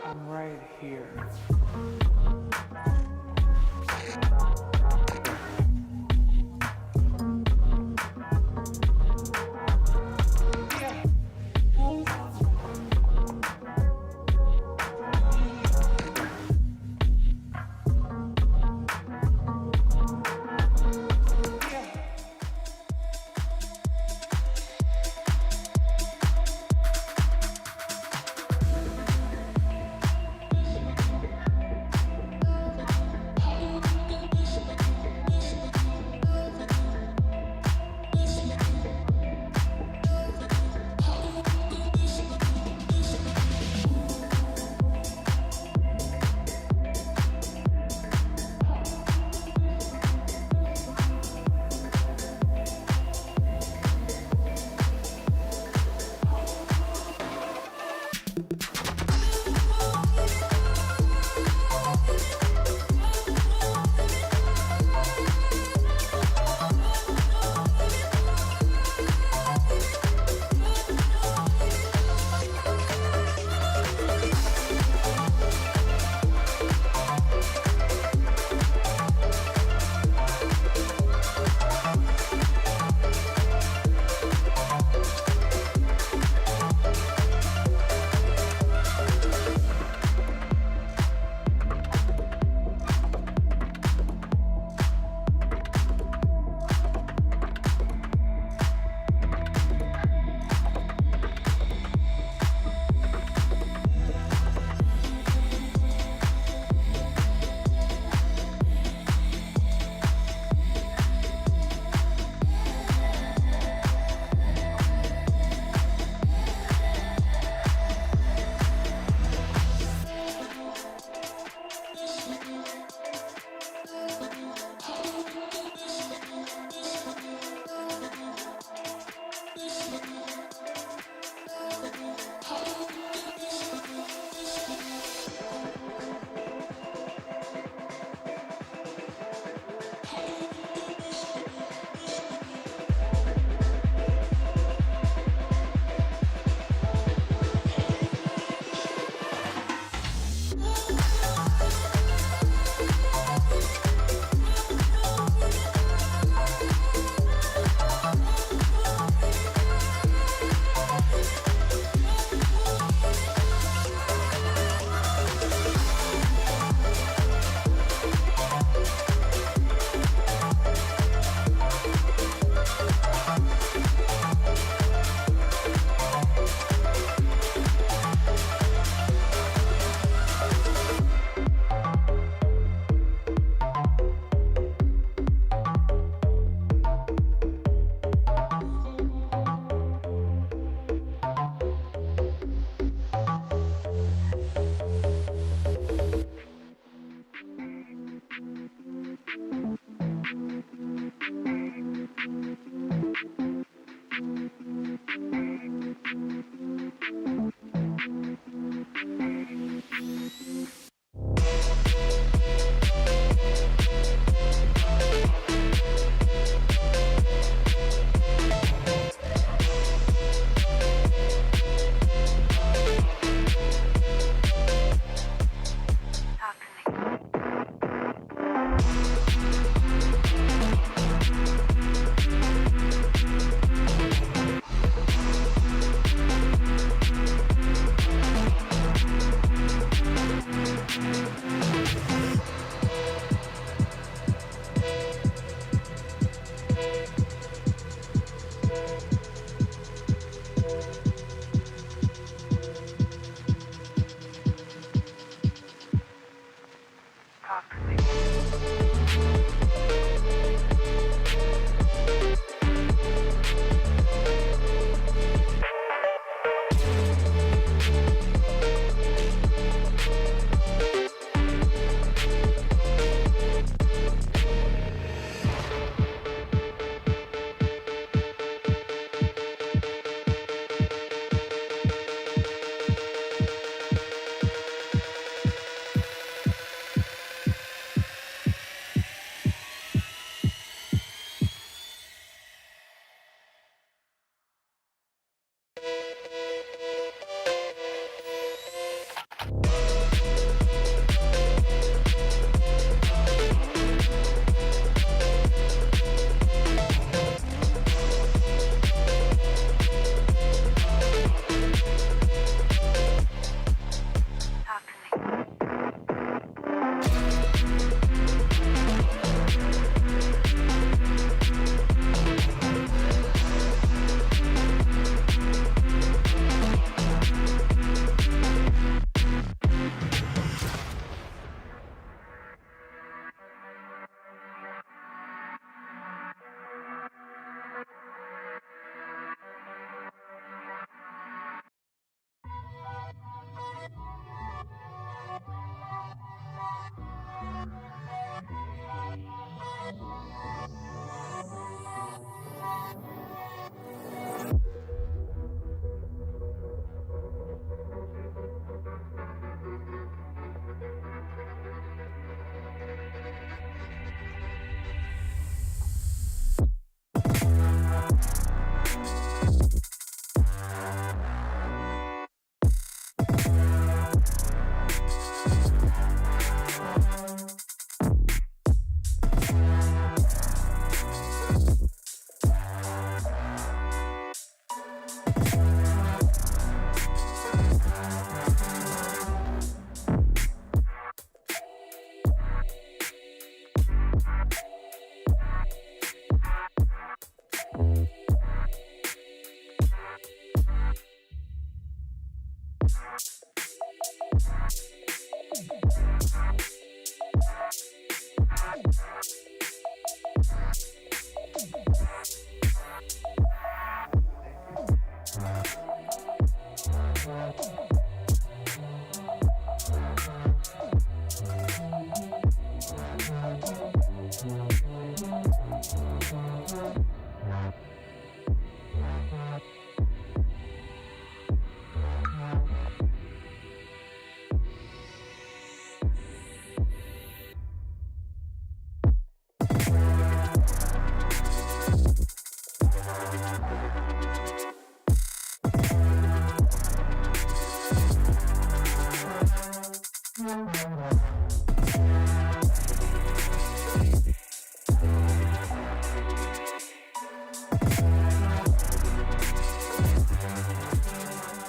I'm right here.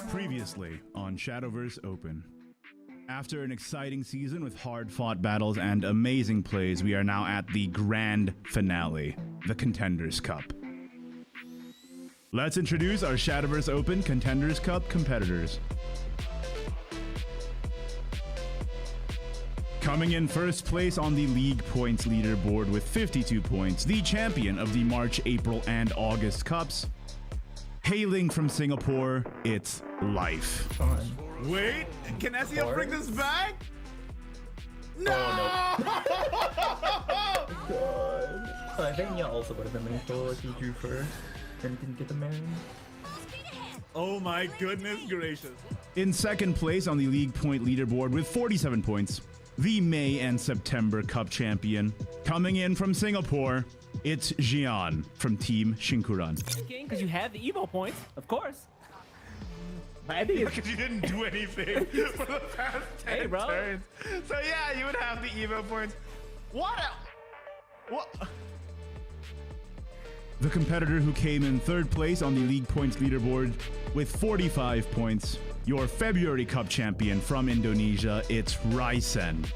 Previously on Shadowverse Open. After an exciting season with hard-fought battles and amazing plays, we are now at the grand finale, the Contenders Cup. Let's introduce our Shadowverse Open Contenders Cup competitors. Coming in first place on the league points leaderboard with 52 points, the champion of the March, April, and August Cups. Hailing from Singapore, it's Life. Wait, can SEO bring this back? No! Oh, no. So I think you also would have been meaningful if you drew first and didn't get the marry. Oh my goodness gracious. In second place on the league point leaderboard with 47 points, the May and September Cup champion. Coming in from Singapore, it's Jian from Team Shinkuran. Because you have the Evo points, of course. I think because you didn't do anything for the past 10 turns. So yeah, you would have the Evo points. What? The competitor who came in third place on the league points leaderboard with 45 points, your February Cup champion from Indonesia, it's Ryzen.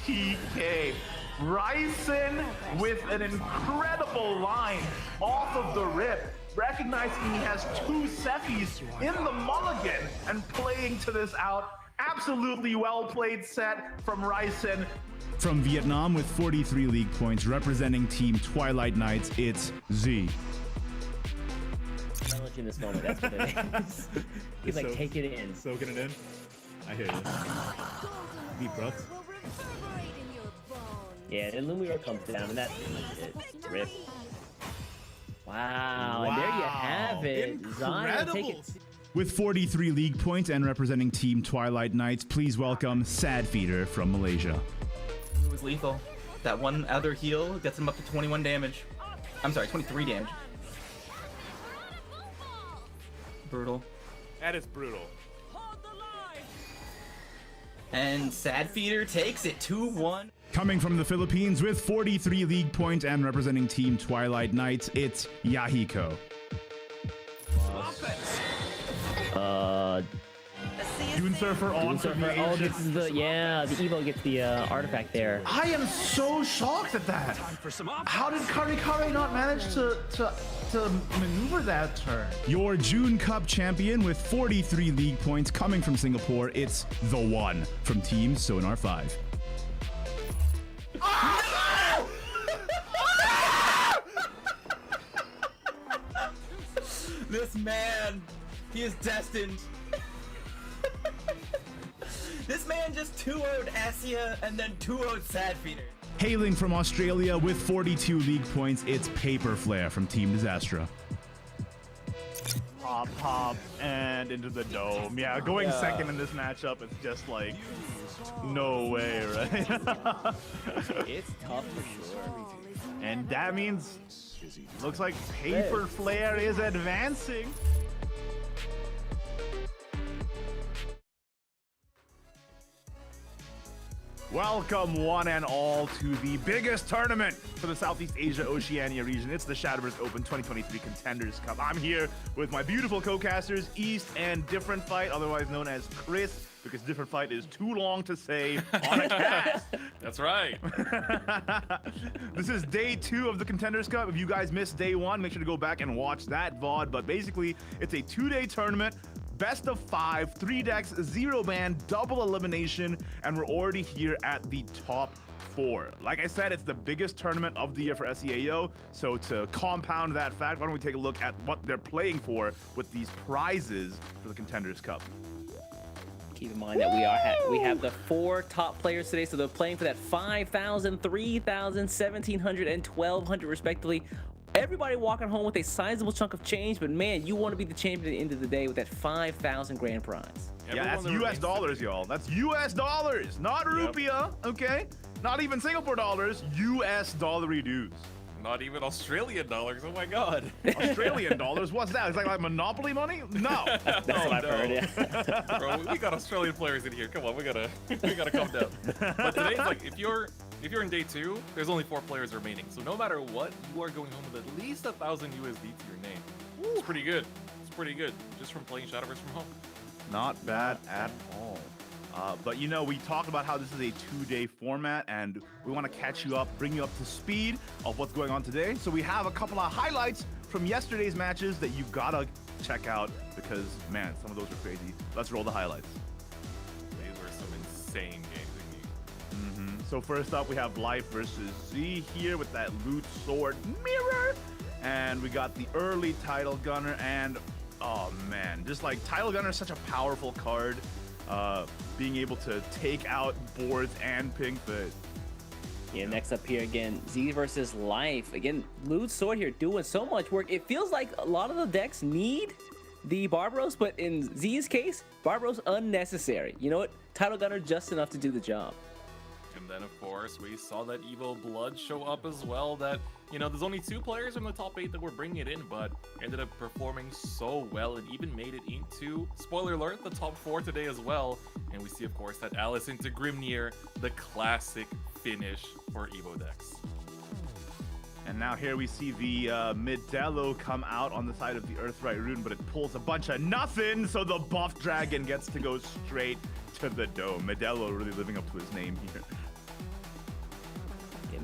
TK. Ryzen with an incredible line off of the rip, recognizing he has two Cephis in the mulligan and playing to this out. Absolutely well played set from Ryzen. From Vietnam with 43 league points, representing Team Twilight Knights, it's Z. In this moment, that's what it is. He's like, take it in. Soaking it in. I hear you. Deep breaths. Yeah, and Lumiere comes down, and that's it. Rip. Wow, and there you have it. Zion, take it. With 43 league points and representing Team Twilight Knights, please welcome Sad Feeder from Malaysia. It was lethal. That one other heal gets him up to 21 damage. I'm sorry, 23 damage. Brutal. That is brutal. And Sad Feeder takes it 2-1. Coming from the Philippines with 43 league points and representing Team Twilight Knights, it's Yahiko. Dune Surfer on from the oh, this is the, yeah, the Evo gets the artifact there. I am so shocked at that. How did Kare not manage to maneuver that turn? Your June Cup champion with 43 league points coming from Singapore, it's The One from Team Sonar 5. This man, he is destined. This man just 2-0'd Asia and then 2-0'd Sad Feeder. Hailing from Australia with 42 league points, it's Paper Flare from Team Disastra. Pop, and into the dome. Yeah, going second in this matchup is just like, no way, right? It's tough for sure. And that means, looks like Paper Flare is advancing. Welcome one and all to the biggest tournament for the Southeast Asia Oceania region. It's the Shadowverse Open 2023 Contenders Cup. I'm here with my beautiful co-casters, East and Different Fight, otherwise known as Chris, because Different Fight is too long to say on a cast. That's right. This is day 2 of the Contenders Cup. If you guys missed day 1, make sure to go back and watch that VOD. But basically, it's a 2-day tournament. Best of 5, 3 decks, 0 ban, double elimination, and we're already here at the top 4. Like I said, it's the biggest tournament of the year for SEAO, so to compound that fact, why don't we take a look at what they're playing for with these prizes for the Contenders Cup. Keep in mind that we have the 4 top players today, so they're playing for that 5,000, 3,000, 1,700, and 1,200 respectively. Everybody walking home with a sizable chunk of change, but man, you want to be the champion at the end of the day with that 5,000 grand prize. Yeah, that's US dollars, y'all. That's US dollars, not rupiah, okay? Not even Singapore dollars, US dollary dues. not even Australian dollars. Oh my god. Australian dollars? What's that? Is that like Monopoly money? No. That's what I've heard. Yeah. Bro, we got Australian players in here. Come on, we gotta calm down. But today's like, if you're in day 2, there's only 4 players remaining. So no matter what, you are going home with at least 1,000 USD to your name. It's pretty good. It's pretty good just from playing Shadowverse from home. Not bad at all. But you know, we talked about how this is a 2-day format, and we want to catch you up, bring you up to speed of what's going on today. So we have a couple of highlights from yesterday's matches that you gotta check out because, man, some of those are crazy. Let's roll the highlights. These were some insane games indeed. So first up, we have Life versus Z here with that loot sword mirror, and we got the early Title Gunner, and oh man, just like Title Gunner is such a powerful card. Being able to take out boards and ping fit. Yeah, next up here again, Z versus Life. Again, Loot Sword here doing so much work. It feels like a lot of the decks need the Barbaros, but in Z's case, Barbaros unnecessary. You know what? Title Gunner just enough to do the job. And then, of course, we saw that Evo Blood show up as well. That, you know, there's only 2 players from the top 8 that were bringing it in, but ended up performing so well and even made it into, spoiler alert, the top 4 today as well. And we see, of course, that Alice into Grimnir, the classic finish for Evo decks. And now here we see the Modelo come out on the side of the Earthright rune, but it pulls a bunch of nothing, so the buff dragon gets to go straight to the dome. Modelo really living up to his name here.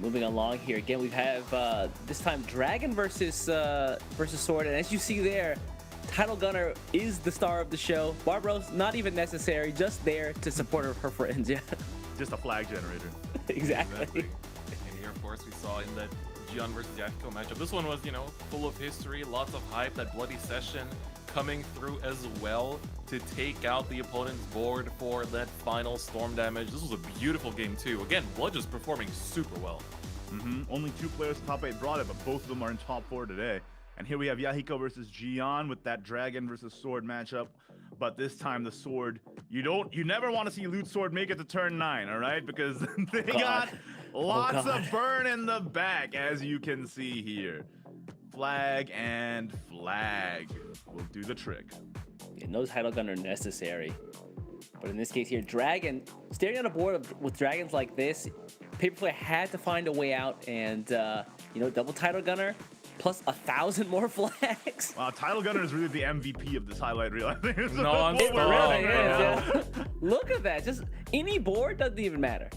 Moving along here again, we have this time Dragon versus Sword, and as you see there, Title Gunner is the star of the show. Barbaros not even necessary, just there to support her friends. Yeah, Just a flag generator. exactly. And here, of course, we saw in that Gion versus Yahiko matchup. This one was, you know, full of history, lots of hype. That bloody session coming through as well to take out the opponent's board for that final storm damage. This was a beautiful game too. Again, Blood just performing super well. Only 2 players top 8 brought it, but both of them are in top 4 today. And here we have Yahiko versus Gion with that Dragon versus Sword matchup. But this time the Sword, you never want to see Loot Sword make it to turn 9, all right? Because they got lots of burn in the back, as you can see here. Flag and flag will do the trick. Yeah, no Title Gunner necessary. But in this case here, Dragon, staring at a board with dragons like this, Paperplay had to find a way out, and you know, double Title Gunner plus 1,000 more flags. Wow, Title Gunner is really the MVP of this highlight reel. I think it's Non-stop, what we're running right now. Yeah. Look at that, just any board doesn't even matter.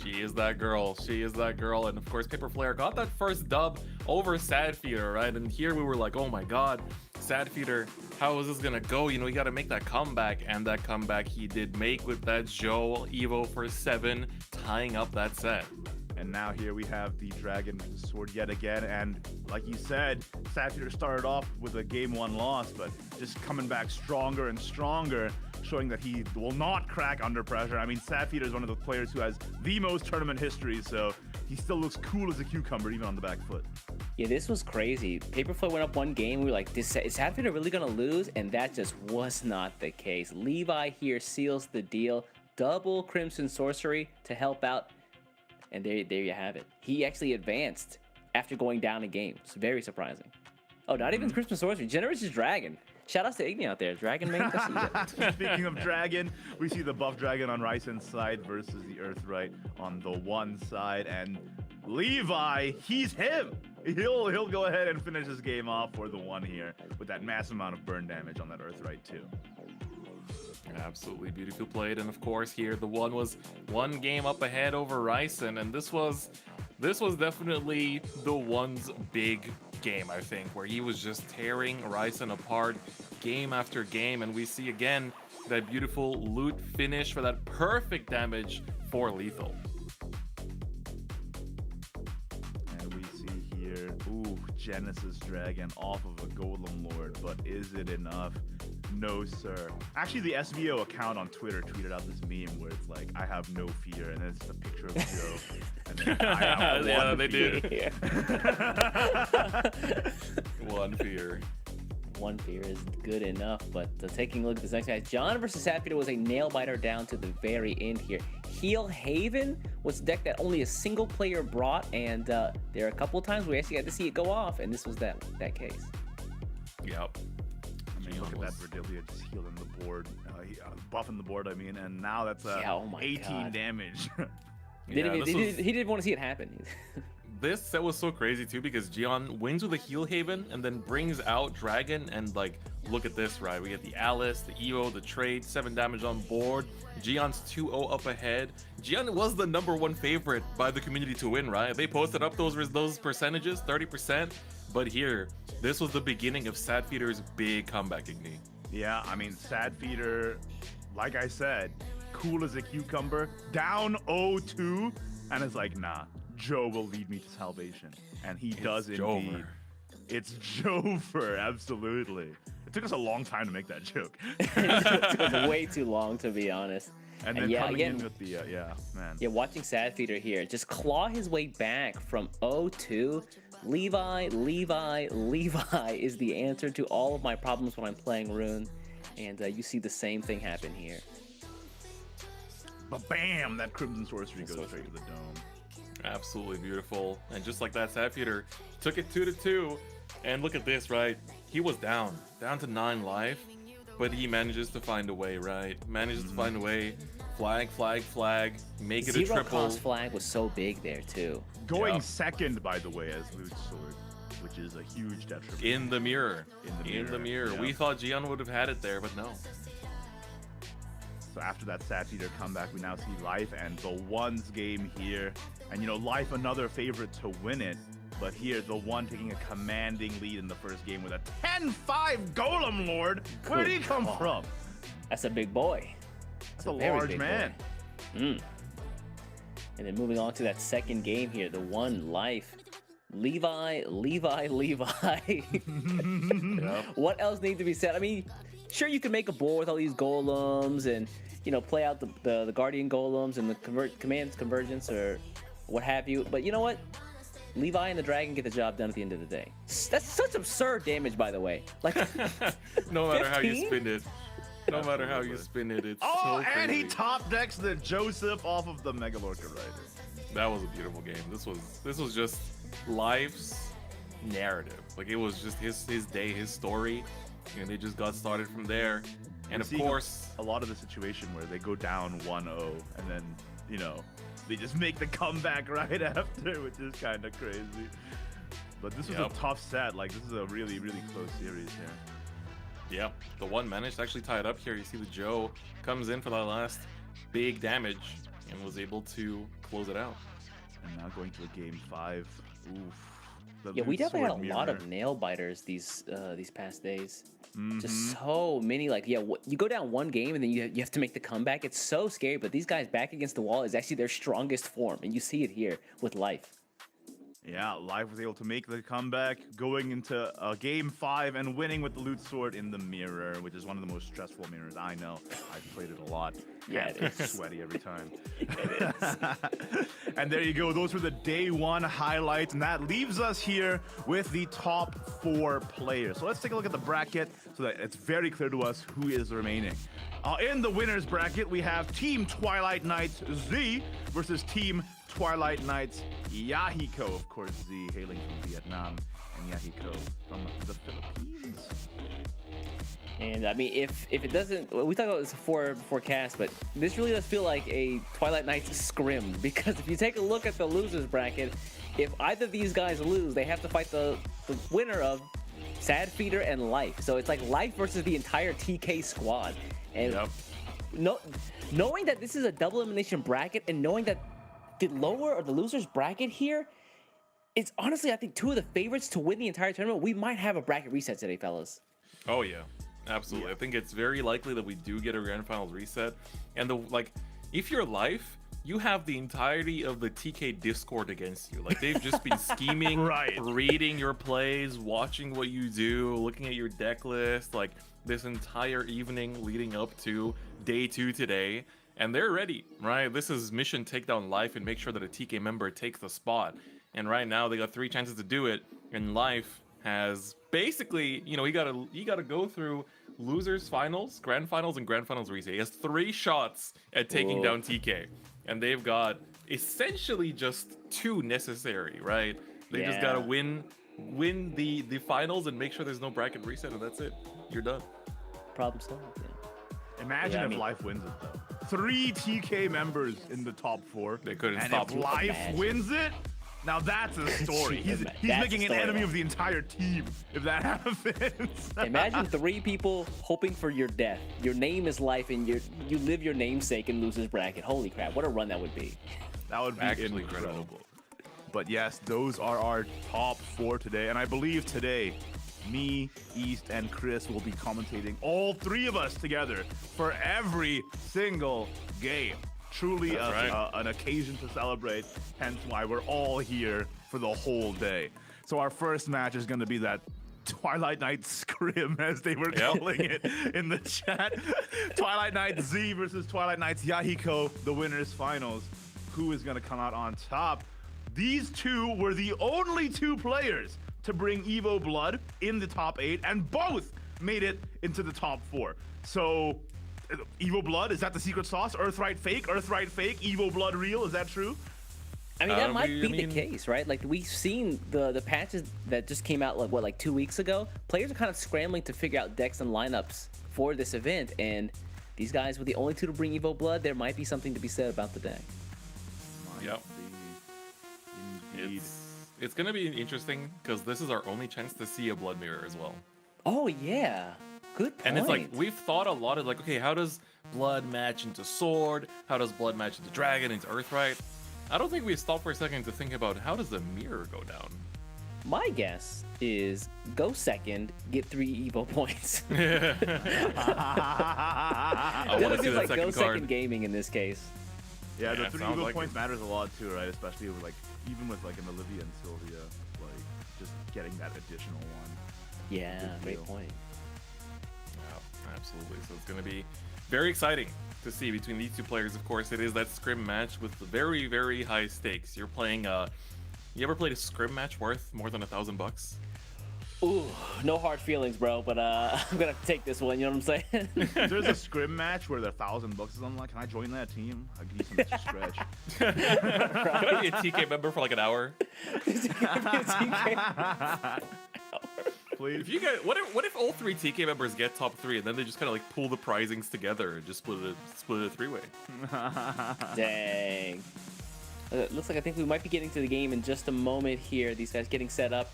She is that girl. She is that girl. And of course, Paper Flare got that first dub over Sad Feeder, right? And here we were like, oh my god, Sad Feeder, how is this gonna go? You know, we gotta make that comeback. And that comeback he did make with that Joe Evo for 7, tying up that set. And now here we have the Dragon versus Sword yet again. And like you said, Sad Feeder started off with a game 1 loss, but just coming back stronger and stronger, showing that he will not crack under pressure. I mean, Sad Feeder is one of the players who has the most tournament history, so he still looks cool as a cucumber, even on the back foot. Yeah, this was crazy. Paperplay went up 1 game. We were like, is Sad Feeder really gonna lose? And that just was not the case. Levi here seals the deal. Double Crimson Sorcery to help out. And there you have it. He actually advanced after going down a game. It's very surprising. Oh, not even Crimson Sorcery. Generous Dragon. Shout out to Igni out there. Dragon main. Speaking of Dragon, we see the buff Dragon on Ryzen's side versus the Earthright on the one side. And Levi, he's him. He'll go ahead and finish this game off for the 1 here with that massive amount of burn damage on that Earthright too. Absolutely beautifully played. And of course here the 1 was 1 game up ahead over Ryzen, and this was definitely the 1's big game, I think, where he was just tearing Ryzen apart game after game. And we see again that beautiful loot finish for that perfect damage for lethal. And we see here, ooh, Genesis Dragon off of a Golem Lord, but is it enough? No, sir. Actually, the SVO account on Twitter tweeted out this meme where it's like, I have no fear, and it's a picture of Joe. And then I have yeah, one they fear. did. One fear. one fear is good enough. But taking a look at this next match, John versus Sapphire was a nail biter down to the very end here. Heel Haven was a deck that only a single player brought, and there are a couple of times we actually got to see it go off, and this was that case. Yep. I mean, look at that Verdelia just healing the board, buffing the board. I mean, and now that's oh my 18 God. damage. He didn't want to see it happen. This set was so crazy too because Gian wins with a Heel Haven and then brings out Dragon, and like, look at this, right? We get the Alice, the EO, the trade, 7 damage on board. Gian's 2-0 up ahead. Gian was the #1 favorite by the community to win, right? They posted up those percentages, 30%. But here, this was the beginning of Sad Feeder's big comeback, Igni. Yeah, I mean, Sad Feeder, like I said, cool as a cucumber, down 0-2, and it's like, nah, Joe will lead me to salvation. And he does indeed. It's Jover, absolutely. It took us a long time to make that joke. It took way too long, to be honest. And then yeah, coming again, in with the, man. Yeah, watching Sad Feeder here, just claw his way back from 0-2. Levi is the answer to all of my problems when I'm playing Rune. And you see the same thing happen here. But bam, that Crimson Sorcery goes straight to the dome. Absolutely beautiful. And just like that, Sad Feeder took it 2-2. And look at this, right? He was down to 9 life, but he manages to find a way, right? Manages to find a way. Flag, make it a Zero triple. cost flag was so big there too. Going second, by the way, as Loot Sword, which is a huge detriment. In the mirror. Yeah. We thought Gian would have had it there, but no. So after that Sad Feeder comeback, we now see Life and the Ones game here. And, you know, Life another favorite to win it. But here, the One taking a commanding lead in the first game with a 10-5 Golem Lord. Where'd he come from? That's a big boy. That's a large man. And then moving on to that second game here, the One Life. Levi. What else needs to be said? I mean, sure, you can make a board with all these golems and, you know, play out the Guardian golems and the commands convergence or what have you. But you know what? Levi and the Dragon get the job done at the end of the day. That's such absurd damage, by the way. Like, no matter 15? how you spin it. No matter how you spin it, it's so crazy. And he top decks the Joseph off of the Megalorca Rider. That was a beautiful game. This was just Life's narrative. Like, it was just his day, his story, and they just got started from there. And of course, a lot of the situation where they go down 1-0 and then, you know, they just make the comeback right after, which is kind of crazy. But this was a tough set. Like, this is a really, really close series here. Yeah, the One managed to actually tie it up here. You see the Joe comes in for that last big damage and was able to close it out. And now going to a game 5. Oof. Yeah, we definitely had a lot of nail biters these past days. Just so many. Like, yeah, you go down one game and then you have to make the comeback. It's so scary. But these guys back against the wall is actually their strongest form, and you see it here with Life. Yeah, Life was able to make the comeback, going into game 5 and winning with the Loot Sword in the mirror, which is one of the most stressful mirrors I know. I've played it a lot. Yeah, it's sweaty every time. It is. And there you go. Those were the day 1 highlights, and that leaves us here with the top 4 players. So let's take a look at the bracket so that it's very clear to us who is remaining. In the winners bracket, we have Team Twilight Knights Z versus Team Twilight Knights Yahiko, of course, Z hailing from Vietnam, and Yahiko from the Philippines. And I mean, if it doesn't, we talked about this before cast, but this really does feel like a Twilight Knights scrim, because if you take a look at the losers bracket, if either of these guys lose, they have to fight the winner of Sad Feeder and Life. So it's like Life versus the entire TK squad. And knowing that this is a double elimination bracket, and knowing that the lower or the losers bracket here, it's honestly, I think, 2 of the favorites to win the entire tournament. We might have a bracket reset today, fellas. Oh yeah, absolutely. Yeah. I think it's very likely that we do get a grand finals reset. And if you're Life, you have the entirety of the TK Discord against you. Like, they've just been scheming, reading your plays, watching what you do, looking at your deck list, like this entire evening leading up to day 2 today. And they're ready, right? This is mission take down Life and make sure that a TK member takes the spot. And right now they got 3 chances to do it, and Life has basically, you know, he gotta go through losers finals, grand finals, and grand finals reset. He has 3 shots at taking down TK, and they've got essentially just 2 necessary, right? They just gotta win the finals and make sure there's no bracket reset, and that's it. You're done. Problem solved. Yeah. Imagine if Life wins it though. 3 TK members in the top 4. They couldn't and stop if him. Life wins it, now that's a story. He's That's making a an story. enemy of the entire team if that happens. Imagine 3 people hoping for your death. Your name is Life, and you live your namesake in losers bracket. Holy crap! What a run that would be. That would be Actually incredible. But yes, those are our top 4 today, and I believe today, me, East, and Chris will be commentating all 3 of us together for every single game. Truly an occasion to celebrate, hence why we're all here for the whole day. So our first match is going to be that Twilight Night Scrim, as they were calling it in the chat. Twilight Night Z versus Twilight Knight's Yahiko, the winners finals. Who is going to come out on top? These 2 were the only 2 players to bring Evo Blood in the top 8, and both made it into the top 4. So, Evo Blood, is that the secret sauce? Earthright fake, Evo Blood real, is that true? I mean, that might be the case, right? Like, we've seen the patches that just came out, like 2 weeks ago. Players are kind of scrambling to figure out decks and lineups for this event, and these guys were the only 2 to bring Evo Blood. There might be something to be said about the deck. Yep. It's gonna be interesting because this is our only chance to see a blood mirror as well. Oh yeah, good point. And it's like we've thought a lot of like, okay, how does blood match into sword? How does blood match into dragon, into earthright? I don't think we stopped for a second to think about how does the mirror go down. My guess is go second, get 3 Evo points. I want to see that like second go card. second gaming in this case. Yeah, the Yeah, 3 sounds Evo like points it. matters a lot too, right? Especially with like, even with like an Olivia and Sylvia, like just getting that additional one. Yeah, Good great deal. point. Yeah, absolutely. So it's going to be very exciting to see between these 2 players. Of course, it is that scrim match with very, very high stakes. You're playing. You ever played a scrim match worth more than $1,000? Ooh, no hard feelings, bro. But I'm gonna take this one. You know what I'm saying? If there's a scrim match where the $1,000 is unlocked, can I join that team? I can use some extra stretch. Can I be a TK member for like an hour? Please. If you guys, what if all 3 TK members get top 3 and then they just kind of like pull the prizings together and just split it a 3-way? Dang. Looks like I think we might be getting to the game in just a moment here. These guys getting set up.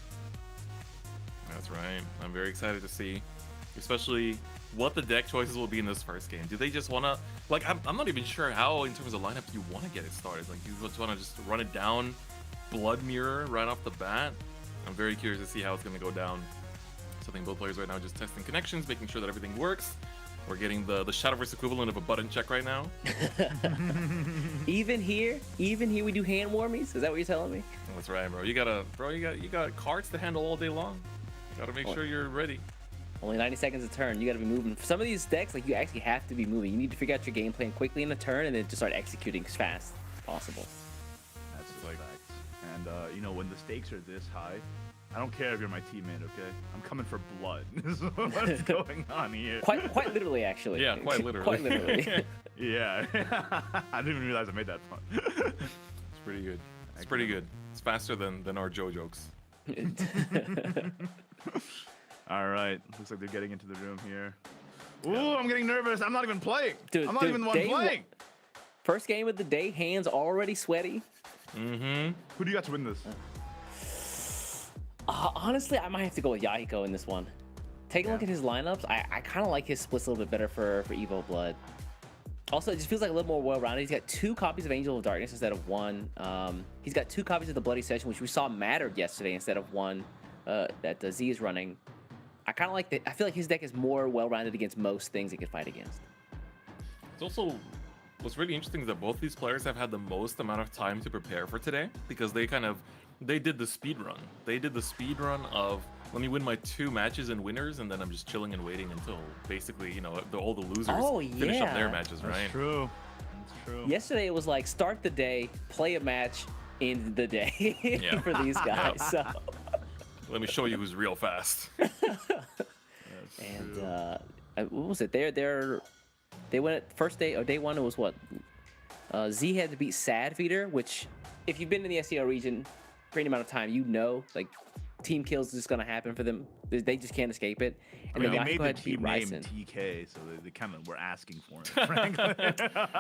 That's right. I'm very excited to see, especially what the deck choices will be in this first game. Do they just want to, like, I'm not even sure how, in terms of lineup, you want to get it started. Like, you just want to just run it down, blood mirror right off the bat? I'm very curious to see how it's going to go down. So I think both players right now just testing connections, making sure that everything works. We're getting the Shadowverse equivalent of a button check right now. Even here we do hand warmies. Is that what you're telling me? That's right, bro. You got cards to handle all day long. Gotta make sure you're ready. Only 90 seconds a turn. You got to be moving. For some of these decks, like, you actually have to be moving. You need to figure out your game plan quickly in a turn and then just start executing as fast as possible. That's just like facts. And you know, when the stakes are this high, I don't care if you're my teammate, okay? I'm coming for blood. This is what's going on here. Quite literally, actually. Yeah, quite literally. Quite literally. Yeah. I didn't even realize I made that fun. It's pretty good. It's pretty good. It's faster than our Joe jokes. All right. Looks like they're getting into the room here. Ooh, I'm getting nervous. I'm not even playing. Dude, I'm not even the one playing. First game of the day, hands already sweaty. Mm-hmm. Who do you got to win this? Honestly, I might have to go with Yahiko in this one. Take a look at his lineups. I kind of like his splits a little bit better for Evo Blood. Also, it just feels like a little more well-rounded. He's got 2 copies of Angel of Darkness instead of 1. He's got 2 copies of the Bloody Session, which we saw mattered yesterday instead of 1 that Z is running. I kind of like that. I feel like his deck is more well-rounded against most things he could fight against. It's also, what's really interesting is that both these players have had the most amount of time to prepare for today because they did the speed run. They did the speed run of, let me win my 2 matches and winners, and then I'm just chilling and waiting until basically, you know, all the losers finish up their matches, right? That's true. That's true. Yesterday it was like start the day, play a match, end the day for these guys. So Let me show you who's real fast. And what was it? They went first day or day one. It was what? Z had to beat Sad Feeder, which, if you've been in the SEO region for any amount of time, you know, like, team kills is just gonna happen for them. They just can't escape it. And I mean, then they Yahiko made had the to beat team name Ryzen. TK, so they kind of were asking for it, frankly.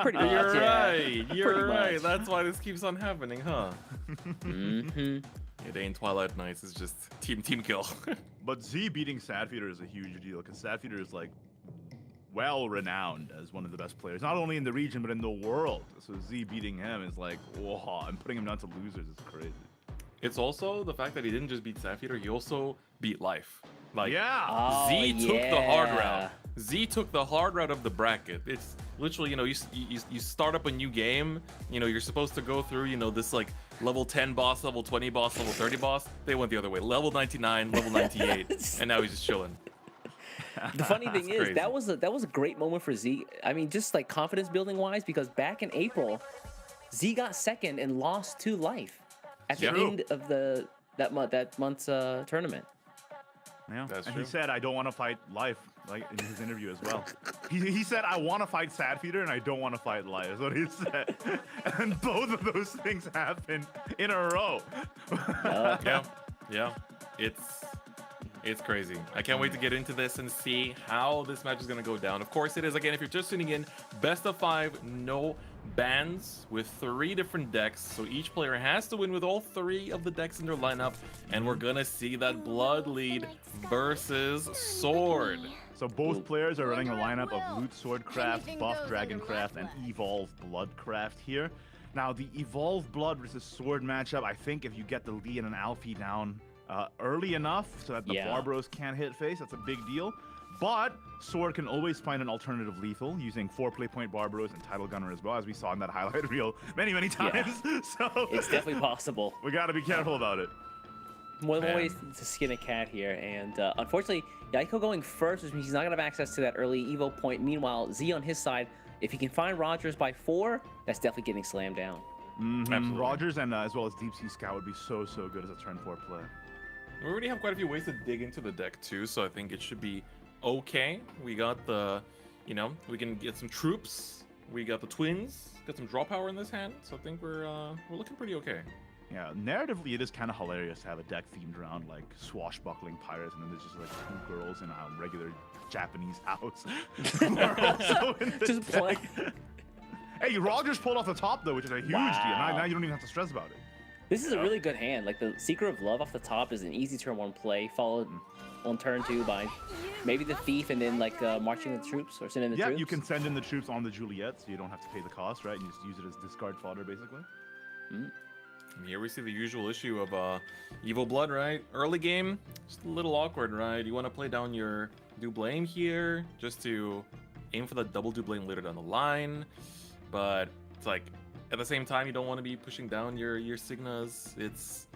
Pretty much, You're yeah. right. Pretty You're right. much. That's why this keeps on happening, huh? Mm-hmm. Yeah, Day and Twilight Nights is just team kill. But Z beating Sadfeeder is a huge deal, because Sadfeeder is, like, well renowned as one of the best players, not only in the region, but in the world. So Z beating him is like, whoa, and putting him down to losers is crazy. It's also the fact that he didn't just beat Sapphire, he also beat Life. Like, Yeah! Oh, Z took the hard yeah. route. Z took the hard route of the bracket. It's literally, you know, you start up a new game, you know, you're supposed to go through, you know, this like level 10 boss, level 20 boss, level 30 boss. They went the other way. Level 99, level 98, and now he's just chilling. The funny thing is, crazy. that was a great moment for Z. I mean, just like confidence building wise, because back in April, Z got second and lost to Life at the Yeah. end of that month's tournament. Yeah, That's and true. he said, I don't want to fight Life, like in his interview as well. He said, I want to fight Sadfeeder and I don't want to fight Life, is what he said. And both of those things happened in a row. Yeah. It's crazy. I can't wait to get into this and see how this match is going to go down. Of course it is, again, if you're just tuning in, best of 5, no bans with 3 different decks. So each player has to win with all 3 of the decks in their lineup. And we're going to see that Blood Lead versus Sword. So both players are running a lineup of Loot Swordcraft, Buff Dragoncraft, and Evolve Bloodcraft here. Now, the Evolve Blood versus Sword matchup, I think if you get the Lee and an Alfie down early enough so that the Yeah. Barbros can't hit face, that's a big deal. But Sword can always find an alternative lethal using 4 play point Barbros and Title Gunner as well, as we saw in that highlight reel many times. So It's definitely possible. we got to be careful about it. More Man. ways to skin a cat here, and unfortunately, Yahiko going first, which means he's not gonna have access to that early Evo point. Meanwhile, Z on his side, if he can find Rogers by 4, that's definitely getting slammed down. Absolutely. Rogers and as well as Deep Sea Scout would be so good as a turn 4 play. We already have quite a few ways to dig into the deck too, so I think it should be okay. We got the, you know, we can get some troops. We got the twins. Got some draw power in this hand, so I think we're looking pretty okay. Yeah, narratively, it is kind of hilarious to have a deck themed around like swashbuckling pirates, and then there's just like 2 girls in a regular Japanese house who are also in the Just deck. play. Hey, Rogers pulled off the top though, which is a huge deal. Wow. Now you don't even have to stress about it. This is a really good hand. Like the Secret of Love off the top is an easy turn 1 play, followed on turn 2 by maybe the Thief and then like marching the troops or sending the Yeah, troops. you can send in the troops on the Juliet, so you don't have to pay the cost, right? You just use it as discard fodder, basically. And here we see the usual issue of Evil Blood, right? Early game, just a little awkward, right? You want to play down your Dublane here just to aim for the double Dublane later down the line, but it's like at the same time you don't want to be pushing down your Signas. It's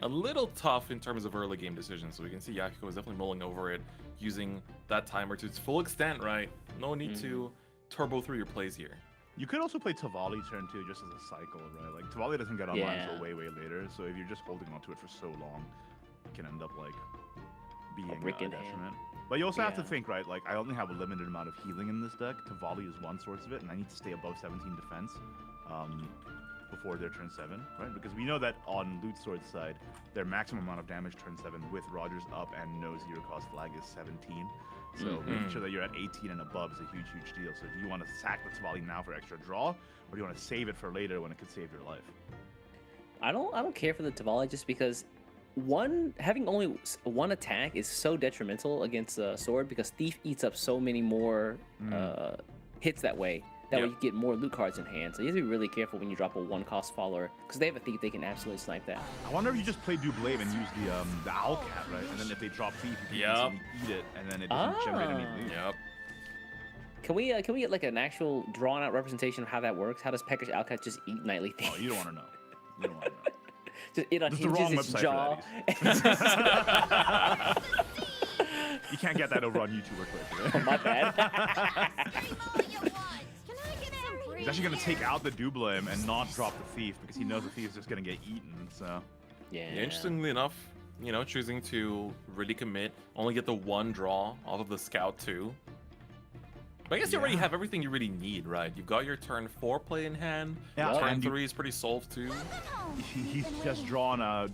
a little tough in terms of early game decisions, so we can see Yahiko is definitely mulling over it, using that timer to its full extent, right? No need to turbo through your plays here. You could also play Tavali turn 2 just as a cycle, right? Like Tavali doesn't get online Yeah. until way later, so if you're just holding onto it for so long, it can end up like being a brick in hand. detriment. But you also have to Yeah. think, right? Like I only have a limited amount of healing in this deck. Tavali is one source of it, and I need to stay above 17 defense before their turn 7, right? Because we know that on Loot Sword's side, their maximum amount of damage turn 7 with Rogers up and no 0-cost flag is 17. So making sure that you're at 18 and above is a huge deal. So do you want to sack the Tavali now for extra draw, or do you want to save it for later when it could save your life? I don't care for the Tavali just because having only 1 attack is so detrimental against a sword, because Thief eats up so many more hits that way. That way you get more loot cards in hand. So you have to be really careful when you drop a 1-cost follower, because they have a Thief, they can absolutely snipe that. I wonder if you just play Dublave and use the Owlcat, right? And then if they drop Thief, you can instantly eat it, and then it doesn't generate any loot. Yep. Can we get like an actual drawn out representation of how that works? How does Pecker's Alcat just eat Nightly Thief? Oh, you don't want to know. You don't want to know. Just it This is the wrong unhinges its website jaw. for You can't get that over on YouTube or Twitch, right? My bad. He's actually going to take out the Dublame and not drop the Thief, because he knows the Thief is just going to get eaten, so... Yeah. Yeah, interestingly enough, you know, choosing to really commit, only get the one draw off of the Scout 2. But I guess you already have everything you really need, right? You've got your turn 4 play in hand. Yeah. Turn And 3 is pretty solved too. He's just drawn a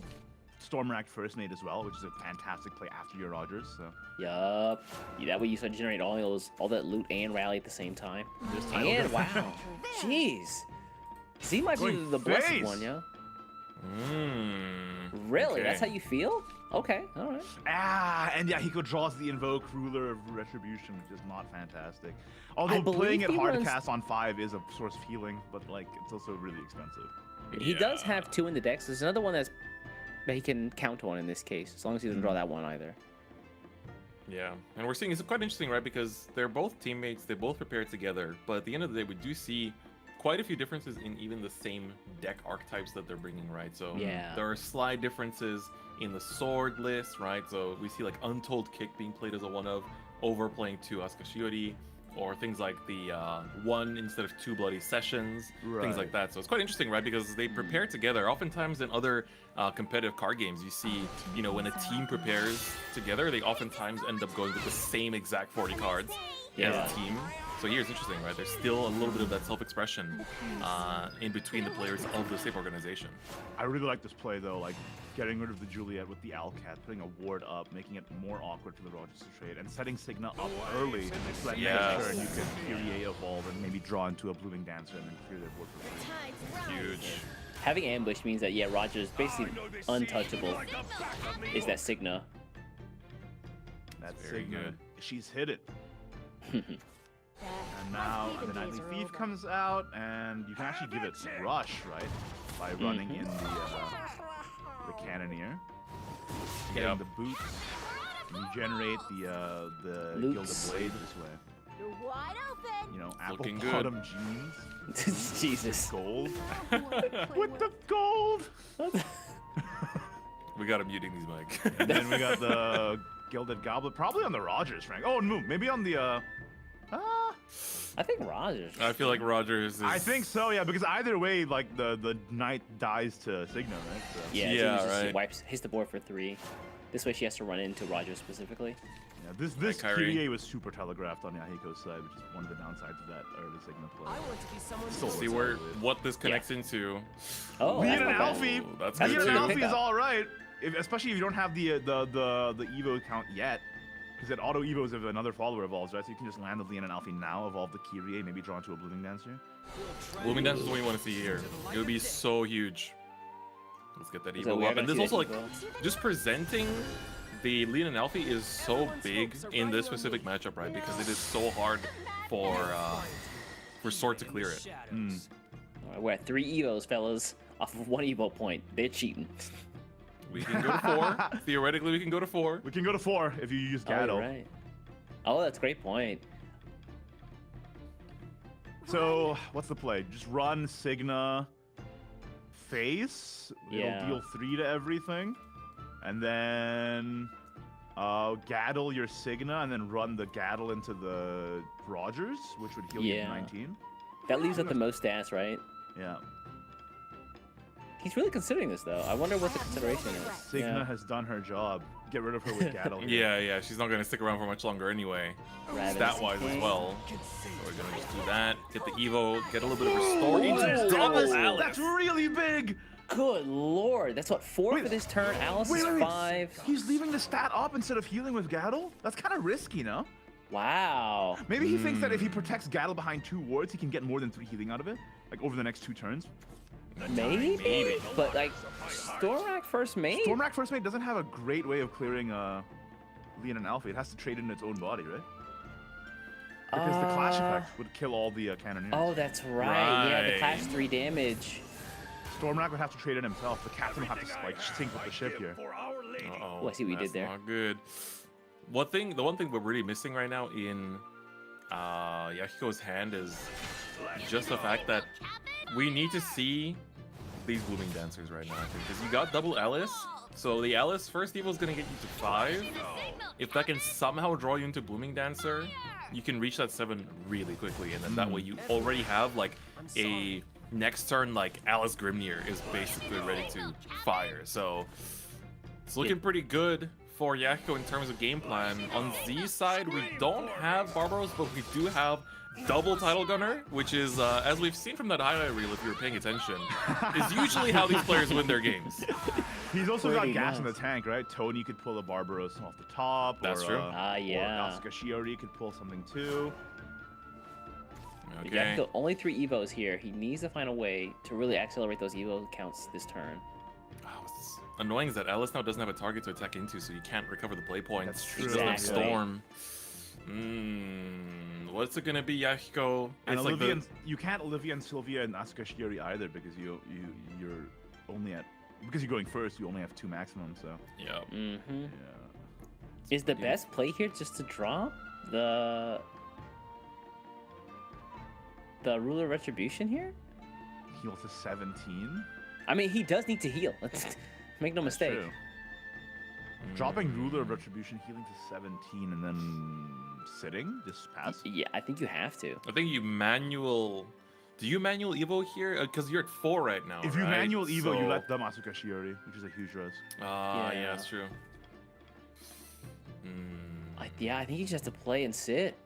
Stormrack First Mate as well, which is a fantastic play after your Rogers. So Yup. Yeah, that way you start to generate all that loot and rally at the same time. Just title And difference. wow, jeez. Z might be Going the blessed face. one, yo. Mm, Really? okay. That's how you feel? Okay, all right. And yeah, he could draw the Invoke Ruler of Retribution, which is not fantastic. I Although believe playing it he hard to runs- cast on 5 is a source of healing, but like it's also really expensive. He does have 2 in the decks. There's another one that he can count on in this case, as long as he doesn't draw that one either. Yeah, and we're seeing it's quite interesting, right? Because they're both teammates, they both prepared together, but at the end of the day, we do see quite a few differences in even the same deck archetypes that they're bringing, right? So Yeah. there are slight differences in the sword list, right? So we see like Untold Kick being played as a one of, overplaying 2 Asuka Shiori, or things like the 1 instead of 2 Bloody Sessions, things like that. So it's quite interesting, right? Because they prepare together. Oftentimes in other competitive card games, you see, you know, when a team prepares together, they oftentimes end up going with the same exact 40 cards as a team. So here's interesting, right? There's still a little bit of that self-expression in between the players of the same organization. I really like this play though, like getting rid of the Juliet with the Alcat, putting a ward up, making it more awkward for the Rogers to trade, and setting Signa up early so that next turn you can Kyrie evolve and maybe draw into a Blooming Dancer and then clear their board for free. Huge. Having ambush means that, yeah, Roger's basically untouchable. Is that Signa? That's Very Signa. good. She's hit it. And now the Nightly Thief comes out, and you can actually give it Rush, right? By running in the Cannoneer. Getting the boots. And you generate the Gilded Loots. Blade this way. You're wide open. You know, apple Looking good. bottom jeans. Jesus. Gold. With the gold! We got him muting these mic. And then we got the Gilded Goblet, probably on the Rogers rank. Oh, no, maybe on the, I think Rogers. I feel like Rogers is... I think so, yeah, because either way, like, the knight dies to Signa, right? So. Yeah, Yeah, so he right. hits the board for 3. This way she has to run into Rogers specifically. Yeah, this Kyrie. Kyrie was super telegraphed on Yahiko's side, which is one of the downsides of that early Sigma play. I want to be someone Soul See is where solid. what this connects into. Oh, Lead that's and not bad. Alfie! Ooh, that's That's Lead good and a too. good Alfie is pickup. alright, especially if you don't have the Evo count yet. Because it auto Evos if another follower evolves, right? So you can just land the Leon and Alfie now, evolve the Kyrie, maybe draw into a Blooming Dancer. Blooming Dance is what you want to see here. It would be so huge. Let's get that So Evo we are up. And gonna this see also, that like, Evo. just presenting the Leon and Alfie is so big in this specific matchup, right? Because it is so hard for Sword to clear it. All right, we're at 3 Evos, fellas, off of 1 Evo point. They're cheating. We can go to 4. Theoretically, we can go to 4. We can go to 4 if you use Oh, you're Gaddle. right. Oh, that's a great point. So, what's the play? Just run Signa face. Yeah. It'll deal 3 to everything. And then Gaddle your Signa, and then run the Gaddle into the Rogers, which would heal you to Yeah. 19. That leaves up the most stats, right? Yeah. He's really considering this, though. I wonder what the consideration is. Signa has done her job. Get rid of her with Gaddle. here. Yeah, she's not going to stick around for much longer anyway. Ravenous Stat-wise as King. well. So we're going to just do that. Get the Evo, get a little bit of restore into Whoa. double Alice. That's really big! Good lord. That's what, 4 Wait, for this turn. Alice is 5. He's leaving the stat up instead of healing with Gaddle? That's kind of risky, no? Wow. Maybe he thinks that if he protects Gaddle behind 2 wards, he can get more than 3 healing out of it, like over the next 2 turns. Maybe? Maybe. But, like, Stormrack first mate? Stormrack First Mate doesn't have a great way of clearing Leon and Alfie. It has to trade in its own body, right? Because the Clash effect would kill all the Cannoneers. Oh, that's right. Yeah, the Right. class 3 damage. Stormrack would have to trade in himself. The captain would have to like sink with the ship here. Uh-oh. Oh, I see what you did That's there. Not good. The one thing we're really missing right now in Yahiko's hand is just the fact that we need to see these Blooming Dancers right now, I think. Because you got double Alice, so the Alice first Evo is going to get you to 5. If that can somehow draw you into Blooming Dancer, you can reach that 7 really quickly, and then that way you already have like a next turn, like Alice Grimnir is basically ready to fire. So It's looking pretty good for Yahiko in terms of game plan. On Z side, we don't have Barbaros, but we do have double title gunner, which is, as we've seen from that highlight reel, if you were paying attention, is usually how these players win their games. He's also got Pretty gas in the nice. tank, right? Tony could pull a Barbaros off the top. That's or, true. Yeah. Or Asuka Shiori could pull something too. Okay. Yahiko, only 3 evos here. He needs to find a way to really accelerate those evo counts this turn. Oh, what's annoying is that Ellis now doesn't have a target to attack into, so you can't recover the play points. That's He doesn't have Exactly. Storm. What's it gonna be, Yahiko? And It's like Olivia, the... you can't Olivia and Sylvia and Asuka Shiori either because you're only at because you're going first. You only have 2 maximum. So Yeah. Mm-hmm. yeah. Is the best play here just to drop the Ruler Retribution here? Heal to 17. I mean, he does need to heal. Let's make no That's mistake. true. Dropping Ruler of Retribution, healing to 17, and then sitting, just pass. Yeah, I think you have to. I think you manual... Do you manual Evo here? Because you're at 4 right now, If you right? manual Evo, you So- let them Asuka Shiori, which is a huge risk. Ah, Yeah. yeah, that's true. Yeah, I think you just have to play and sit.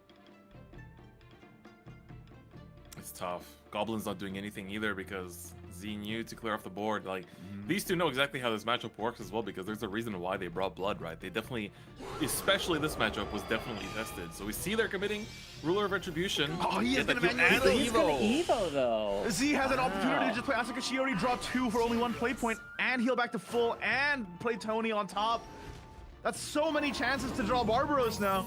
It's tough. Goblin's not doing anything either because Z knew to clear off the board. Like, these two know exactly how this matchup works as well because there's a reason why they brought Blood, right? They definitely, especially this matchup, was definitely tested. So we see they're committing Ruler of Retribution. Oh, he is Get gonna the manual and He's the gonna Evo. Evo though. Z has an opportunity to Wow. just play Asuka Shiori, draw 2 for only 1 play point, and heal back to full, and play Tony on top. That's so many chances to draw Barbaros now.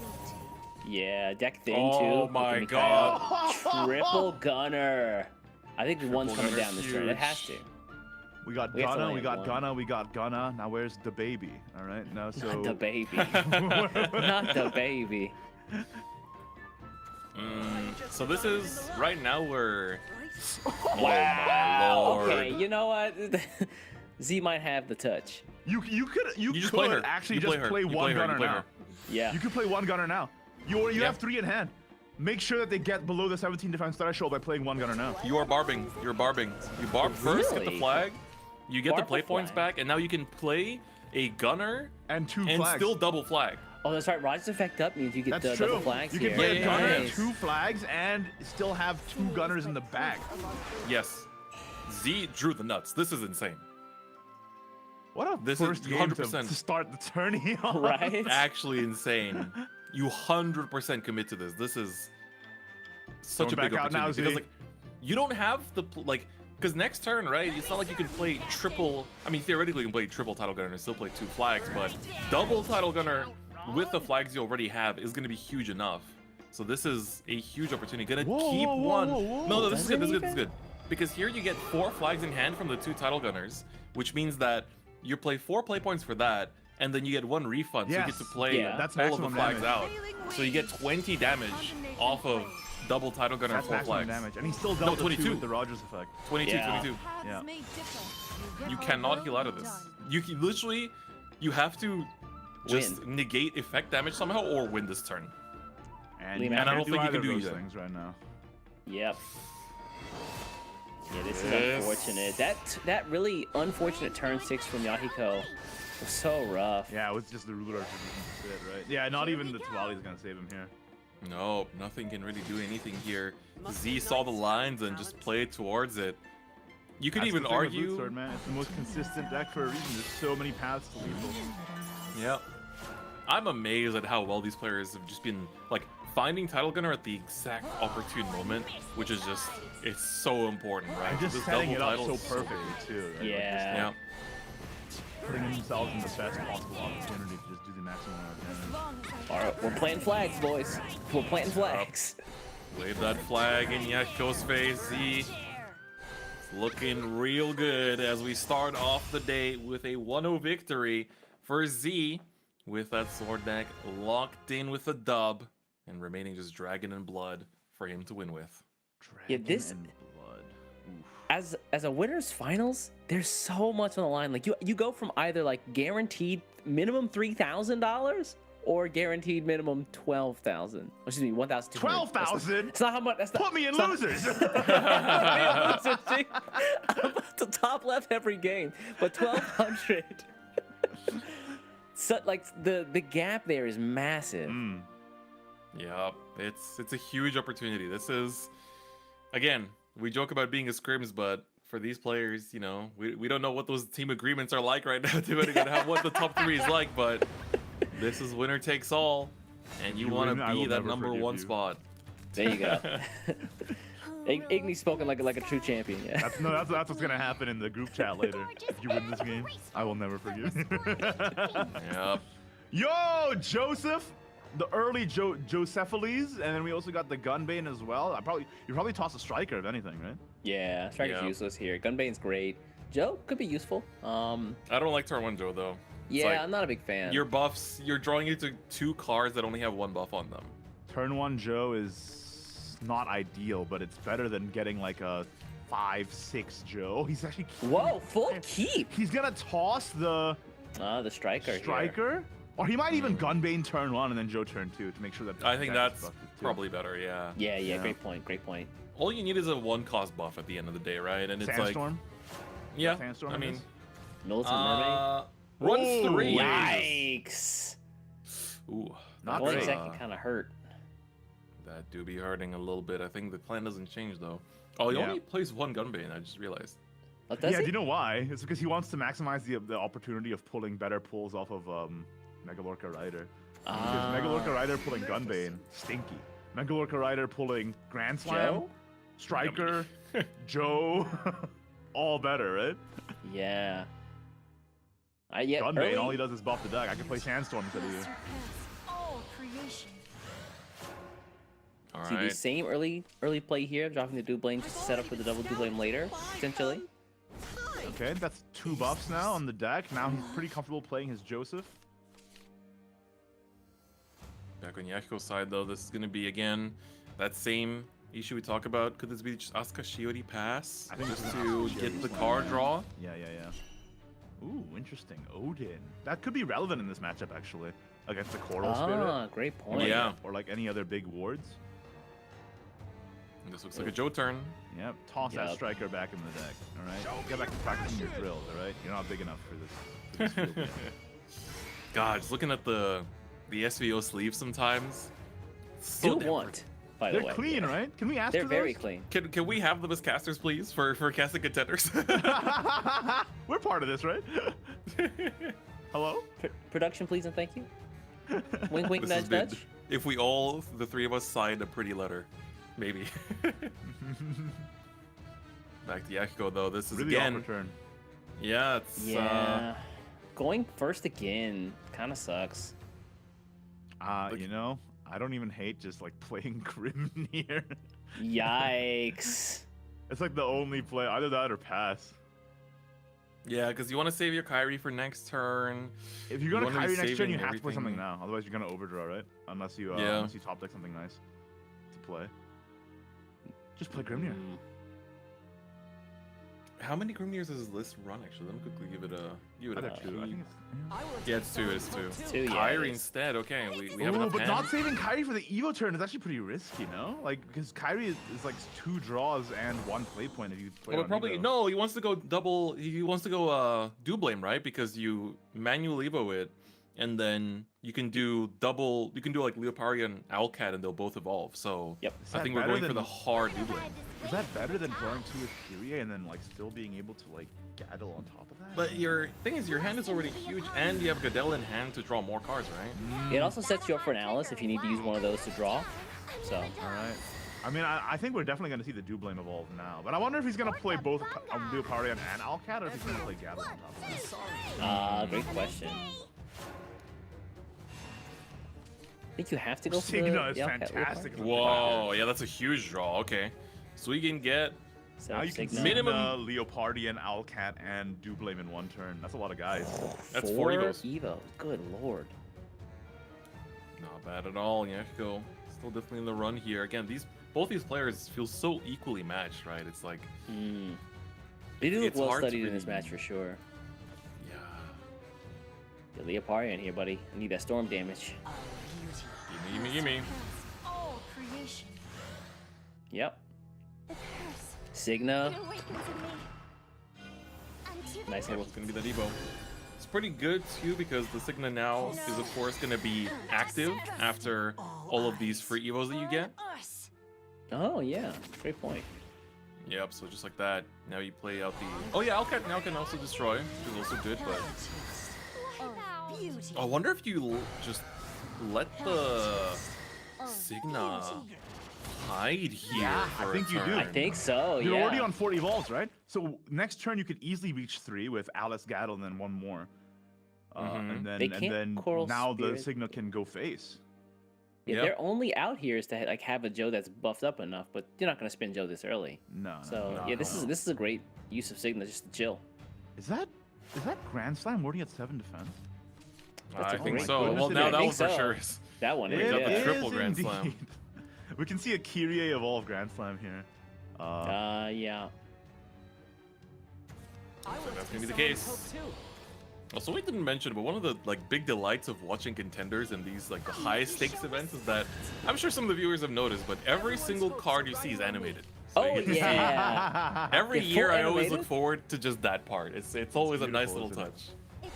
Yeah, deck thin Oh too. my Mikhail. God. Triple gunner. I think one's coming gunner's down this turn. It huge. has to. We got We have to Gunna, land we got one. Gunna, we got Gunna. Now where's the baby? All right, now so Not the baby. Not the baby. So this is, right now we're... Wow. Oh my lord. Okay, you know what? Z might have the touch. you could just play her. actually You just play her. play You one play her. You gunner play now. her. Yeah. You could play 1 gunner now. You Yeah. have 3 in hand. Make sure that they get below the 17 defense threshold by playing 1 gunner now. You are barbing. You're barbing. You barb first, get the Really? flag. You get the Barb play a points flag? back, and now you can play a gunner And 2 and flags. still double flag. Oh, that's right. Roger's effect up means you get That's the true. double flags You here. can play Yeah, a gunner and Nice. 2 flags and still have 2 gunners in the back. Yes. Z drew the nuts. This is insane. What a This is first game to 100%. start the tourney on. Right? Actually insane. You 100% commit to this. This is such Going a big back out now, opportunity because Z. like you don't have the like because next turn, right? It's not like you can play triple. I mean, theoretically, you can play triple title gunner and still play 2 flags, but double title gunner with the flags you already have is going to be huge enough. So this is a huge opportunity. Gonna Whoa, keep whoa, whoa, one. whoa, whoa. No, this is good. This is Does it good. This is even? good. Because here you get 4 flags in hand from the 2 title gunners, which means that you play 4 play points for that, and then you get 1 refund. So you Yes. get to play Yeah. That's all of the maximum flags damage. out. So you get 20 damage off of double title gunner That's 4 maximum flags. damage. And he still dealt the 22. 2 with the Rogers effect. 22, Yeah. 22. Yeah. You cannot heal out of this. You can, literally, you have to just negate effect damage somehow or win this turn. And, Lee you Man. And I can't don't think you either can of do those either. things right now. Yep. Yeah, this Yes. is unfortunate. That really unfortunate turn 6 from Yahiko was so rough. Yeah, it was just the ruler to sit, right? Yeah, not even the Tavali is gonna save him here. No, nothing can really do anything here. Z saw the lines and just played towards it. You could That's even the thing with argue. Blue Sword, man. It's the most consistent deck for a reason. There's so many paths to lethal. Yeah. I'm amazed at how well these players have just been like finding title gunner at the exact opportune moment, which is just it's so important, right? And just This setting it double up title so is perfectly too, right? Like, Yeah. Yeah. just putting themselves in the best possible opportunity to just do the maximum amount of damage. All right, we're planting flags, boys. We're planting flags. Wave that flag in Yahiko's face, Z. It's looking real good as we start off the day with a 1-0 victory for Z, with that sword deck locked in with a dub, and remaining just Dragon and Blood for him to win with. Yeah, Dragon this- and blood. Oof. As a winners finals, there's so much on the line. Like you go from either like guaranteed minimum $3,000 or guaranteed minimum 12,000. Excuse me, 1,200. 12,000? It's not how much. That's not, Put me in it's not- losers! I'm about to top left every game, but 1,200. So like the gap there is massive. Yeah, it's a huge opportunity. This is, again, we joke about being a scrims, but for these players, you know, we don't know what those team agreements are like right now, depending on what the top 3 is like, but this is winner takes all, and you want to be that number 1 spot. There you go. Igny's spoken like a true champion. Yeah. That's what's gonna happen in the group chat later. If you win this game, I will never forgive you. Yep. Yo, Joseph, the early Jocephiles, and then we also got the Gunbane as well. You probably toss a striker if anything, right? Yeah, striker's useless here. Gunbane's great. Joe could be useful. I don't like turn 1 Joe though. Yeah, like, I'm not a big fan. Your buffs, you're drawing into 2 cards that only have 1 buff on them. Turn 1 Joe is not ideal, but it's better than getting like a 5-6 Joe. He's actually Whoa, full keep. He's gonna toss the striker. Striker, or he might even Gunbane turn 1 and then Joe turn 2 to make sure that. I think that's probably better. Yeah. Yeah. Great point. All you need is a 1-cost buff at the end of the day, right? And it's Sandstorm? like, yeah. Sandstorm. I mean, Militant Mermaid. Runs 3. Yikes. Ooh, Not One great. second kind of hurt. That do be hurting a little bit. I think the plan doesn't change though. Oh, he only plays 1 Gunbane. I just realized. Oh, does Yeah, he? do you know why? It's because he wants to maximize the opportunity of pulling better pulls off of Megalorca Rider. Because Megalorca Rider pulling Gunbane, stinky. Megalorca Rider pulling Grand Slam, Joe? Striker, Joe, all better, right? Yeah. Gunbane, early- all he does is buff the deck. I can play Sandstorm instead of you. All See, the right. same early play here, dropping the Doublane just to set up for the double Doublane later, potentially. Okay, that's 2 buffs now on the deck. Now he's pretty comfortable playing his Joseph. Back on Yahiko's side though, this is gonna be again that same issue we talk about. Could this be just Asuka Shiori pass? I think just it's to Shiori's get the fine. card draw. Yeah. Ooh, interesting. Odin. That could be relevant in this matchup, actually. Against the Coral Spirit. Great Or point. like- Yeah. Or like any other big wards. This looks like a Joe turn. Yep. Toss that Yep. striker back in the deck. All right. Get back to practicing your drills. All right. You're not big enough for this. field yet. God, just looking at the SVO sleeves sometimes. So Do different. want, by the They're way. clean, right? Can we ask They're for very those? clean. Can we have them as casters, please, for casting contenders? We're part of this, right? Hello? Production, please and thank you. Wink, wink, This nudge, has been- nudge. If we all, the 3 of us, signed a pretty letter, maybe. Back to Yakiko though. This is Really again. awkward turn. Yeah, it's Yeah. Going first again kind of sucks. Look- You know, I don't even hate just like playing Grim here. Yikes. It's like the only play. Either that or pass. yeah, because you want to save your Kyrie for next turn. If you're gonna wanna be Kyrie next turn, you saving have to play something everything. now. Otherwise, you're gonna overdraw, right? Unless you Yeah. top deck something nice to play. Just play Grimnir. Mm. How many Grimnirs does this list run? Actually, let me quickly give it a Either peek. two. I think it's. Yeah, it's 2. It's 2. Two, yeah, Kyrie it is. instead. Okay, we have Ooh, enough but not hands. saving Kyrie for the Evo turn is actually pretty risky, no? Like, because Kyrie is like 2 draws and 1 play point if you play. Well, on probably Evo. no. He wants to go double. He wants to go do blame, right? Because you manual Evo it, and then you can do double. You can do like Leoparia and Owlcat, and they'll both evolve. So Yep. Is I that think we're better going for than- the hard do blame. Is that better than drawing 2 with Kyrie and then like still being able to like gaddle on top of that? But your thing is, your hand is already huge, and you have Gadel in hand to draw more cards, right? It also sets you up for an Alice if you need to use one of those to draw. So, All right. I mean, I think we're definitely going to see the Doublame evolve now. But I wonder if he's going to play both Leoparion and Owlcat, or if he's going to play Gaddle on top of that. great question. I think you have to go for Signa is the Owlcat fantastic. Whoa, yeah, that's a huge draw. Okay, so we can get So Now you can Signa. Minimum- Signa, Leopardian, Owlcat, and Doublame in 1 turn. That's a lot of guys. That's 4 4 Evos. Evos. Good lord. Not bad at all. Yahiko still definitely in the run here. Again, both these players feel so equally matched, right? It's like, They do look It's well hard to studied in this really- match for sure. yeah, The Leoparion here, buddy. I need that storm damage. gimme. All creation. Yep. The curse. Signa. It awakens in me. Until Nice Yeah, little. it's gonna be that Evo. It's pretty good too because the Signa now is of course going to be active after all of these free evos that you get. Us. Oh yeah, great point. Yep, so just like that, now you play out the... Oh yeah, Alcat now can also destroy, which is also good, but... Of beauty. I wonder if you just let the Signa hide here. Yeah, for I a think you do. turn. I think so. You're yeah. already on 4 evolves, right? So next turn you could easily reach 3 with Alice, Gaddle, and then 1 more. And They then, can't Coral now the Spirit. Signa can go face. Yeah, Yep. their only out here is to like have a Joe that's buffed up enough, but you're not gonna spin Joe this early. No. So no, yeah, this no. is a great use of Signa just to chill. Is that Grand Slam already at 7 defense? I a think great so. question. Well, I now that think one for so. sure is... That one, We right got the there. triple is Grand Slam. indeed. We can see a Kyrie evolve Grand Slam here. Yeah. So that's gonna be the case. Also, we didn't mention, but one of the like big delights of watching contenders and these like the high stakes events is that I'm sure some of the viewers have noticed, but every single card you see is animated. So Oh you get to see- yeah. Every They're year, full I always look animated? forward to just that part. It's always a nice beautiful, little isn't it? touch. It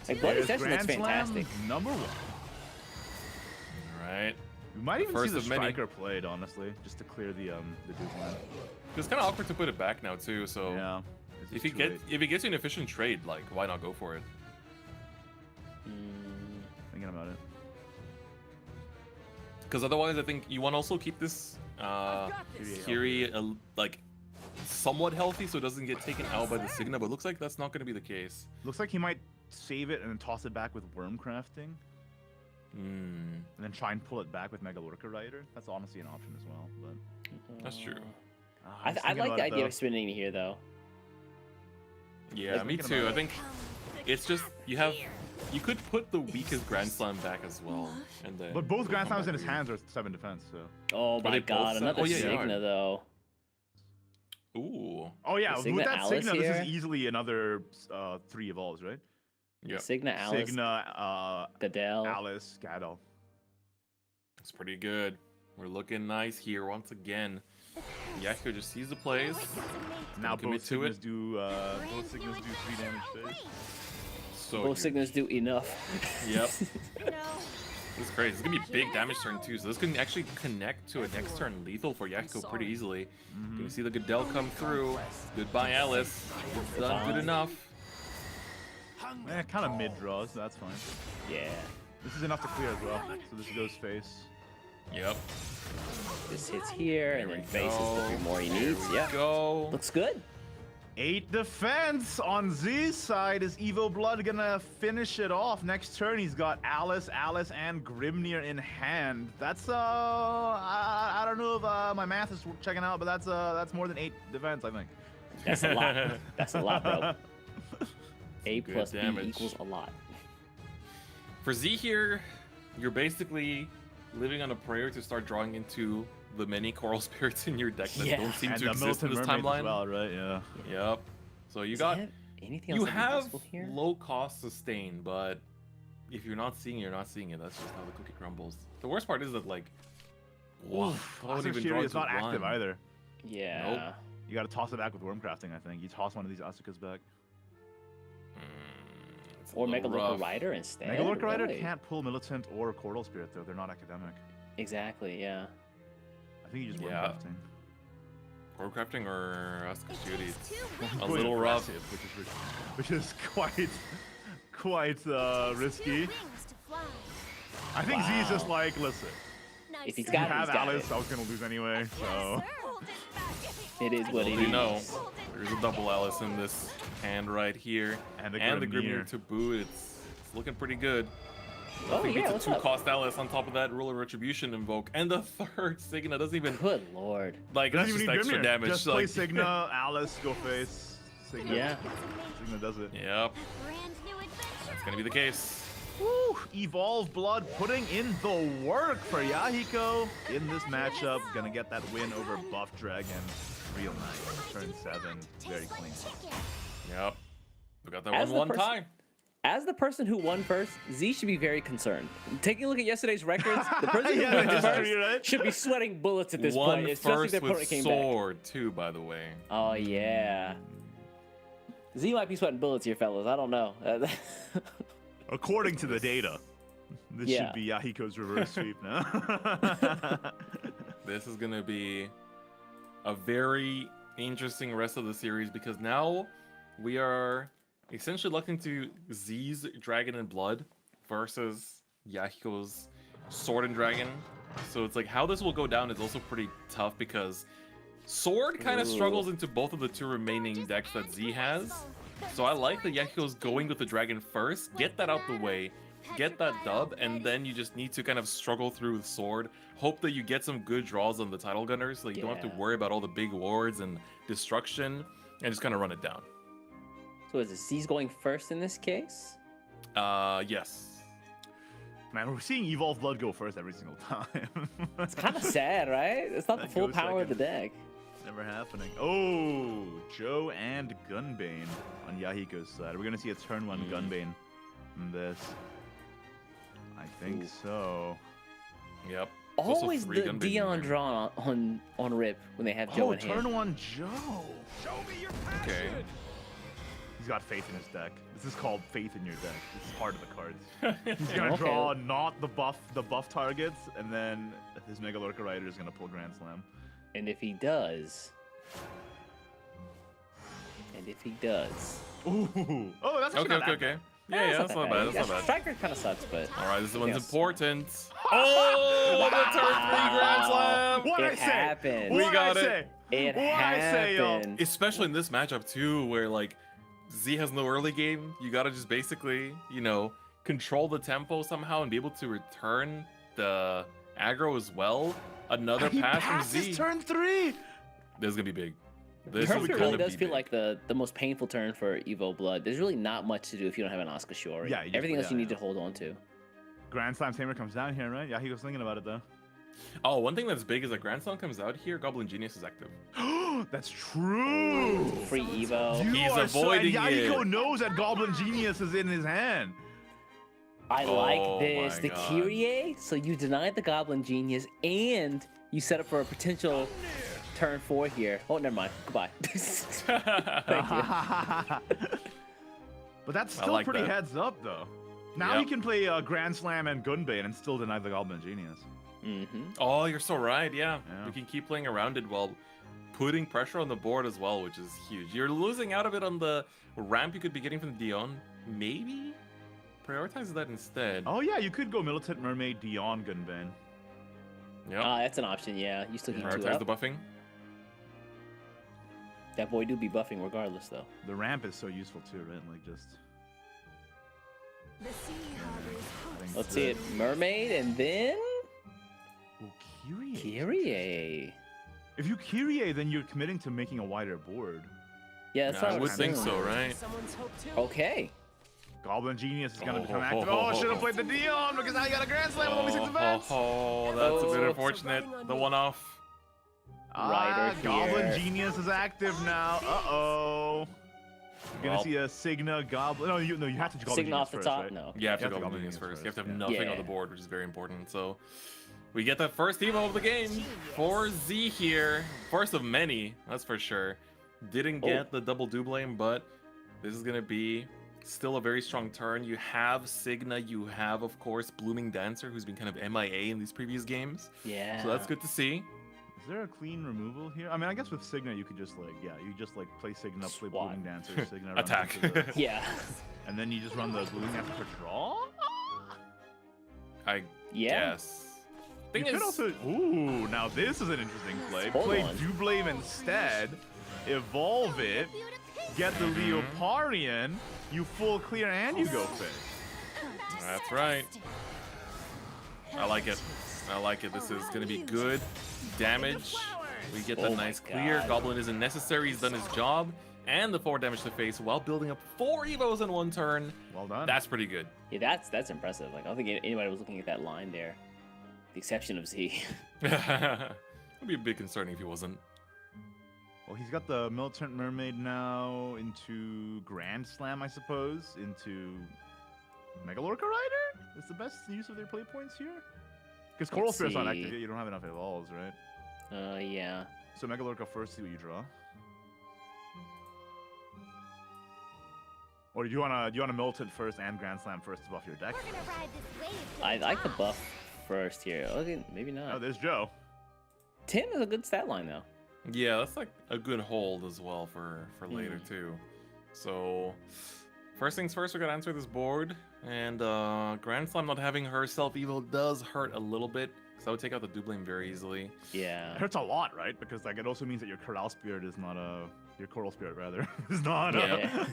takes Like two. Bloody There's Session looks Grand Slam fantastic. number 1. All right. We might even see first the of many. striker played, honestly, just to clear the Duke line. It's kind of awkward to put it back now too. So Yeah. It's if just he too late. gets you an efficient trade, like why not go for it? Thinking about it. Because otherwise, I think you want to also keep this Kiri like somewhat healthy, so it doesn't get taken out by the Signa. But it looks like that's not going to be the case. Looks like he might save it and then toss it back with worm crafting, Hmm, and then try and pull it back with Mega Lurker Rider. That's honestly an option as well. But that's true. I was I thinking like about the it, idea though. of spinning here though. Yeah, Like, me thinking too. about I think it's just you could put the weakest Grand Slam back as well, and then. But both Grand come Slams in back his here. hands are 7 defense. So. Oh they my both god, set- another oh, yeah, they Signa are. though. Ooh. Oh yeah, The with Signa that Alice Signa, this here? is easily another 3 evolves, right? Yeah, Signa, Alice, Signa, Gadel. Alice, Gaddle. it's pretty good. We're looking nice here once again. Yahiko just sees the plays. Now commit both to it. Signas do 3 damage phase. So Both huge. Signas do enough. Yep. No. This is crazy. It's gonna be big damage turn too, so this can actually connect to a next turn lethal for Yahiko pretty easily. You see the Gadel come through. Goodbye, Alice. It's done good enough. Kind of mid draws, so that's fine. Yeah. This is enough to clear as well. So this goes face. Yep. This hits here, and There then we faces the go. 3 more he needs. Yeah. Go. Looks good. 8 defense on Z's side. Is Evo Blood gonna finish it off? Next turn, he's got Alice, and Grimnir in hand. That's I don't know if my math is checking out, but that's more than 8 defense, I think. That's a lot. That's a lot, bro. A Good plus B damage. equals a lot. For Z here, you're basically living on a prayer to start drawing into the many coral spirits in your deck that Yeah. don't seem And to the exist in Militant this Mermaid timeline. as well, right? Yeah. Yep. So you Does got it have anything else you that'd be have possible here? low cost sustain, but if you're not seeing it, you're not seeing it. That's just how the cookie crumbles. The worst part is that like, wow, I wouldn't even draw is not to active one. either. Yeah. You gotta toss it back with worm crafting, I think. You toss one of these Asukas back. It's a Or little Mega Lurker rough. Rider instead. Mega Lurker Rider Really? can't pull Militant or Coral Spirit though. They're not academic. Exactly. Yeah. I think you just worm Yeah. crafting. Core crafting or Asuka's Duty. It's a Going little rough. aggressive, which is quite risky. Wings to fly. I think Z's just Wow. like, listen, Nice If he's sir. you got it, have he's got Alice, it. I was gonna lose anyway, so. Hold it back. It is what it You know, is. there's a double Alice in this hand right here, And the the Grimnir. Grimnir to boot. It's looking pretty good. Oh Nothing yeah. beats What's a up? 2-cost Alice on top of that Ruler Retribution invoke, and the third Signa doesn't even Good lord. like that's Doesn't just even need extra Grimnir. damage. Just play like, Signa, Alice, go face. Signa. Yeah. Signa does it. Yep, Brand new adventure. that's gonna be the case. Woo! Evolve Blood putting in the work for Yahiko in this matchup. Gonna get that win over Buff Dragon. Real nice. Turn 7. Very Tastes like clean. chicken. Yep, we got that As one the one person- time. As the person who won first, Z should be very concerned. Taking a look at yesterday's records, the person who Yeah, won the history, first right? should be sweating bullets at this One point, especially if first their with opponent came back. sword too, by the way. Oh yeah. Z might be sweating bullets here, fellas. I don't know. According to the data, this Yeah. should be Yahiko's reverse sweep now. This is gonna be a very interesting rest of the series because now we are essentially looking to Z's Dragon and Blood versus Yahiko's Sword and Dragon. So it's like how this will go down is also pretty tough because Sword kind of struggles into both of the two remaining decks that Z has. So I like that Yahiko's going with the Dragon first, get that out the way, get that dub, and then you just need to kind of struggle through with Sword. Hope that you get some good draws on the Title Gunners so you don't have to worry about all the big wards and destruction, and just kind of run it down. So is it Z's going first in this case? Yes. Man, we're seeing Evolve Blood go first every single time. It's kind of sad, right? It's not the That full goes power of the second. deck. Never happening. Oh, Joe and Gunbane on Yahiko's side. We're gonna see a turn one Gunbane in this. I think so. Yep. It's also Always three the Gunbane Dion in there. draw on Rip when they have Joe Oh, in hand. turn one Joe. Okay. He's got faith in his deck. This is called faith in your deck. This is part of the cards. He's gonna Okay. draw not the buff targets, and then his Megalorca Rider is gonna pull Grand Slam. And if he does, Ooh. Oh, that's actually Okay, not okay, that bad. okay. Yeah, that's not bad. That's not bad. Striker kind of sucks, but All right, this one's Yes. important. Oh, the turn 3 Grand Slam! What I it say? happened. We What got I it. say? It What I say, yo? happened. Especially in this matchup too, where like Z has no early game. You gotta just basically, you know, control the tempo somehow and be able to return the aggro as well. Another He pass from passes Z. turn 3. This is gonna be big. This Turn is three gonna really does be feel big. like the most painful turn for Evo Blood. There's really not much to do if you don't have an Asuka Shiori. Yeah, Everything else you need yeah. to hold on to. Grand Slam Tamer comes down here, right? Yahiko's thinking about it though. Oh, one thing that's big is that Grand Slam comes out here. Goblin Genius is active. That's true. Free Evo. You He's are avoiding so, and Yahiko it. knows that Goblin Genius is in his hand. I Oh like this. my The God. Kyrie, so you denied the Goblin Genius and you set up for a potential turn 4 here. Oh, never mind. Goodbye. Thank you. But that's I still like pretty that. heads up though. Now Yep. he can play Grand Slam and Gunbane and still deny the Goblin Genius. Mm-hmm. Oh, you're so right. Yeah. Yeah. You can keep playing around it while putting pressure on the board as well, which is huge. You're losing out of it on the ramp you could be getting from Dion. Maybe prioritize that instead. Oh yeah, you could go Militant Mermaid Dion Gunbane. Yep. That's an option, yeah. You still keep 2 Prioritize up. the buffing. That boy do be buffing regardless, though. The ramp is so useful too, right? Like just. The sea harbors hosts. Let's see it. Mermaid and then Oh, Kyrie. Kyrie. If you Kyrie, then you're committing to making a wider board. Yeah, that's Yeah, what I would think assuming. so, right? Someone's hope too. Okay. Goblin Genius is gonna Oh, become ho, active. ho, Oh, ho, should have ho. played the Dion because now you got a Grand Slam with only 6 events. Oh, that's a bit Oh. unfortunate. The one-off. Rider Goblin here. Genius is active now. Uh-oh. You're gonna Well. see a Signa Goblin. No, you have to Goblin Signa Genius off the first, top? right? No. You have to You have go to Goblin Genius Goblin first. You have to have Genius nothing Yeah. on the board, which is very important. So we get that first Evo of the game for Z here. First of many, that's for sure. Didn't get the double double, but this is gonna be still a very strong turn. You have Signa, you have, of course, Blooming Dancer, who's been kind of MIA in these previous games. Yeah. So that's good to see. Is there a clean removal here? I mean, I guess with Signa, you could just like, you just like play Signa, play Swat. Blooming Dancer, Signa, run Attack. into the- Yeah. and then you just run the Blooming Dancer for draw. I Yeah. guess. Thing You is, could also. Ooh, now this is an interesting play. Hold Play on. Doublame instead, evolve it, get the Leoparian, you full clear, and you go fish. that's right. I like it. I like it. This is going to be good damage. We get the Oh my nice clear. God. Goblin isn't necessary. He's done his job. And the 4 damage to face while building up 4 Evos in 1 turn. Well done. That's pretty good. Yeah, that's impressive. Like I don't think anybody was looking at that line there. The exception of Z. It'd be a bit concerning if he wasn't. Well, he's got the Militant Mermaid now into Grand Slam, I suppose, into Megalorca Rider? Is the best use of their play points here? Because Coral Let's Spear's not see. active yet, you don't have enough evolves, right? Yeah. So Megalorca first, see what you draw. Or do you wanna Militant first and Grand Slam first to buff your deck? We're gonna ride this wave to I the like the top. buff first here. Okay, maybe Oh, not. there's Joe. 10 is a good stat line though. Yeah, that's like a good hold as well for later too. So first things first, we gotta answer this board. And Grand Slam not having her self-evo does hurt a little bit. So I would take out the Dublin very easily. Yeah. It hurts a lot, right? Because like it also means that your Corral Spirit is not your Coral Spirit rather is not Yeah.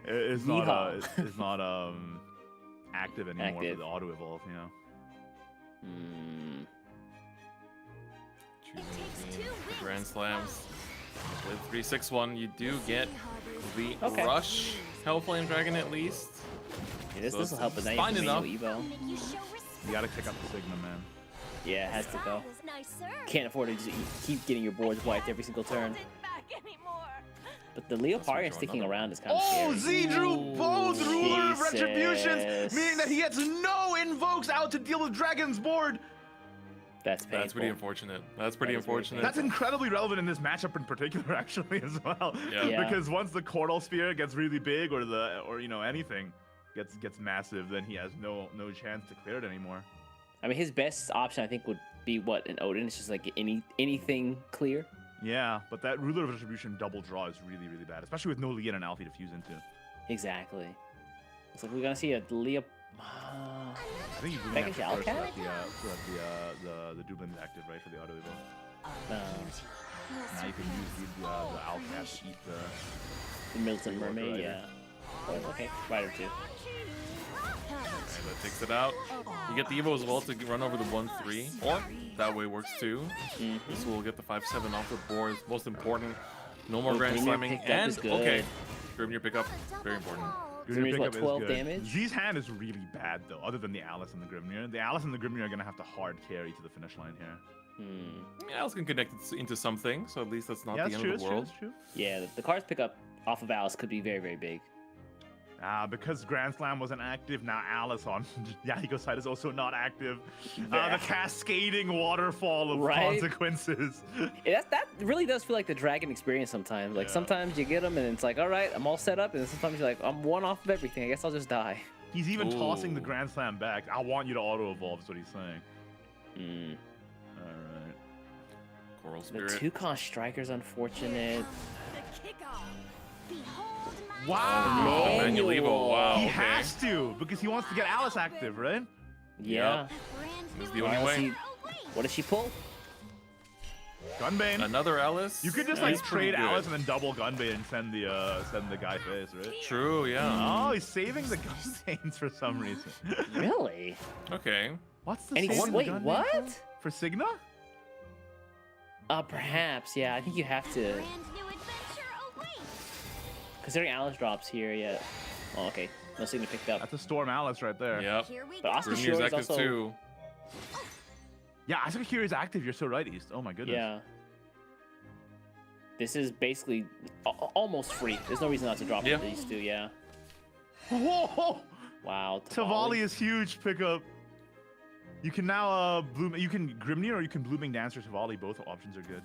is not is not active anymore Active. for the auto evolve. You know. Hmm. It takes two The wins Grand to Slams. qualify. With 3-6-1, you do get the Okay. Rush Hellflame Dragon at least. Yeah, this So will help with that fine manual enough. evo. Make you show respect. You gotta kick up the Sigma, man. Yeah, it has to go. That was nice, sir. Can't afford to just keep getting your boards wiped every single turn. Hold it back anymore. But the Leoparian draw sticking another around is kind of Oh, scary. Z drew both Ruler of Jesus. Retributions, meaning that he gets no invokes out to deal with Dragon's board. That's painful. That's pretty unfortunate. That's pretty That is very unfortunate. That's incredibly relevant in this matchup in particular, actually, as well. Yeah. Yeah. Because once the Coral Spear gets really big, or you know anything gets massive, then he has no chance to clear it anymore. I mean, his best option I think would be what an Odin. It's just like anything clear. Yeah, but that Ruler of Retribution double draw is really bad, especially with no Leon and Alfie to fuse into. Exactly. It's like we're gonna see a Leo. I think you do Back have into to first so Alcat? that the Dublin is active, right, for the auto evo. Now you can use the Alcat to eat the. The Milton Rider. Mermaid, yeah. Oh, okay, Rider too. Okay, that takes it out. You get the Evo as well to run over the 1-3, or that way works too. This will get the 5-7 off the board. It's most important. No more Oh, Grand Grimnir Slamming. picked up And, is good. okay, Grimnir pickup, very important. Grimnir's what, Pickup is 12 good. damage? Z's hand is really bad though, other than the Alice and the Grimnir. The Alice and the Grimnir are gonna have to hard carry to the finish line here. Yeah, Alice can connect it into something, so at least that's not Yeah, the that's end true, of the that's true, world. that's true. Yeah, the cards pickup off of Alice could be very big. Because Grand Slam wasn't active, now Alice on Yahiko's side is also not active. Yeah. The cascading waterfall of Right? consequences. That really does feel like the Dragon experience sometimes. Like Yeah. sometimes you get them and it's like, all right, I'm all set up, and then sometimes you're like, I'm one off of everything. I guess I'll just die. He's even tossing the Ooh. Grand Slam back. I want you to auto evolve, is what he's saying. Alright. Coral The Spirit. 2-cost Striker's unfortunate. The kickoff. Behold my Wow! Oh, manual Evo, wow. He okay. has to, because he wants to get Alice active, right? Yeah. brand That's new the only Alice, way. he- what does she pull? Gunbane. Another Alice. You could just Yeah, like he's pretty trade good. Alice and then double Gunbane and send the guy face, right? True, yeah. Oh, he's saving the Gunbanes for some reason. Really? Okay. What's the And he's saving wait, Gunbane what? for Signa? Perhaps. Yeah, I think you have to. brand new adventure awaits. Considering Alice drops here, yeah. Oh, okay. No Sigma picked up. That's a Storm Alice right there. Yep. Here we But go. Oscar Grimnir's Shore is active also. too. Yeah, Asuka Kiri is active. You're so right, East. Oh my goodness. Yeah. This is basically almost free. There's no reason not to drop Yeah. these two. Yeah. Whoa! Wow. Tavali is huge pickup. You can now bloom. You can Grimnir or you can Blooming Dancer Tavali. Both options are good.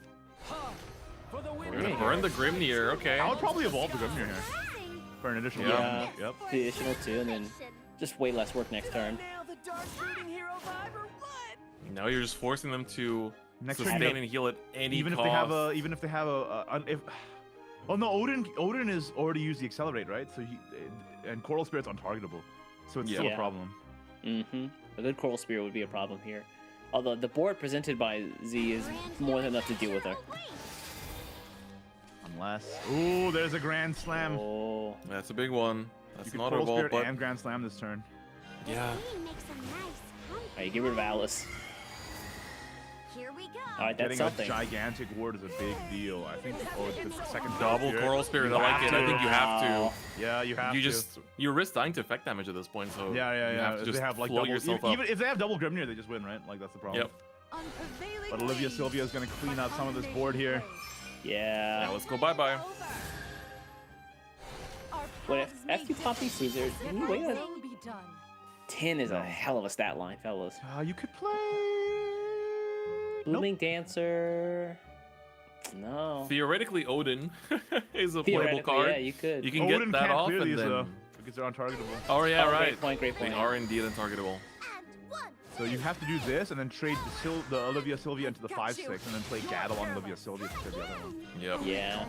We're gonna burn the Grimnir, okay. I would probably evolve the Grimnir here Rising. for an additional. Yeah. damage. Yep. The additional 2, and then just way less work next turn. Now you're just forcing them to Next turn, sustain they- and heal at any even if cost. they have if. Oh no, Odin is already used the accelerate, right? So and Coral Spirit's untargetable, so it's still Yeah. a problem. Mm-hmm. A good Coral Spear would be a problem here. Although the board presented by Z is more than enough to deal with her. Unless, ooh, there's a Grand Slam. Oh. That's a big one. You That's can not a Coral ball, Spirit but and Grand Slam this turn. yeah. We make some nice Alright, get rid of Alice. Here we go. Alright, that's Getting something. a gigantic ward is a big deal. I think the second Double Coral Spirit, I like it. I think you have Wow. to. Yeah, you have You to. just you risk dying to effect damage at this point, so Yeah. you have to If just they have like float double, yourself even, up. if they have double Grimnir, they just win, right? Like that's the problem. Yep. But Olivia Sylvia is going to clean up some of this board here. Yeah. Yeah, let's go bye-bye. Wait, after you pop these sleeves, there, wait a Will be done. 10 is a hell of a stat line, fellas. You could play. Blooming Dancer. No. Theoretically, Odin is a playable Theoretically, card. yeah, you could. You can Odin get that can't off clear and these, then though. because they're untargetable. Oh yeah, Oh, right. great point, great point. They are indeed untargetable. And one. So you have to do this and then trade the Olivia Sylvia into the 5/6 and then play Gaddle on Olivia Sylvia to the other one. Yep. Yeah.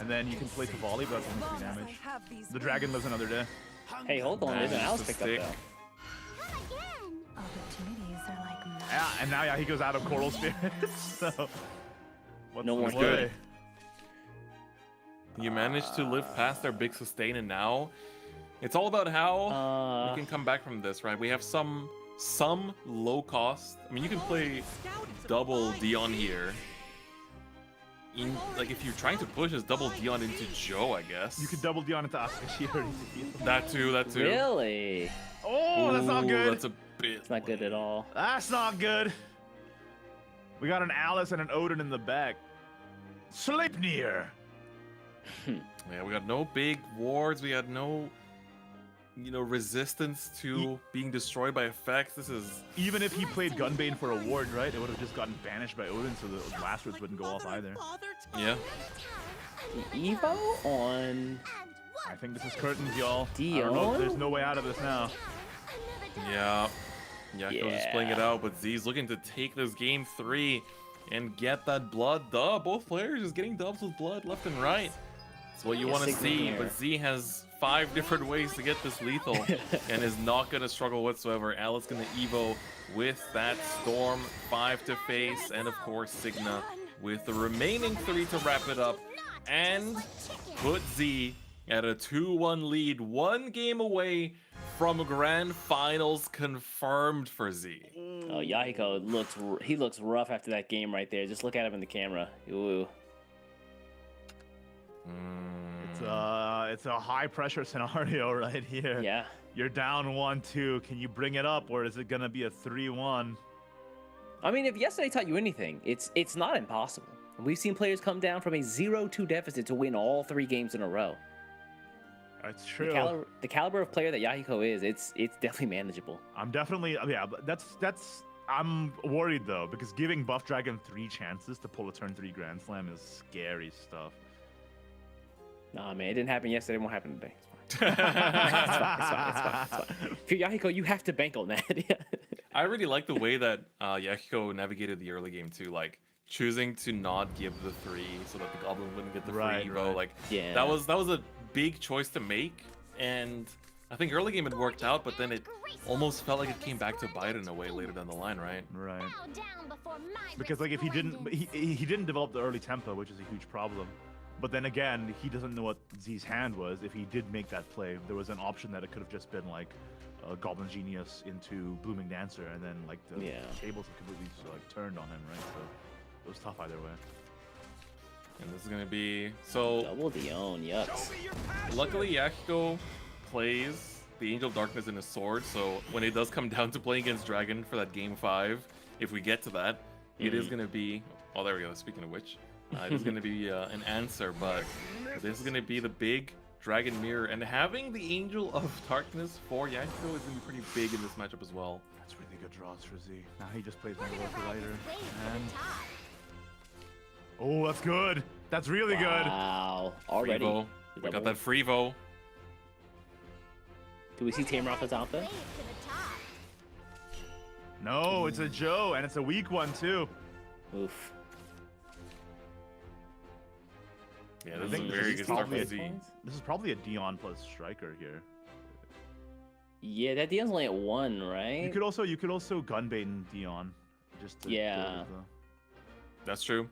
And then you can play Tavalli, but that's only 3 damage. The dragon lives another day. Hey, hold on. There's an Managed Alice to picked up stick. though. Come again. Opportunities are like magic. Yeah, and now yeah, he goes out of Coral Spirits. So what's No the more play? good. You managed to live past their big sustain, and now it's all about how we can come back from this, right? We have some low cost. I mean, you can play double Dion here. Like if you're trying to push as double Dion into Joe, I guess. You could double Dion into Asuka. She already did. That too. Really? Oh, that's not Ooh, good. That's a bit. It's not good at all. That's not good. We got an Alice and an Odin in the back. Sleipnir. Yeah, we got no big wards. We had no, resistance to being destroyed by effects. This is Even if he played Gunbane for a ward, right, it would have just gotten banished by Odin, so the last words wouldn't go off either. yeah. Evo on I think this is curtains, y'all. I don't Dion? know, there's no way out of this now. Yeah. Yakko just playing it out, but Z's looking to take this game 3 and get that blood dub. Both players just getting dubs with blood left and right. It's what you want to Signal see, here. but Z has 5 different ways to get this lethal and is not going to struggle whatsoever. Alice going to Evo with that Storm 5 to face, and of course Signa with the remaining 3 to wrap it up and put Z at a 2-1 lead, 1 game away from grand finals confirmed for Z. Oh, Yahiko looks rough after that game right there. Just look at him in the camera. Ooh. It's a high pressure scenario right here. Yeah. You're down 1-2. Can you bring it up, or is it gonna be a 3-1? I mean, if yesterday taught you anything, it's not impossible. We've seen players come down from a 0-2 deficit to win all 3 games in a row. It's true. The caliber of player that Yahiko is, it's definitely manageable. I'm definitely but that's I'm worried though, because giving Buff Dragon 3 chances to pull a turn 3 Grand Slam is scary stuff. Nah, man, it didn't happen yesterday. It won't happen today. It's fine. It's fine. If you're Yahiko, you have to bank on that. I really like the way that Yahiko navigated the early game too, like choosing to not give the 3 so that the Goblin wouldn't get the free Evo. Right. Like Yeah. that was a big choice to make, and I think early game it worked out, but then it almost felt like it came back to bite in a way later down the line, right? Right. Bow down before my Because like if he didn't develop the early tempo, which is a huge problem. But then again, he doesn't know what Z's hand was. If he did make that play, there was an option that it could have just been like Goblin Genius into Blooming Dancer, and then like the tables have completely turned on him, right? So it was tough either way. And this is gonna be so. Double Dion, yucks. Luckily, Yahiko plays the Angel of Darkness in his sword, so when it does come down to playing against Dragon for that game 5, if we get to that, it is gonna be. Oh, there we go. Speaking of which. It is going to be an answer, but this is going to be the big Dragon Mirror, and having the Angel of Darkness for Yahiko is going to be pretty big in this matchup as well. That's really good draws for Z. Now he just plays Mandalorian Lighter. And oh, that's good. That's really good. Wow. Already. Freevo. We got that Freevo. Do we see Tamer off the top though? way to the top. No, it's a Joe, and it's a weak one too. Oof. Yeah, I this is think a this very is good start probably for a Z. This is probably a Dion plus Striker here. Yeah, that Dion's only at 1, right? You could also Gunbane Dion. Just to Yeah. That's true.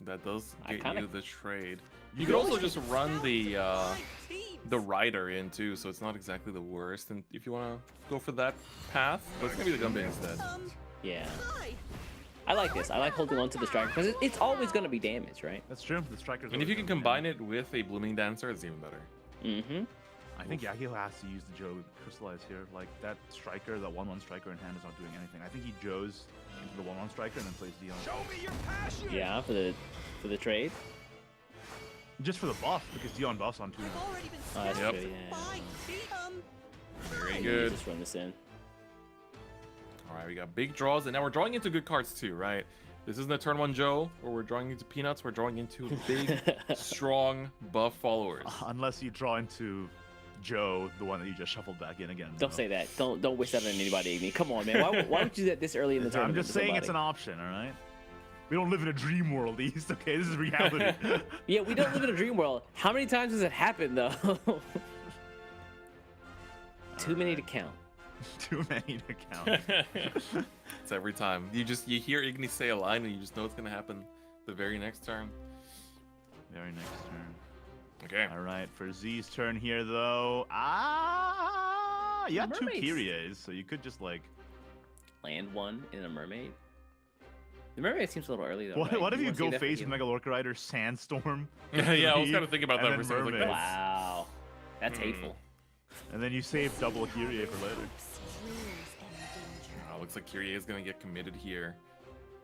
That does I get kinda- you the trade. You could also just run the Rider in too, so it's not exactly the worst. And if you want to go for that path, but it's gonna be the Gunbane instead. Yeah. I like this. I like holding on to the striker because it's always going to be damage, right? That's true. The Striker's And if you can combine it with a Blooming Dancer, it's even better. Mm-hmm. I think Yahiko has to use the Joe Crystallize here. Like that Striker, that 1-1 Striker in hand is not doing anything. I think he Joes into the 1-1 Striker and then plays Dion. Yeah, for the trade. Just for the buff, because Dion buffs on 2. Oh, that's Yep. true. Yeah. Very You good. just run this in. All right, we got big draws, and now we're drawing into good cards too, right? This isn't a turn 1 Joe, where we're drawing into peanuts. We're drawing into big, strong buff followers. Unless you draw into Joe, the one that you just shuffled back in again. Don't say that. Don't wish that on anybody, Igni. Come on, man. Why would you do that this early in the I'm tournament? just saying it's an option, all right? We don't live in a dream world, East. Okay, this is reality. Yeah, we don't live in a dream world. How many times has it happened though? Too many to count. Too many to count. It's every time. You hear Igni say a line and you just know it's gonna happen the very next turn. Very next turn. Okay. All right, for Z's turn here, though. You got two Mermaids. Kyries, so you could just like. Land one in a mermaid. The mermaid seems a little early though. What, right? what if you wanna go save that for face you? Mega Lorca Rider, Sandstorm? Yeah, I was kind of thinking about and that then for a second. Like, mermaids. Wow, that's hateful. And then you save double Kyrie for later. looks like Kyrie is gonna get committed here.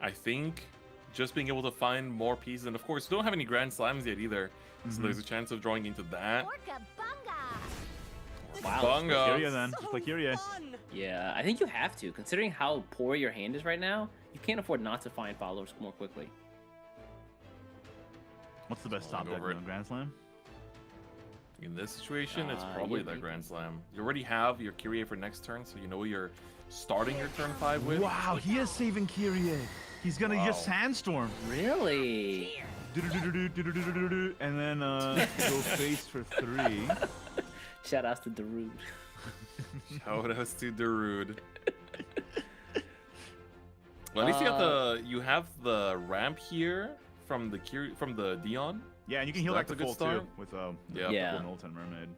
I think just being able to find more pieces, and of course, we don't have any Grand Slams yet either, so there's a chance of drawing into that. Orca bunga. Wow. Bunga. Kyrie then, just like Kyrie. Yeah, I think you have to, considering how poor your hand is right now. You can't afford not to find followers more quickly. What's the best Falling top deck over it. in Grand Slam? In this situation, it's probably yeah, that Grand Slam. You already have your Kyrie for next turn, so you know you're starting your turn 5 with. Wow, he is saving Kyrie. He's gonna Wow. just Sandstorm. Really? Do-do-do-do-do-do-do-do-do. And then go face for 3. Shout outs to Darude. Shout outs to Darude. Well, at least you have the ramp here from the Dion. Yeah, and you can heal That's back a to good full start. too with Yeah. Yeah. Double Milton Mermaid.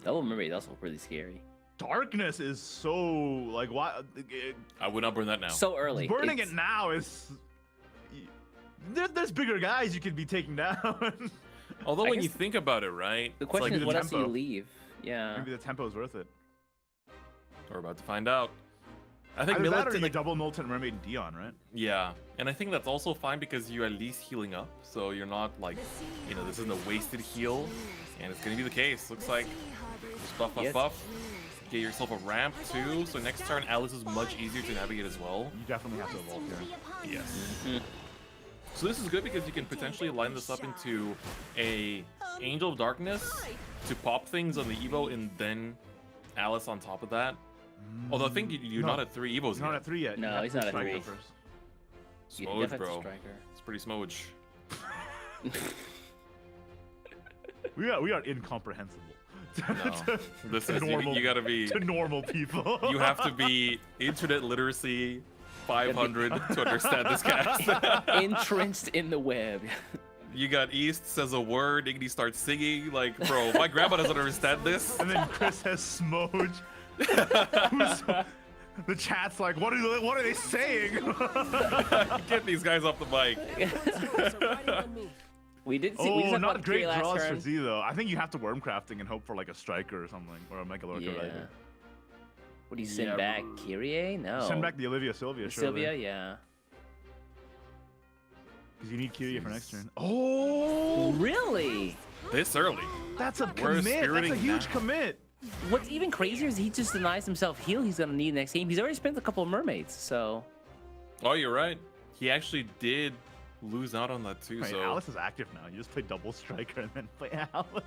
Double Mermaid is also pretty scary. Darkness is so like what? I would not burn that now. So early. Burning It's- it now is. There's bigger guys you could be taking down. Although I when you guess think about it, right? The it's question like is, what else do you tempo. leave? Yeah. Maybe the tempo's worth it. we're about to find out. I think Either that or Millet, you like, double Milton Mermaid and Dion, right? yeah, and I think that's also fine because you're at least healing up, so you're not like, this isn't a wasted heal, and it's gonna be the case. Looks like just buff, buff, Yes. buff. Get yourself a ramp too, so next turn Alice is much easier to navigate as well. You definitely have to evolve here. Yes. So this is good because you can potentially line this up into a Angel of Darkness to pop things on the Evo and then Alice on top of that. Although I think you're No. not at 3 Evos He's not yet. at 3 yet. No, You have he's to not at strike 3. him first. You Smoj, definitely have to bro. strike her. It's pretty smoj. We are incomprehensible. No, this is normal- you gotta be. to normal people. You have to be internet literacy 500 to understand this cast. Entrenched in the web. You got East says a word, Iggy starts singing. Like, bro, my grandma doesn't understand this. And then Chris has Smoj. The chat's like, what are they saying? Get these guys off the mic. We did see. we Oh, talked not about great Kyrie last draws turn. for Z though. I think you have to worm crafting and hope for like a striker or something, or a Mega Lorca Yeah. Rider. What do you send Yeah, back? Kyrie? No. Send back the Olivia Sylvia. Sylvia, yeah. Because you need Kyria for next turn. Oh, Really? This early. that's a We're commit. That's a spiriting huge now. commit. What's even crazier is he just denies himself heal he's gonna need next game. He's already spent a couple of mermaids, so Oh, you're right. He actually did lose out on that too. Right, So Alice is active now. You just play double striker and then play Alice.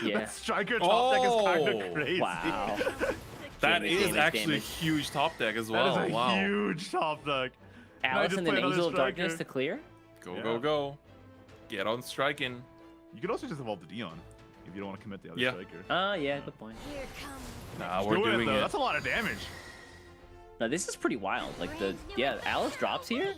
Yeah. That striker top deck is kind Oh, of crazy. wow. that Damage, is damage, actually a damage. huge top deck as That well. is a Wow. huge top deck. Now I Alice just and then play another Angel of Darkness striker. to clear? Go, Yeah. go, go. Get on striking. You could also just evolve the Dion if you don't want to commit the other Yeah. striker. Yeah, good point. Here comes Nah, we're Do it, doing though. it. That's a lot of damage. Now this is pretty wild. Like Alice drops here,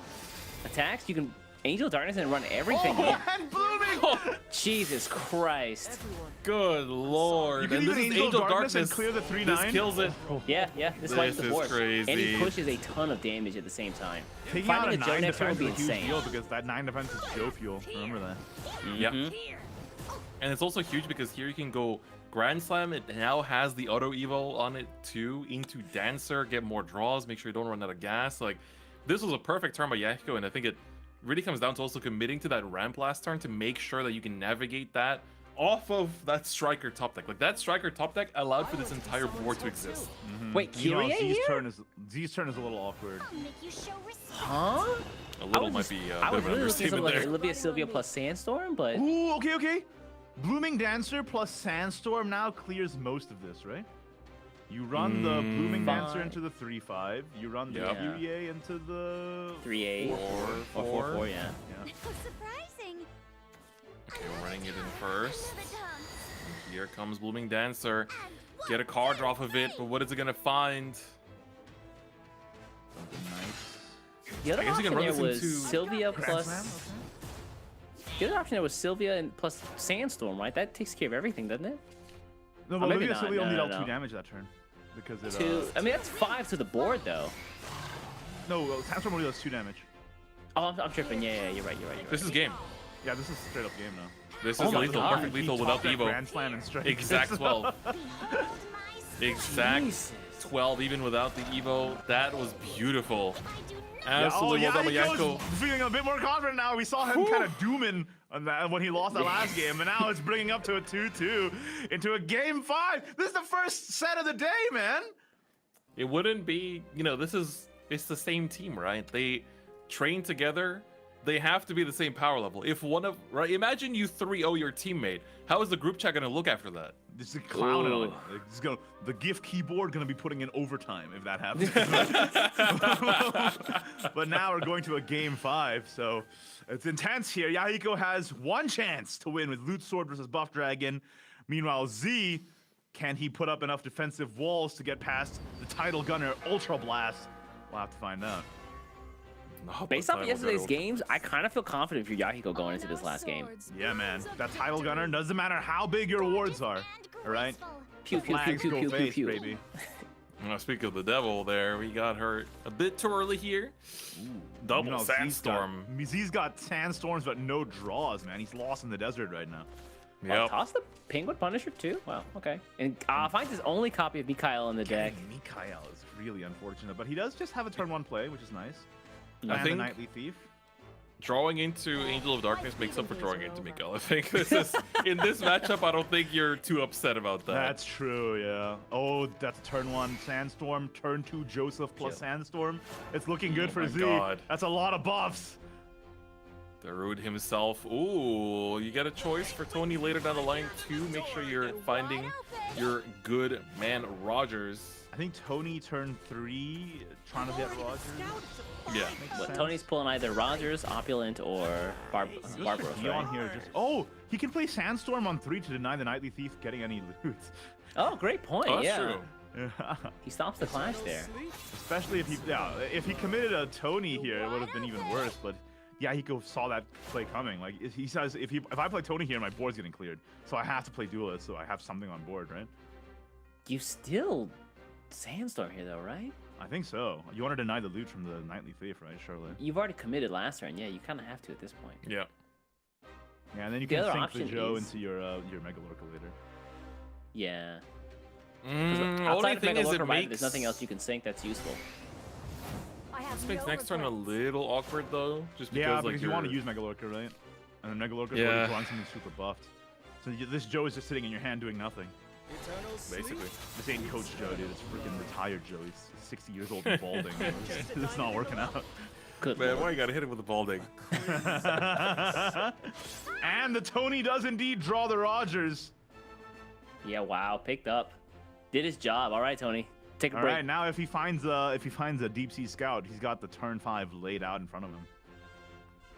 attacks, you can Angel of Darkness and run everything in. Oh, and blooming! Jesus Christ. Good lord. You can And even this is Angel of Darkness and clear the 3/9. This kills it. Yeah, this wipes the This is board. And he crazy. pushes a ton of damage at the same time. Taking out Finding a a Joe 9 next turn would defense be is a huge insane. deal because that 9 defense is Joe fuel. Remember that. Yeah. here. And it's also huge because here you can go Grand Slam. It now has the auto evo on it too. Into Dancer, get more draws, make sure you don't run out of gas. Like, this was a perfect turn by Yahiko, and I think it really comes down to also committing to that ramp last turn to make sure that you can navigate that off of that striker top deck. Like, that striker top deck allowed for this entire board to exist. Wait, You know, Kyrie Z's here? turn is a little awkward. I'll make you show respect. Huh? A little was might just- be a I bit was of an really looking at understatement something like there. Olivia Sylvia plus Sandstorm, but Ooh, okay. Blooming Dancer plus Sandstorm now clears most of this, right? You run the Blooming Dancer into the 3-5. You run the Yep. Kyrie into the 3-8 or 4-4. 4-4, yeah. Surprising. Okay, we're running it in first. Here it comes. Here comes Blooming Dancer. Get a card draw off of it, but what is it gonna find? Something nice. The other I guess you can option run there this was into Sylvia Grand plus. Slam? The other option there was Sylvia and plus Sandstorm, right? That takes care of everything, doesn't it? No, Or but maybe maybe not. Sylvia only No, dealt no, 2 no. damage that turn. Because it, 2. I mean, that's 5 to the board, though. No, Sandstorm only does 2 damage. Oh, I'm tripping. Yeah, you're right. You're right. This is game. Yeah, this is straight up game now. This Oh is my lethal, God. perfect He lethal topped without that Evo. Grand Slam and straight. Exact 12. Behold my Exact Jesus. 12 even without the Evo. That was beautiful. Absolutely yeah, well he done by goes Yanko. feeling a bit more confident now. We saw him kind of dooming on that when he lost that last game, and now it's bringing up to a 2-2 into a game 5. This is the first set of the day, man. It wouldn't be, it's the same team, right? They train together. They have to be the same power level. If one of, right? Imagine you 3-0 your teammate. How is the group chat gonna look after that? This is clowning on Ooh. it. Like, it's gonna, the GIF keyboard gonna be putting in overtime if that happens. But now we're going to a game 5, so it's intense here. Yahiko has one chance to win with Loot Sword versus Buff Dragon. Meanwhile, Z, can he put up enough defensive walls to get past the Title Gunner Ultra Blast? We'll have to find out. Based off of yesterday's games, I kind of feel confident for Yahiko going into this last game. Yeah, man. That Title Gunner, doesn't matter how big your wards are. All right? Pew, pew, pew, Flags pew, go pew, pew, face, pew. baby. Speak of the devil there, we got hurt a bit too early here. Double Meanwhile, Sandstorm. Z's got Sandstorms, but no draws, man. He's lost in the desert right now. Yep. Toss the Penguin Punisher too? Wow, okay. And finds his only copy of Mikhail in the deck. Mikhail is really unfortunate, but he does just have a turn 1 play, which is nice. I And the think Nightly Thief. drawing into Angel of Darkness makes up for drawing into Mikael. I think this is in this matchup. I don't think you're too upset about that. That's true, yeah. Oh, that's turn 1 Sandstorm, turn 2 Joseph plus Sandstorm. It's looking good for my Z. God. That's a lot of buffs. Darude himself. Ooh, you get a choice for Tony later down the line to make sure you're finding your good man Rogers. I think Tony turn 3 trying to get Rogers. Yeah. Makes What, sense. Tony's pulling either Rogers, Opulent, or Barbaros, Dion right? here just he can play Sandstorm on 3 to deny the Nightly Thief getting any loot. Oh, great point. Oh, that's yeah. true. Yeah. He stops the clash there. Especially if he committed a Tony here, it would have been even worse. But yeah, he saw that play coming. Like he says, if I play Tony here, my board's getting cleared, so I have to play Duelist, so I have something on board, right? You still Sandstorm here though, right? I think so. You want to deny the loot from the Nightly Thief, right, Charlotte? You've already committed last turn. Yeah, you kind of have to at this point. Yeah. Yeah, and then you The can other sink the option Joe is- into your Megalorca later. Yeah. Only Outside of thing is, it Megalorca, right, makes there's nothing else you can sink that's useful. I have this makes no next turn a regrets. little awkward though, just because Yeah, like because you want to use Megalorca, right? And then Megalorca's Yeah. already drawing something super buffed. So this Joe is just sitting in your hand doing nothing. basically. This ain't Coach Joe, dude. It's freaking retired Joe. He's 60 years old and balding. It's not working out. Good Man, lord. why you gotta hit him with the balding? And the Tony does indeed draw the Rogers. Yeah, wow, picked up. Did his job. All right, Tony. Take a All break. right, now if he finds a deep sea scout, he's got the turn 5 laid out in front of him.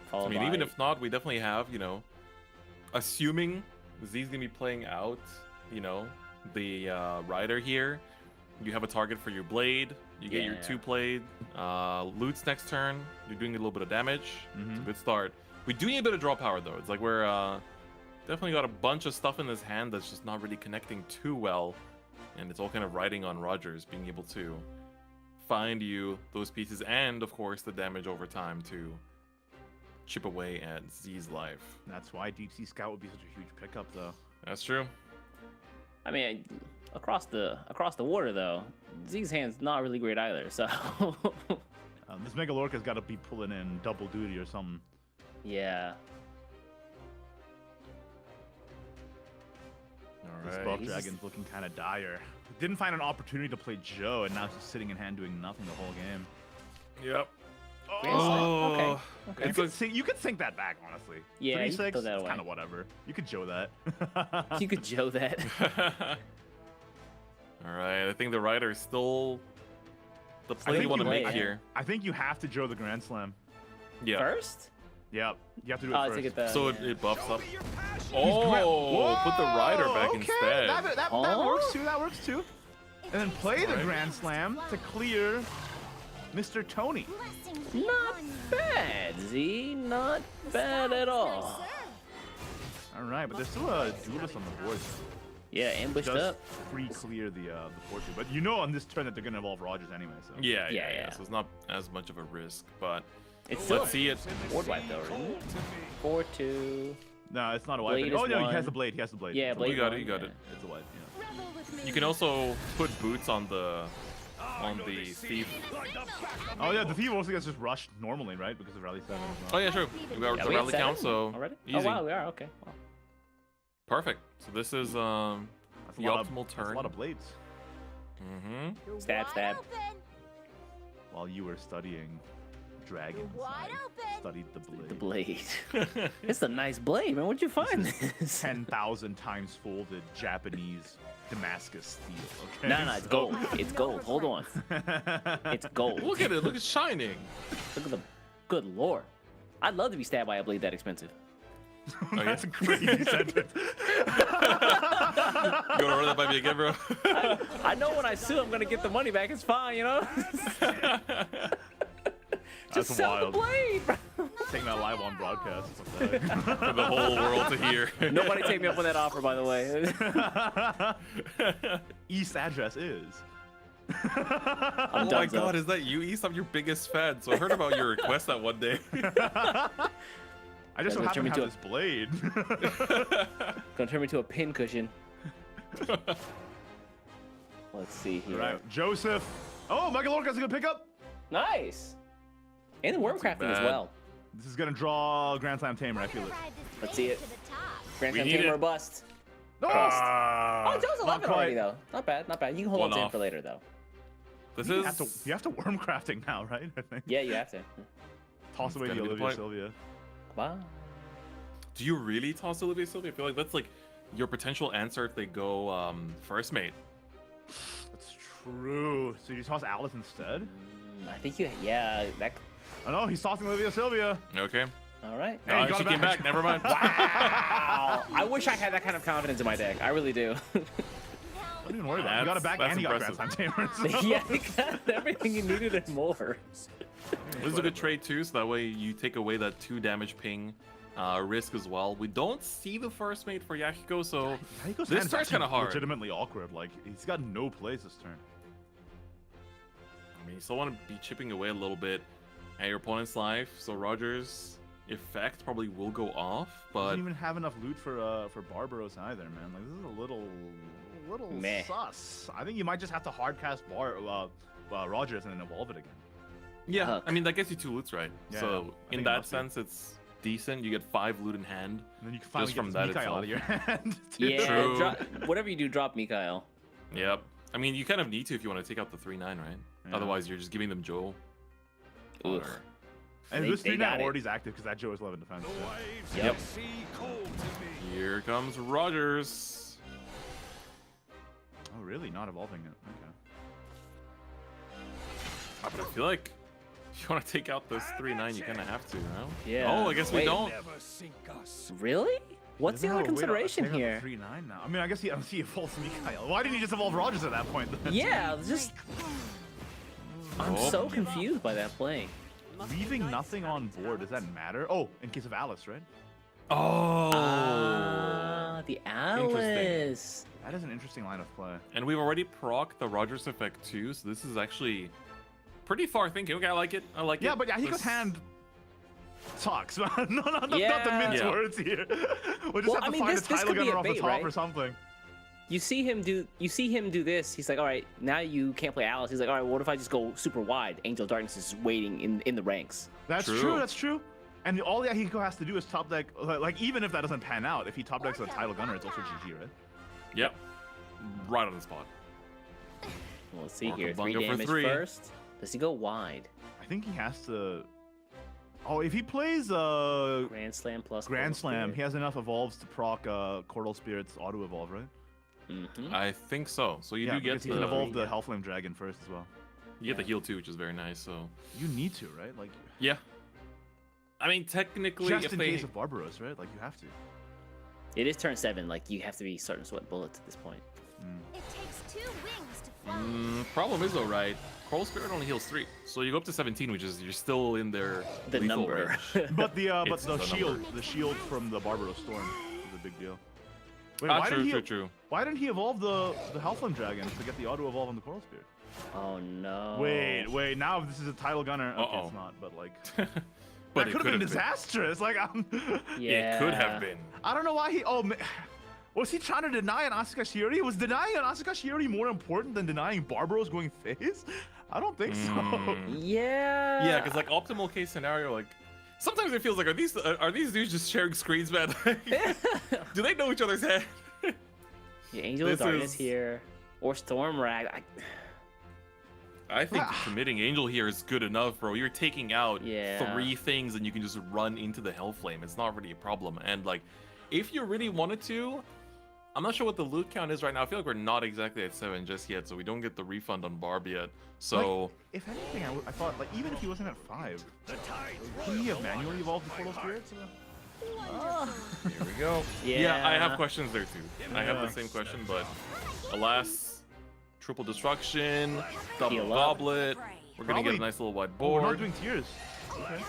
Followed I mean, by- even if not, we definitely have, assuming Z's gonna be playing out, the rider here. You have a target for your blade. You get your Yeah. 2 blade. Loot's next turn. You're doing a little bit of damage. It's a Mhm. good start. We do need a bit of draw power though. It's like we're definitely got a bunch of stuff in his hand that's just not really connecting too well, and it's all kind of riding on Rogers being able to find you those pieces, and of course the damage over time to chip away at Z's life. That's why deep sea scout would be such a huge pickup, though. That's true. I mean, across the water though, Z's hand's not really great either. So This Megalorca's got to be pulling in double duty or something. yeah. This All Buff right. Dragon's looking kind of dire. Didn't find an opportunity to play Joe, and now he's just sitting in hand doing nothing the whole game. Yep. Grand Slam. Oh, Okay. it's You could sync that back, honestly. Yeah, you 3-6, throw that it's away. kind of whatever. You could Joe that. You could Joe that. All right, I think the rider is still the play think you want to you make might, here. I think you have to Joe the Grand Slam. Yeah. First? Yep, you have to do it Oh, first. to get the. So yeah. it buffs up. Whoa, Oh, put the rider back okay. instead. That Oh. works too. That works too. And then play the Grand Slam to clear Mr. Tony. Blessings be Not on you. bad, Z. Not bad at all. All right, but there's still a duelist on the board. Yeah, ambushed Does up. free clear the fortune, but you know on this turn that they're gonna evolve Rogers anyway. So Yeah. So it's not as much of a risk, but It's still let's see it. board wipe though, isn't it? 4-2. no, it's not a Blade wipe. Oh is no, he one. has the blade. He has the blade. Yeah, It's a blade. You got it, one, you got yeah. it. It's a wipe. Yeah. Revel with me. You can also put boots on the thief. Oh yeah, the thief also gets just rushed normally, right? Because of rally 7 as Oh well. yeah, sure. We got Yeah, the we had rally 7 count, so already. easy. Oh wow, we are okay. Wow. Perfect. So this is That's a the lot optimal That's turn. a lot of blades. Mm-hmm. Stab, Wide stab. open. While you were studying dragons, Wide I open. studied the blade. The blade. It's a nice blade, man. Where'd you find this? 10,000 times folded Japanese Damascus steel. Okay. No, it's gold. It's gold. Hold on. It's gold. Look at it. Look, it's shining. Look at the. Good lord. I'd love to be stabbed by a blade that expensive. That's a crazy sentence. You wanna run that by me again, bro? I know when I sue, I'm gonna get the money back. It's fine, you know. Just That's sell wild. the blade, bro. Taking that live on broadcast. What the heck? For the whole world to hear. Nobody take me up on that offer, by the way. East address is. I'm Oh my done, god, is that you, East? I'm your biggest fan. So I heard about your request that one day. I just so Gonna turn happen to me have this blade. Gonna turn me to a pin cushion. Let's see here. Right, Joseph. Oh, Michael Orca's gonna pick up. Nice. And the worm crafting as bad. well. This is gonna draw Grand Slam Tamer. I feel it. Let's see it. To the top. Grand We Slam need Tamer it. or bust. No. Oh, Joe's not 11 already quite. though. Not bad, not bad. You can hold One on to him off. for later though. This You is. have to worm crafting now, right? I think. Yeah, you have to. Toss away That's the gotta be the Olivia point. Sylvia. Wow. Do you really toss Olivia Sylvia? I feel like that's like your potential answer if they go first mate. That's true. So you toss Alice instead? I think you. Yeah. That. Oh no, he's tossing Olivia Sylvia. Okay. All right. Hey, you got she it came back. back. Never mind. Wow. I wish I had that kind of confidence in my deck. I really do. Don't even worry about it. You got it back That's and you got Grand impressive. Slam Tamer. So. Yeah, you got everything you needed and more. This is a good trade too, so that way you take away that 2 damage ping risk as well. We don't see the first mate for Yahiko, so Yahiko's this hand's starts actually kind of hard. Legitimately awkward. Like he's got no plays this turn. I mean, you still want to be chipping away a little bit at your opponent's life, so Rogers' effect probably will go off, but Doesn't even have enough loot for Barbaros either, man. Like this is a little Meh. sus. I think you might just have to hard cast Rogers and then evolve it again. yeah, Huck. I mean, that gets you 2 loots, right? Yeah, So I in think that enough, too. sense, it's decent. You get 5 loot in hand. And then you can finally Just get from this that Mikael out of your itself. hand. too. Yeah. True. Whatever you do, drop Mikael. Yep. I mean, you kind of need to if you want to take out the 3-9, right? Yeah. Otherwise, you're just giving them Joe. Ugh. And They- this they 3 got now it. already is active because that Joe is 11 defense. too. Yep. Here comes Rogers. Oh really? Not evolving it. Okay. But I feel like if you want to take out this 3-9, you kind of have to, no? Yeah. Oh, I guess we Wait. don't. Really? What's the No, other wait, I'll consideration take out the here? 3-9 now. I mean, I guess he evolves Mikael. Why didn't he just evolve Rogers at that point? Then? Yeah, just. I'm Oh. so confused by that play. Leaving nothing on board, does that matter? Oh, in case of Alice, right? Oh. The Alice. That is an interesting line of play. And we've already proc the Rogers effect too, so this is actually pretty far thinking. Okay, I like it. I like it. Yeah, but Yahiko's This- hand sucks. no, not the Yeah. mince Yeah. words here. We'll just Well, have to I mean, find this a title could be gunner a off the bait, top right? or something. You see him do this. He's like, all right, now you can't play Alice. He's like, all right, what if I just go super wide? Angel Darkness is waiting in the ranks. That's True. true. That's true. And all Yahiko has to do is top deck. Like even if that doesn't pan out, if he top decks a title gunner, it's also GG, right? Yep. Right on the spot. Well, let's see Or here. 3 Kabunga for damage 3. first. Does he go wide? I think he has to. Oh, if he plays Grand Slam plus Grand Portal Slam, Spirit. he has enough evolves to proc Cortal Spirit's auto evolve, right? Mhm. I think so. So you Yeah, do get because he can the evolve the Hellflame Dragon first as well. you get the heal too, which is very nice. So You need to, right? Like, yeah. I mean, technically, just if in they case of Barbaros, right? Like, you have to. It is turn 7. Like you have to be starting to sweat bullets at this point. It takes 2 wings to fly. problem is though, right? Coral Spirit only heals 3, so you go up to 17, which is you're still in their The lethal number. range. But the It's the shield, number. the shield from the Barbaros Storm is a big deal. Wait, Ah, why true, didn't he? true. Why didn't he evolve the Hellflame Dragon to get the auto evolve on the Coral Spirit? Oh no. Wait. Now this is a title gunner. Okay, Uh-oh. it's not. But like, But that it could have been been. disastrous. Like, Yeah. It could have been. I don't know why he. Oh, was he trying to deny an Asuka Shiori? Was denying an Asuka Shiori more important than denying Barbaros going phase? I don't think so. Yeah. Yeah, because like optimal case scenario, like sometimes it feels like are these dudes just sharing screens, man? Do they know each other's head? Yeah, Angel of This Darkness is- here. Or Storm Rag. I think committing Angel here is good enough, bro. You're taking out Yeah. 3 things and you can just run into the Hellflame. It's not really a problem. And like, if you really wanted to, I'm not sure what the loot count is right now. I feel like we're not exactly at 7 just yet, so we don't get the refund on Barb yet. So Like, if anything, I thought like even if he wasn't at 5, couldn't he have manually evolved the Portal Spirit? here we go. Yeah. I have questions there too. I have the same question, but alas, triple destruction, double Heal up. goblet. We're gonna get a Probably- nice little white Oh, we're not board. doing tiers. Okay.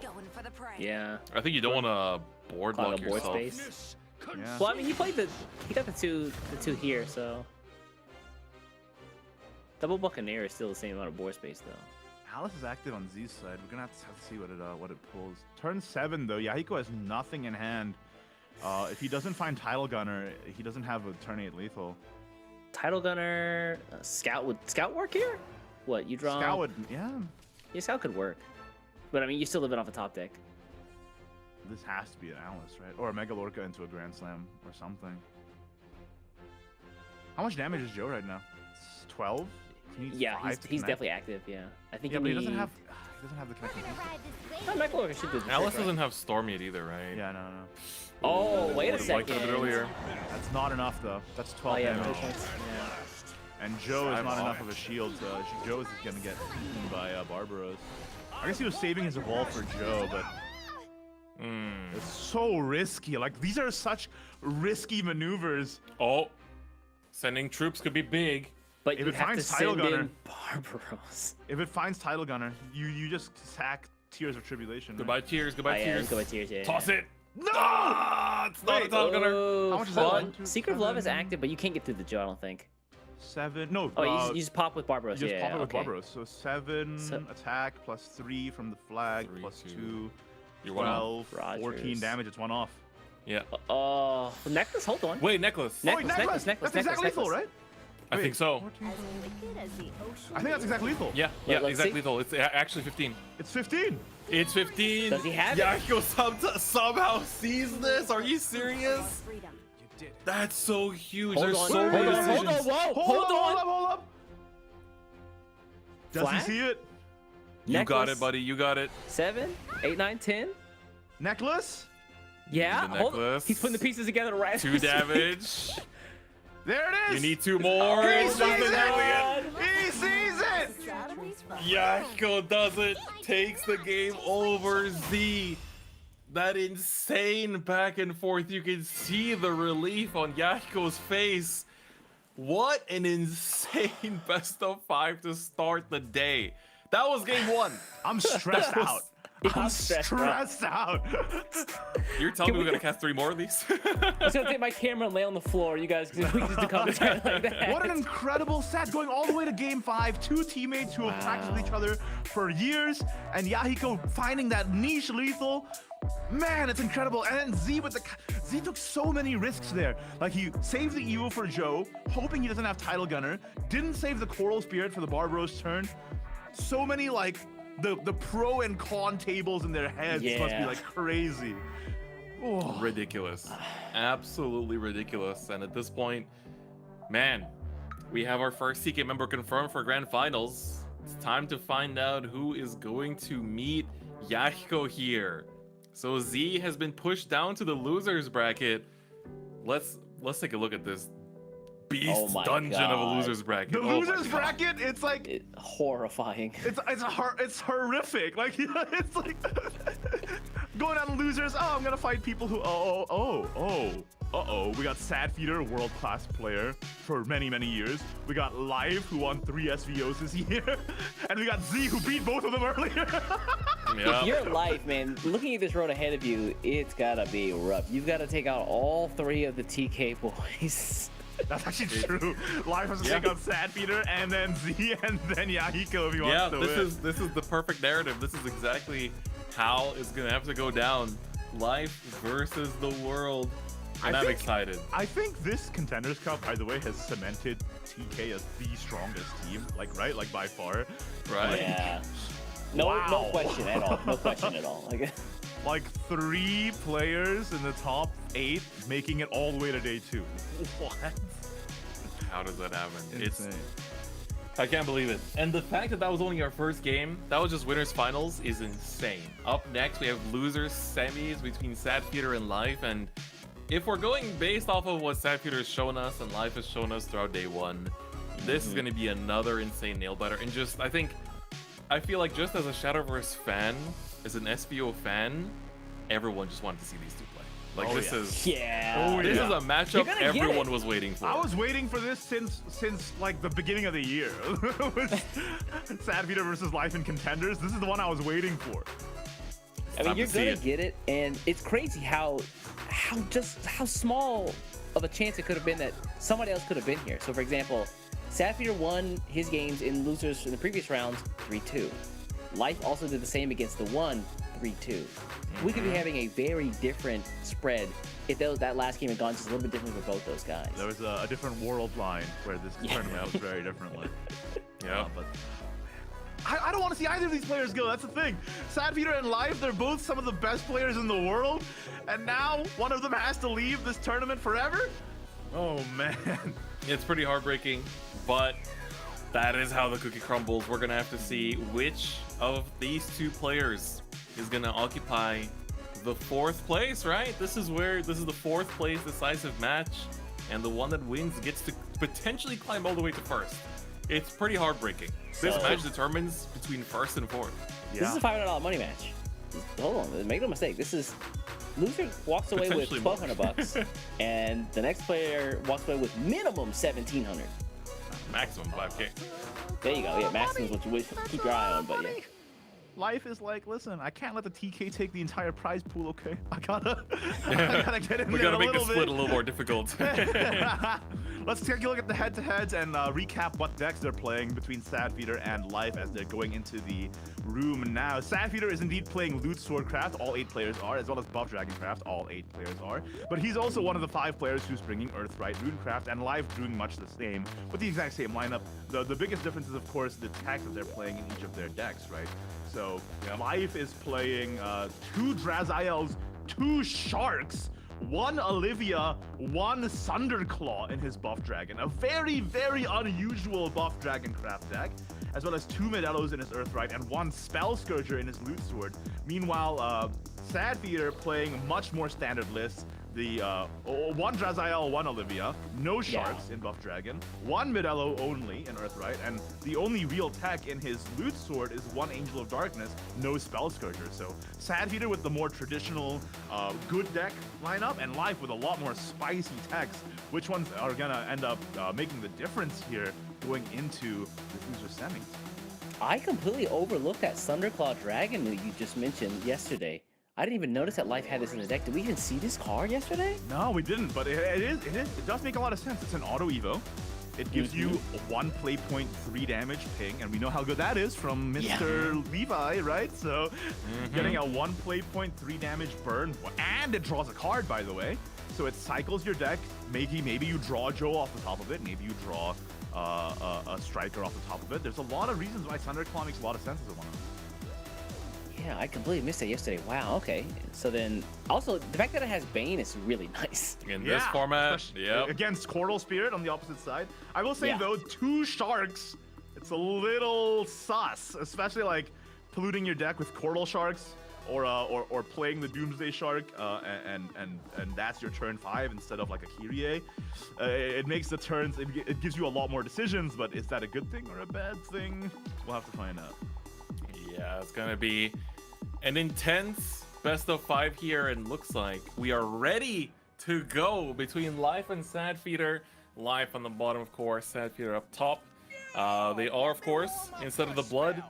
Going for the prey. Yeah. I think you don't want to board Clog lock a board yourself. space. Yeah. Well, I mean, he got the two here, so. Double Buccaneer is still the same amount of board space, though. Alice is active on Z's side. We're gonna have to see what it pulls. Turn 7 though. Yahiko has nothing in hand. If he doesn't find Title Gunner, he doesn't have a turn 8 lethal. Title Gunner, Scout would Scout work here? What you draw? Scout would, yeah. Yeah, Scout could work, but I mean, you're still living off a top deck. This has to be an Alice, right? Or a Mega Lorca into a Grand Slam or something. How much damage is Joe right now? It's 12. He needs Yeah, 5 he's to he's connect. definitely active. Yeah, I think. Yeah, but he need... doesn't have the connecting. Gonna piece. ride this Oh, wave. Mechalorca should do the Alice trick, doesn't have Storm yet either, right? Yeah, no. Oh, wait a Would've liked second. it earlier. That's not enough though. That's Oh 12 yeah, damage. no points. Yeah. And Joe is I'm not on enough it. of a shield, so Joe is gonna get eaten by Barbaros. I guess he was saving his evolve for Joe, but it's so risky. Like, these are such risky maneuvers. Oh, sending troops could be big. But If you it have to finds Title send Gunner- in Barbaros. If it finds Title Gunner, you just sack Tears of Tribulation. right? Goodbye, tears. Oh, Goodbye, yeah, tears. let's go with tears. Yeah. Toss it. No! It's not a Wait, Title Gunner. Oh, How much is that? well, 1, 2, Secret of Love is 7? active, but you can't get through the Joe, I don't think. 7. No. Oh, you just pop with Barbaros. you just yeah, pop it with okay. Barbaros. So 7 So- attack plus 3 from the flag 3, plus 2. 2. You're one off. 12, 14 Rogers. damage. It's one off. Yeah. Oh, necklace. Hold on. Wait, necklace. Ne- Oh, wait, Necklace, necklace, That's exactly necklace, lethal, necklace. right? I Wait, think so. 14. As liquid as the ocean. I think that's exactly lethal. Yeah, let's exactly see. lethal. It's actually 15. It's 15. It's 15. Does he have it? Yahiko somehow sees this. Are you serious? Freedom. That's so huge. Hold There's on, so hold many on, hold on, decisions. whoa, Hold hold up. on. Does Flag? he see it? You got Necklace. it, buddy. You got it. 7, 8, 9, 10. Necklace? Yeah, The hold on. necklace. He's putting the pieces together right. as 2 we speak. damage. There it You is. need 2 more. He It's sees just it. exactly it. He sees it. Salaries from Yahiko does it. Takes the game over Z. That insane back and forth. You can see the relief on Yahiko's face. What an insane best of 5 to start the day. That was game 1. I'm stressed out. I'm I'm stressed out. stressed out. You're telling me we we're gonna cast 3 more of these? I'm just gonna take my camera and lay on the floor. You guys can we just come together like that. What an incredible set, going all the way to game 5. 2 teammates who have practiced with each other for years, and Yahiko finding that niche lethal. Man, it's incredible. And then Z took so many risks there. Like, he saved the Evo for Joe, hoping he doesn't have Title Gunner. Didn't save the Coral Spirit for the Barbaros turn. So many, like, the pro and con tables in their heads must be Yeah. like crazy. Oh. Ridiculous. Absolutely ridiculous. And at this point, man, we have our first CK member confirmed for Grand Finals. It's time to find out who is going to meet Yahiko here. So Z has been pushed down to the losers bracket. Let's take a look at this beast Oh my dungeon of a God. losers bracket. The Oh my losers God. bracket, it's like Horrifying. it's horrific. Like it's like going on losers. Oh, I'm gonna fight people who. We got Sad Feeder, world class player for many years. We got Live, who won 3 SVOs this year, and we got Z, who beat both of them earlier. Yep. Your life, man, looking at this road ahead of you, it's gotta be rough. You've got to take out all 3 of the TK boys. That's actually true. Live has to take out Sad Feeder, and then Z, and then Yahiko if he wants to win. This is the perfect narrative. This is exactly how it's gonna have to go down. Life versus the world. And I'm excited. I think this Contenders Cup, by the way, has cemented TK as the strongest team. Like, right? Like, by far. Right? Yeah. No Wow. question at all. No question at all. Like 3 players in the top 8 making it all the way to day 2. What? How does that happen? Insane. I can't believe it. And the fact that that was only our first game, that was just winners finals, is insane. Up next, we have losers semis between Sad Feeder and Life. And if we're going based off of what Sad Feeder has shown us and Life has shown us throughout day 1, this is going to be another insane nail biter. And just, I feel like just as a Shadowverse fan, as an SVO fan, everyone just wanted to see these 2 play. Like, this is Yeah. this yeah. is a You're matchup gonna get everyone it. was waiting for. I was waiting for this since like the beginning of the year. With Sad Feeder versus Life in Contenders. This is the one I was waiting for. I mean, time you're to see gonna it. get it, and it's crazy how small of a chance it could have been that somebody else could have been here. So, for example, Sad Feeder won his games in losers in the previous rounds 3-2. Life also did the same against the 1 3-2. We could be having a very different spread if that last game had gone just a little bit different for both those guys. There was a different world line where this tournament was very differently. Yeah. But I don't want to see either of these players go. That's the thing. Sad Feeder and Life, they're both some of the best players in the world, and now one of them has to leave this tournament forever? Oh, man. It's pretty heartbreaking, but that is how the cookie crumbles. We're gonna have to see which of these 2 players is gonna occupy the 4th place, right? This is the 4th place decisive match, and the one that wins gets to potentially climb all the way to 1st. It's pretty heartbreaking. This So- match determines between 1st and 4th. This is a $500 money match. Hold on, make no mistake. This is loser walks away with Potentially more. $1,200, and the next player walks away with minimum $1,700. Maximum 5K. There you go. Yeah, maximum is what you would keep your eye on, but yeah. Life is like, listen, I can't let the TK take the entire prize pool, okay? I gotta get in We there gotta a make the little split bit. a little more difficult. Let's take a look at the head-to-heads and recap what decks they're playing between Sad Feeder and Life as they're going into the room now. Sad Feeder is indeed playing Loot Swordcraft, all 8 players are, as well as Buff Dragoncraft, all 8 players are. But he's also one of the 5 players who's bringing Earthright Runecraft, and Life doing much the same, with the exact same lineup. The biggest difference is, of course, the decks that they're playing in each of their decks, right? So Life is playing 2 Draziels, 2 Sharks, 1 Olivia, 1 Thunderclaw in his Buff Dragon. A very, very unusual Buff Dragoncraft deck, as well as 2 Modellos in his Earthright and 1 Spell Scourger in his Loot Sword. Meanwhile, Sad Feeder playing much more standard lists. The 1 Draziel, 1 Olivia, no Sharks in Buff Dragon, 1 Modello only in Earthright, and the only real tech in his Loot Sword is 1 Angel of Darkness, no Spell Scourger. So Sad Feeder with the more traditional good deck lineup, and Life with a lot more spicy techs. Which ones are gonna end up making the difference here going into the loser semis? I completely overlooked that Thunderclaw Dragon that you just mentioned yesterday. I didn't even notice that Life had this in the deck. Did we even see this card yesterday? No, we didn't, but it does make a lot of sense. It's an auto evo. It gives you 1 play point, 3 damage ping, and we know how good that is from Mr. Levi, right? So getting a 1 play point, 3 damage burn, and it draws a card, by the way. So it cycles your deck. Maybe you draw Joe off the top of it. Maybe you draw a striker off the top of it. There's a lot of reasons why Thunderclaw makes a lot of sense as a one. Yeah, I completely missed it yesterday. Wow, okay. So then, also, the fact that it has Bane is really nice. In this format, especially yep. against Chordal Spirit on the opposite side. I will say Yeah. though, 2 Sharks, it's a little sus, especially like polluting your deck with Coral Sharks or playing the Doomsday Shark and that's your turn 5 instead of like a Kyrie. It makes the turns, it gives you a lot more decisions, but is that a good thing or a bad thing? We'll have to find out. Yeah, it's gonna be an intense best of 5 here, and looks like we are ready to go between Life and Sadfeeder. Life on the bottom, of course, Sadfeeder up top. They are, of course, instead of the blood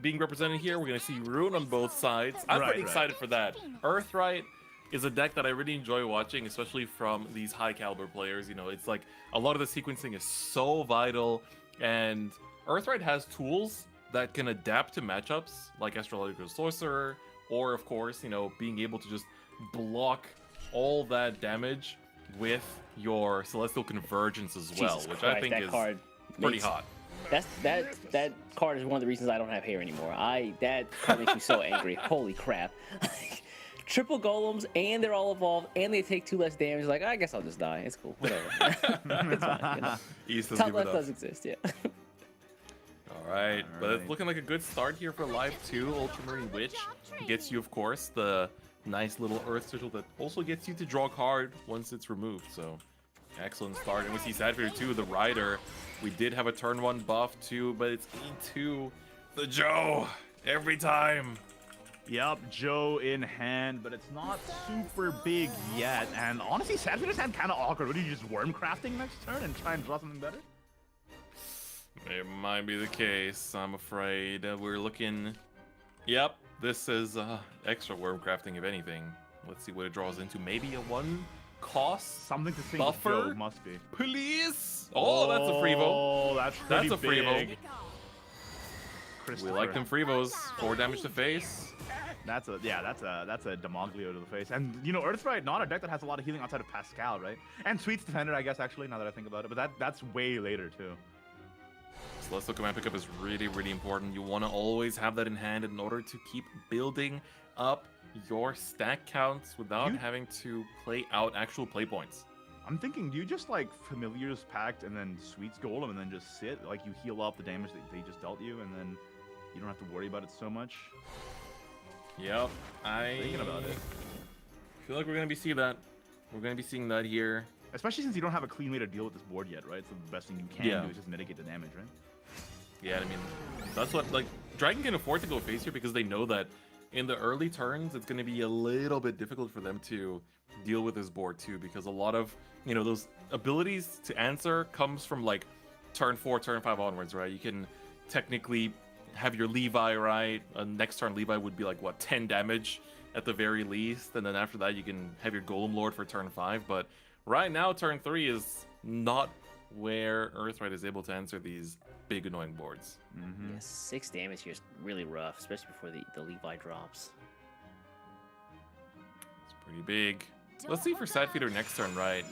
being represented here, we're gonna see Rune on both sides. I'm pretty excited for that. Earthright is a deck that I really enjoy watching, especially from these high caliber players. You know, it's like a lot of the sequencing is so vital, and Earthright has tools that can adapt to matchups like Astrological Sorcerer, or of course, you know, being able to just block all that damage with your Celestial Convergence as well, Jesus which Christ, I think that is card pretty makes- hot. That card is one of the reasons I don't have hair anymore. That card makes me so angry. Holy crap. Triple golems, and they're all evolved, and they take 2 less damage. Like, I guess I'll just die. It's cool. Whatever. It's fine, you know? East does Top give it left up. does exist, yeah. All right, but it's looking like a good start here for Life 2. Ultramarine Witch gets you, of course, the nice little Earth Sigil that also gets you to draw a card once it's removed. So, excellent start. And we see Sadfeeder 2, the Rider. We did have a turn 1 buff too, but it's E2. The Joe, every time. Yep, Joe in hand, but it's not super big yet. And honestly, Sadfeeder's hand kind of awkward. What are you just worm crafting next turn and try and draw something better? It might be the case, I'm afraid. We're looking... Yep, this is extra worm crafting, if anything. Let's see what it draws into. Maybe a 1 cost? Something to think Buffer? Joe must be. Please? Oh, that's a Freevo. Oh, that's pretty That's a Freevo. big. We like them Freevos. 4 damage to face. That's a Demoglio to the face. And you know, Earthright, not a deck that has a lot of healing outside of Pascal, right? And Sweet's Defender, I guess, actually, now that I think about it. But that's way later too. Celestial Command pickup is really, really important. You want to always have that in hand in order to keep building up your stack counts without having to play out actual play points. I'm thinking, do you just like Familiar's Pact and then Sweet's Golem and then just sit? Like you heal up the damage that they just dealt you and then you don't have to worry about it so much? Yep, Thinking about it. feel like we're going to be seeing that. We're going to be seeing that here. Especially since you don't have a clean way to deal with this board yet, right? So the best thing you can do is just mitigate the damage, right? Yeah, I mean, that's what, like, Dragon can afford to go face here because they know that in the early turns, it's going to be a little bit difficult for them to deal with this board too, because a lot of, you know, those abilities to answer comes from, like, turn 4, turn 5 onwards, right? You can technically have your Levi, right? Next turn, Levi would be, like, what, 10 damage at the very least, and then after that, you can have your Golem Lord for turn 5, but right now, turn 3 is not where Earthright is able to answer these big annoying boards. Yeah, 6 damage here is really rough, especially before the Levi drops. It's pretty big. Let's see for Sadfeeder next turn, right?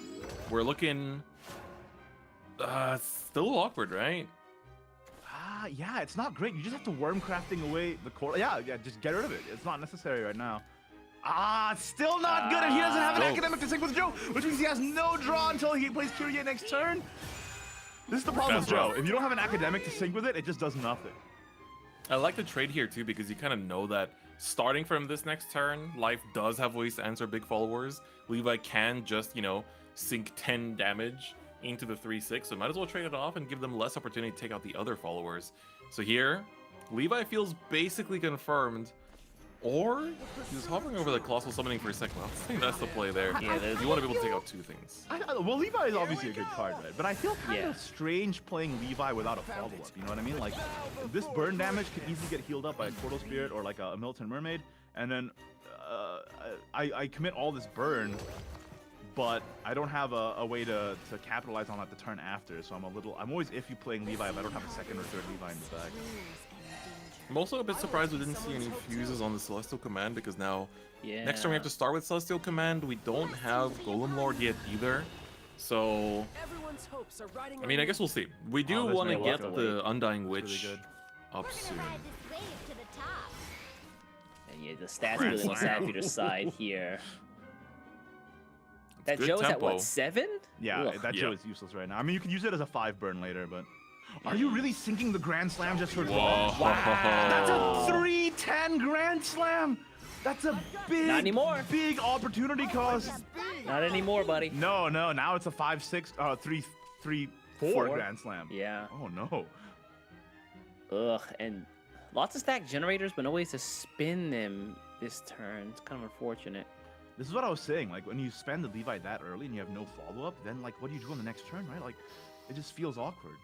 We're looking... still awkward, right? Yeah, it's not great. You just have to worm crafting away the core. Yeah, just get rid of it. It's not necessary right now. Still not good, and he doesn't have an academic to sync with Joe, which means he has no draw until he plays Kyrie next turn. This is the problem with Joe. If you don't have an academic to sync with it, it just does nothing. I like the trade here too, because you kind of know that starting from this next turn, Life does have ways to answer big followers. Levi can just, you know, sink 10 damage into the 3-6, so might as well trade it off and give them less opportunity to take out the other followers. So here, Levi feels basically confirmed, or he was hovering over the Colossal Summoning for a second. I think that's the play there. Yeah, You want to be able to take out 2 things. Well, Levi is obviously a good card, right? But I feel kind of strange playing Levi without a follow-up, you know what I mean? Like, this burn damage can easily get healed up by a Portal Spirit or like a Militant Mermaid, and then I commit all this burn, but I don't have a way to capitalize on that the turn after, so I'm always iffy playing Levi if I don't have a second or third Levi in the back. I'm also a bit surprised we didn't see any fuses on the Celestial Command, because now next turn we have to start with Celestial Command. We don't have Golem Lord yet either, so I mean, I guess we'll see. We do want to get the Undying Witch up soon. And yeah, the stats really on Sadfeeder's side here. That good Joe's at tempo. what, 7? Yeah, Ugh. that Joe is useless right now. I mean, you could use it as a 5 burn later, but Are you really sinking the Grand Slam just for Whoa. draw? That's a 310 Grand Slam. That's a big, Not anymore. big opportunity cost. Not anymore, buddy. No, now it's a 5-6, 3-3-4 Four? Grand Slam. Yeah. Oh no. Ugh, and lots of stack generators, but no ways to spin them this turn. It's kind of unfortunate. This is what I was saying. Like when you spend the Levi that early and you have no follow-up, then like what do you do on the next turn, right? Like it just feels awkward.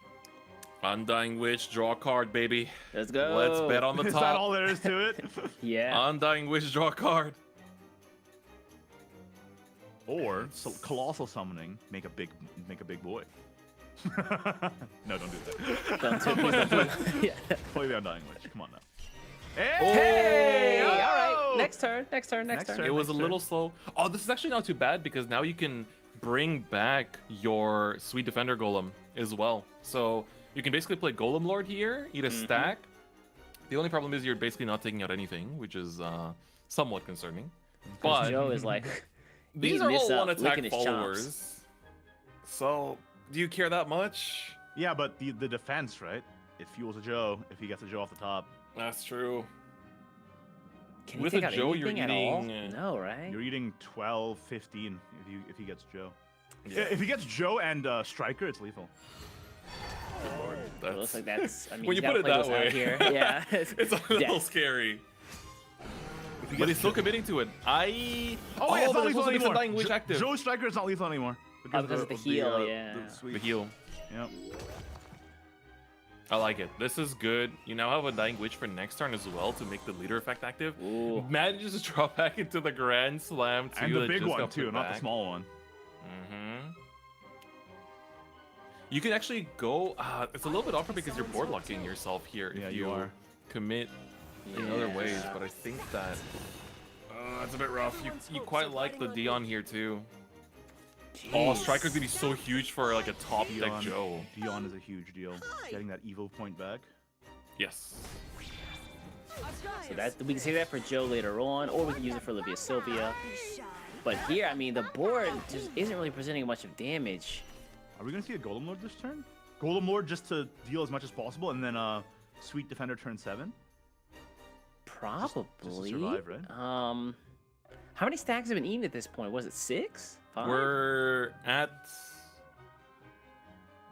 Undying Witch, draw a card, baby. Let's go. Let's bet on the Is that top. all there is to it? Yeah. Undying Witch, draw a card. Or colossal summoning, make a big boy. No, don't do that. Don't do it, please don't do it. Yeah. Play the Undying Witch. Come on now. Hey! All Oh! right. Next turn. Next turn. It was a little slow. Oh, this is actually not too bad because now you can bring back your Sweet Defender Golem as well. So you can basically play Golem Lord here, eat a stack. The only problem is you're basically not taking out anything, which is somewhat concerning. But Joe is like, these eating are this all up, one-attack licking his chops. followers. So do you care that much? Yeah, but the defense, right? It fuels a Joe if he gets a Joe off the top. That's true. Can With he a take out Joe, you're anything at all? eating, No, right? You're eating 12, 15 if he gets Joe. Yeah. If he gets Joe and Striker, it's lethal. It looks like that's. I mean, when you gotta put it play that those out way, here. Yeah. it's a little Yeah. scary. But he's still committing to it. Oh, wait, it's but not there's lethal supposed to be anymore. Undying Witch active. Joe Striker is not lethal anymore. Because of the heal, yeah. The heal. Yep. I like it. This is good. You now have a Dying Witch for next turn as well to make the leader effect active. Ooh. Manages to drop back into the Grand Slam too. And the that big just one got too, put not the back. small one. You can actually go. It's a little bit awkward because you're board locking yourself here. Yeah, if you are. Commit in other ways, but I think that it's a bit rough. You quite like the Dion here too. Oh, Striker's gonna be so huge for like a top deck Joe. Dion is a huge deal. Getting that Evo point back. Yes. So that we can say that for Joe later on, or we can use it for Olivia Sylvia. But here, I mean, the board just isn't really presenting much of damage. Are we gonna see a Golem Lord this turn? Golem Lord just to deal as much as possible, and then Sweet Defender turn 7. Probably. Just to survive, right? How many stacks have been eaten at this point? Was it 6? 5? We're at.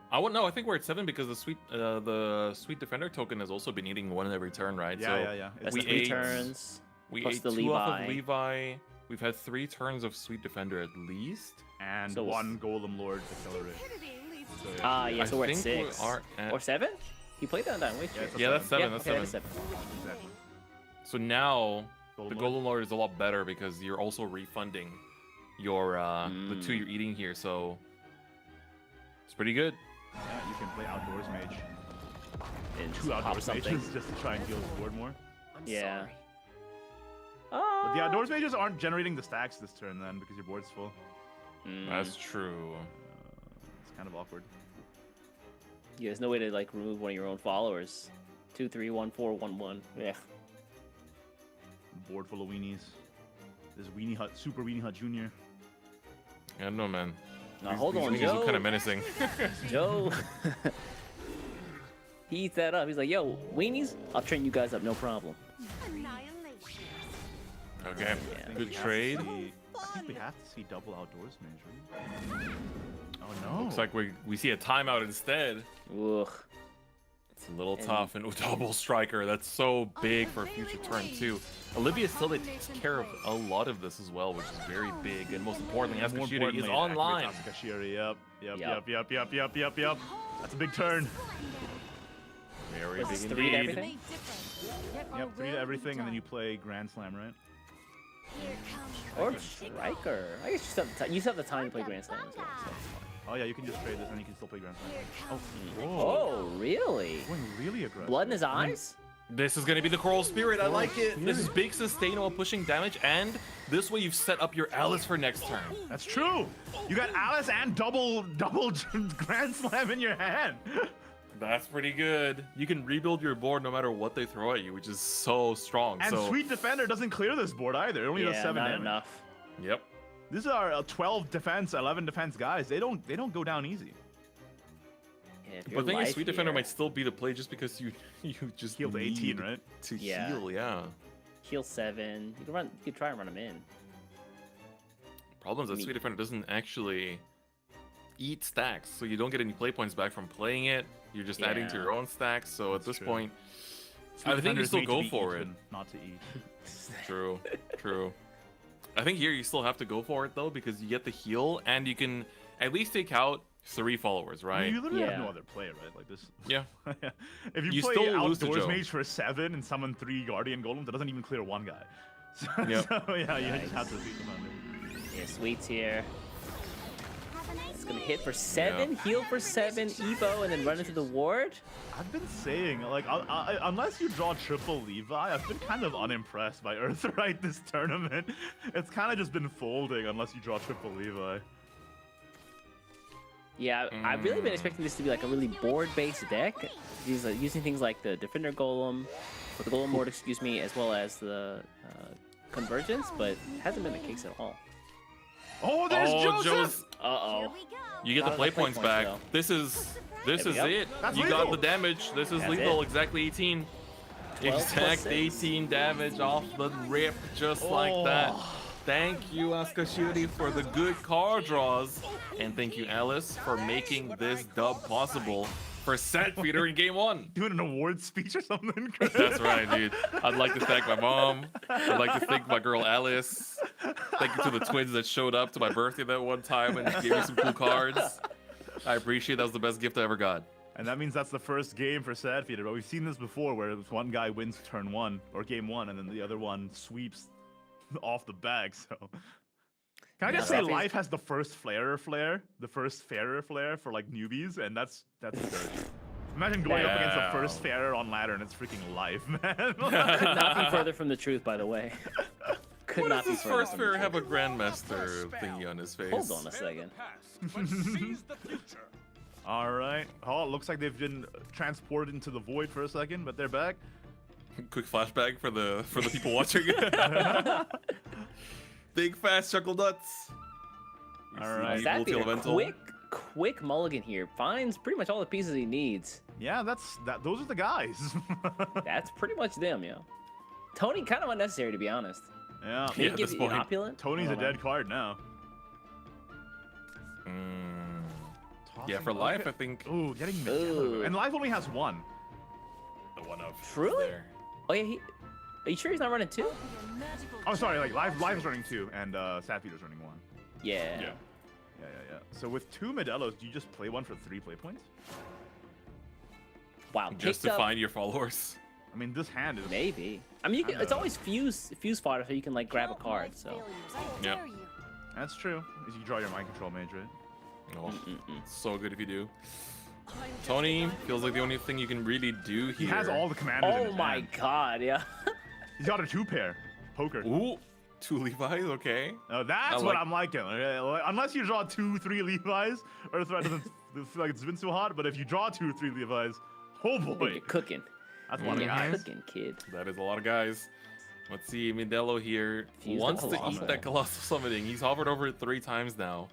I think we're at 7 because the Sweet Defender token has also been eating one every turn, right? Yeah. That's we the 3 ate- turns. We Plus ate the 2 off Levi. of Levi. We've had 3 turns of Sweet Defender at least. And So one Golem Lord Accelerate. So, Yeah, so we're at think 6. we are at- Or 7? He played that on Witch. Yeah, it's a Yeah, that's 7. Yeah, That's okay, 7. that is 7. exactly. So now Golem the Lord. Golden Lord is a lot better because you're also refunding your the 2 you're eating here. So it's pretty good. Yeah, you can play Outdoors Mage. And 2 pop Outdoors something. Mages just to try and deal with the board more. Yeah. But the Outdoors Mages aren't generating the stacks this turn then because your board's full. That's true. It's kind of awkward. Yeah, there's no way to like remove one of your own followers. 2, 3, 1, 4, 1, 1. Yeah. Board full of weenies. There's Weenie Hut, Super Weenie Hut Jr. I don't know, man. Now hold on, These look Joe. kind of menacing. Joe. He eats that up. He's like, yo, weenies, I'll train you guys up, no problem. Annihilation. Okay, Yeah. good trade. I think we have to see double Outdoors Mage, right? Oh no. Looks like we see a timeout instead. Ugh. It's a little tough. And double Striker, that's so big for a future turn too. Olivia still takes care of a lot of this as well, which is very big. And most importantly, More Asuka is importantly, online. activate Asuka Shiri. Yep. Yep. That's a big turn. Very Was big this 3 to indeed. everything? Yep, 3 to everything, and then you play Grand Slam, right? Or Striker. I guess you still have the time to play Grand Slam as well. So. Oh yeah, you can just trade this, and you can still play Grand Slam. Oh, whoa. Oh, really? Going really aggressive. Blood in his eyes? This is going to be the Coral Spirit. I like it. This is big sustain while pushing damage, and this way you've set up your Alice for next turn. That's true. You got Alice and double Grand Slam in your hand. That's pretty good. You can rebuild your board no matter what they throw at you, which is so strong. And so, Sweet Defender doesn't clear this board either. It only does 7 not damage. enough. Yep. These are 12 defense, 11 defense guys. They don't go down easy. Yeah, if you're But then your life Sweet Defender here- might still be the play just because you just Healed 18, need right? to Yeah. heal, yeah. heal 7. You could try and run him in. Problem is that Me- Sweet Defender doesn't actually eat stacks, so you don't get any play points back from playing it. You're just adding to Yeah. your own stacks. So at That's this true. point, Sweet I think you Defender's still made to go be for it. eaten, not to eat. True, true. I think here you still have to go for it though, because you get the heal and you can at least take out 3 followers, I right? mean, you literally have Yeah. no other play, right? Like this. Yeah. If you, You play still lose to Outdoors Joe. Mage for 7 and summon 3 Guardian Golems, that doesn't even clear 1 guy. So, Yep. so yeah, you Nice. just have to beat them under. Yeah, Sweet's here. Have a nice It's gonna day. hit for 7, heal for 7, Evo, and then run into the ward. I've been saying, like, unless you draw triple Levi, I've been kind of unimpressed by Earthright this tournament. It's kind of just been folding unless you draw triple Levi. Yeah, I've really been expecting this to be like a really board-based deck. Using things like the Defender Golem, or the Golem Ward, excuse me, as well as the Convergence, but it hasn't been the case at all. Oh, there's Joseph! Joe's, Uh-oh. Here we go. you get the Got play the play points points, back. though. This is There we go. it. That's You lethal. got the damage. This is That's lethal. it. Exactly 18. 12 plus Exact 6. 18 damage off the rip, just like that. Oh. Thank you, Askashiri, for the good card draws. And thank you, Alice, for making this dub possible for Set Feeder in game 1. Doing an award speech or something? That's right, dude. I'd like to thank my mom. I'd like to thank my girl Alice. Thank you to the twins that showed up to my birthday that one time and gave me some cool cards. I appreciate that was the best gift I ever got. And that means that's the first game for Sad Feeder. But we've seen this before where one guy wins turn 1 or game 1 and then the other one sweeps off the bag. So can I just say Sad Feeder's- Life has the first fairer flare for like newbies, and that's dirty. Imagine going up against the Yeah. first fairer on ladder and it's freaking Life, man. Could not be further from the truth, by the way. Could What not does be this further first from the fair truth. have a Grandmaster thingy on his face? Hold on a second. All right. Oh, it looks like they've been transported into the void for a second, but they're back. Quick flashback for the people watching. Big fast chuckle nuts. You All see right. the Sad Feeder, multi-elemental. quick mulligan here. Finds pretty much all the pieces he needs. Yeah, those are the guys. That's pretty much them, yo. Tony, kind of unnecessary, to be honest. Yeah. Maybe Yeah, at give this you point. an opulent. Tony's I a don't know. dead card now. Yeah, for life, I think Ooh, getting Ooh. Medello. And Life only has 1. the one of Truly? there. Oh yeah, are you sure he's not running 2? Oh, sorry, like Life is running 2 and Sad Feeder's running 1. Yeah. Yeah. Yeah. So with 2 Medellos, do you just play 1 for 3 play points? Wow. Just picked to up- find your followers. I mean, this hand is... Maybe. I mean, it's always fuse fodder, so you can like grab a card. So. Yep. That's true. Is you draw your mind control mage, right? Oh, so good if you do. Tony feels like the only thing you can really do here. He has all the commanders in Oh his my hand. god, yeah. He's got a 2-pair. Poker. Ooh, 2 Levi's, okay. Oh, that's I what like- I'm liking. Okay, like, unless you draw 2-3 Levi's, Earthright doesn't feel like it's been so hot, but if you draw 2-3 Levi's, oh boy. You're cooking. That's one of the You're guys. cooking, kid. That is a lot of guys. Let's see, Mindelo here Fuse the wants to Colossal. eat that Colossal Summoning. He's hovered over it 3 times now.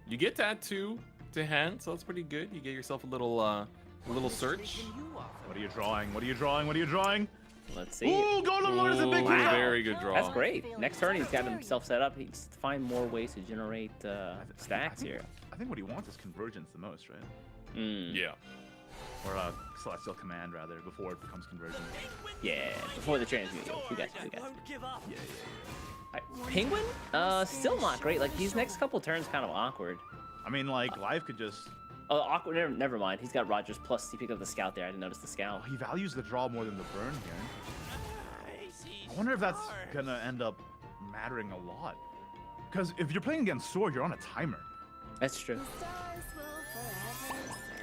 You get that 2 to hand, so that's pretty good. You get yourself a little search. What are you drawing? What are you drawing? What are you drawing? Let's see. Ooh, Golem Lord is a big Ooh, draw. very good draw. That's great. Next turn, he's got himself set up. He's to find more ways to generate stacks here. I think what he wants is Convergence the most, right? Yeah. Or Celestial Command, rather, before it becomes Convergence. Yeah, before the transmute. We got you. Yeah. Alright, Penguin? Still not great. Like, these next couple turns kind of awkward. I mean, like, Life could just... Oh, awkward. Never mind. He's got Rogers plus he picked up the scout there. I didn't notice the scout. Oh, he values the draw more than the burn here. I wonder if that's gonna end up mattering a lot. Because if you're playing against Sword, you're on a timer. That's true.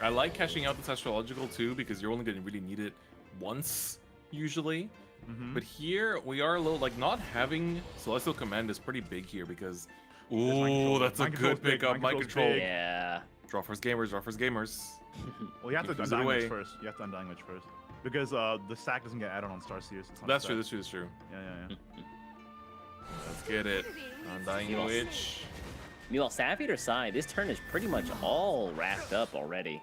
I like cashing out this astrological too because you're only going to really need it once usually. But here we are a little like not having Celestial Command is pretty big here because ooh, that's a Mind control's good big, pickup. mind Mind control's control. big. Yeah. Draw first gamers. Draw first gamers. Well, you have to Fuse it Undying Witch away. first. You have to Undying Witch first. Because the stack doesn't get added on Star Seers. It's not That's a true. stack. That's true. That's true. Yeah. Let's get it. Undying Witch. Meanwhile, Savvy or Side, this turn is pretty much all wrapped up already.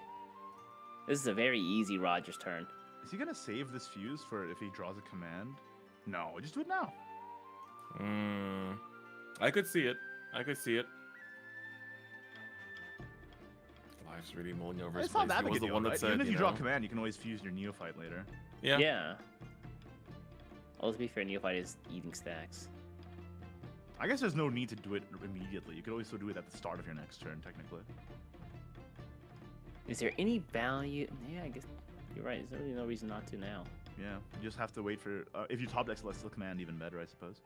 This is a very easy Rogers turn. Is he gonna save this fuse for if he draws a command? No, just do it now. I could see it. I could see it. Life's really mulling over his It's not place. that He big was a the deal, one that right? said, Even if you you draw know, a command, you can always fuse your Neophyte later. Yeah. Yeah. Well, to be fair, Neophyte is eating stacks. I guess there's no need to do it immediately. You could always still do it at the start of your next turn, technically. Is there any value? Yeah, I guess you're right. There's really no reason not to now. Yeah, you just have to wait for... if you top deck Celestial Command, even better, I suppose.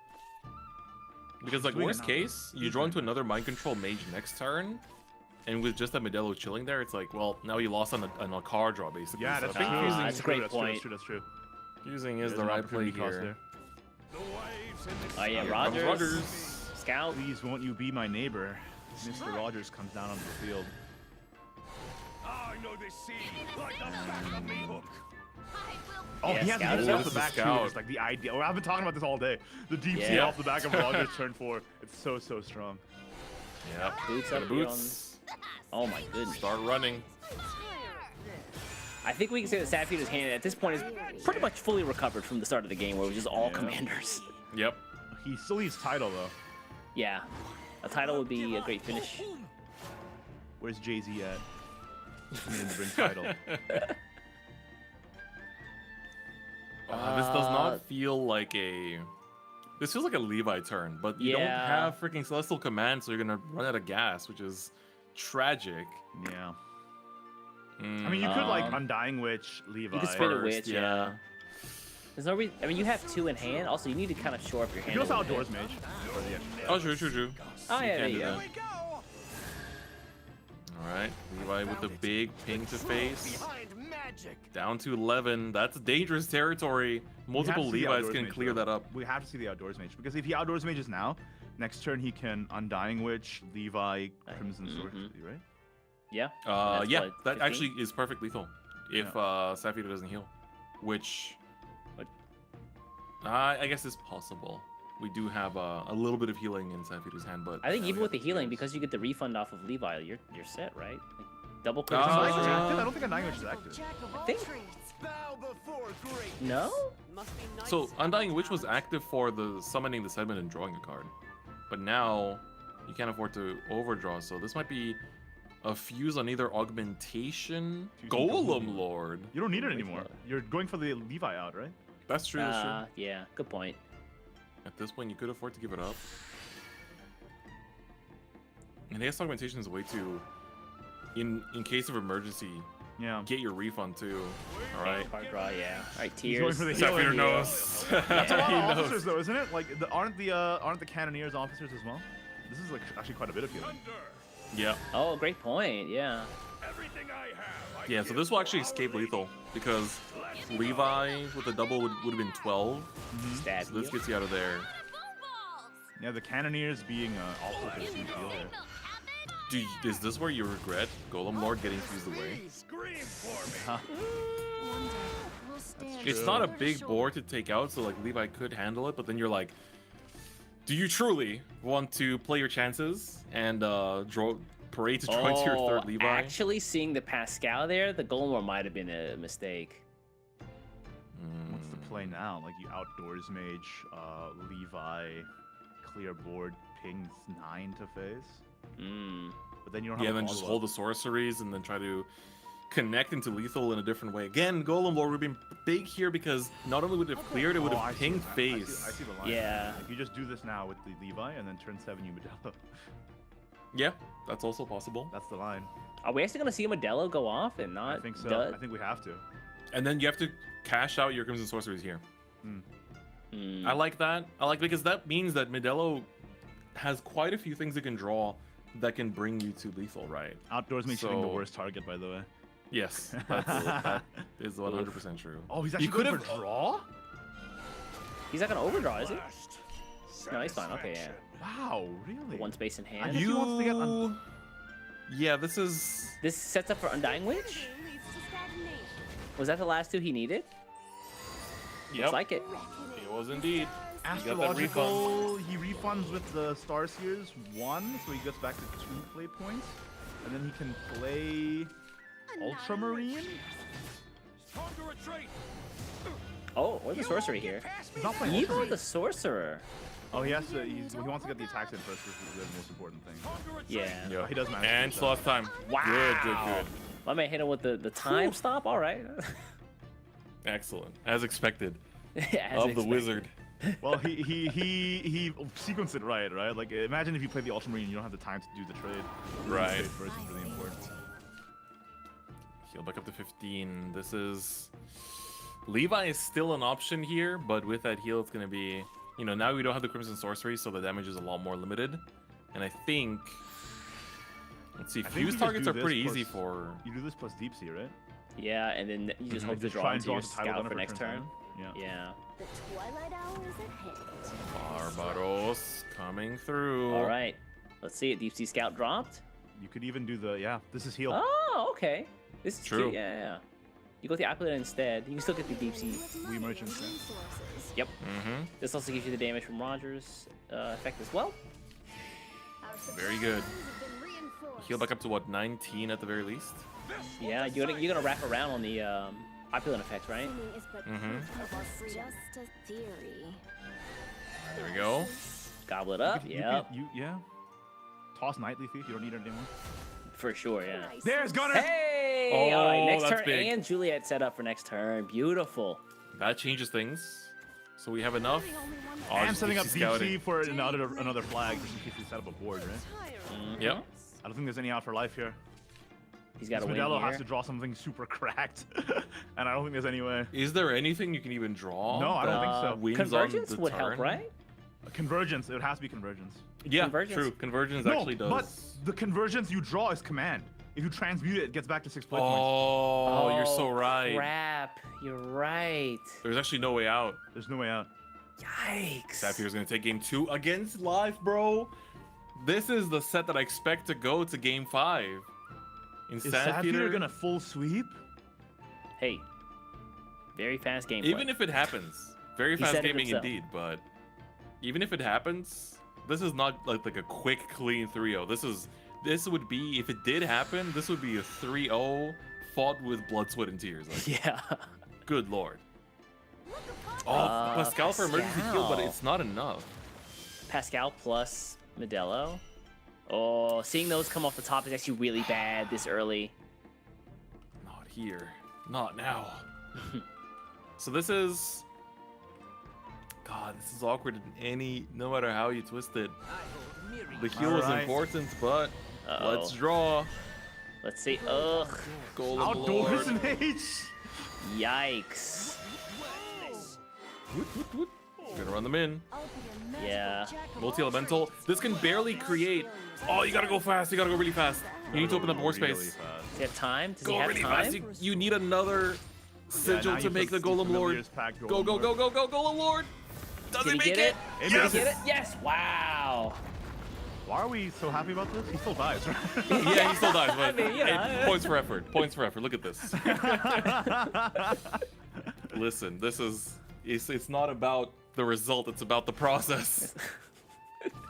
Because like Wait, worst no. case, you draw into another Mind Control Mage next turn, and with just that Modelo chilling there, it's like, well, now you lost on a card draw basically. Yeah, So that's I think true. using, that's a great That's point. true, that's true. using is There's the an right play opportunity cost here. Oh yeah, Here Rogers. comes Rogers. Scout. Please, won't you be my neighbor? Mr. Rogers comes down onto the field. I know this scene like the back of me hook. Oh, Yeah, he has Scout the is deep up. off the This is back too. Scout. It's like the idea. Oh, I've been talking about this all day. The deep sea Yeah. off the back of Rogers turn 4. It's so strong. Yeah. Boots Got up the here boots. Oh my goodness. Start running. I think we can say that Sapphir's hand at this point is pretty much fully recovered from the start of the game where it was just all commanders. Yep. He still needs title though. Yeah. A title would be a great finish. Where's Jay-Z at? Need him to bring title. This does not feel like a... This feels like a Levi turn, but you don't Yeah. have freaking Celestial Command, so you're gonna run out of gas, which is tragic. Yeah. I mean, you could like Undying Witch, Levi. You could spin a First, witch, yeah. There's no reason. I mean, you have 2 in hand. Also, you need to kind of shore up your hand. You also a little outdoors bit. mage. Or the extra. Oh, true. Oh, yeah, there can you do go. that. All right, Levi with the big ping to face. Behind magic. Down to 11. That's dangerous territory. We have Multiple to see the Levi's outdoors can mage, clear though. that up. We have to see the outdoors mage because if he outdoors mages now, next turn he can Undying Witch, Levi, Crimson Sorcery, right? Yeah. Yeah, That's what, that 15? actually is perfect lethal if Sapphire doesn't heal, which I guess is possible. We do have a little bit of healing in Sapphire's hand, but I think even with the healing, because you get the refund off of Levi, you're set, right? Like, double clear. Undying Witch is Uh, active? I don't think Undying Witch is active. I think. Bow before great. No? so Undying Witch was active for the summoning the segment and drawing a card, but now you can't afford to overdraw, so this might be a fuse on either augmentation, Fusing Golem Lord. You don't need it anymore. You're going for the Levi out, right? That's true. That's true. Yeah. Good point. At this point, you could afford to give it up. And AS augmentation is a way to, in case of emergency, Yeah. get your refund too. All right. Card draw, yeah. All right, He's going tears. for the Sapphire healing. knows. That's a lot He of knows. officers though, isn't it? Like, aren't the Cannoneers officers as well? This is like actually quite a bit of healing. Yeah. Oh, great point. Yeah. Everything I have. Yeah. So this will actually escape lethal because Levi with a double would have been 12. Stab So this heal. gets you out of there. Yeah, the Cannoneers being also a huge deal here. Is this where you regret Golem Lord getting fused away? Scream for me. It's not a big board to take out, so like Levi could handle it, but then you're like, do you truly want to play your chances and parade to draw into your third Levi? Actually, seeing the Pascal there, the Golem Lord might have been a mistake. What's the play now? Like you outdoors mage, Levi, clear board, pings 9 to face. But then you don't have Yeah, a then just follow-up. hold the sorceries and then try to connect into lethal in a different way. Again, Golem Lord would have been big here because not only would it have cleared, it would Oh, have I see pinged that. face. I see the line. Yeah. If you just do this now with the Levi and then turn 7 you Modelo. Yeah, that's also possible. That's the line. Are we actually going to see a Modelo go off and not I think so. dud? I think we have to. And then you have to cash out your Crimson Sorceries here. Hmm. I like that. Because that means that Modelo has quite a few things it can draw that can bring you to lethal, right? Outdoors mage hitting the So- worst target, by the way. Yes, that is 100% true. Oh, he's He actually could going have for draw? He's not going to overdraw, is he? Last No, he's fine. Okay, yeah. Wow, really? One space in I hand. guess he wants to get Yeah, this is. This sets up for Undying Witch? Was that the last 2 he needed? Yep. Looks like it. It was indeed. You got that refund. Astrological, he refunds with the Starseers 1, so he gets back to 2 play points. And then he can play Ultramarine? Time to retreat. Oh, where's the sorcery here? He's not playing Evo Ultramarine. the sorcerer. Oh, he wants to get the attacks in first. This is the most important thing. Time to retreat. Yeah. Yeah. He does manage to And do slow time. Wow. Good. My man hit him with the time stop. All right. Excellent. As expected. As of the expected. wizard. Well, he sequenced it right? Like, imagine if you play the Ultramarine, you don't have the time to do the trade. Right. The trade first is really important. Heal back up to 15. This is... Levi is still an option here, but with that heal, it's going to be... You know, now we don't have the Crimson Sorcery, so the damage is a lot more limited. And I think... Let's see, I think you fuse just targets do are this pretty plus- easy for... You do this plus Deep Sea, right? Yeah, and then you just hope to Just draw try and into draw your into Tidal scout Gunner for next turn. Yeah. Yeah. The twilight hour is at hand. Barbaros coming through. All right. Let's see it. Deep Sea Scout dropped. You could even do the, yeah, this is heal. Oh, okay. This is True. cute. Yeah. You go with the Applet instead. You can still get the Deep Sea. We merchants. Resources. Yep. Mm-hmm. This also gives you the damage from Roger's effect as well. Our Very good. supplies have been reinforced. Heal back up to, what, 19 at the very least? Yeah, you're gonna wrap around on the opulent effect, right? Assuming is but Mhm. proof of our freedom. Just a theory. There we go. Goblet up. Yeah, Yeah. Toss Nightly Thief, you don't need it anymore. for sure. Yeah. There's Gunner! Hey! Oh, All right, next that's turn big. and Juliet set up for next turn. Beautiful. That changes things. So we have enough. Oh, And just setting keeps up Deep scouting. Sea for another flag, just in case you set up a board, right? Yep. I don't think there's any out for life here. He's got to win Modelo here. has to draw something super cracked, and I don't think there's any way. Is there anything you can even draw? No, I don't think so. wins on Convergence the would help, turn? right? Convergence, it has to be Convergence. Yeah, Convergence? true. Convergence No, actually does. but the Convergence you draw is Command. If you transmute it, it gets back to 6 play points. Oh, you're so right. Crap. You're right. There's actually no way out. There's no way out. Yikes. Saphir's gonna take game 2 against Life, bro. This is the set that I expect to go to game 5. In Is Sapphire gonna full sweep? Hey. Very fast gameplay. Even if it happens, very He fast said it gaming himself. indeed, but even if it happens, this is not like a quick, clean 3-0. This would be, if it did happen, this would be a 3-0 fought with blood, sweat, and tears. Like, Yeah. good lord. Oh, Pascal for emergency heal, but Pascal. it's not enough. Pascal plus Modelo. Oh, seeing those come off the top is actually really bad this early. Not here. Not now. So this is... God, this is awkward no matter how you twist it. The heal is Alright. important, but Uh-oh. let's draw. Let's see. Ugh. Golem Outdoors Lord. and H. Yikes. Gonna run them in. Yeah. Multi-elemental. This can barely create... Oh, you gotta go fast. You gotta go really fast. You need to open up more Really space. fast. Does he have time? Does Go he have really time? fast. You need another sigil now to you make the put Golem Lord. Familiar's Pact Go, Golem go, Lord. go, go, go, Golem Lord. Does Did it he make get it? it? Did he Yes. Get it? Yes. Wow. Why are we so happy about this? He still dies, right? Yeah, he still dies, but mean, you know. hey, points for effort. Points for effort. Look at this. Listen, this is... It's not about the result. It's about the process.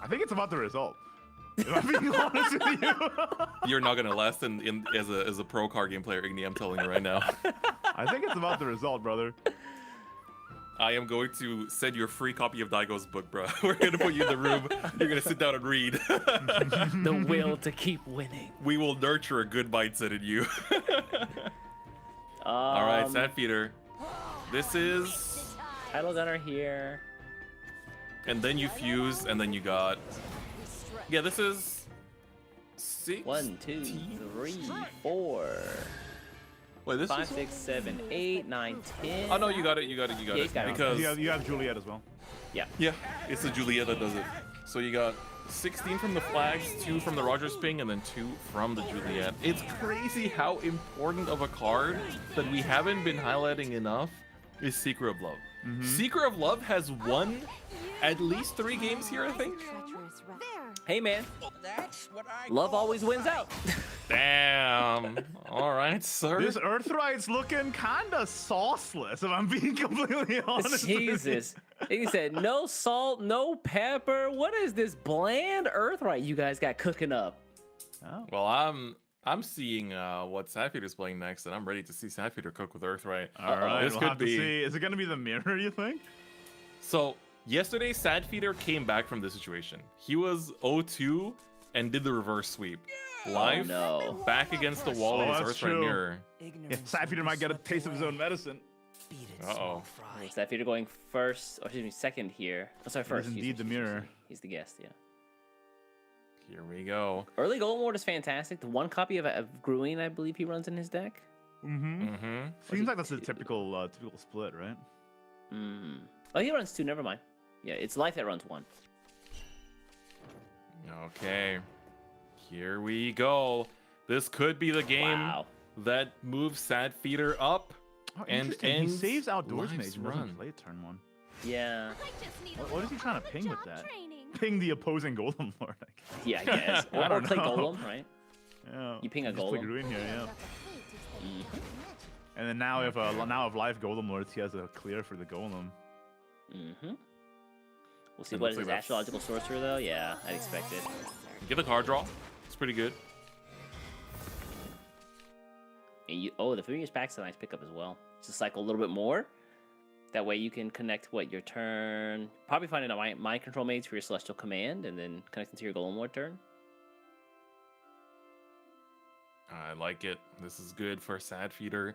I think it's about the result. If I'm being honest with you. You're not gonna last as a pro card game player, Igni. I'm telling you right now. I think it's about the result, brother. I am going to send you a free copy of Daigo's book, bro. We're gonna put you in the room. You're gonna sit down and read. The will to keep winning. We will nurture a good mindset in you. All right, Sad Feeder. This is, Title Gunner here. and then you fuse, and then you got. Yeah, this is. 6. 1, 2, 3, 4, Wait, this 5, is. 6, 7, 8, 9, 10. Oh no, you got it. You got it. Yeah, he's got it. Because You have Juliet as well. Yeah. yeah, it's the Juliet that does it. So you got 16 from the flags, 2 from the Rogers ping, and then 2 from the Juliet. It's crazy how important of a card that we haven't been highlighting enough is Secret of Love. Secret of Love has won at least 3 games here, I think. Hey, man. Love always wins out. Damn. All right, sir. This Earthright's looking kinda sauceless, if I'm being completely honest. with you. Jesus. He said, no salt, no pepper. What is this bland Earthright you guys got cooking up? Oh. Well, I'm seeing what Sadfeeder's playing next, and I'm ready to see Sadfeeder cook with Earthright. All right, This we'll could have to be. see. Is it gonna be the mirror? You think? So yesterday, Sadfeeder came back from this situation. He was 0-2 and did the reverse sweep. Live, no. back against the wall Oh, of his that's Earthright true. mirror. Yeah, Sadfeeder might get a taste of his own medicine. Uh-oh. Is that Peter going first, or excuse me, second here? Oh, sorry, It first. is excuse indeed the me, excuse me. mirror. He's the guest, yeah. Here we go. Early Golem Lord is fantastic. The one copy of Gruin, I believe he runs in his deck. Mm-hmm. Mm-hmm. Seems like that's the typical split, right? Mm. Oh, he runs 2. Never mind. Yeah, it's Life that runs 1. Okay. Here we go. This could be the game Wow. that moves Sadfeeder up. Oh, And interesting. He ends saves outdoors mage Life's and run. doesn't play it turn 1. Yeah. What is he trying to ping with that? Ping the opposing Golem Lord. I guess. Yeah, I guess. I Or don't play know. Golem, right? Yeah. You ping a Just play Golem. Gruin here, yeah. Mhm. And then now if Life Golem Lords, he has a clear for the Golem. Mm-hmm. We'll see It what looks is his like that's- astrological sorcerer though. Yeah, I'd expect it. Get the card draw. It's pretty good. And the Furious Pack's a nice pickup as well. Just cycle a little bit more. That way you can connect your turn. Probably finding a mind control maze for your Celestial Command, and then connecting to your Golem Lord turn. I like it. This is good for Sadfeeder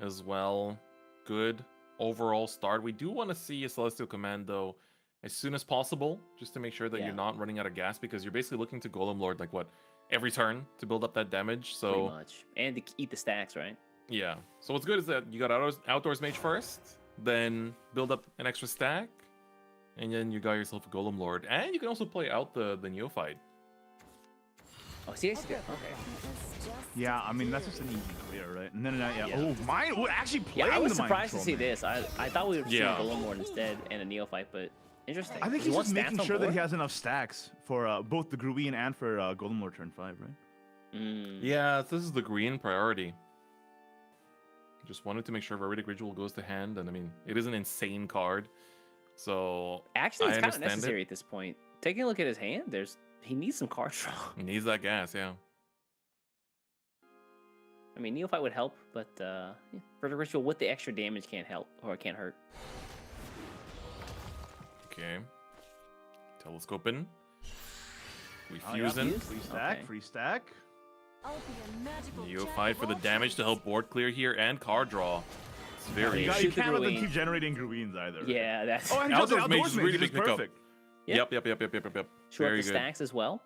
as well. Good overall start. We do want to see a Celestial Command though as soon as possible, just to make sure that Yeah. you're not running out of gas, because you're basically looking to Golem Lord like what, every turn to build up that damage. Pretty So much. And to eat the stacks, right? yeah. So what's good is that you got outdoors mage first, then build up an extra stack, and then you got yourself a Golem Lord, and you can also play out the Neophyte. Oh, seriously? Okay. Yeah, I mean that's just an easy clear, right? And then yeah. Yeah. Oh, mine would actually play. Yeah, I was the Mind surprised to Control see Mage. this. I thought we were seeing Yeah. a Golem Lord instead and a Neophyte, but interesting. I think He he's wants just stats making on sure that board? he has enough stacks for both the Gruin and for Golem Lord turn 5, right? Mm. Yeah, this is the green priority. Just wanted to make sure Veridic Ritual goes to hand, and I mean, it is an insane card. So Actually, I it's kind of understand necessary it. at this point. Taking a look at his hand, he needs some card draw. He needs that gas, yeah. I mean, Neophyte would help, but Verdict Ritual with the extra damage can't help or can't hurt. Okay. Telescoping. We Oh, yeah. fusing. Fuse? Free stack, Okay. free stack. Neophyte for the damage to help board clear here and card draw. It's very Yeah, You, good. shoot you the can't let them Gruin. keep generating Gruins either. Yeah, that's Oh, and Outdoors outdoors Mage mage is really is big pickup. perfect. Yeah. Yep. short Very the good. stacks as well.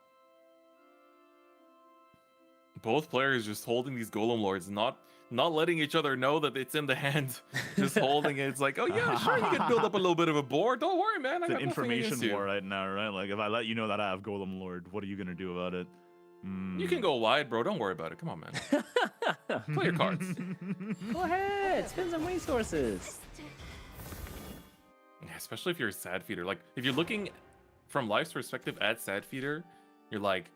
Both players just holding these Golem Lords, not letting each other know that it's in the hand. Just holding it. It's like, oh yeah, sure, you can build up a little bit of a board. Don't worry, man. I It's an got nothing against information you. war right now, right? Like if I let you know that I have Golem Lord, what are you gonna do about it? You can go wide, bro. Don't worry about it. Come on, man. Play your cards. Go ahead, spend some resources. Yeah, especially if you're a Sadfeeder. Like, if you're looking from Life's perspective at Sadfeeder, you're like,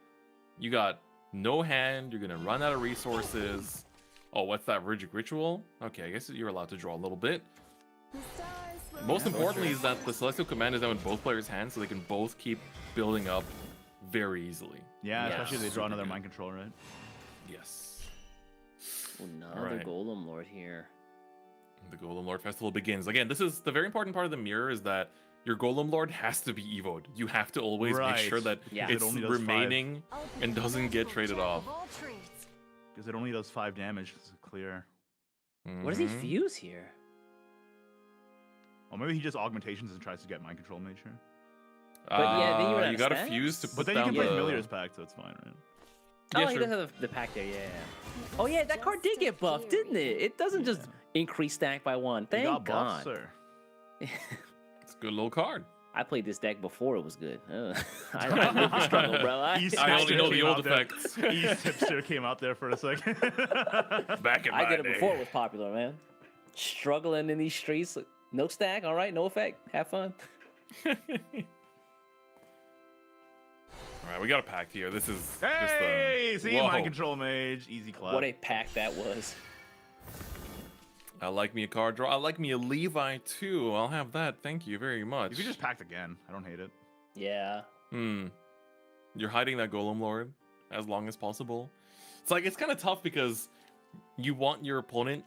you got no hand, you're gonna run out of resources. Oh, what's that, Verdic Ritual? Okay, I guess you're allowed to draw a little bit. Most importantly is that the Celestial Command is now in both players' hands, so they can both keep building up very easily. Yeah, Yeah, especially if they draw super another good. mind control, right? Yes. Another Alright. Golem Lord here. The Golem Lord Festival begins. Again, this is the very important part of the mirror, is that your Golem Lord has to be evoed. You have to always make Right. sure that Yeah. it's It only does remaining and doesn't get traded off. Because it only does 5 damage. It's clear. What does he Mhm. fuse here? Or maybe he just augmentations and tries to get mind control mage here. But yeah, then you run out you of got to stacks? fuse to put But then you down can play the... Familiar's Pact, so it's fine, right? Oh, Yeah, he sure. does have the pack there, yeah. Oh yeah, that card did get buffed, didn't it? It doesn't just increase stack by 1. You Thank got God. buffs, sir. It's a good little card. I played this deck before it was good. I live the struggle, bro. East I only Hipster know the came old out there. effects. East Hipster came out there for a second. Back in I my did it day. before it was popular, man. Struggling in these streets. No stack, all right, no effect. Have fun. All right, we got a pact here. This is Hey, just see, whoa. mind control mage, easy clap. What a pack that was. I like me a card draw. I like me a Levi too. I'll have that. Thank you very much. You could just pact again. I don't hate it. Yeah. You're hiding that Golem Lord as long as possible. It's like, it's kind of tough because you want your opponent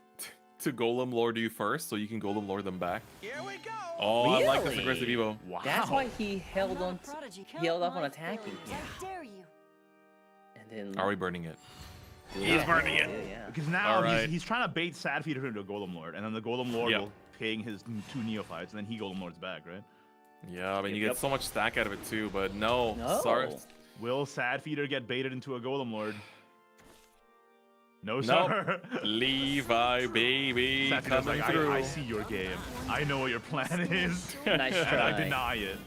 to Golem Lord you first, so you can Golem Lord them back. Here we go. Oh, I like this Really? aggressive Evo. Wow. That's why he held on. He held off on attacking here. Dare you? And then. Are we burning it? He's burning it. Yeah. Because now Alright. he's trying to bait Sad Feeder into a Golem Lord, and then the Golem Lord Yeah. will ping his 2 Neophytes, and then he Golem Lords back, right? Yeah, I mean, you Yep. get so much stack out of it too, but no. No. Sorry. Will Sad Feeder get baited into a Golem Lord? No, No. sir. Levi, baby, Sad Feeder's coming like, through. I see your game. I know what your plan is. Nice And try. I deny it.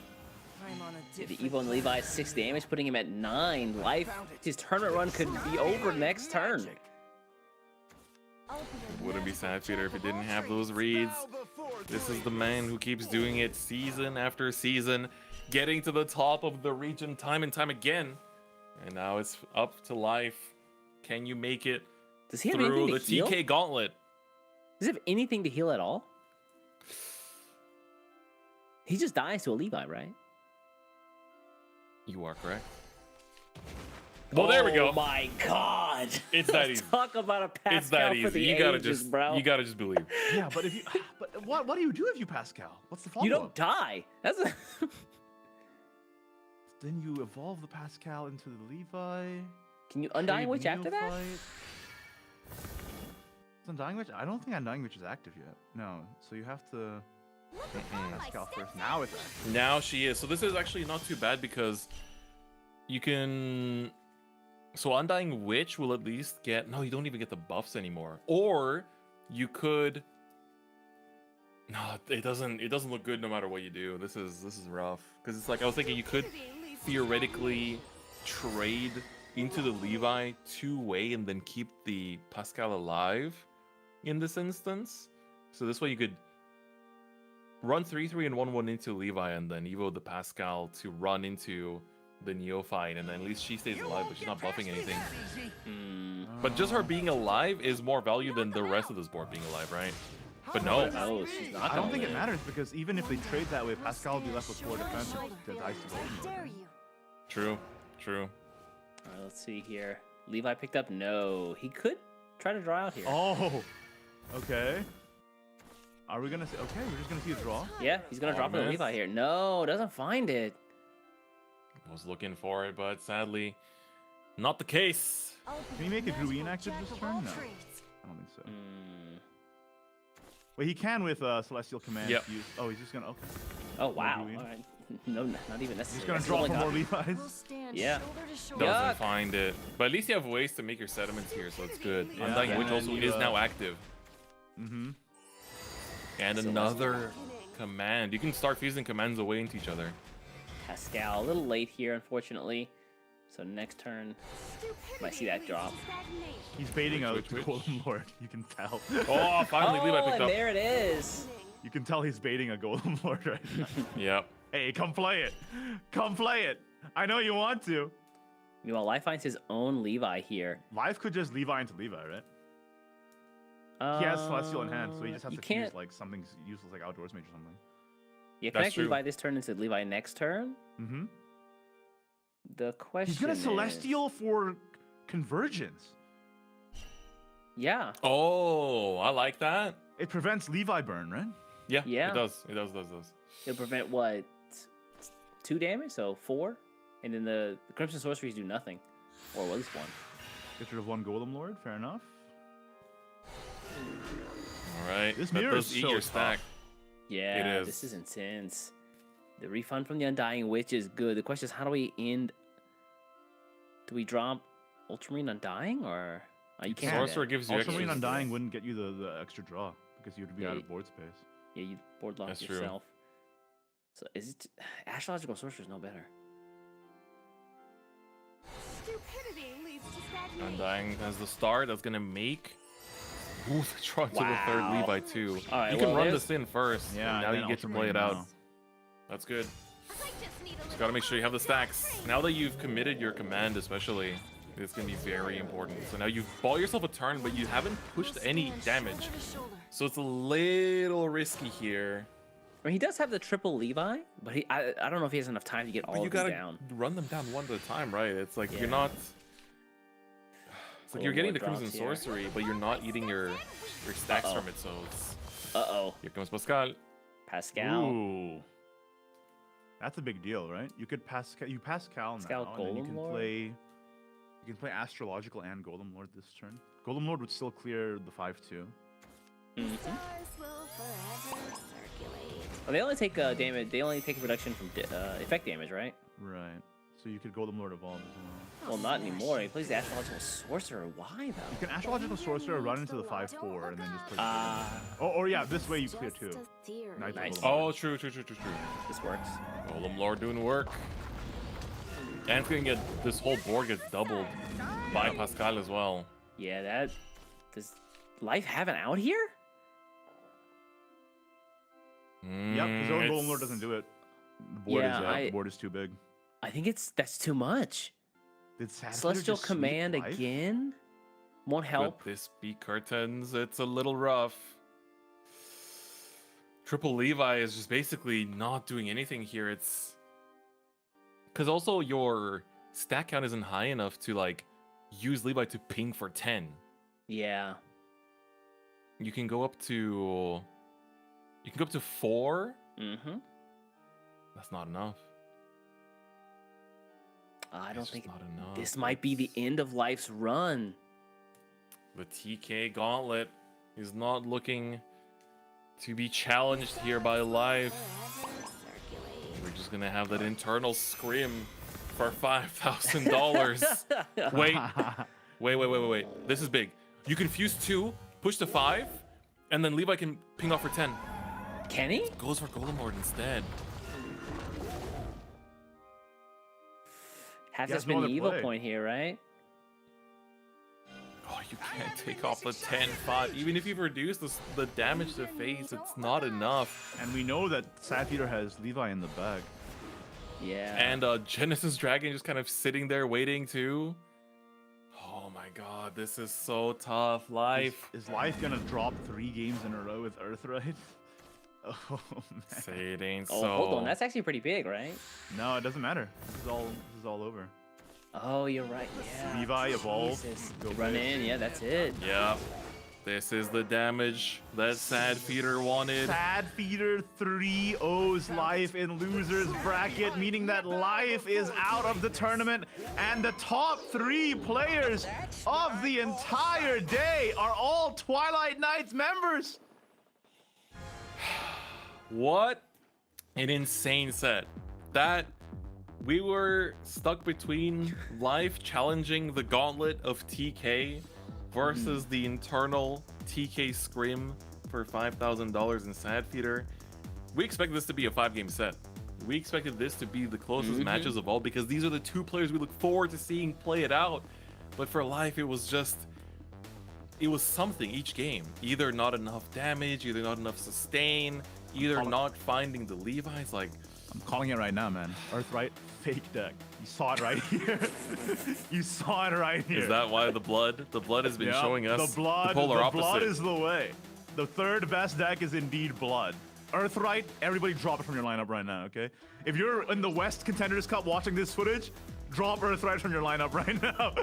The Evo and Levi 6 damage, putting him at 9 life. His tournament run could be over next turn. Wouldn't be Sad Feeder if he didn't have those reads. This is the man who keeps doing it season after season, getting to the top of the region time and time again. And now it's up to life. Can you make it Does he have through anything the to heal? TK gauntlet? Does he have anything to heal at all? He just dies to a Levi, right? You are correct. Well, there we go. Oh my god! It's that Let's easy. Talk about a Pascal It's that for the easy. You gotta ages, just, bro. you gotta just believe. Yeah, but if you, but what do you do if you Pascal? What's the follow-up? You don't die. That's a Then you evolve the Pascal into the Levi. Can you Undying trade Witch after that? Neophyte. Is Undying Witch? I don't think Undying Witch is active yet. No, so you have to Pascal first. Now it's active. Now she is. So this is actually not too bad because you can. So Undying Witch will at least get. No, you don't even get the buffs anymore. Or you could. No, it doesn't. It doesn't look good no matter what you do. This is rough because it's like I was thinking you could theoretically trade into the Levi 2-way and then keep the Pascal alive in this instance. So this way you could run 3-3 and 1-1 into Levi and then Evo the Pascal to run into the Neophyte, and then at least she stays alive, but she's not buffing anything. But just her being alive is more value than the rest of this board being alive, right? But no. Oh, she's not. I don't gonna think it live. matters because even if they trade that way, Pascal will be left with 4 defense to dice to Golden Dare Lord. you? True. True. All right, let's see here. Levi picked up. No, he could try to draw out here. Oh, okay. Are we gonna see? Okay, we're just gonna see a draw. Yeah, he's gonna drop the miss. Levi here. No, doesn't find it. Was looking for it, but sadly, not the case. Can he make a Gruin active this turn? No, I don't think so. Hmm. Wait, he can with Celestial Command. Yep. Use, oh, he's just gonna. Okay. Oh wow. Gruin. All right. No, not even necessary. He's gonna That's draw all I for got. more Levi's. We'll stand Yeah. shoulder to shoulder. Doesn't Yuck. find it. But at least you have ways to make your sediments here, so it's good. Yeah. Undying Yeah. Witch also And is you, now active. Mm-hmm. And So another command. You can start fusing commands away into each other. Pascal, a little late here, unfortunately. So next turn, might see that drop. He's baiting out Which, the which? Golden Lord. You can tell. Oh, finally Levi Oh, picked and up. there it is. You can tell he's baiting a Golden Lord right now. Yep. Hey, come play it. Come play it. I know you want to. Meanwhile, Life finds his own Levi here. Life could just Levi into Levi, right? He has Celestial in hand, so he just has you to can't. fuse like something useless like Outdoors Mage or something. Yeah, That's connect true. Levi this turn into Levi next turn. Mm-hmm. The question He's gonna is- Celestial for Convergence. Yeah. Oh, I like that. It prevents Levi burn, right? Yeah, Yeah. it does. It does. It'll prevent what? 2 damage, so 4, and then the Crimson Sorceries do nothing, or at least 1. Get rid of 1 Golem Lord, fair enough. All right. This that mirror does is eat so your tough. stack. Yeah, is. this is intense. The refund from the Undying Witch is good. The question is, how do we end? Do we drop Ultramarine Undying, or you can't? Sorcerer gives you Ultramarine extra. Undying wouldn't get you the extra draw because you'd be Yeah, out of board space. Yeah, you board lock That's true. yourself. So is it Astrological Sorcerer's no better? Stupidity leads to stagnation. Undying as the start. That's gonna make. Ooh, the draw to the third Wow. Levi too. All right, you can well, run there's- this in first. Yeah, and now and you then get to play it Ultramarine out. now. That's good. I just need a Just little gotta make sure you have the stacks. Now that you've committed your command, especially, it's gonna be very important. So now you've bought yourself a turn, but you haven't pushed any stand damage. shoulder to shoulder. So it's a little risky here. I mean, he does have the triple Levi, but I don't know if he has enough time to get all But you of them gotta down. run them down one at a time, right? It's like Yeah. you're not. It's like you're getting the Crimson Sorcery, but you're not eating your stacks from it, so it's... Here comes Pascal. Pascal. Ooh. That's a big deal, right? You could Pascal now, and then you can play... You can play Astrological and Golem Lord this turn. Golem Lord would still clear the 5-2. Mm-hmm. Stars will forever circulate. Well, they only take damage. They only take a reduction from effect damage, right? Right. So you could Golem Lord evolve as well. Well, not anymore. He plays the Astrological Sorcerer. Why though? You can Astrological Sorcerer run into the 5-4 and then just play. Or yeah, this way you clear 2. Nice. Oh, true. This works. Golem Lord doing work. And it's gonna get this whole board gets doubled by Pascal as well. Yeah, does Life have an out here? Yep, his own Golem Lord doesn't do it. The board is too big. I think that's too much. Did Sad Celestial just Command sweep Life? again? Won't help. With this B curtains, it's a little rough. Triple Levi is just basically not doing anything here. It's because also your stack count isn't high enough to like use Levi to ping for 10. Yeah. You can go up to 4. Mm-hmm. That's not enough. I don't think not enough. this might be the end of Life's run. The TK Gauntlet is not looking to be challenged here by Life. We're just gonna have that internal scrim for $5,000. Wait. This is big. You can fuse 2, push to 5, and then Levi can ping off for 10. Can he? Goes for Golem Lord instead. Has He to has no spend the other evil play. point here, right? Oh, you can't take off the 10-5. Even if you've reduced the damage to face, it's not enough. And we know that Sad Feeder has Levi in the bag. Yeah. And Genesis Dragon just kind of sitting there waiting too. Oh my god, this is so tough. Life. Is Life gonna drop 3 games in a row with Earthright? Oh man. Say it ain't Oh, so. hold on. That's actually pretty big, right? No, it doesn't matter. This is all over. Oh, you're right. Yeah. Levi evolve. Jesus. Go Run big. in. Yeah, that's it. Yeah. This is the damage that Sad Feeder wanted. Sad Feeder 3-0's Life in losers bracket, meaning that Life is out of the tournament, and the top 3 players of the entire day are all Twilight Knights members. What an insane set. That we were stuck between Life challenging the gauntlet of TK versus the internal TK scrim for $5,000 in Sad Feeder. We expected this to be a 5-game set. We expected this to be the closest matches of all because these are the 2 players we look forward to seeing play it out. But for Life, it was something each game. Either not enough damage, either not enough sustain, either not finding the Levi's. Like, I'm calling it right now, man. Earthright, fake deck. You saw it right here. You saw it right here. is that why the blood has been Yep, showing us the blood, polar the opposite? blood is the way. The 3rd best deck is indeed blood. Earthright, everybody drop it from your lineup right now, okay? If you're in the West Contenders Cup watching this footage, drop Earthright from your lineup right now.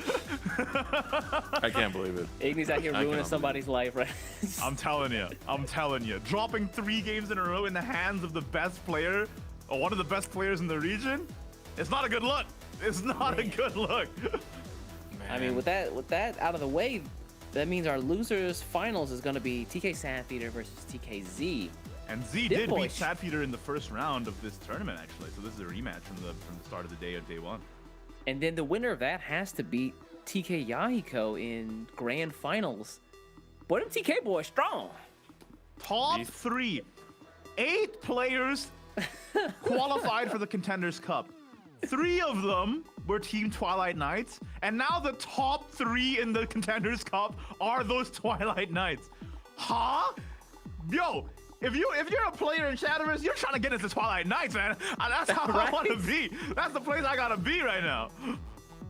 I can't believe it. Ignis out here I ruining cannot somebody's life, right? I'm telling you. Dropping 3 games in a row in the hands of the best player, or one of the best players in the region, it's not a good look. It's not a good look. I mean, with that out of the way, that means our losers finals is going to be TK Sad Feeder versus TK Z. And Z Dip did boy. beat Sad Feeder in the first round of this tournament, actually. So this is a rematch from the start of the day of day 1. And then the winner of that has to beat TK Yahiko in grand finals. Boy, them TK boys strong. Top 3. 8 players qualified for the Contenders Cup. 3 of them were Team Twilight Knights, and now the top 3 in the Contenders Cup are those Twilight Knights. Huh? Yo, if you're a player in Shadowverse, you're trying to get into Twilight Knights, man. That's how I Right? want to be. That's the place I gotta be right now.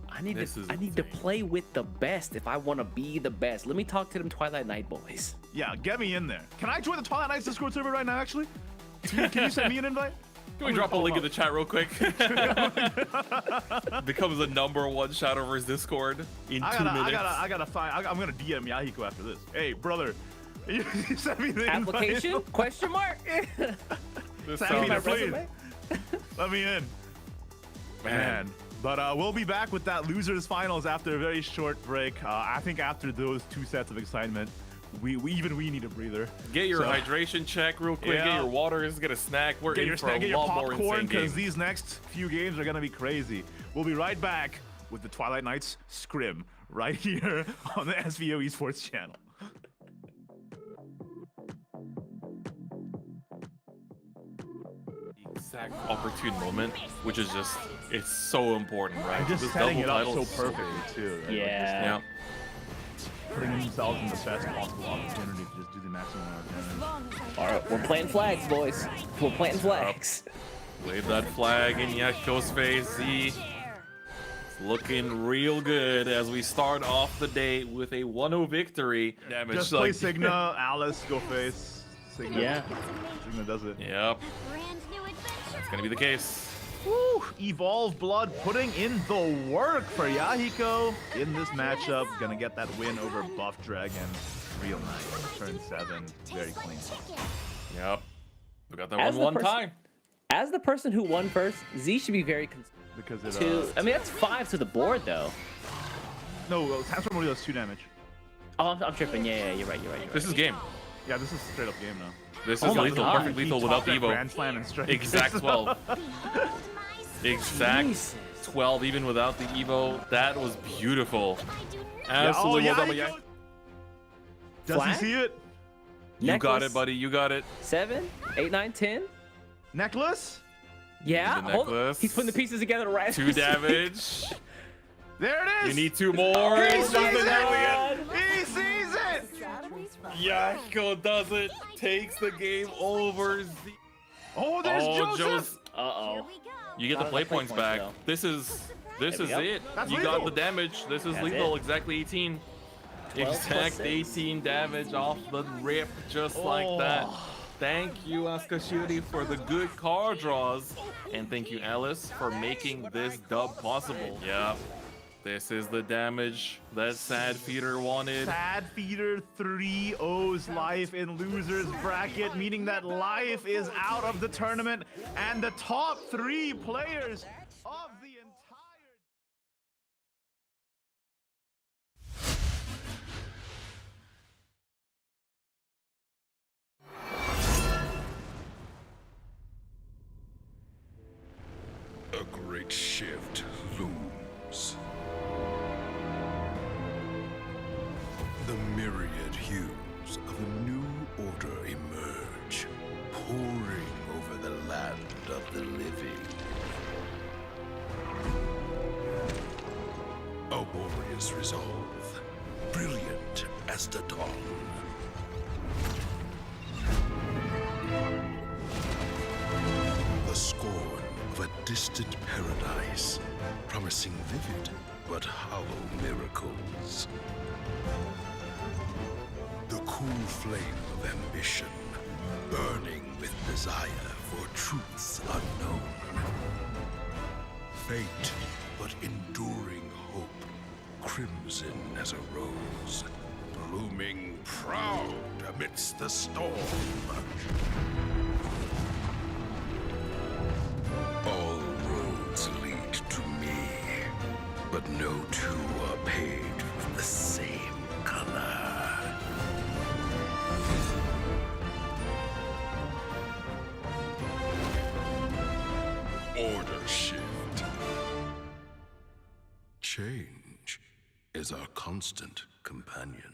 I need This to is play with the best if I want to be the best. Let me talk to them Twilight Knight boys. Yeah, get me in there. Can I join the Twilight Knights Discord server right now, actually? Can you send me an invite? Can we drop a link in the chat real quick? Becomes the #1 shoutover's Discord in 2 minutes. I gotta find. I'm gonna DM Yahiko after this. Hey, brother, you sent me the Application? invite. Question mark? This Send me sounds- the please. Let me in, man. But we'll be back with that losers finals after a very short break. I think after those 2 sets of excitement, we need a breather. Get your So- hydration check real quick. Yeah. Get your waters. Get a snack. We're Get in your for snack, a get your lot more popcorn, insane because games. these next few games are gonna be crazy. We'll be right back with the Twilight Knights scrim right here on the SVO Esports channel. Exact opportune moment, which is just, it's so important, right? And just This setting it double up so title is perfectly too. Right? Like, Yeah. Yeah. just putting themselves in the best possible opportunity to just do the maximum amount of damage. All right, we're planting flags, boys. We're planting flags. Wave that flag in Yahiko's face. Z. It's looking real good as we start off the day with a 1-0 victory. Damage. Just play Signa, Alice, go face. Signa. Yeah. Signa does it. Yep, Brand new adventure. it's gonna be the case. Woo! Evolve Blood putting in the work for Yahiko in this matchup. Gonna get that win over Buff Dragon. Real nice. Turn 7. Very clean. Yep. We got that As one the person- time. As the person who won first, Z should be very Because it, I mean, that's 5 to the board, though. no, Transform only does 2 damage. Oh, I'm tripping. Yeah, you're right. This is game. Yeah, this is straight up game now. This Oh is my lethal. God. Perfect He lethal without topped the that Evo. Grand Slam and straight. Exact 12. Exact Jesus. 12 even without the Evo. That was beautiful. Yeah, oh, Absolutely well done by Yahiko! Yahiko. Does he Flag? see it? You got Necklace. it, buddy. You got it. 7, 8, 9, 10. Necklace? Yeah, The hold on. necklace. He's putting the pieces together right. as 2 we speak. damage. There it is! You need 2 more. He Just sees the it! damage. He sees it! Yahiko does it. Takes the game over. Oh, there's Joseph! Joseph. Uh-oh. You get the play play points points, back. though. This is we go. it. That's You lethal. got the damage. This is That's lethal. it. Exactly 18. 12 plus Exact 6. 18 damage off the rip, just like that. Thank you, Askashiri, for the good card draws. And thank you, Alice, for making this dub possible. Yeah. This is the damage that Sad Feeder wanted. Sad Feeder 3 owes life in losers bracket, meaning that life is out of the tournament, and the top 3 players of the entire. A great shift looms. The myriad hues of a new order emerge, pouring over the land of the living. A warrior's resolve, brilliant as the dawn. The scorn of a distant paradise, promising vivid but hollow miracles. The cool flame of ambition, burning with desire for truths unknown. Fate, but enduring hope, crimson as a rose, blooming proud amidst the storm. All roads lead to me, but no two are paved with the same color. Order shift. Change is our constant companion.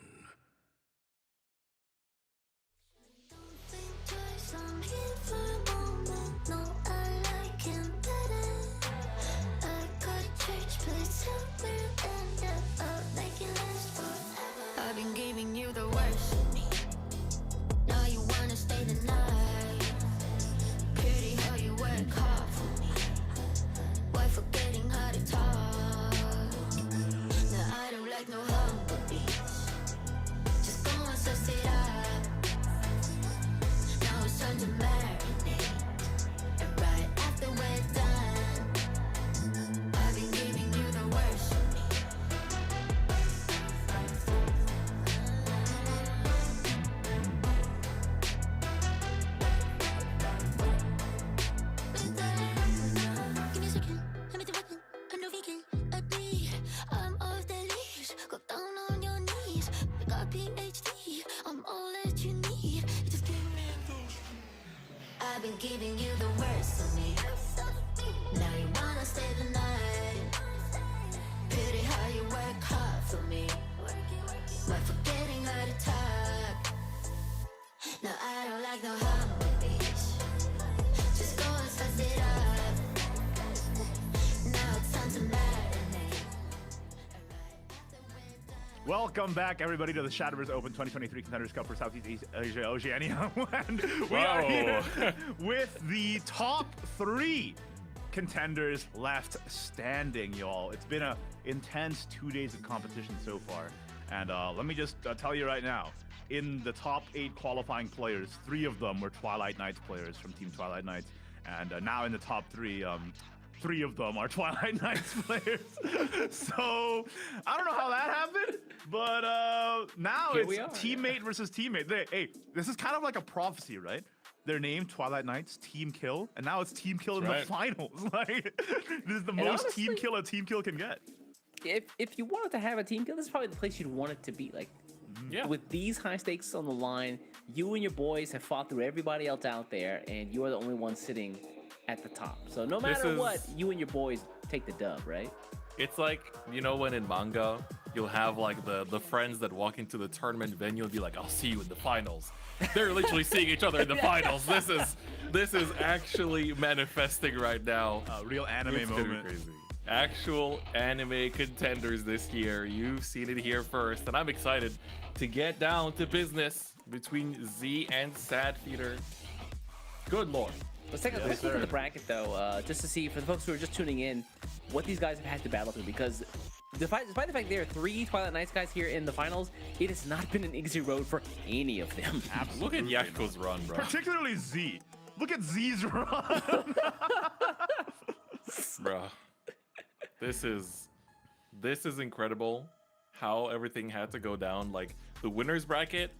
I've been giving you the worst of me. Now you wanna stay the night. Pity how you work hard for me. Why forgetting how to talk? Now I don't like no humble beats. Just go and suss it up. Now it's time to marinate. giving you the worst of me. Now you wanna stay the night. Pity how you work hard for me. While forgetting how to talk. No, I don't like no humble bitch. Just go and spice it up. Now it's time to marinate. Welcome back, everybody, to the Shadowverse Open 2023 Contenders Cup for Southeast Asia Oceania. And we are here with the top 3 contenders left standing, y'all. It's been an intense 2 days of competition so far. And let me just tell you right now, in the top 8 qualifying players, 3 of them were Twilight Knights players from Team Twilight Knights. And now in the top 3, 3 of them are Twilight Knights players. So I don't know how that happened, but now Here it's we are, teammate versus teammate. Hey, this is kind of like a prophecy, right? They're named Twilight Knights Team Kill, and now it's Team Kill in the finals. Like, this is the most honestly, team kill a team kill can get. If you wanted to have a team kill, this is probably the place you'd want it to be. Like, with these high stakes on the line, you and your boys have fought through everybody else out there, and you are the only one sitting at the top. So no matter what, you and your boys take the dub, right? It's like, you know, when in manga, you'll have like the friends that walk into the tournament venue and be like, I'll see you in the finals. They're literally seeing each other in the finals. This is actually manifesting right now. A real anime It's moment. crazy. Actual anime contenders this year. You've seen it here first, and I'm excited to get down to business between Z and Sadfeeder. Good lord. Let's take a look at the bracket, though, just to see, for the folks who are just tuning in, what these guys have had to battle through. Because despite the fact there are 3 Twilight Knights guys here in the finals, it has not been an easy road for any of them. Look at Yashiko's run, bro. Particularly Z. Look at Z's run. Bro. This is incredible how everything had to go down. Like, the winners bracket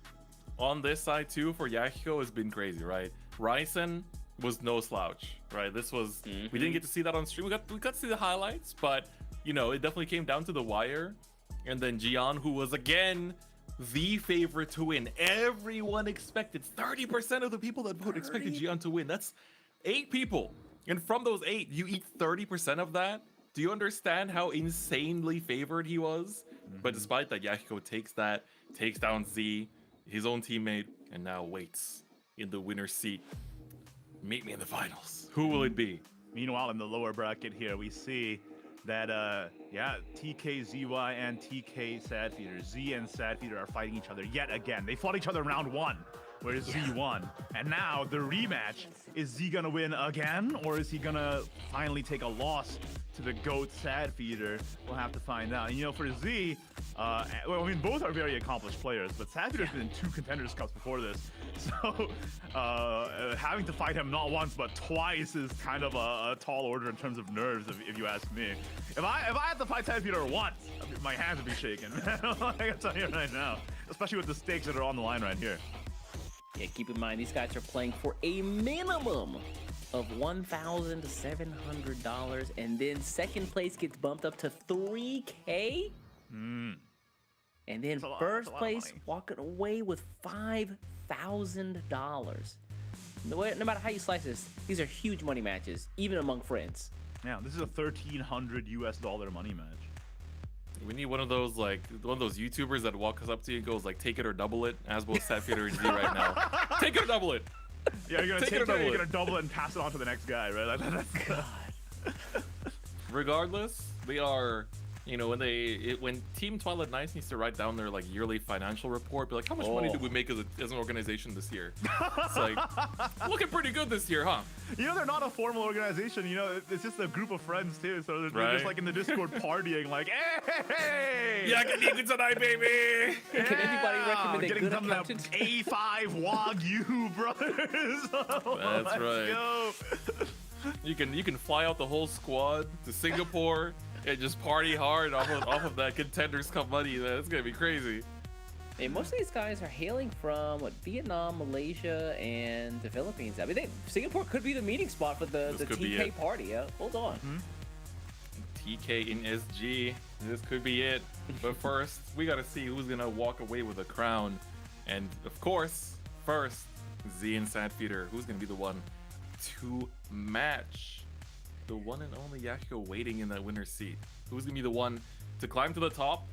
on this side too for Yahiko has been crazy, right? Ryzen was no slouch, right? This was we didn't get to see that on stream. We got to see the highlights, but you know, it definitely came down to the wire. And then Gian, who was again the favorite to win. Everyone expected 30% of the people that vote expected Gian to win. That's 8 people. And from those 8, you eat 30% of that. Do you understand how insanely favored he was? But despite that, Yahiko takes down Z, his own teammate, and now waits in the winner's seat. Meet me in the finals. Who will it be? Meanwhile, in the lower bracket here, we see that, TKZY and TK Sadfeeder, Z and Sadfeeder are fighting each other yet again. They fought each other in round 1, where Z won. And now the rematch, is Z gonna win again, or is he gonna finally take a loss to the GOAT Sadfeeder? We'll have to find out. And you know, for Z, well, I mean, both are very accomplished players, but Sadfeeder's been in 2 Contenders Cups before this. So having to fight him not once, but twice is kind of a tall order in terms of nerves, if you ask me. If I had to fight Sadfeeder once, my hands would be shaking. I gotta tell you right now, especially with the stakes that are on the line right here. Yeah, keep in mind, these guys are playing for a minimum of $1,700, and then second place gets bumped up to $3K. And then first place walking away with $5,000. No matter how you slice this, these are huge money matches, even among friends. Yeah, this is a $1,300 US money match. We need one of those YouTubers that walks up to you and goes like, take it or double it, as both Sadfeeder and Z right now. Take it or double it. Yeah, you're gonna double it and pass it on to the next guy, right? Like, that's God. Regardless, they are, you know, when Team Twilight Knights needs to write down their like yearly financial report, be like, how much money did we make as an organization this year? It's like, looking pretty good this year, huh? You know, they're not a formal organization. You know, it's just a group of friends too. So they're just like in the Discord partying, like, hey, yeah, get you tonight, baby. Can anybody recommend a getting good some of that accountant? A5 Wagyu, brothers. That's right. Go. You can fly out the whole squad to Singapore and just party hard off of that Contenders Cup money. That's gonna be crazy. Hey, most of these guys are hailing from Vietnam, Malaysia, and the Philippines. I mean, Singapore could be the meeting spot for the TK party. Yeah, hold on. TK in SG. This could be it. But first, we gotta see who's gonna walk away with a crown. And of course, first, Z and Sadfeeder. Who's gonna be the one to match the one and only Yahiko waiting in that winner's seat. Who's gonna be the one to climb to the top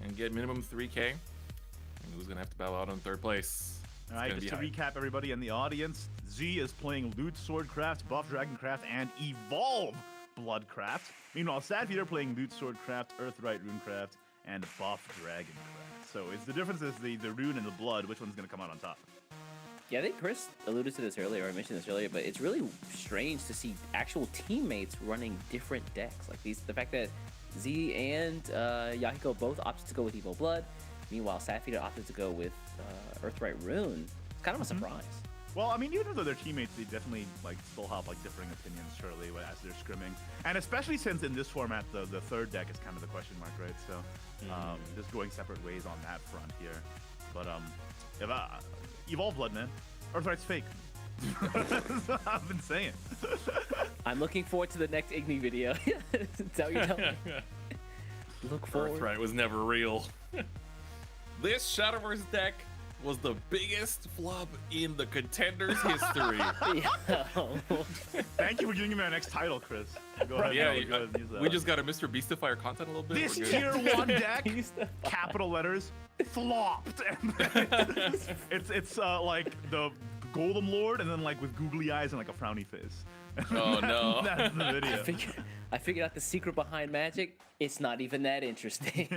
and get minimum 3K? And who's gonna have to bow out on third place? All right, just to recap everybody in the audience, Z is playing Loot Swordcraft, Buff Dragoncraft, and Evolve Bloodcraft. Meanwhile, Sadfeeder playing Loot Swordcraft, Earthright Runecraft, and Buff Dragoncraft. So it's the difference is the rune and the blood. Which one's gonna come out on top? Yeah, I think Chris alluded to this earlier, or I mentioned this earlier, but it's really strange to see actual teammates running different decks. Like the fact that Z and Yahiko both opted to go with Evo Blood, meanwhile Sadfeeder opted to go with Earthright Rune. It's kind of a surprise. Well, I mean, even though they're teammates, they definitely still have differing opinions, surely, as they're scrimming. And especially since in this format, the third deck is kind of the question mark, right? So just going separate ways on that front here. But if Evolve Blood, man, Earthright's fake. That's what I've been saying. I'm looking forward to the next Igni video. Is that what you're telling me? Look forward. Earthright was never real. This Shadowverse deck was the biggest flub in the Contenders history. Thank you for giving me my next title, Chris. Go ahead. Yeah, go ahead and use that we one. just got to Mr. Beastifier content a little bit. This We're good. tier 1 deck, capital letters, flopped. it's like the Golem Lord, and then with googly eyes and a frowny face. Oh no! That's the video. I figured out the secret behind Magic. It's not even that interesting.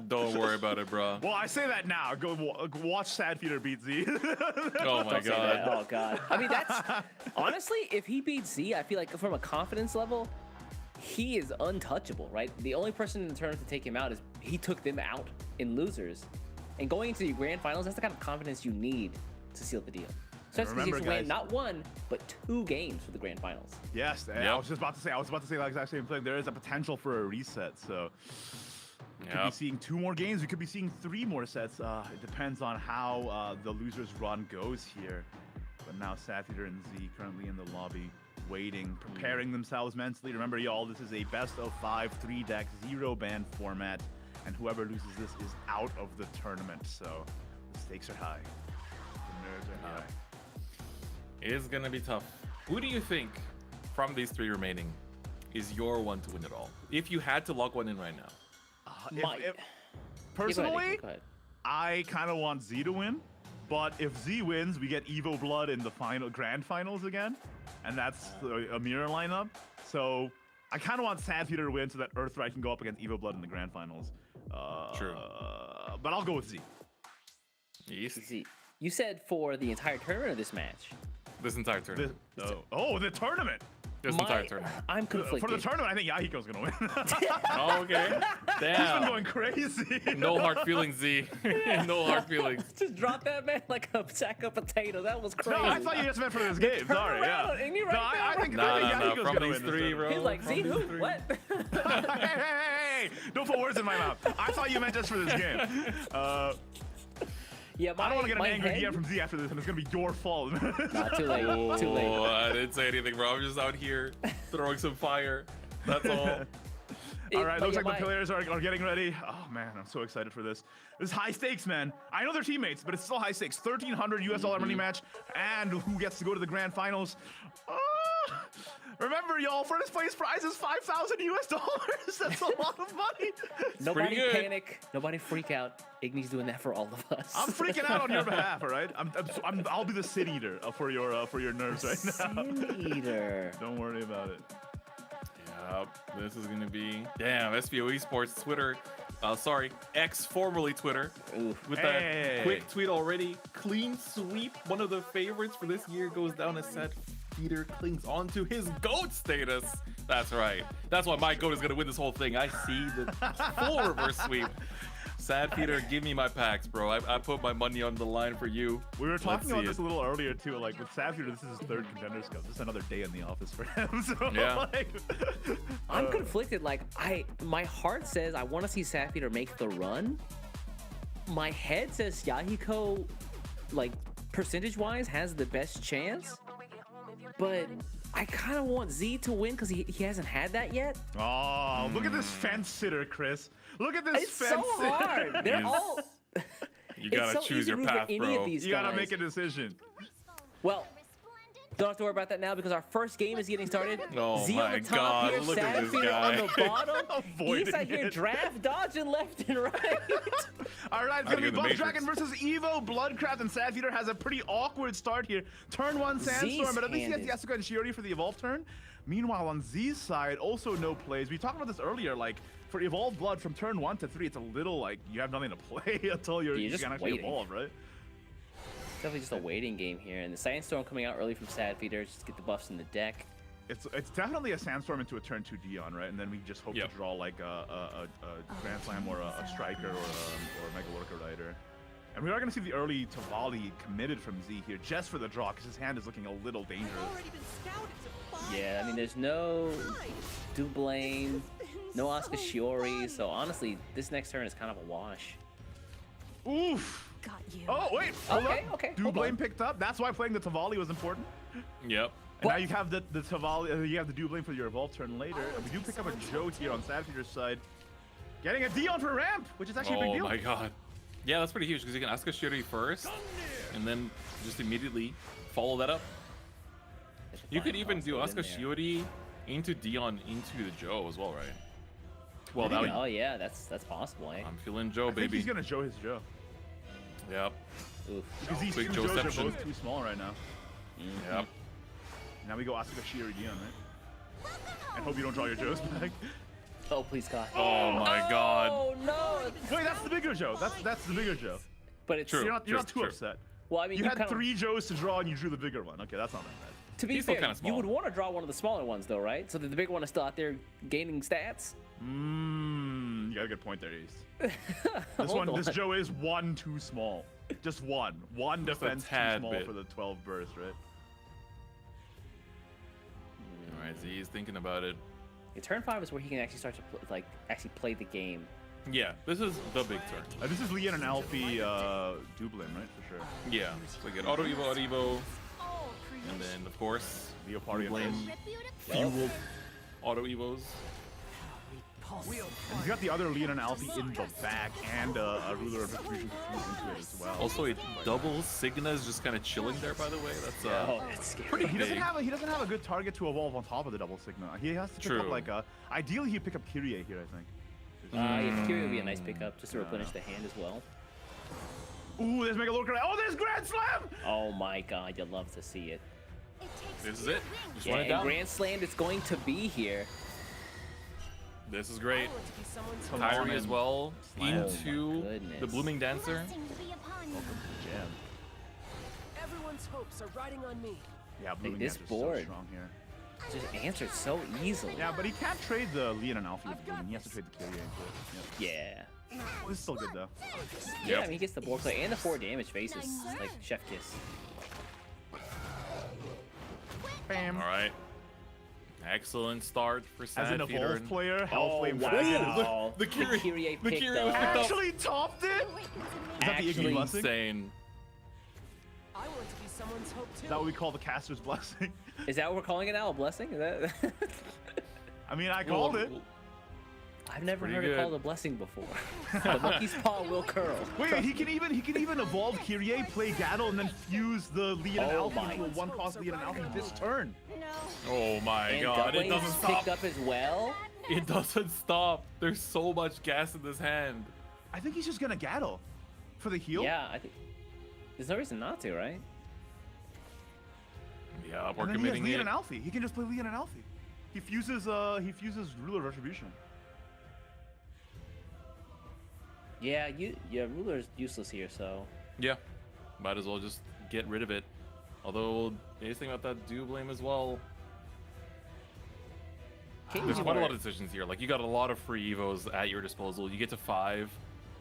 Don't worry about it, bro. Well, I say that now. Go watch Sadfeeder beat Z. Oh my god! Oh god! I mean, that's honestly, if he beats Z, I feel like from a confidence level, he is untouchable, right? The only person in the tournament to take him out is he took them out in losers, and going into the grand finals, that's the kind of confidence you need to seal the deal. Especially because you win not one, but 2 games for the grand finals. Yes, Yep. I was about to say the exact same thing. There is a potential for a reset, so we could be seeing 2 more games. We could be seeing 3 more sets. It depends on how the losers run goes here. But now Sadfeeder and Z currently in the lobby, waiting, preparing themselves mentally. Remember, y'all, this is a best of 5, 3-deck, 0-ban format, and whoever loses this is out of the tournament. So the stakes are high. The nerves are high. It's gonna be tough. Who do you think from these 3 remaining is your one to win it all? If you had to lock one in right now. Personally, Go ahead. I kind of want Z to win, but if Z wins, we get Evo Blood in the grand finals again, and that's a mirror lineup. So I kind of want Sadfeeder to win so that Earthright can go up against Evo Blood in the grand finals. True. But I'll go with Z. Yes. Z. You said for the entire tournament of this match. This entire tournament. The tournament. This entire tournament. I'm conflicted. For the tournament, I think Yahiko's gonna win. Oh, okay. Damn. He's been going crazy. No hard feelings, Z. No hard feelings. Just drop that man like a sack of potatoes. That was crazy. No, I thought you just meant for this game. Sorry, yeah. around, and you're No, right I think No. Yahiko's From gonna these win 3, this bro. He's like, From Z, these who? 3. What? Hey, don't put words in my mouth. I thought you meant just for this game. Yeah, I don't want to get an angry head, DM from Z after this, and it's gonna be your fault. Nah, too late. Too late. Oh, I didn't say anything, bro. I'm just out here throwing some fire. That's all. All right, looks like the players are getting ready. Oh man, I'm so excited for this. This is high stakes, man. I know they're teammates, but it's still high stakes. $1,300 US money match, and who gets to go to the grand finals? Remember, y'all, first place prize is $5,000 US. That's a lot of money. Nobody good. panic. Nobody freak out. Igni's doing that for all of us. I'm freaking out on your behalf, all right? I'll be the Sin Eater for your nerves right now. Sin Eater. Don't worry about it. Yep, this is gonna be SVO Esports Twitter. X, formerly Twitter, with that quick tweet already. Clean sweep. One of the favorites for this year goes down as Sadfeeder clings onto his GOAT status. That's right. That's why my GOAT is gonna win this whole thing. I see the full reverse sweep. Sadfeeder, give me my packs, bro. I put my money on the line for you. We were talking about this a little earlier too. Like with Sadfeeder, this is his 3rd Contenders Cup. This is another day in the office for him. So, Yeah. I'm conflicted. Like my heart says I want to see Sadfeeder make the run. My head says Yahiko, like percentage-wise, has the best chance. But I kind of want Z to win because he hasn't had that yet. Oh, look at this fence sitter, Chris. Look at this It's fence so sitter. hard. They're all. You gotta it's so choose easy your to root for path, any bro. of these You gotta guys. make a decision. Well, Don't have to worry about that now because our first game is getting started. Oh Z on my the top God, here, look at this Sapphire guy. on the bottom. Avoiding He's out here it. draft dodging left and right. All right, it's Gotta gonna be go the Buff Matrix. Dragon versus Evo. Bloodcraft and Sadfeeder has a pretty awkward start here. Turn 1 Sandstorm, but at least he handed. has the Asuka and Shiori for the Evolve turn. Meanwhile, on Z's side, also no plays. We talked about this earlier, like, for Evolve Blood, from turn 1 to 3, it's a little like you have nothing to play until you just can actually waiting. evolve, right? It's definitely just a waiting game here. And the Sandstorm coming out early from Sadfeeder just to get the buffs in the deck. It's definitely a Sandstorm into a turn 2 Dion, right? And then we just hope Yep. to draw like a Grand Slam or a Striker or a Mega Lurker Rider. And we are going to see the early Tavali committed from Z here just for the draw because his hand is looking a little dangerous. Yeah, I mean, there's no Dublane, no Asuka Shiori, so honestly, this next turn is kind of a wash. Oof! Got you. Oh, wait! Hold Okay, up. okay, hold Dublane on. picked up. That's why playing the Tavali was important. Yep. And now you have the Tavali, you have the Dublane for your Evolve turn later. And we do pick up a Joe here on Sadfeeder's side. Getting a Dion for ramp, which is actually a big Oh deal. my God. Yeah, that's pretty huge because you can Asuka Shiori first, and then just immediately follow that up. You could even do Asuka Shiori into Dion into the Joe as well, right? Well, now Oh yeah, that's possible, eh? I'm feeling Joe, I think baby. he's gonna Joe his Joe. Yep. Oof. Because these Quick two Joes are Joeception. both too small right now. Yep. Now we go Asuka Shiori Dion, right? And hope you don't draw your Joes back. Oh, please, God. Oh my God. Oh, no! Wait, that's the bigger Joe. That's the bigger Joe. But it's... True. You're not too True. upset. Well, I mean, You had kinda, 3 Joes to draw and you drew the bigger one. Okay, that's not that bad. To be He's still fair, kinda you small. would want to draw one of the smaller ones, though, right? So that the bigger one is still out there gaining stats. You got a good point there, Ace. Hold on. This Joe is 1 too small. Just one. One Just a defense too tad small bit. for the 12 burst, right? All right, Z is thinking about it. Yeah, turn 5 is where he can actually start to actually play the game. Yeah, this is the big turn. This is Leon and Alfie Dublin, right? For sure. Yeah. So we get Auto Evo, and then of course Leo Party and Blame Fizz. fueled Auto Evos. And he's got the other Leon and Alfie in the back and a Ruler of Retribution fused into it as well. Also, a double Signa is just kind of chilling there, by the way. That's Oh, that's scary. pretty He doesn't big. have a good target to evolve on top of the double Sigma. He has to pick up True. like a. Ideally, he'd pick up Kyrie here, I think. Yeah, Kyrie would be a nice pickup just to replenish the hand as well. Ooh, there's Mega Lurker. Oh, there's Grand Slam! Oh my God, you'd love to see it. This is it. Just Yeah, run it and down. Grand Slam it's going to be here. This is great. Come on Kyrie as in. well Slam. into goodness. the Blooming Dancer. Jam. Everyone's hopes are riding on me. Yeah, Blooming this Dancer's board. so strong here. Just answered so easily. Yeah, but he can't trade the Leon and Alfie with Blooming. He has to trade the Kyrie into it. Yeah. This is still good though. Yeah, I mean, he gets the board play and the 4 damage faces. It's like Chef Kiss. Bam. All right. Excellent start for As an Sad evolved player, Hellflame wow. Dragon Wow. The Kyrie- Kyrie the picked Kyrie up. was picked up. actually topped it. Is that the Iggy Actually blessing? Is Insane. I want to be someone's hope too. that what we call the caster's blessing? Is that what we're calling it now? A blessing? Is that? I mean, I called it. I've never pretty heard it good. called a blessing before. The monkey's paw will curl. Wait, he can even evolve Kyrie, play Gaddle, and then fuse the Leon and Oh Alfie my. into a 1-cost Leon and Alfie this turn. Oh my And God! It Dublane's doesn't stop. picked up as well. It doesn't stop. There's so much gas in this hand. I think he's just gonna Gaddle for the heal. Yeah, I think there's no reason not to, right? Yeah, we're And then he has committing Leon it. and Alfie. He can just play Leon and Alfie. He fuses Ruler of Retribution. Yeah, Ruler's useless here, so Yeah, might as well just get rid of it. Although, the thing about that do blame as well. There's quite a lot of decisions here. Like, you got a lot of free evos at your disposal. You get to 5.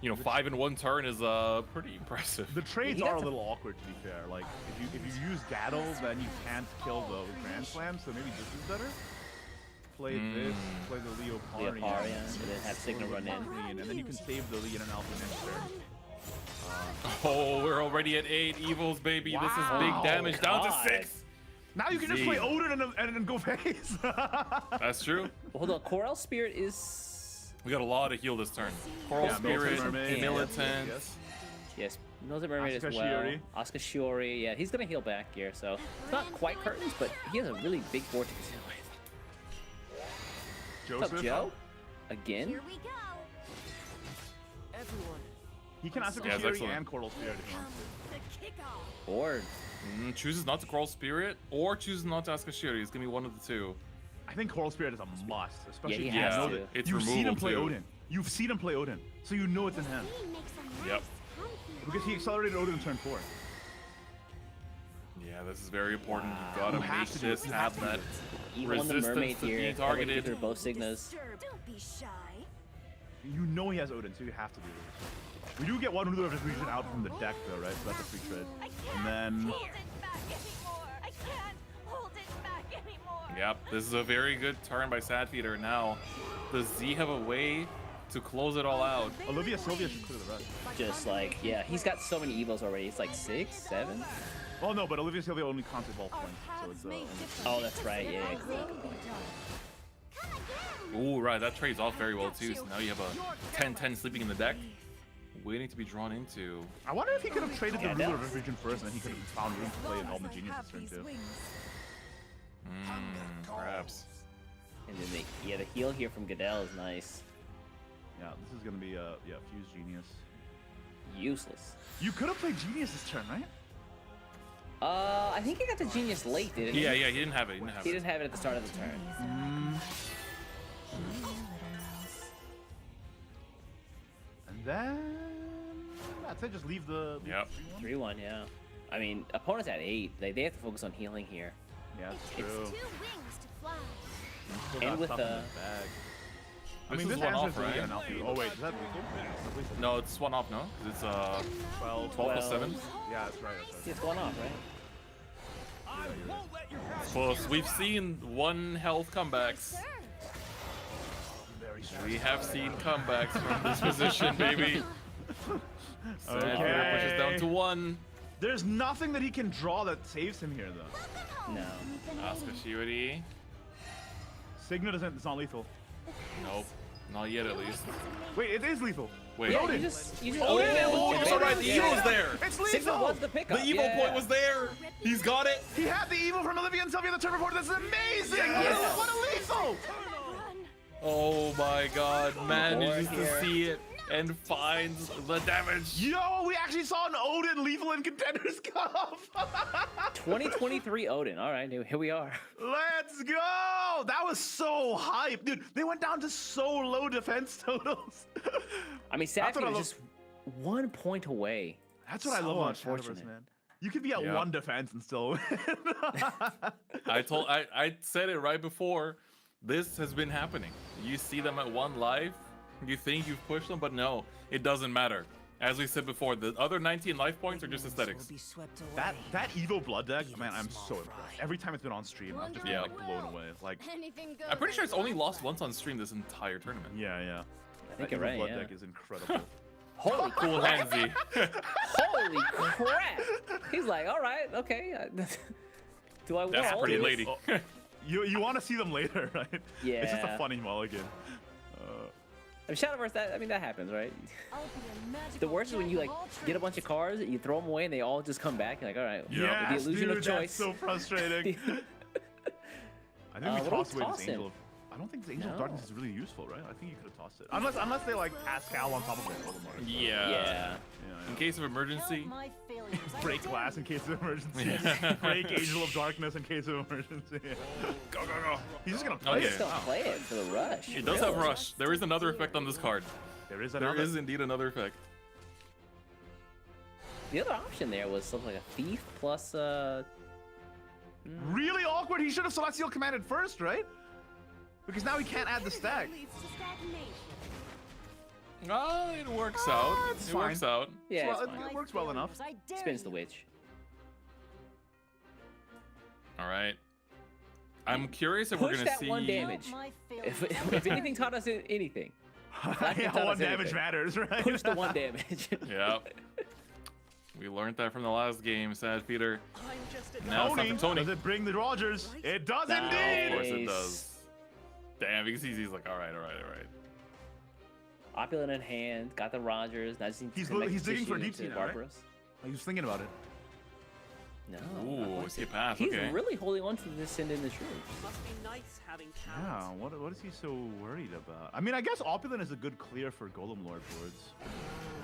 You know, 5 in 1 turn is pretty impressive. The trades he are got a to- little awkward, to be fair. Like, if you use Gaddle, then you can't kill the Grand Slam, so maybe this is better. Play this, play the Leoparian, Leoparian, and then have Signa run in. and then you can save the Leon and Alpha next turn. Oh, we're already at 8 evils, baby. This is Wow. big damage. Down to God. 6. Now you can just Z. play Odin and go face. That's true. Hold on, Corel Spirit is We got a lot of heal this turn. Coral Yeah, Spirit, Militant Mermaid, Militant. yes. Yes, Mills Mermaid as Asuka well. Shiori. Asuka Shiori, yeah, he's gonna heal back here, so it's not quite curtains, but he has a really big board to deal with. What's up, Joe? Again? Here we go. Everyone. He can Asuka Yeah, it's Shiori excellent. and Coral Spirit if he wants to. The kickoff. Or Chooses not to Coral Spirit or chooses not to Asuka Shiori. It's gonna be one of the two. I think Coral Spirit is a must, especially he if you has know to. that It's you've seen him removal, play too. Odin. You've seen him play Odin, so you know it's in him. Yep. Because he accelerated Odin in turn 4. Yeah, this is very important. You gotta You make have to do this it. You have have to do that it. even on the resistance mermaid to here, being that way he targeted. can throw both Signas. Don't be shy. You know he has Odin, so you have to do this. We do get one ruler of this region out from the deck, though, right? So that's a free trade. And then Hold it back anymore. I can't hold it back anymore. Yep, this is a very good turn by Sadfeeder. Now, does Z have a way to close it all out? Olivia Sylvia should clear the rest. Just like, yeah, he's got so many evos already. It's like 6, 7. Well, no, but Olivia Sylvia only counts as ball points, so it's only Oh, that's right. Yeah, yeah, good point. Ooh, right, that trades off very well too. So now you have a 10-10 sleeping in the deck, waiting to be drawn into. I wonder if he could have traded the Yeah, ruler that- of this region first, and then he could have found room to play in Ultimate Genius this turn too. Perhaps. And then the heal here from Goodell is nice. Yeah, this is gonna be Fuse Genius. Useless. You could have played Genius this turn, right? I think he got the Genius late, didn't he? Yeah, he didn't have it. He didn't have He it. didn't have it at the start of the turn. And then that's it. Just leave the. Yep. 3-1, yeah. I mean, opponents at 8. They have to focus on healing here. Yeah, that's It's true. 2 wings to fly. Still and got with stuff in the- his bag. I This mean, is this one answer off, is really right? enough. Oh wait, is that lethal? No, it's one off, no? 'Cause it's 12. 12 plus 7. Yeah, that's right. That's right. It's going off, right? Close. We've seen 1 health comebacks. We have seen comebacks from this position, baby. Sadfeeder pushes down to 1. There's nothing that he can draw that saves him here, though. No. Asuka Shiori. Signa doesn't. It's not lethal. Nope. Not yet, at least. Wait, it is lethal. Wait. Yeah, Odin. you just Oh, you're so right. The Yeah. evil was there. It's Sigma lethal. was the pickup. The evil yeah. point was there. He's got it. He had the evil from Olivia and Sylvia in the turn report. That's amazing. Yeah. What a lethal. Oh my god. Manages Board here. to see it and finds the damage. Yo, we actually saw an Odin lethal in Contenders Cup. 2023 Odin. All right, here we are. Let's go. That was so hype, dude. They went down to so low defense totals. I mean, That's what I Sadfeeder love. is just 1 point away. That's what I So love about Shadowverse, unfortunate. man. You could be at Yeah. 1 defense and still win. I said it right before. This has been happening. You see them at 1 life. You think you've pushed them, but no, it doesn't matter. As we said before, the other 19 life points are just aesthetics. that Evo Blood deck, man, I'm so impressed. Every time it's been on stream, I've just been Yeah. like blown away. Like, Anything goes. I'm pretty sure it's only lost once on stream this entire tournament. yeah. I think That you're Evo right. Blood Yeah. deck is incredible. Holy Cool hand, Z. Holy crap! He's like, all right, okay. Do I That's a want pretty this? lady. Oh, you want to see them later, right? It's just a Yeah. funny mulligan. I mean, Shadowverse, that happens, right? I'll be a magical The worst is when you jack like of all get a bunch of trades. cards, you throw them away, and they all just come back. You're like, all right, Yeah. the illusion dude, of choice. That's so frustrating. I think we what do we tossed away toss this him? Angel. I don't think the Angel of No. Darkness is really useful, right? I think you could have tossed it. Unless they like Pascal on top of it. Yeah. Yeah. In case of emergency. Help my failures. I Break dare glass you. in case of emergency. Break Angel of Darkness in case of emergency. Go, go, go. He's just gonna play Okay. it. Just don't play it for the rush. It does have really. rush. There is another effect on this card. There is There another. is indeed another effect. The other option there was something like a thief plus Really awkward. He should have Celestial commanded first, right? Because now he can't add the stack. Leads to stagnation. It works out. it's It works fine. out. yeah, Well, it's fine. it works well enough. I dare Spins you. the witch. All right. I'm curious if we're Push gonna that see. 1 damage. My If, failures. if anything taught us anything, Black Yeah, taught 1 us damage anything. matters, right? push the 1 damage. Yeah. We learned that from the last game, Sadfeeder. I'm just a Now it's Tony, time for Tony. does it bring the Rogers? It does Nice. Of indeed. course it Nice. does. Damn, because he's like, all right. Opulent in hand, got the Rogers. Now just need to He's connect digging for Tissue deep to sea now, right? Barbaros. He was thinking about it. No. Ooh, not quite. skip pass. He's Okay. really holding on to this Send in the Troops. Must be nice having Yeah, talent. what is he so worried about? I mean, I guess Opulent is a good clear for Golem Lord boards.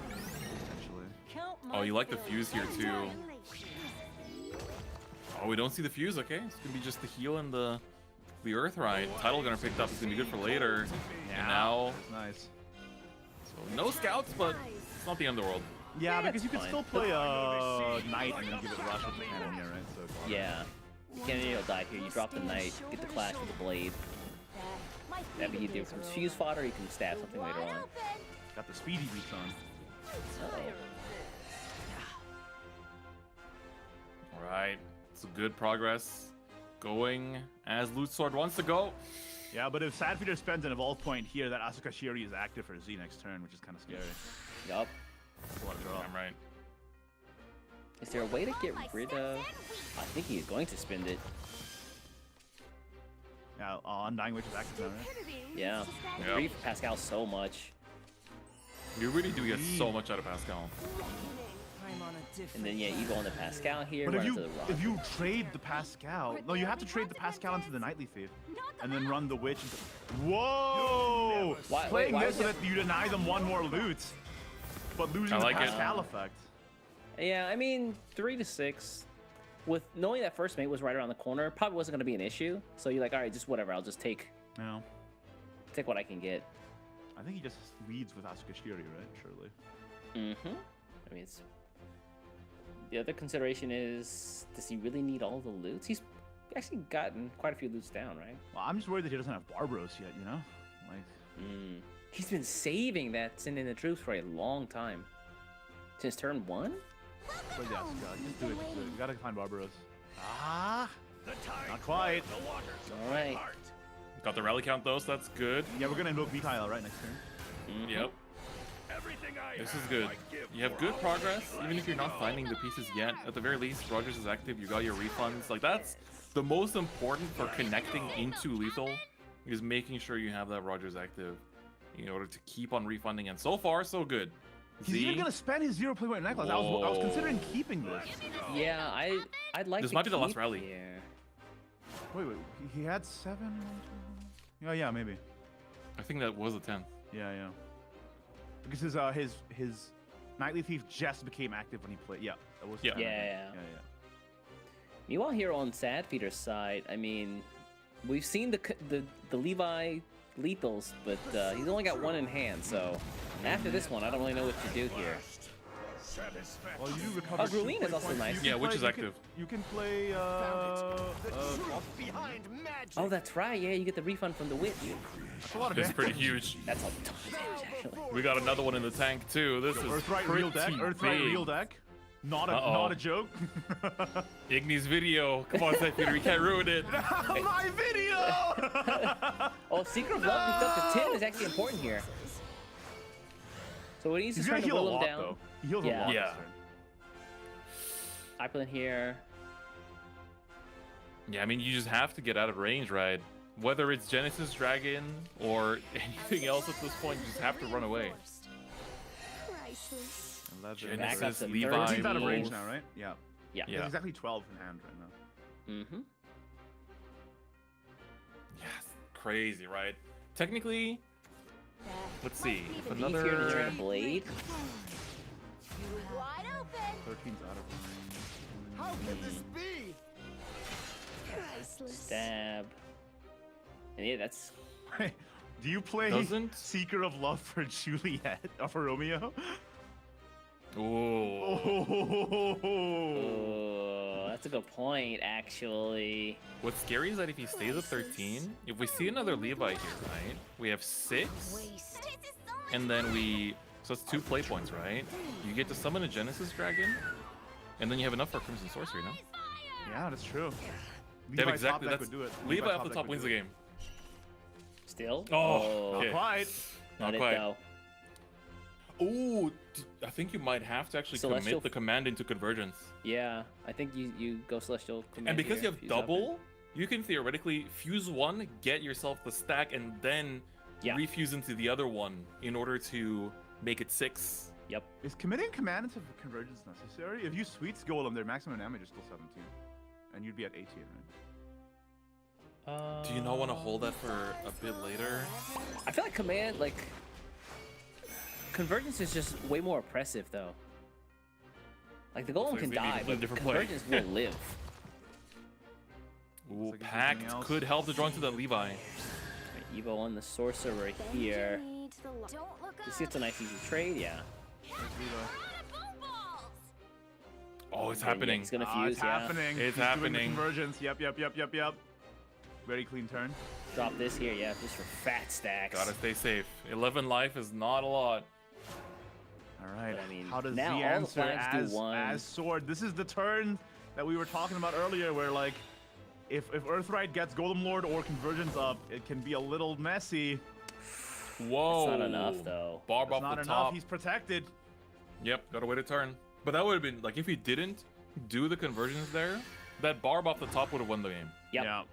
Potentially. Oh, you like the fuse here too. Oh, we don't see the fuse. Okay, it's gonna be just the heal and the Earth Ride. Title Gunner picked up is gonna be good for later. And now, Nice. so no scouts, but it's not the end of the world. Yeah, Yeah, because you it's can fine. still play Knight and then give it rush with the cannon here, right? So it's Yeah. Cannon die here. You drop the Knight, get the Clash with the Blade. That you do from Fuse Fodder, you can stab something later on. got the speedy beats on. Uh-oh. All right, it's a good progress. Going as Loot Sword wants to go. Yeah, but if Sadfeeder spends an evolve point here, that Asuka Shiri is active for Z next turn, which is kind of scary. Yup. That's a lot of draw. I'm right. Is there a way to get rid of... I think he is going to spend it. Yeah, Undying Witch is active now, right? Yeah. Yep. Free for Pascal so much. You really do get so much out of Pascal. I'm on a different And then, yeah, you go on the Pascal here, But run into the Rock. if you trade the Pascal, no, you have to trade the Pascal into the Nightly Thief, and then run the Witch. Whoa! Why- Playing why this is so it- that you deny them one more loot, but losing I like the it. Pascal effect. Yeah, I mean, 3 to 6. With knowing that first mate was right around the corner, probably wasn't going to be an issue. So you're like, all right, just whatever. I'll just take No, what I can get. I think he just leads with Asuka Shiri, right? Surely. Mm-hmm. I mean, it's... The other consideration is, does he really need all the loots? He's actually gotten quite a few loots down, right? Well, I'm just worried that he doesn't have Barbaros yet, you know? Like, He's been saving that sending the troops for a long time. Since turn 1? play the Asuka. Just do it. Just do it. You gotta find Barbaros. Ah! Not quite. All right. Got the rally count though, so that's good. Yeah, we're gonna invoke Vitail right next turn. Yep. This is good. You have good progress, even if you're not finding the pieces yet. At the very least, Rogers is active. You got your refunds. Like that's the most important for connecting into lethal, is making sure you have that Rogers active in order to keep on refunding. And so far, so good. He's even gonna spend his 0 point necklace. I was Whoa. considering keeping this. Yeah, I'd like This to might be the last keep rally. here. Wait, he had 7. Oh yeah, maybe. I think that was a 10th. Yeah. Because his Nightly Thief just became active when he played. Yeah, that was. Yeah. 10, I think. Yeah. Yeah. Meanwhile, here on Sadfeeder's side, I mean, we've seen the Levi lethals, but he's only got 1 in hand. So after this one, I don't really know what to do here. Well, you do recover. Oh, 2 Grulin is play also points. nice. You can Yeah, which play- is you active. You can play. Oh, that's right. Yeah, you get the refund from the witch. That's a lot of It's damage. pretty huge. That's a ton of damage, actually. We got another one in the tank too. This is Earthright pretty real deck. Earthright big. real deck. Not Uh-oh. not a joke. Ignis video. Come on, Sadfeeder, we can't ruin it. My video. Oh, Secret of Love picked up the 10 is actually important here. So what he needs He's to gonna try to heal a will him lot down. though. He heals Yeah. a lot. Yeah. this turn. Opulent here. Yeah, I mean, you just have to get out of range, right? Whether it's Genesis Dragon or anything else at this point, you just have to run away. Priceless. 11. Back up Genesis, to Levi, 13. He's out of range Wolf. now, right? Yeah. Yeah. He Yeah. has exactly 12 in hand right now. Mm-hmm. Yes, crazy, right? Technically, let's see. If Leaf here to another. turn a blade. Wide open. 13's out of range. How could this be? Priceless. Stab. And yeah, that's... Do you play Doesn't- Seeker of Love for Juliet or for Romeo? Ooh. Oh, that's a good point, actually. What's scary is that if he stays at 13, if we see another Levi here, right? We have 6, Waste. and then we. So it's 2 play points, right? You get to summon a Genesis Dragon, and then you have enough for Crimson Sorcery, no? Yeah, that's true. They have Levi exactly. top deck That's would do it. Levi off the deck top would wins do the it. game. Still? Oh, Not okay. quite. Not Let it quite. go. Ooh, I think you might have to actually Celestial- commit the command into Convergence. Yeah, I think you go Celestial Command And because here, you have fuse up double, you can theoretically fuse 1, get yourself the stack, and then Yeah. refuse into the other one in order to make it 6. Yep. Is committing command into convergence necessary? If you sweet skill them, their maximum damage is still 17. And you'd be at 18, right? Do you not want to hold that for a bit later? I feel like command, like convergence is just way more oppressive though. Like the golem Looks can like we need to die, play a but different play. convergence will live. Ooh, Looks like it's Pact something else. could help to draw into that Levi. Right, Evo on the sorcerer here. You see, it's a nice easy trade, yeah. Oh, it's Okay, yeah, happening. he's gonna Ah, fuse, it's yeah. happening. It's He's doing the happening. convergence. Yep. Very clean turn. Drop this here, yeah, just for fat stacks. Gotta stay safe. 11 life is not a lot. All right. But I mean, how does now Z all the answer flags do one. as sword? This is the turn that we were talking about earlier, where like, if Earthright gets Golem Lord or convergence up, it can be a little messy. Whoa. It's not enough though. Barb It's off not the enough. top. He's protected. Yep, gotta wait a turn. But that would have been, like, if he didn't do the conversions there, that Barb off the top would have won the game. Yep. Yeah.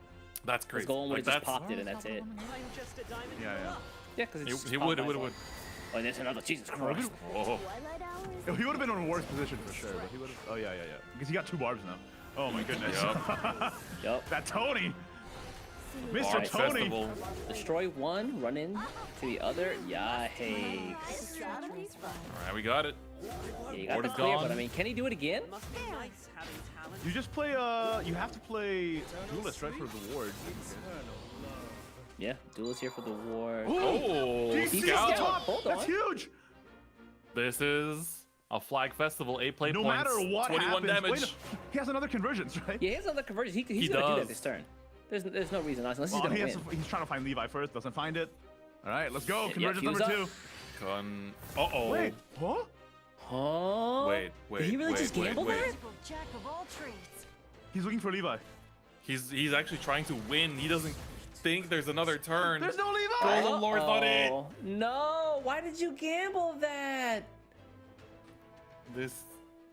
That's His crazy. golem would Like, have just that's- popped it and that's it. I'm just a diamond in Yeah. the rough. Yeah, because it's just He pop would, by it would. itself. Oh, and there's another. Jesus Christ. Whoa. He would have been in a worse position for sure, but he would have. Oh yeah. Because he got 2 barbs now. Oh my goodness. Yup. That Tony. Mr. Barb Tony. Festival. Destroy one, run in to the other. Yikes. Alright, we got it. Yeah, you got Board the is clear, gone. but I mean, can he do it again? Must be nice having talent. You just play. You have to play Duelist, right, for the ward. Yeah, duelist here for the ward. Oh, He's Scout. top. Hold That's on. huge. This is a flag festival, 8 play No points, matter what 21 happens, damage. wait, he has another convergence, right? Yeah, he has another conversion. He's He gonna do does. that this turn. There's no reason not, unless Well, he's gonna win. he's trying to find Levi first. Doesn't find it. All right, let's go. Yeah, Convergence fuse number up. 2. Uh-oh. Wait. Huh? Huh? Wait. Did he really just gamble that? Jack of all trades. He's looking for Levi. He's actually trying to win. He doesn't think there's another turn. There's no Levi. Golem Lord's not it. Uh-oh. No, why did you gamble that? This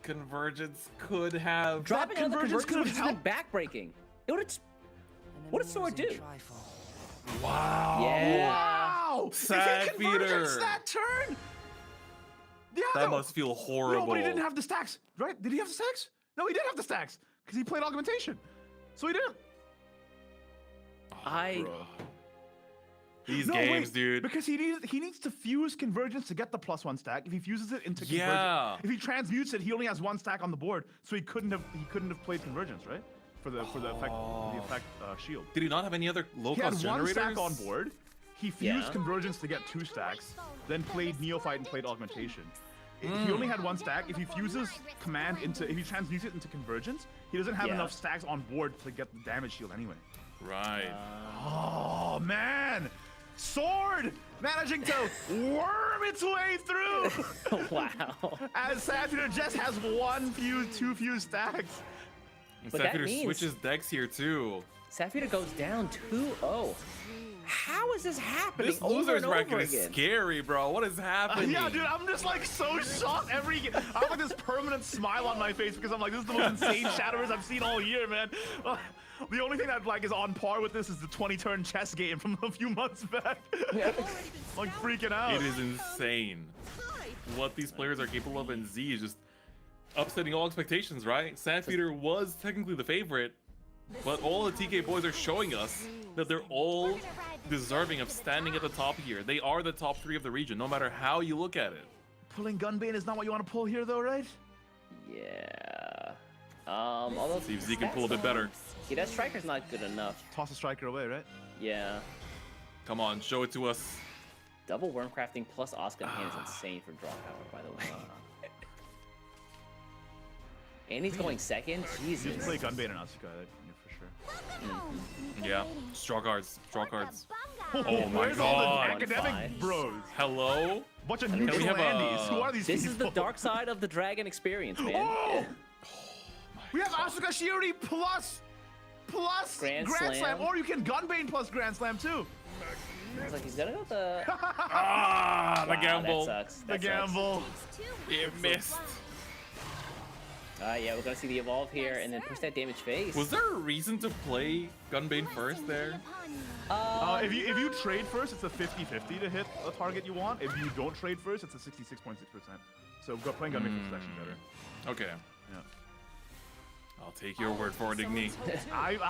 convergence could have. Dropping another convergence conversion could would have been backbreaking. It would have. What did Sword do? Wow. Yeah. Wow. Sad Is it convergence feeder. that turn? Yeah. That must feel horrible. No, but he didn't have the stacks, right? Did he have the stacks? No, he didn't have the stacks because he played augmentation. So he didn't. These No, games, wait, dude. Because he needs to fuse convergence to get the +1 stack. If he fuses it into Yeah. convergence, if he transmutes it, he only has 1 stack on the board, so he couldn't have played convergence, right? For the effect shield. Did he not have any other low He had cost 1 generators? stack on board. He fused Yeah. convergence to get 2 stacks, then played neophyte and played augmentation. He only had 1 stack. If he fuses command into, if he transmutes it into convergence, he doesn't have Yeah. enough stacks on board to get the damage shield anyway. Right. Oh man, Sword managing to worm its way through. Wow. As Saturn just has 1 fuse, 2 fuse stacks. And But that Sapphire means- switches decks here too. Sapphire goes down 2-0. How is this happening This over loser's and over bracket is again? scary, bro. What is happening? Yeah, dude, I'm just like so shocked every game. I have like this permanent smile on my face because I'm like, this is the most insane Shadowverse I've seen all year, man. The only thing that like is on par with this is the 20-turn chess game from a few months back. Like freaking out. It is insane what these players are capable of, and Z is just upsetting all expectations, right? Sandfeeder was technically the favorite, but all the TK boys are showing us that they're all deserving of standing at the top here. They are the top 3 of the region, no matter how you look at it. Pulling Gunbane is not what you want to pull here, though, right? Yeah. Although See if Z can pull a bit better. Yeah, that striker's not good enough. Toss a striker away, right? Yeah. Come on, show it to us. Double worm crafting plus Oscar hand is insane for draw power, by the way. And he's going second? You just Jesus. play Gunbane and Asuka, yeah, for sure. Yeah, straw cards, straw cards. Oh my Where's all the God. academic bros? Hello? Bunch of we neutral have a- Andes. Who are these This people? is the dark side of the dragon experience, man. Oh! We have Asuka Shiori plus Grand Slam, Slam. or you can Gunbane plus Grand Slam too. It's like he's gonna go with the. Ah, the Wow, gamble. That sucks. The That sucks. gamble. It missed. Yeah, we're gonna see the evolve here and then push that damage face. Was there a reason to play Gunbane first there? If you trade first, it's a 50-50 to hit a target you want. If you don't trade first, it's a 66.6%. So playing Gunbane first is actually better. Okay. Yeah. I'll take your word for it, Igni.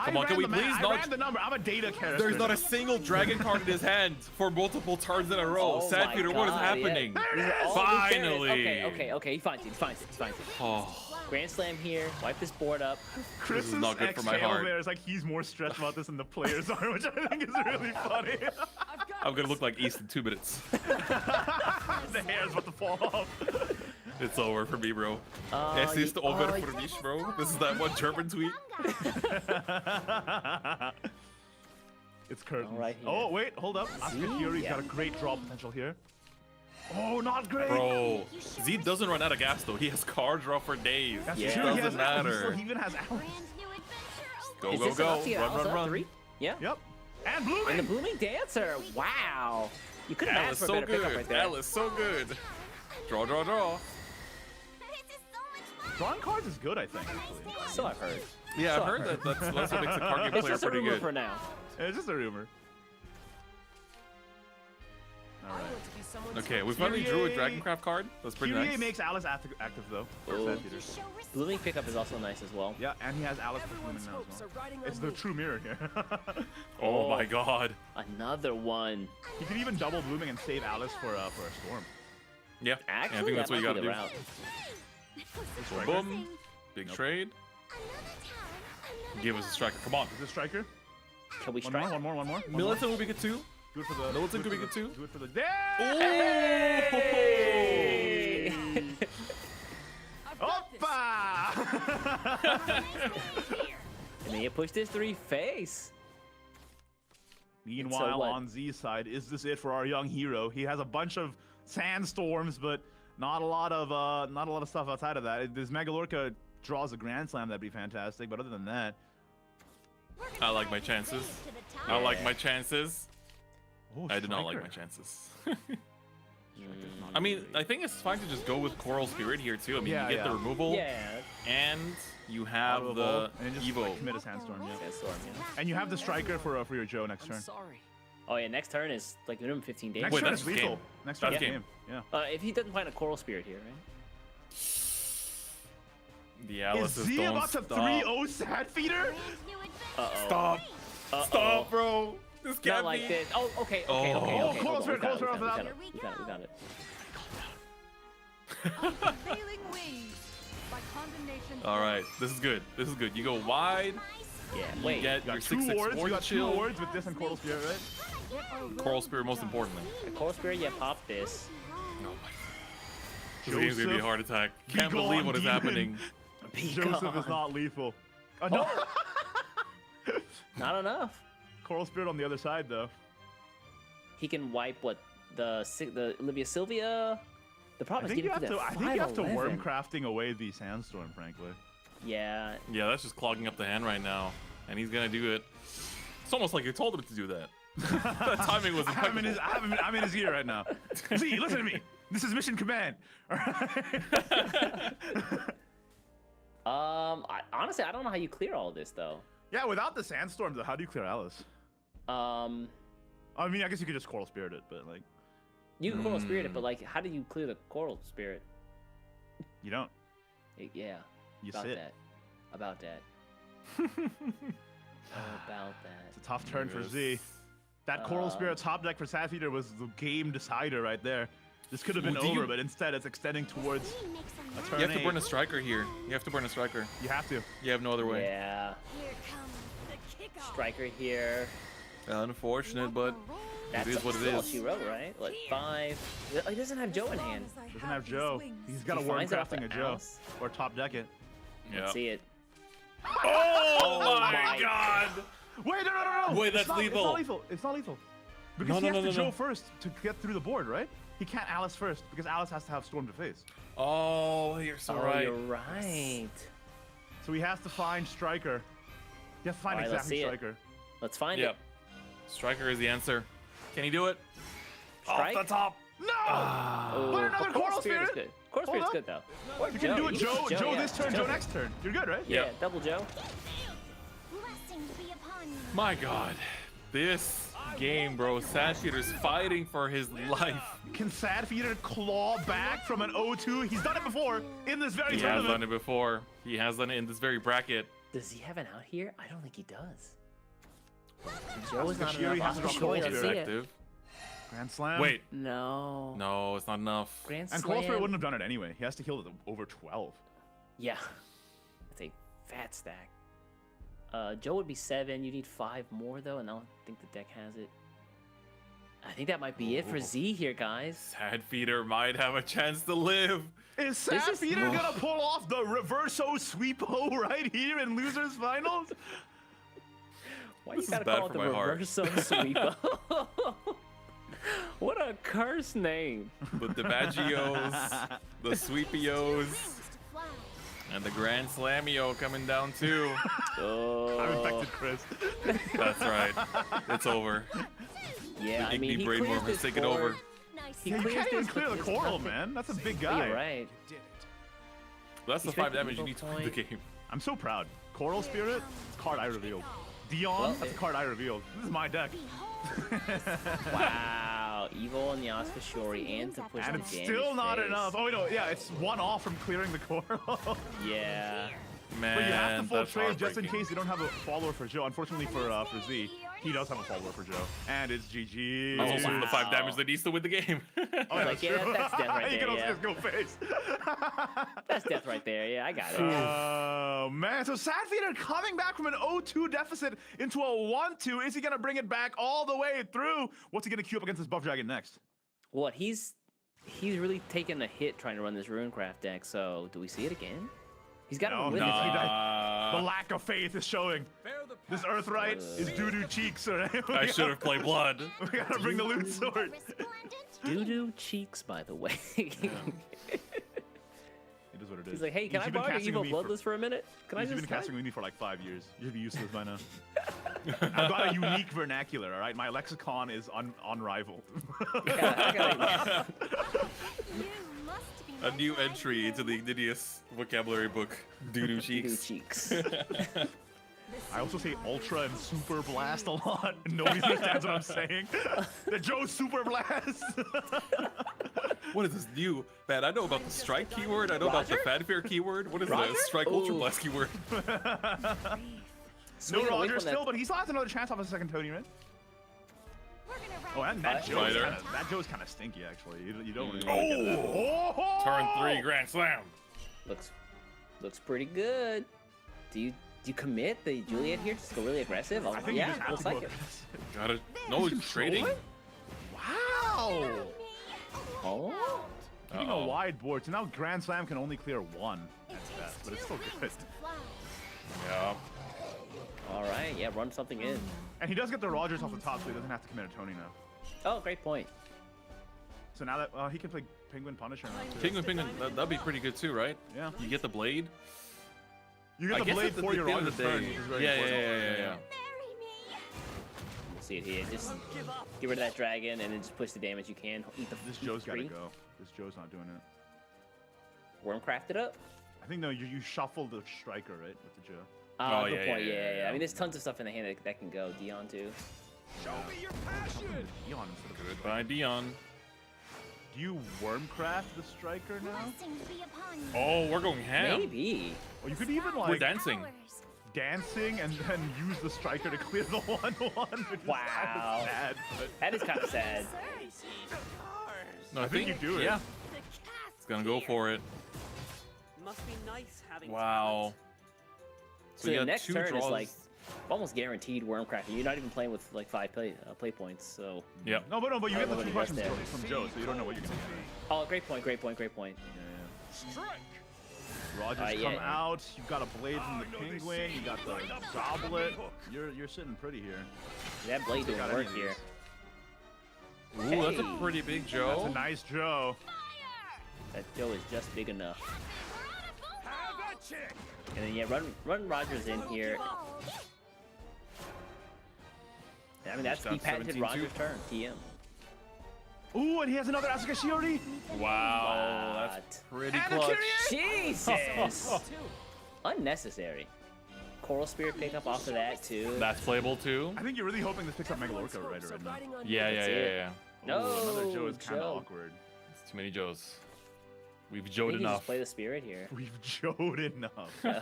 Come on, can we please I not- ran the number. I'm a data character. There's not a single dragon card in his hand for multiple turns in a row. Oh Sad my Peter, what is God, happening? yeah. These are all Finally. Okay, he finds it. Oh, Grand Slam here, wipe this board up. Chris's not good for my XJ heart. over there is like he's more stressed about this than the players are, which I think is really funny. I'm gonna look like East in 2 minutes. The hair's about to fall off. It's over for me, bro. Es ist over for mich, bro. This is that one German tweet. It's curtains. All right, here. Oh, wait, hold up. Oscar Fury's got a great draw potential here. Oh, not great. Bro, Z doesn't run out of gas though. He has card draw for days. That's Yeah. true. Doesn't matter. He even has Alice. Go, Is go, this go. enough to get Alice up? Run. 3? Yeah. Yep. And Blooming. And the Blooming Dancer. Wow. You couldn't ask Alice for a so better pickup good. right there. Alice so good. Draw, draw, draw. Drawing cards is good, I think, actually. So I've heard. Yeah, I've So heard that's what makes a card game It's player just a pretty rumor good. for now. It's just a rumor. All right. Okay, we finally drew a Dragoncraft card. That's pretty Fury nice. makes Alice active though. Oh. Sad Peter. Blooming pickup is also nice as well. Yeah, and he has Alice for Blooming now as well. It's the true mirror here. Oh my god. Another one. He could even double Blooming and save Alice for a storm. Yeah, Actually, I think that's that what you might gotta be do. the route. Boom. Big trade. Give us a striker. Come on. Is this striker? Can we One strike? more. One more. Militant will be good too. Do it for the. Militant do could it be for good the- too. Do it for the. Hey! Oppa! And then you push this 3 face. Meanwhile, what? on Z's side, is this it for our young hero? He has a bunch of sandstorms, but not a lot of stuff outside of that. If this Megalorca draws a Grand Slam, that'd be fantastic. But other than that, I like my chances. I like my chances. oh, I did not like my chances. I mean, I think it's fine to just go with Coral Spirit here too. I mean, Yeah, you get the yeah. removal, Yeah. and you have Auto the evolve, and just Evo. like, commit a sandstorm. Yeah. Sandstorm, yeah. And you have the striker for your Joe next turn. Sorry. Oh yeah, next turn is like minimum 15 days. Next Wait, turn that's is lethal. game. Next turn is That's game. game. Yeah. If he doesn't find a Coral Spirit here, right? The Is Alice's Z don't about to stop. 3-0 Sad Feeder? Uh-oh. Stop. Uh-oh. Stop, bro. This Not can't like be. this. Oh, okay. Oh. Okay. Oh, Hold Coral on, Spirit, we got Coral it, Spirit we got it. All right, this is good. This is good. You go wide. Yeah. You Wait. get You your got 2 6/6 wards. You ward got 2 shield. wards with this and Coral Spirit, right? Coral Spirit, most importantly. The Coral Spirit, yeah, pop this. Oh my. This game's gonna be a heart attack. Can't Be believe gone, what is demon. happening. Joseph is not lethal. Oh, no. Not enough. Coral Spirit on the other side, though. He can wipe what the Olivia Sylvia. The I problem is think you getting have to to. that I think you have to 511. worm crafting away the sandstorm, frankly. Yeah. Yeah, that's just clogging up the hand right now, and he's gonna do it. It's almost like you told him to do that. That timing was I'm in impeccable. I'm in his ear right now. Z, listen to me. This is mission command. All right. Honestly, I don't know how you clear all of this though. Yeah, without the sandstorm, though, how do you clear Alice? I mean, I guess you could just Coral Spirit it, but like, You can Coral Spirit it, but like, how do you clear the Coral Spirit? you don't. Yeah. You about sit. that. About that. About that. It's a tough turn for Z. That Coral Spirit top deck for Sad Feeder was the game decider right there. This could have been Well, do you- over, but instead it's extending towards a turn You have to 8. burn a striker here. You have to burn a striker. You have to. You have no other way. Yeah. Striker here. Unfortunate, but That's is what it all is. she wrote, right? Like 5. He doesn't have Joe in hand. Doesn't have Joe. He's got He a worm finds out crafting for a Joe. Alice. Or top deck it. yeah. Let's see it. Oh, my my god! Wait, no. Wait, It's that's not- lethal. It's not lethal. It's not lethal. Because No, he no, has no, to no, Joe no. first to get through the board, right? He can't Alice first because Alice has to have Storm to face. Oh, you're so right. You're right. So he has to find Striker. He has to find All right, let's exactly see it. Striker. Let's find Yep. it. Striker is the answer. Can he do it? Strike? Off the top. No! Oh, But another but Coral Spirit is good. Coral Spirit's good though. Or You can do it, Joe. Joe yeah. this turn, Joe next turn. You're good, right? Yeah, double Joe. Blessings be upon you. My God, this game, bro. Sad Feeder's fighting for his life. Can Sad Feeder claw back from an 0-2? He's done it before in this very He has tournament. done it before. He has done it in this very bracket. Does he have an out here? I don't think he does. Joe is not Shiri has enough. to I'm drop sure he Coral doesn't see it. Effective. Grand Slam. Wait, No. no, it's not enough. Grand And Slam. Coral Spirit wouldn't have done it anyway. He has to heal it over 12. Yeah. That's a fat stack. Joe would be 7. You need 5 more though, and I don't think the deck has it. I think that might be it for Z here, guys. Sad Feeder might have a chance to live. Is Sad is- Feeder gonna pull off the reverso sweepo right here in losers finals? Why This you is gotta bad call it for the my heart. reverso sweepo? What a curse name. The DiMaggios, the Sweepios, and the Grand Slamio coming down too. Oh. I'm infected, Chris. That's right. It's over. Yeah, I Igby mean, he Braidworm clears has this taken board. over. He Yeah, you clears can't even this, clear but the there's Coral, nothing. man. That's a big Yeah, guy. you're right. That's the He's 5 making damage you evil need to win the point. game. I'm so proud. Coral Spirit, card I revealed. Dion, Well, that's a card I revealed. This is my deck. Wow, Evil and Yasuka Shori and to push And the it's damage still not phase. enough. Oh, wait, no, yeah, it's 1 off from clearing the Coral. Yeah. Man, But you have to full that's trade just in heartbreaking. case you don't have a follower for Joe. Unfortunately for Z, he does have a follower for Joe. And it's GG. That's also the 5 wow. damage that needs to win the game. Oh, Like, yeah, true. that's death right You there, can also yeah. just go face. That's death right there. Yeah, I got it. Oh, man. So Sad Feeder coming back from an 0-2 deficit into a 1-2. Is he going to bring it back all the way through? What's he going to queue up against this Buff Dragon next? What? He's really taken a hit trying to run this Runecraft deck, so do we see it again? He's got to No, win no. this. The lack of faith is showing. This Earthright is doo-doo cheeks, all right? I should have played Blood. We gotta bring the loot sword. Doo-doo cheeks, by the way. It is what it is. He's like, hey, can I You've been borrow your casting evil with me bloodless for a minute? Can I You've just been casting with me for like 5 years. You should be used to this by now. I've got a unique vernacular, all right? My lexicon is unrivaled. A new entry into the Ignidius vocabulary book. Doo-doo Doo-doo cheeks. cheeks. I also say Ultra and Super Blast a lot. Nobody understands what I'm saying. The Joe Super Blast. What is this new? Man, I know about the strike keyword. I know about the fanfare keyword. What is Roger? the strike ultra Ooh. blast keyword? No Swinging away Roger from that- still, but he still has another chance off a second Tony, right? Oh, and that Spider. Joe's kind of stinky, actually. You don't really Oh! get that. Turn 3 Grand Slam. Looks pretty good. Do you commit the Juliet here? Just go really aggressive? I think yeah, you just have looks to like go it. Got it. No, he's trading. Wow! Oh, Keeping a wide board, so now Grand Slam can only clear 1 at best, but it's still good. Yeah. all right. Yeah, run something in. And he does get the Rogers off the top, so he doesn't have to commit a Tony now. Oh, great point. So now that he can play Penguin Punisher now too. Penguin, that'd be pretty good too, right? Yeah. You get the blade. You get I the guess blade at the for your end of Rogers the turn, day- which is very Yeah. important. We'll see it here. Just get rid of that dragon and then just push the damage you can. Eat the This eat Joe's the got to tree. go. This Joe's not doing it. Wormcraft it up. I think no, you shuffle the striker right with the Joe. Oh, Good yeah, point. yeah, Yeah. yeah. I mean, there's tons of stuff in the hand that can go. Dion too. Show me your passion. Dion instead of the Goodbye, Dion. Do you Wormcraft the striker now? Oh, we're going ham. Maybe. Or you could even We're like dancing. dancing and then use the striker to clear the 1/1, which Wow. is kind of sad. But That is kind of sad. No, I think you do it. Yeah. It's gonna go for it. Must be nice having Wow. So you the got next 2 turn draws. is like almost guaranteed Wormcraft. You're not even playing with like 5 play points. So. Yep. no, but you I get don't the know 2 what he questions does from Joe, so you don't know what you're gonna do. Oh, great point. Great point. Great point. Rogers yeah. come out. You've got a blade from the Penguin. You got the Goblet. You're sitting pretty here. That blade doing Got any work of here. Ooh, that's a Hey. pretty big That's Joe. a nice Joe. That Joe is just big enough. Have that chick. And then yeah, run Rogers in here. I mean, that's the Shot patented 17-2. Rogers turn. TM. Ooh, and he has another Asuka Shiori. Wow. That's pretty And a clutch. Kyrie! Jesus! Unnecessary. Coral Spirit pick up off of that too. That's playable too. I think you're really hoping this picks up Megalorca right now. Yeah. No, Ooh, another Joe is kind of Joe. awkward. It's too many Joes. We've I Joed think you enough. just play the Spirit here. We've Joed enough. The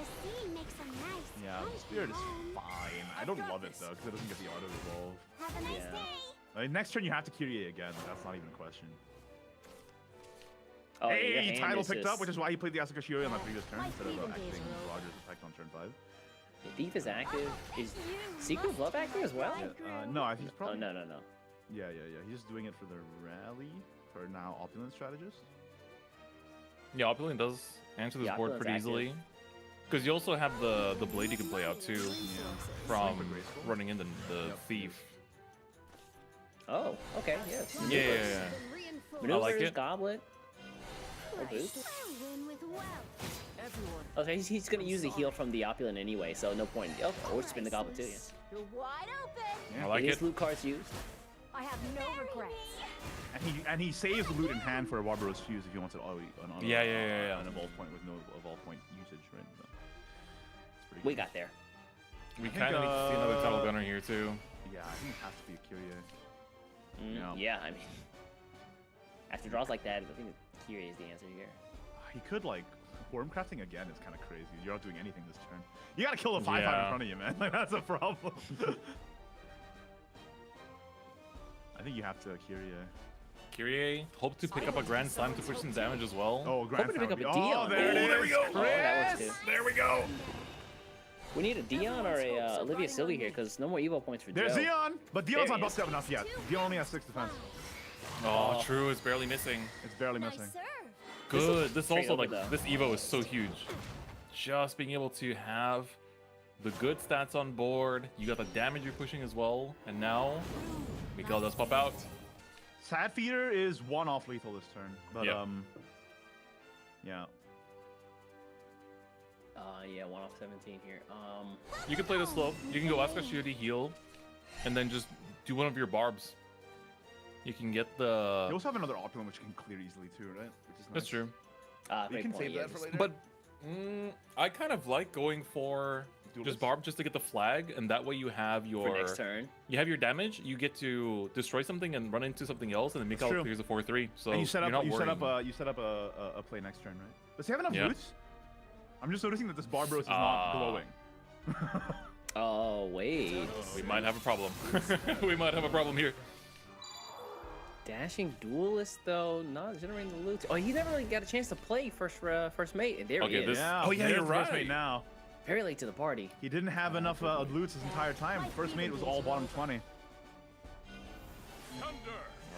sea makes a nice Yeah, the Spirit is fine. I don't love it though, because it doesn't get the auto revolve. Have a nice Yeah. day. Next turn you have to Kyrie again. That's not even a question. Oh, your Hey, hand title is picked just- up, which is why he played the Asuka Shiori on that previous turn My instead of thieving days acting are over. Roger's effect on turn 5. The Thief is active. Is Secret of Love active as well? No, I think he's Oh, probably. no. Yeah. He's just doing it for the rally for now opulent strategist. Yeah, Opulent does answer this Yeah, board Opulent's pretty active. easily. Because you also have the blade you can play out too from graceful. running in the thief. Oh, okay, yeah. Yeah. Maneuvers, like it. Goblet. Or Boots. I win with wealth. Everyone. Oh, so he's gonna use the heal from the Opulent anyway, so no point. Oh, or spin the Goblet too, yeah. You're wide open. I like It it. is loot cards used. I have no regrets. And he saves the loot in hand for a Barbaros Fuse if he wants it all on Yeah. an evolve point with no evolve point usage, right? So, it's pretty We good. got there. We think, kind of need to see another title gunner here too. Yeah, I think it has to be a Kyrie. Yeah, I mean, after draws like that, I think Kyrie is the answer here. He could like worm crafting again is kind of crazy. You're not doing anything this turn. You gotta kill the 5/5 in Yeah. front of you, man. Like that's a problem. I think you have to Kyrie. Kyrie, hope to pick up a Grand Slam to push some damage as well. Oh, Grand Hoping to pick Slam. up a Dion. Oh, there it is. there we go. Oh, that works too. There we go. We need a Dion or a Olivia Sylvie here, because no more Evo points for There's Joe. Dion, but Dion's There not he busted up enough yet. Dion only has 6 defense. Oh, true. It's barely missing. It's barely Nice missing. serve. Good. This straight also over like though. this Evo is so huge. Just being able to have the good stats on board. You got the damage you're pushing as well, and now Mikael does pop out. Sad Feeder is 1 off lethal this turn, but Yep. yeah. Yeah, 1 off 17 here. You can play this slow. You can go Asuka Shiori heal, and then just do one of your barbs. You can get You the. also have another opulent which can clear easily too, right? Which is nice. That's true. You Great can point, save yeah, that for just- later. But I kind of like going for Duelist? just barb just to get the flag, and that way you have your for next turn. you have your damage. You get to destroy something and run into something else, and then Mikael true. clears a 4/3. So and you set you're up not you set up worrying. a play next turn, right? Does he have enough Yeah. roots? I'm just noticing that this Barbaros is not Ah. glowing. Oh, wait. We might have a problem. We might have a problem here. Dashing Duelist, though, not generating the loot. Oh, he never really got a chance to play first mate, and there Okay, he is. this- Yeah. Oh, yeah, there's you're the first right. mate now. Very late to the party. He didn't have enough loots his entire time. First mate was all bottom 20. All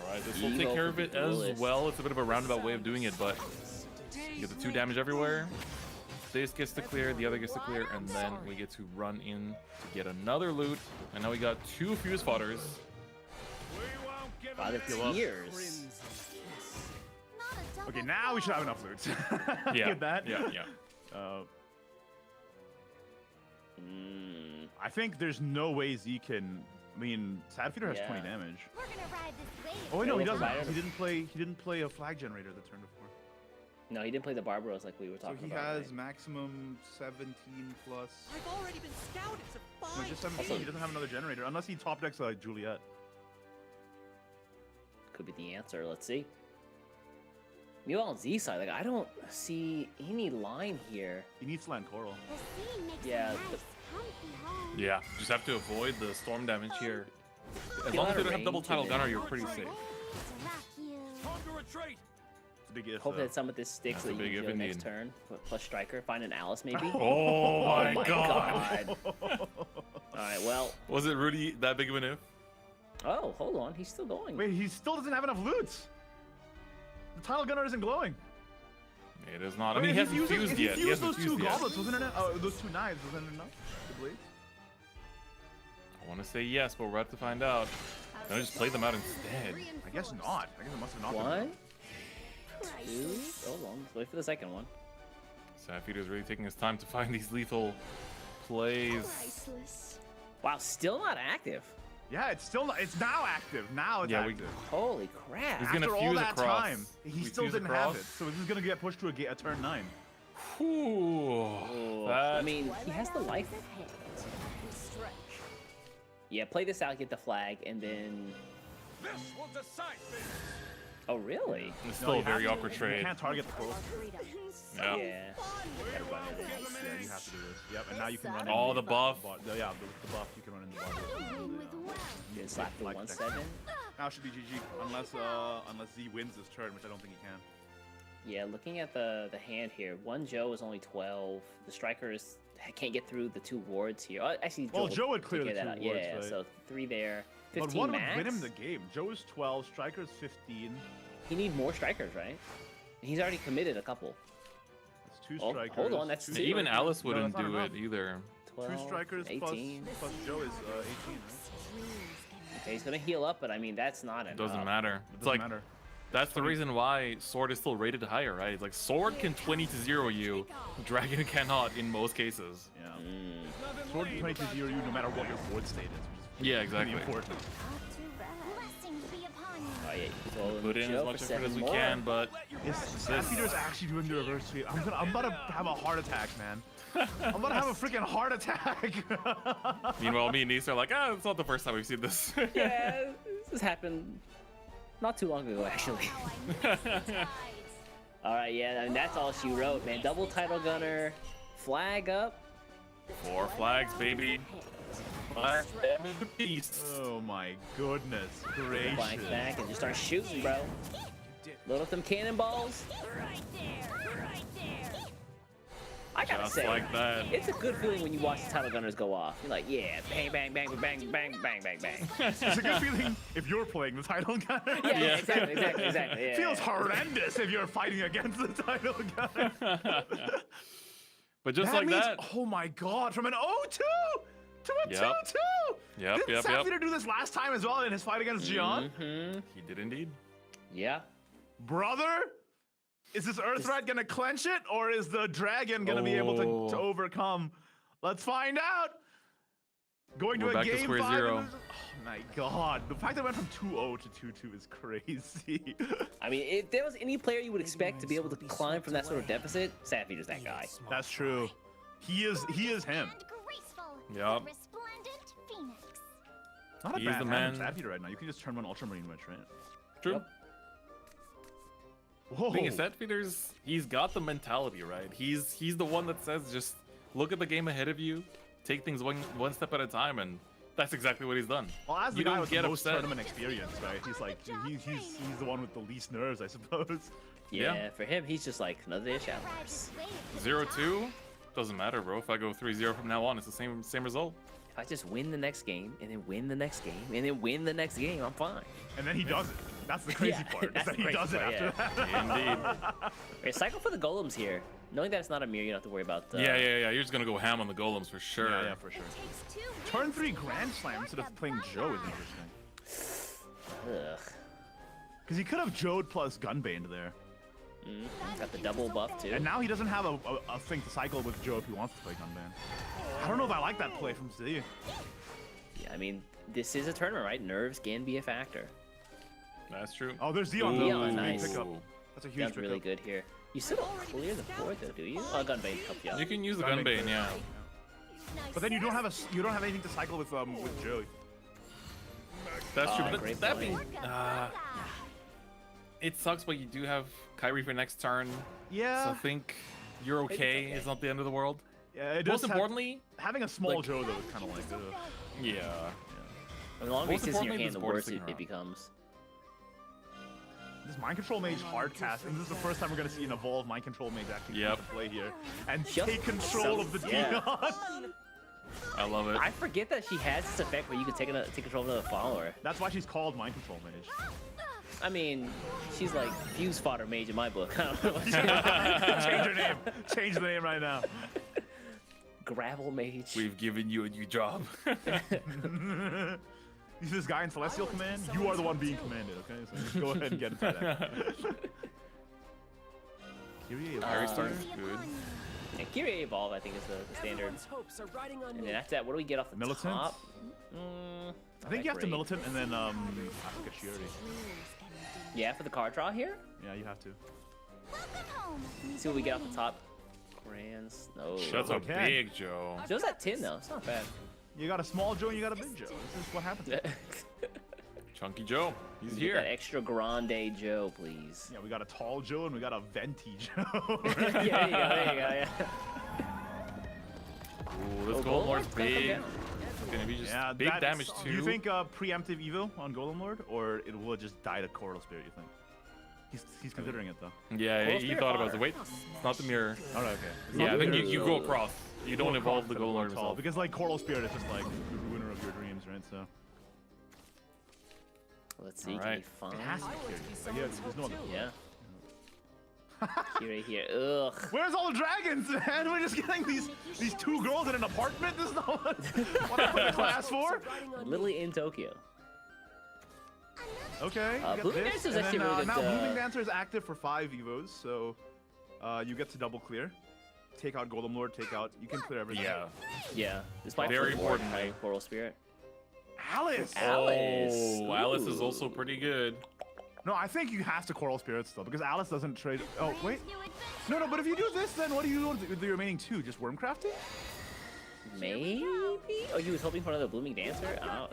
right, this will Evo take care for of the it as duelist. well. It's a bit of a roundabout way of doing it, but you get the 2 damage everywhere. This gets to clear, the other gets to clear, and then we get to run in to get another loot. And now we got 2 fuse fodders. By the tears. Not a double Okay, now we should have enough loots. Get that? Yeah. I think there's no way Z can. I mean, Sad Feeder has Yeah. 20 damage. We're gonna ride this wave. Oh wait, no, he Yeah, doesn't. provider. He didn't play a flag generator the turn before. No, he didn't play the Barbaros like we were So talking he about. has right? maximum 17 plus. I've already been scouted to No, find just 17. He doesn't have another generator unless he top decks like Juliet. Could be the answer. Let's see. Meanwhile, on Z side, like I don't see any line here. He needs Land Coral. The sea makes Yeah, a the- nice, comfy home. Yeah, just have to avoid the storm damage here. As Feel long out as they of don't have double range, title and gunner, then- you're pretty safe. Waves rock you. Time to retreat. It's a big if. Hope though. that some of this sticks That's so a that you big can if do next indeed. turn. Plus striker, find an Alice maybe. Oh my my god. All right, well. Was it Rudy that big of an if? Oh, hold on, he's still going. Wait, he still doesn't have enough loots. The title gunner isn't glowing. It is not. I Wait, mean, he if hasn't fused if yet. He He fused hasn't those 2 fused yet. goblets, wasn't it? Oh, those 2 knives, wasn't it enough? The blades? I want to say yes, but we're about to find out. Can I just play them out instead? I guess not. I guess it must have not been One, enough. two. Hold on, let's wait for the second one. Sapphire is really taking his time to find these lethal plays. Priceless. Wow, still not active. Yeah, it's still not, it's now active. Now it's Yeah, active. Holy crap. He's gonna After all fuse that across. time, he We still fuse didn't across. have it. So this is gonna get pushed to a turn 9. Ooh, I mean, he has the life. Yeah, play this out, get the flag, and then... This will decide things. Oh, really? it's still a very awkward You trade. can't target the cross. Yeah. Yeah. Yeah, you have to do this. Yep, and now you can run in. Oh, the buff. Yeah, the buff. You can run in the bot. Good slap for Like 1-7. Now it should be GG, unless Z wins this turn, which I don't think he can. Yeah, looking at the hand here, one Joe is only 12. The strikers can't get through the 2 wards here. Oh, actually, Well, Joe would clear take the care of 2 that out. wards, Yeah, right? so 3 there. 15 But one max. would win him the game. Joe is 12, Striker is 15. He need more strikers, right? He's already committed a couple. That's 2 Oh, strikers. hold on, that's 2. Even Alice No, wouldn't that's not do enough. it either. 2 strikers 18. plus Joe is 18, right? Okay, he's gonna heal up, but I mean that's not enough. Doesn't matter. It It's doesn't like matter. that's the reason why Sword is still rated higher, right? It's like Sword can 20-0 you, Dragon cannot in most cases. Yeah. Sword can 22-0 you no matter what your board state is, which is Yeah, pretty exactly. important. Oh yeah, so Put in Joe as for much effort 7 as we more. can, but Is Sapphires actually doing the reverse sweep? I'm about to have a heart attack, man. I'm about to have a freaking heart attack. meanwhile me and Nisa are like, it's not the first time we've seen this. Yeah, this happened not too long ago, actually. All right, yeah, and that's all she wrote, man. Double title gunner, flag up. 4 flags, baby. Flag in the beast. Oh my goodness Flag gracious. back and just start shooting, bro. Load up them cannonballs. I gotta Just say, like that. it's a good feeling when you watch the title gunners go off. You're like, yeah, bang, bang, bang, bang, bang, bang, bang, bang. It's a good feeling if you're playing the title gunner. Yeah, exactly. Yeah, Feels horrendous if you're fighting against the title gunner. But just That like means, that. oh my god, from an 0-2 to a Yep. 2-2. Yep, Didn't yep. Sapphire do this last time as well in his fight against Gian? He did indeed. Yeah. Brother, is this Earthrat gonna clench it, or is the dragon gonna be able to Oh. overcome? Let's find out. Going We're to a back to game square 5. zero. Oh my god, the fact that it went from 2-0 to 2-2 is crazy. I mean, if there was any player you would expect to be able to climb from that sort of deficit, Sapphire is that guy. That's true. He is him. Yup. Not a He's bad the man. man. Sapphire right now. You can just turn one Ultramarine Witch, right? True. Yep. Whoa. Thing is, Sapphires, he's got the mentality, right? He's the one that says just look at the game ahead of you, take things one step at a time, and that's exactly what he's done. Well, as the You guy don't with get the most upset. tournament experience, right? He's like, he's the one with the least nerves, I suppose. Yeah, Yeah. for him, he's just like another day of showers. 0-2 doesn't matter, bro. If I go 3-0 from now on, it's the same result. If I just win the next game, and then win the next game, and then win the next game, I'm fine. And then he does it. That's the crazy Yeah, part. Is that's that the he crazy does it part, after yeah. that. Indeed. Okay, cycle for the golems here. Knowing that it's not a mirror, you don't have to worry about. Yeah. You're just gonna go ham on the golems for sure. Yeah, for sure. Turn 3 Grand Slam instead of playing Joe is interesting. Ugh. Because he could have Jode plus Gunbane there. Got the double buff too. And now he doesn't have a thing to cycle with Joe if he wants to play Gunbane. I don't know if I like that play from Z. Yeah, I mean, this is a tournament, right? Nerves can be a factor. That's true. Oh, there's Zeon Ooh, though. That's a big nice. pickup. That's a huge That's pickup. really good here. You still don't clear the board though, do you? Oh, Gunbane helps you out. You can use the Gunbane Gunbane, clears. yeah. But then you don't have anything to cycle with Joe. That's true. Ah, But great that point. being, it sucks, but you do have Kyrie for next turn. Yeah. So I think you're okay. It's not the end of the world. Yeah, it Most does importantly, having a small like- Joe though is kind of like, ugh. yeah. The longer Most it sits in your importantly, hand, the this board worse is sticking it around. becomes. This Mind Control Mage hard cast, and this is the first time we're gonna see an evolved Mind Control Mage actually come Yep. into play here and Just take control of the yeah. Dion. I love it. I forget that she has this effect where you can take control of another follower. That's why she's called Mind Control Mage. I mean, she's like fuse fodder mage in my book. I don't know what Change her name. Change the name right now. Gravel mage. We've given you a new job. You see this guy in Celestial Command? You are the one being commanded, okay? So just go ahead and get into that. Kyrie, Kyrie starter, good. And Kyrie Evolve, I think, is the standard. Everyone's hopes are riding on And me. then after that, what do we get off the Militant? top? I think you have to great. militant and then Africa Shiori. Yeah, for the card draw here. Yeah, you have to. See what we get off the top. Grand Snow. That's a Okay. big Joe. Joe's at 10 though. It's not bad. You got a small Joe and you got a big Joe. This is what happens. Chunky Joe. He's Get that here. extra grande Joe, please. Yeah, we got a tall Joe and we got a venti Joe. Yeah, there you go. Yeah. Ooh, this Oh, Golem Golem Lord's Lord's gonna come big. down. It's gonna be just Yeah, big that's- damage Do you too. think preemptive Evo on Golem Lord, or it will just die to Coral Spirit? You think? He's considering it though. Yeah, Coral he Spirit thought about fire. it. Wait, it's not the mirror. Oh, okay. Yeah, I think Mirror, you go across. You don't evolve the Golem Golem Lord tall himself. because like Coral Spirit is just like the ruiner of your dreams, right? So Let's see. Alright. Can we it has find? to be I Kyrie. want to be Like, yeah, someone's there's no hope other. too. Yeah. Kyrie here. Ugh. Where's all the dragons, man? We're just getting these two girls in an apartment. This is not what I put in class for. Riding on me. Literally in Tokyo. Okay. you get Blooming this, Dancer is and actually then, really now good, Blooming Dancer is active for 5 Evos, so you get to double clear. Take out Golem Lord. Take out. You can clear everything. Yeah. Yeah. Despite Very Flip important, Ward, mate. Coral Spirit. Alice. Alice. Oh, Alice is Ooh. also pretty good. No, I think you have to Coral Spirit still because Alice doesn't trade. Oh wait. No, but if you do this, then what do you do with the remaining 2? Just worm crafting? Maybe? Oh, you was hoping for another Blooming Dancer? Oh.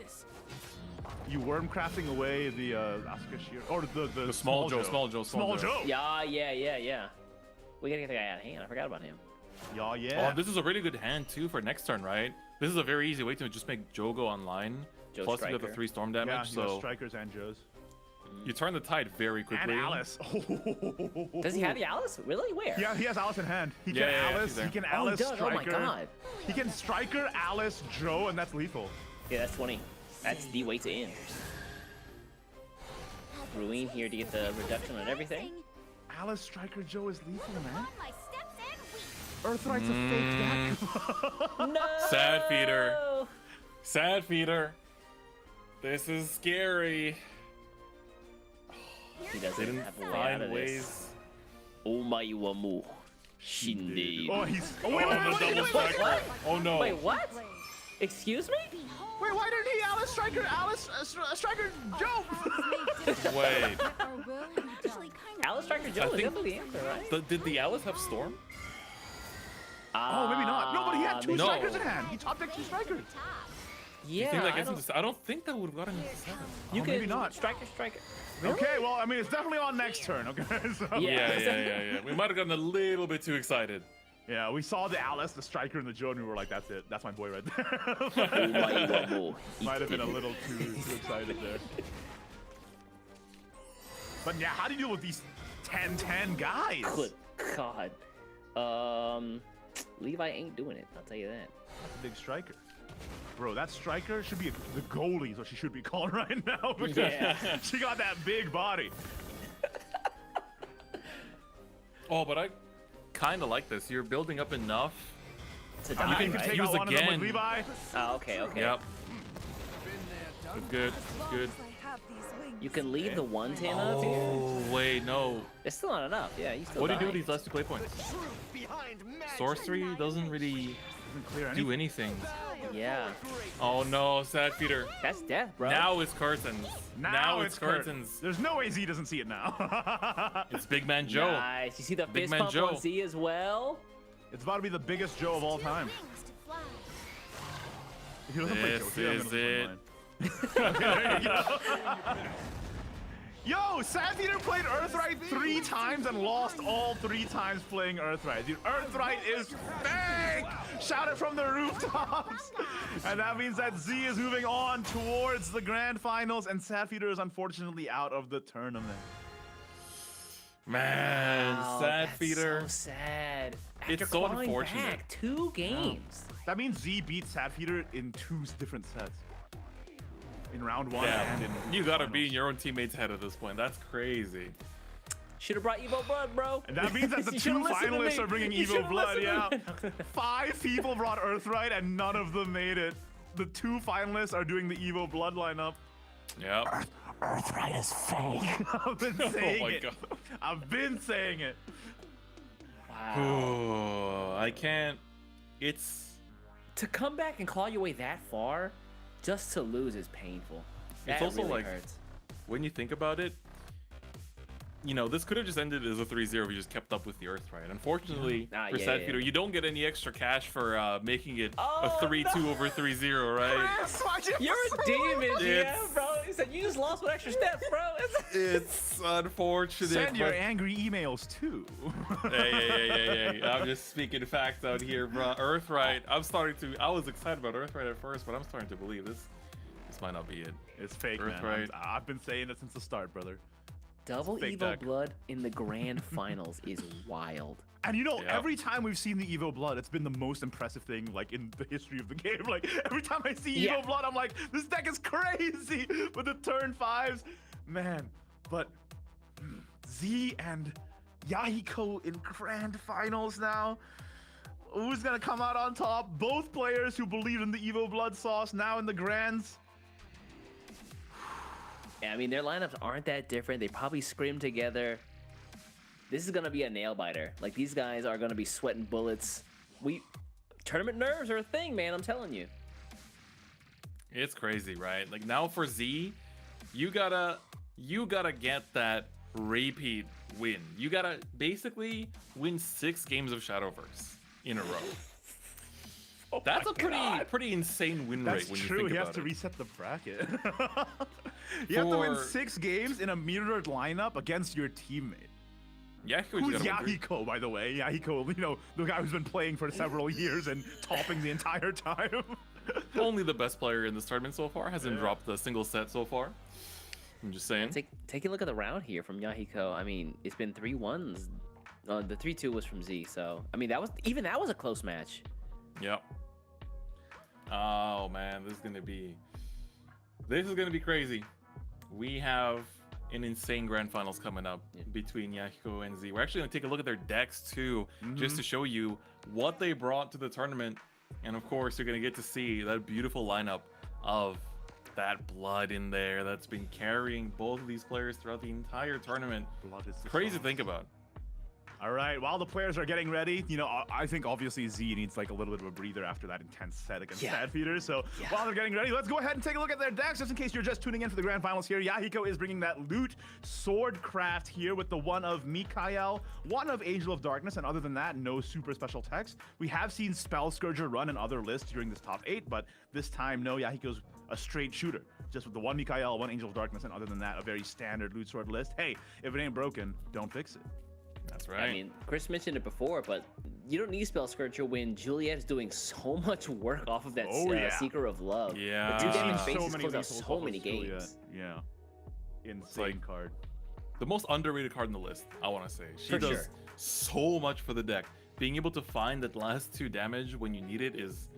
You worm crafting away the Asuka Shear or the small Joe, small Joe, small Joe. Yeah. We gotta get the guy out of hand. I forgot about him. Yeah. Oh, this is a really good hand too for next turn, right? This is a very easy way to just make Joe go online. Joe Plus you get the Striker. 3 storm Yeah, damage, you got so strikers and Joes. you turn the tide very And quickly. Alice. Does he have the Alice? Really? Where? Yeah, he has Alice in hand. He can Yeah, Alice. she's there. He can Oh, Alice he does. Oh my striker. god. He can striker Alice Joe, and that's lethal. Yeah, that's 20. That's the way to end. Ruin here to get the reduction on everything. Alice striker Joe is lethal, man. My steps and weak. Earthright's a fake deck. No! Sad feeder. Sad feeder. This is scary. He doesn't Didn't have a way out find of ways. this. Omae wa mu shinde. Oh, he's. Oh, Oh, wait, the double striker. Oh no. Wait, what? Excuse me? Wait, why didn't he Alice striker striker Joe? Wait. Alice Striker Joe I is think- definitely the answer, right? Did the Alice have storm? Oh, maybe not. No, but he had 2 No. strikers in hand. He top decked 2 strikers. Yeah, You think that I gets don't, into I don't think that would have gotten into 7. you Oh, could maybe not. Striker. Okay, well, I mean, it's definitely on next turn. Okay. So, Yeah. Yeah. We might have gotten a little bit too excited. Yeah, we saw the Alice, the striker, and the Joe, and we were like, "That's it. That's my boy right there." Omae wa mu. Might have been a little too excited there. But yeah, how do you deal with these 10-10 guys? Good God. Levi ain't doing it. I'll tell you that. That's a big striker. Bro, that striker should be the goalie, is what she should be called right now. Because Yeah. she got that big body. Oh, but I kind of like this. You're building up enough. To You die, can right? take Use out one of them again. with Levi. Oh, okay. Yep. Good. Good. You can leave the 110 up here. Oh wait, no. It's still not enough. Yeah, you still What do you do die. with these last 2 play points? Sorcery doesn't really Doesn't clear do anything. Yeah. Oh no, sad feeder. That's death, bro. Now it's curtains. Now it's curtains. There's no way Z doesn't see it now. It's Big Man Joe. Nice. You see the Big fist man pump Joe. on Z as well? It's about to be the biggest Joe of all time. He doesn't play This Joe. He is doesn't it. Okay, there you go. Yo, Sandfeeder played Earthright 3 times and lost all 3 times playing Earthright. Dude, Earthright is fake! Shout it from the rooftops! And that means that Z is moving on towards the grand finals, and Sandfeeder is unfortunately out of the tournament. Man, Wow, sad that's feeder. So sad. It's After so clawing unfortunate. Back 2 games. That means Z beat Sandfeeder in 2 different sets. In round 1 Yeah, and in you gotta finals. be in your own teammate's head at this point. That's crazy. Should have brought Evo Blood, bro. And that means that the You 2 should've listened to finalists me. are bringing You Evo should've Blood, yeah. listened to me. 5 people brought Earthright and none of them made it. The 2 finalists are doing the Evo Blood lineup. Yep. Earthright is fake. I've been saying my it. God. I've been saying it. Wow, Oh, I can't. It's To come back and claw your way that far, just to lose is painful. That also really like hurts. when you think about it, you know, this could have just ended as a 3-0 if you just kept up with the Earth, right? Unfortunately, for Sad Peter, you don't get any extra cash for making it a 3-2 over 3-0, right? You're a demon, yeah, bro. He said you just lost one extra step, bro. It's unfortunate. Send your angry emails too. Hey. I'm just speaking facts out here, bro. Earthright. I was excited about Earthright at first, but I'm starting to believe this might not be it. It's fake, man. Earthright. I've been saying it since the start, brother. Double Fake Evo deck. Blood in the grand finals is wild. And you know, every time we've seen the Evo Blood, it's been the most impressive thing, like, in the history of the game. Like, every time I see Evo Blood, I'm like, this deck is crazy with the turn 5s. Man, but Z and Yahiko in grand finals now. Who's gonna come out on top? Both players who believe in the Evo Blood sauce now in the grands. Yeah, I mean, their lineups aren't that different. They probably scrim together. This is going to be a nail-biter. Like, these guys are going to be sweating bullets. Tournament nerves are a thing, man, I'm telling you. It's crazy, right? Like, now for Z, you gotta get that repeat win. You gotta basically win 6 games of Shadowverse in a row. That's a pretty insane win rate when you think about it. He has to reset the bracket. You have to win 6 games in a mirrored lineup against your teammate. Who's Yahiko, by the way? Yahiko, you know, the guy who's been playing for several years and topping the entire time. Only the best player in this tournament so far. Hasn't dropped a single set so far. I'm just saying. Take a look at the round here from Yahiko. I mean, it's been 3-1s. The 3-2 was from Z, so I mean that was a close match. Yep. Oh man, this is gonna be crazy. We have an insane grand finals coming up between Yahiko and Z. We're actually gonna take a look at their decks too, just to show you what they brought to the tournament. And of course, you're gonna get to see that beautiful lineup of that blood in there that's been carrying both of these players throughout the entire tournament. Blood is crazy to think about. All right, while the players are getting ready, you know, I think obviously Z needs like a little bit of a breather after that intense set against Sad Peter. So while they're getting ready, let's go ahead and take a look at their decks. Just in case you're just tuning in for the grand finals here, Yahiko is bringing that loot swordcraft here with the one of Mikael, one of Angel of Darkness, and other than that, no super special text. We have seen Spell Scourger run in other lists during this top 8, but this time, no, Yahiko's a straight shooter. Just with the one Mikael, one Angel of Darkness, and other than that, a very standard loot sword list. Hey, if it ain't broken, don't fix it. That's right. I mean, Chris mentioned it before, but you don't need Spell Scourger when Juliet is doing so much work off of that Seeker of Love. Yeah. The 2 damage so bases many close out lethals so off many of Juliet. games. Yeah. Insane like card. The most underrated card in the list, I want to say. She For does sure. so much for the deck. Being able to find that last 2 damage when you need it is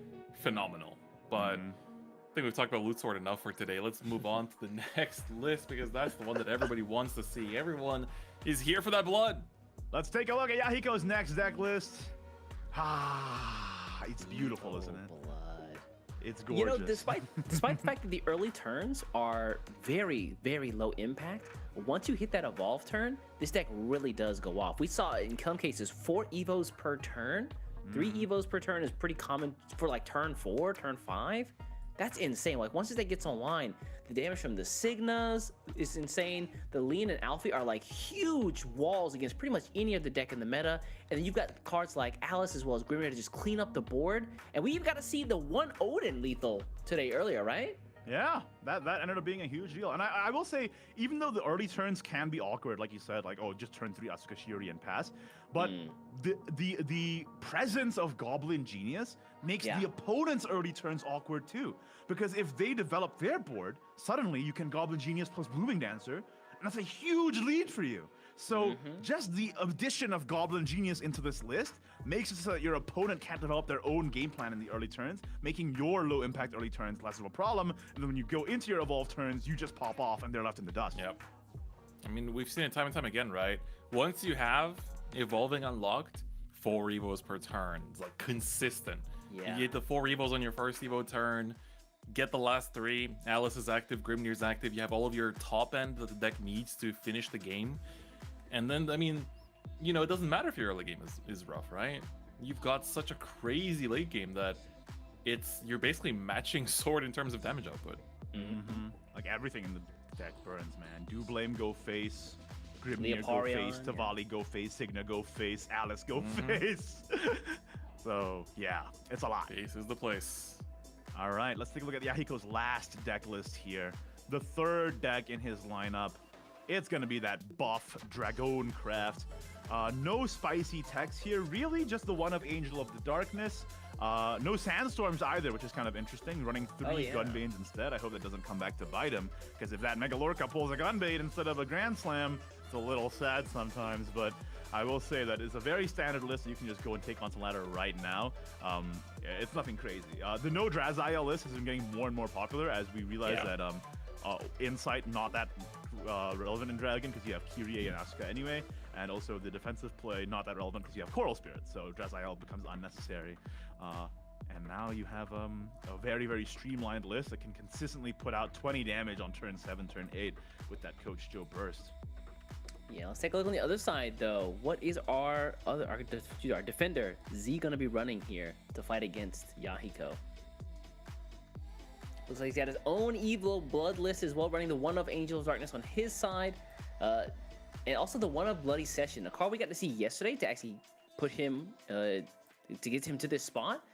phenomenal. But I think we've talked about Loot Sword enough for today. Let's move on to the next list because that's the one that everybody wants to see. Everyone is here for that blood. Let's take a look at Yahiko's next deck list. Ah, it's beautiful, isn't it? Blood. It's gorgeous. You know, despite the fact that the early turns are very, very low impact, once you hit that evolve turn, this deck really does go off. We saw in some cases 4 evos per turn. 3 evos per turn is pretty common for like turn 4, turn 5. That's insane. Like once this deck gets online, the damage from the Signas is insane. The Lean and Alfie are like huge walls against pretty much any of the deck in the meta. And then you've got cards like Alice as well as Grimir to just clean up the board. And we even got to see the one Odin lethal today earlier, right? Yeah, that ended up being a huge deal. And I will say, even though the early turns can be awkward, like you said, like, oh, just turn 3 Asuka Shiri and pass, but the presence of Goblin Genius makes the opponent's early turns awkward too. Because if they develop their board, suddenly you can Goblin Genius plus Blooming Dancer, and that's a huge lead for you. So just the addition of Goblin Genius into this list makes it so that your opponent can't develop their own game plan in the early turns, making your low impact early turns less of a problem. And then when you go into your evolve turns, you just pop off and they're left in the dust. Yep. I mean, we've seen it time and time again, right? Once you have evolving unlocked, 4 evos per turn. It's like consistent. Yeah. You get the 4 evos on your first evo turn, get the last 3. Alice is active, Grimnir's active. You have all of your top end that the deck needs to finish the game. And then, I mean, you know, it doesn't matter if your early game is rough, right? You've got such a crazy late game that you're basically matching Sword in terms of damage output. Like everything in the deck burns, man. Do Blame go face, Grimnir go face, Tavali go face, Signa go face, Alice go face. So yeah, it's a lot. Face is the place. All right, let's take a look at Yahiko's last deck list here. The third deck in his lineup, it's gonna be that buff Dragon Craft. No spicy techs here, really just the one of Angel of the Darkness. No Sandstorms either, which is kind of interesting. Running 3 Gunbanes instead. I hope that doesn't come back to bite him, because if that Mega Lorca pulls a Gunbane instead of a Grand Slam, it's a little sad sometimes, but I will say that it's a very standard list that you can just go and take onto ladder right now. It's nothing crazy. The no Draziel list has been getting more and more popular as we realize that Insight not that relevant in Dragon because you have Kyrie and Asuka anyway, and also the defensive play not that relevant because you have Coral Spirit, so Draziel becomes unnecessary. And now you have a very, very streamlined list that can consistently put out 20 damage on turn 7, turn 8 with that Coach Joe burst. Yeah, let's take a look on the other side though. What is our defender Z gonna be running here to fight against Yahiko? Looks like he's got his own evil blood list as well, running the one of Angel of Darkness on his side, and also the one of Bloody Session, a card we got to see yesterday to actually put him to get him to this spot.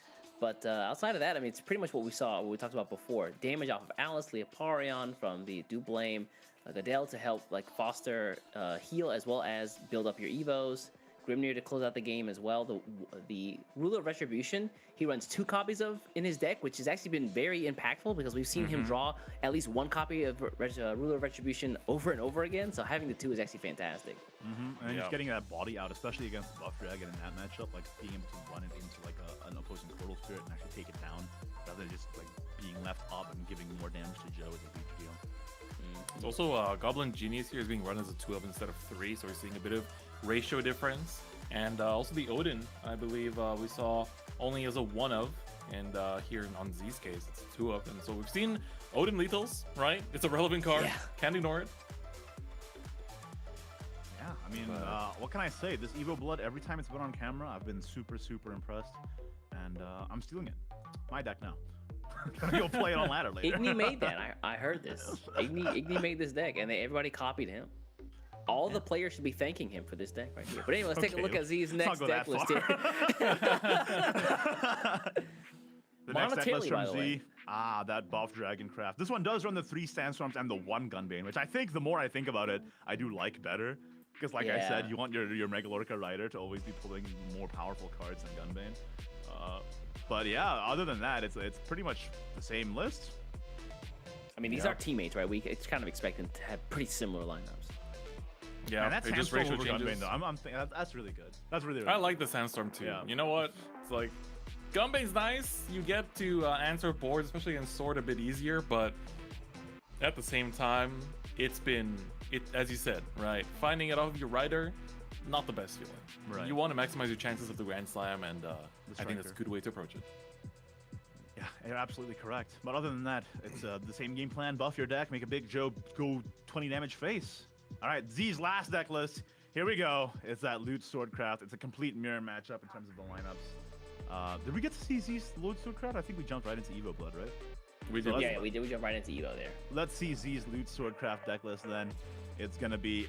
But outside of that, I mean, it's pretty much what we saw, what we talked about before. Damage off of Alice, Leoparion from the Do Blame, Adele to help like foster heal as well as build up your evos. Grimnir to close out the game as well. The Ruler of Retribution, he runs 2 copies of in his deck, which has actually been very impactful because we've seen him draw at least 1 copy of Ruler of Retribution over and over again. So having the 2 is actually fantastic. And just getting that body out, especially against Buff Dragon in that matchup, like being able to run it into like an opposing Portal Spirit and actually take it down rather than just like being left up and giving more damage to Joe is a huge deal. It's also Goblin Genius here is being run as a 2-of instead of 3, so we're seeing a bit of ratio difference. And also the Odin, I believe we saw only as a 1-of, and here on Z's case, it's a 2-of. And so we've seen Odin lethals, right? It's a relevant card. Can't ignore it. Yeah, I mean, what can I say? This Evo Blood, every time it's been on camera, I've been super, super impressed. And I'm stealing it. My deck now. Gonna go play it on ladder later. Igni made that. I heard this. Igni made this deck, and everybody copied him. All the players should be thanking him for this deck right here. But anyway, let's take a look at Z's next deck list here. The next deck list from Z. That Buff Dragon Craft. This one does run the 3 Sandstorms and the 1 Gunbane, which I think the more I think about it, I do like better. Because like I said, you want your Mega Lorca Rider to always be pulling more powerful cards than Gunbane. But yeah, other than that, it's pretty much the same list. I mean, these are teammates, right? It's kind of expecting to have pretty similar lineups. Yeah, and that's Sandstorm over Gunbane, though. I'm thinking that's really good. That's really, really I like the Sandstorm too. Yeah. You know what? It's like Gunbane's nice. You get to answer boards, especially in Sword, a bit easier. But at the same time, as you said, right? Finding it off of your rider, not the best feeling. Right. You want to maximize your chances of the Grand Slam, and I think that's a good way to approach it. Yeah, you're absolutely correct. But other than that, it's the same game plan. Buff your deck, make a big Joe go 20 damage face. All right, Z's last deck list. Here we go. It's that Loot Swordcraft. It's a complete mirror matchup in terms of the lineups. Did we get to see Z's Loot Swordcraft? I think we jumped right into Evo Blood, right? We did. Yeah, we did. We jumped right into Evo there. Let's see Z's Loot Swordcraft deck list then. It's gonna be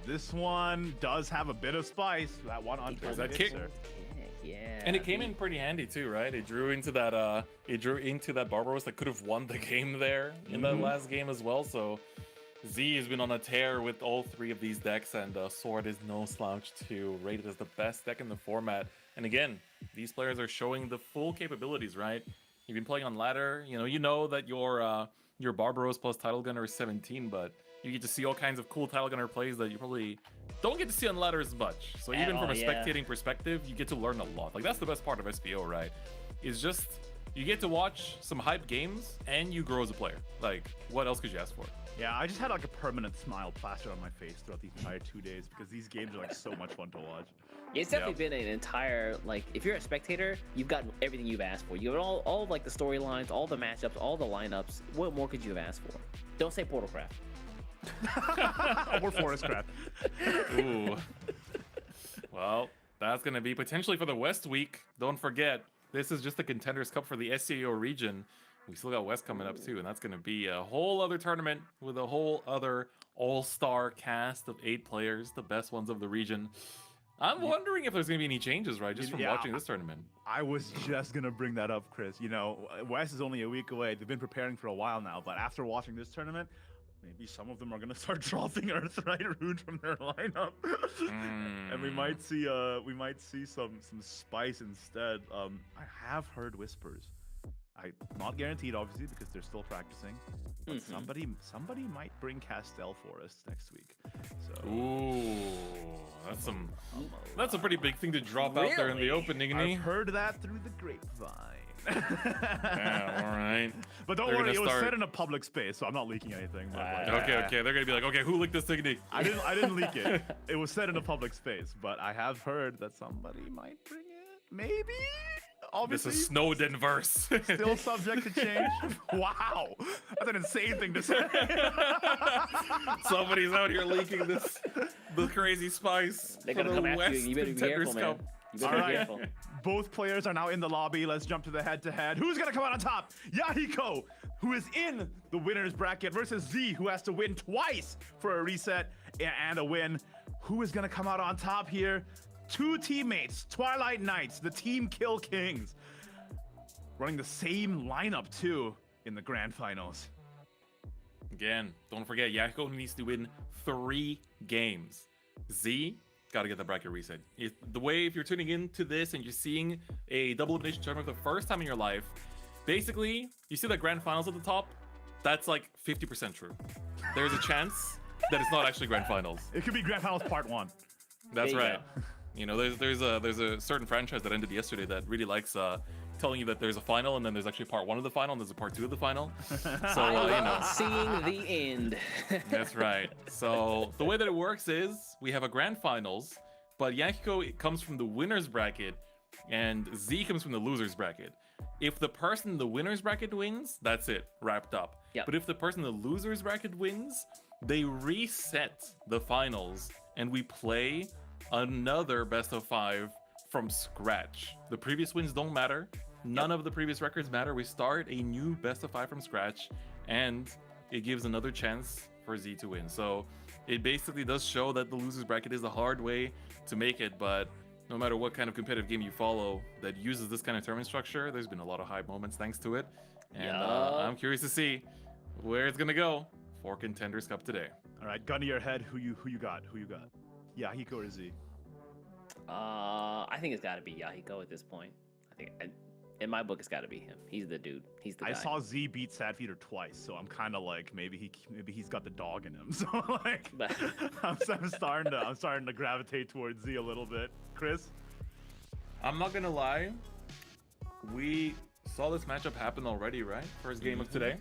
this one does have a bit of spice. That one on that kick. Yeah. And it came in pretty handy too, right? It drew into that Barbaros that could have won the game there in that last game as well. So Z has been on a tear with all 3 of these decks, and Sword is no slouch too, rated as the best deck in the format. And again, these players are showing the full capabilities, right? You've been playing on ladder, you know that your Barbaros plus Title Gunner is 17, but you get to see all kinds of cool Title Gunner plays that you probably don't get to see on ladder as much. So even from a spectating perspective, you get to learn a lot. Like, that's the best part of SVO, right? Is just you get to watch some hype games and you grow as a player. Like, what else could you ask for? Yeah, I just had like a permanent smile plastered on my face throughout the entire 2 days because these games are like so much fun to watch. Yeah, it's definitely been an entire, like, if you're a spectator, you've gotten everything you've asked for. You got all of, like, the storylines, all the matchups, all the lineups. What more could you have asked for? Don't say Portalcraft. Or Forestcraft. Ooh. That's going to be potentially for the West week. Don't forget, this is just the Contenders Cup for the SEAO region. We still got West coming up too, and that's going to be a whole other tournament with a whole other all-star cast of 8 players, the best ones of the region. I'm wondering if there's going to be any changes, right, just from watching this tournament. I was just going to bring that up, Chris. You know, West is only a week away. They've been preparing for a while now, but after watching this tournament, maybe some of them are going to start dropping Earthright Rune from their lineup. And we might see some spice instead. I have heard whispers. Not guaranteed, obviously, because they're still practicing. But somebody might bring Castell for us next week. So. Ooh, that's a pretty big thing to drop out there in the opening. I've heard that through the grapevine. Yeah, all right. But don't worry, it was said in a public space, so I'm not leaking anything. But okay. They're gonna be like, okay, who leaked this thing? I didn't leak it. It was said in a public space, but I have heard that somebody might bring it. Maybe. Obviously, this is Snowden verse. Still subject to change. Wow, that's an insane thing to say. Somebody's out here leaking the crazy spice. They're gonna come after you. You better be careful, man. You better be careful. Both players are now in the lobby. Let's jump to the head-to-head. Who's gonna come out on top? Yahiko, who is in the winner's bracket, versus Z, who has to win twice for a reset and a win. Who is gonna come out on top here? 2 teammates, Twilight Knights, the Team Kill Kings, running the same lineup too in the grand finals. Again, don't forget, Yahiko needs to win 3 games. Z, gotta get the bracket reset. If you're tuning into this and you're seeing a double elimination tournament for the first time in your life, basically, you see the grand finals at the top, that's like 50% true. There's a chance that it's not actually grand finals. It could be grand finals part 1. That's right. You know, there's a certain franchise that ended yesterday that really likes telling you that there's a final and then there's actually part 1 of the final and there's a part 2 of the final. So I love seeing the end. That's right. So the way that it works is we have a grand finals, but Yahiko comes from the winner's bracket and Z comes from the loser's bracket. If the person in the winner's bracket wins, that's it, wrapped up. Yep. But if the person in the loser's bracket wins, they reset the finals and we play another best of 5 from scratch. The previous wins don't matter. None of the previous records matter. We start a new best of 5 from scratch, and it gives another chance for Z to win. So it basically does show that the loser's bracket is the hard way to make it, but no matter what kind of competitive game you follow that uses this kind of tournament structure, there's been a lot of hype moments thanks to it. And I'm curious to see where it's gonna go for Contenders Cup today. All right, gun to your head, who you got? Yahiko or Z? I think it's got to be Yahiko at this point. I think, in my book, it's got to be him. He's the dude. He's the guy. I saw Z beat Sadfeeder twice, so I'm kind of like maybe he's got the dog in him. So like, I'm starting to gravitate towards Z a little bit. Chris, I'm not gonna lie, we saw this matchup happen already, right? First game of today.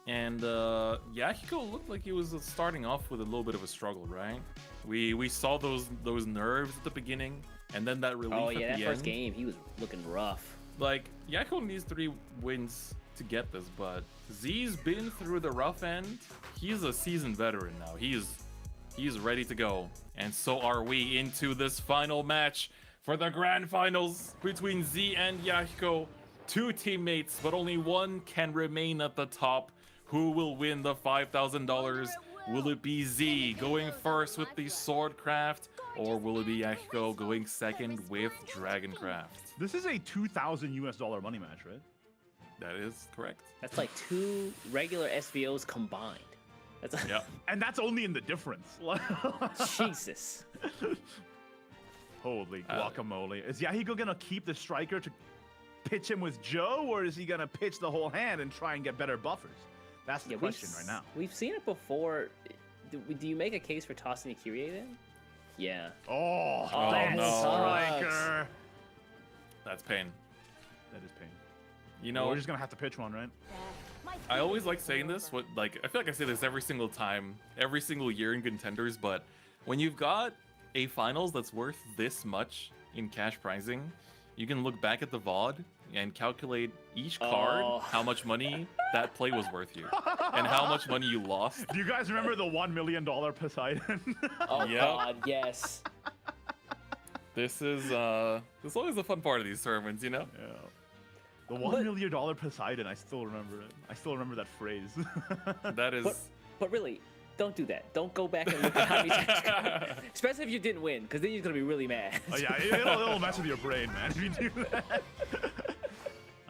And Yahiko looked like he was starting off with a little bit of a struggle, right? We saw those nerves at the beginning, and then that relief at the end. That first game, he was looking rough. Like, Yahiko needs 3 wins to get this, but Z's been through the rough end. He's a seasoned veteran now. He's ready to go. And so are we into this final match for the grand finals between Z and Yahiko. 2 teammates, but only one can remain at the top. Who will win the $5,000? Will it be Z going first with the Swordcraft, or will it be Yahiko going second with Dragoncraft? this is a $2,000 US money match, right? That is correct. That's like 2 regular SVOs combined. That's And that's only in the difference. Jesus. Holy guacamole. Is Yahiko gonna keep the striker to pitch him with Joe, or is he gonna pitch the whole hand and try and get better buffers? That's the question right now. We've seen it before. Do you make a case for tossing a Kyrie then? Yeah. Oh, that striker. That's pain. That is pain. You know, we're just gonna have to pitch one, right? I always like saying this. I feel like I say this every single time, every single year in Contenders. But when you've got a finals that's worth this much in cash prizing, you can look back at the VOD and calculate each card how much money that play was worth you and how much money you lost. Do you guys remember the $1 million Poseidon? God, yes. This is always the fun part of these tournaments, you know? Yeah. The $1 million Poseidon, I still remember it. I still remember that phrase. That is. But really, don't do that. Don't go back and look at how many times. Especially if you didn't win, because then you're gonna be really mad. Oh yeah, it'll mess with your brain, man, if you do that.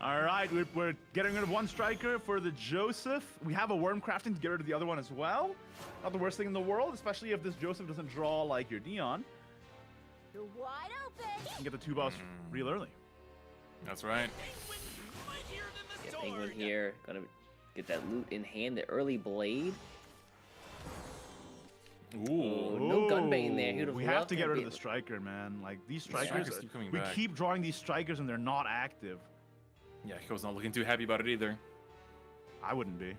All right, we're getting rid of one striker for the Joseph. We have a worm crafting to get rid of the other one as well. Not the worst thing in the world, especially if this Joseph doesn't draw like your Dion. You're wide open. You can get the 2 buffs real early. That's right. Yeah, Penguin here, gonna get that loot in hand, the early blade. Ooh. No gunbane there. He would've We have loved to get to rid of be- the striker, man. Like these strikers strikers, keep coming we back. keep drawing these strikers and they're not active. Yeah, Hiko's not looking too happy about it either. I wouldn't be.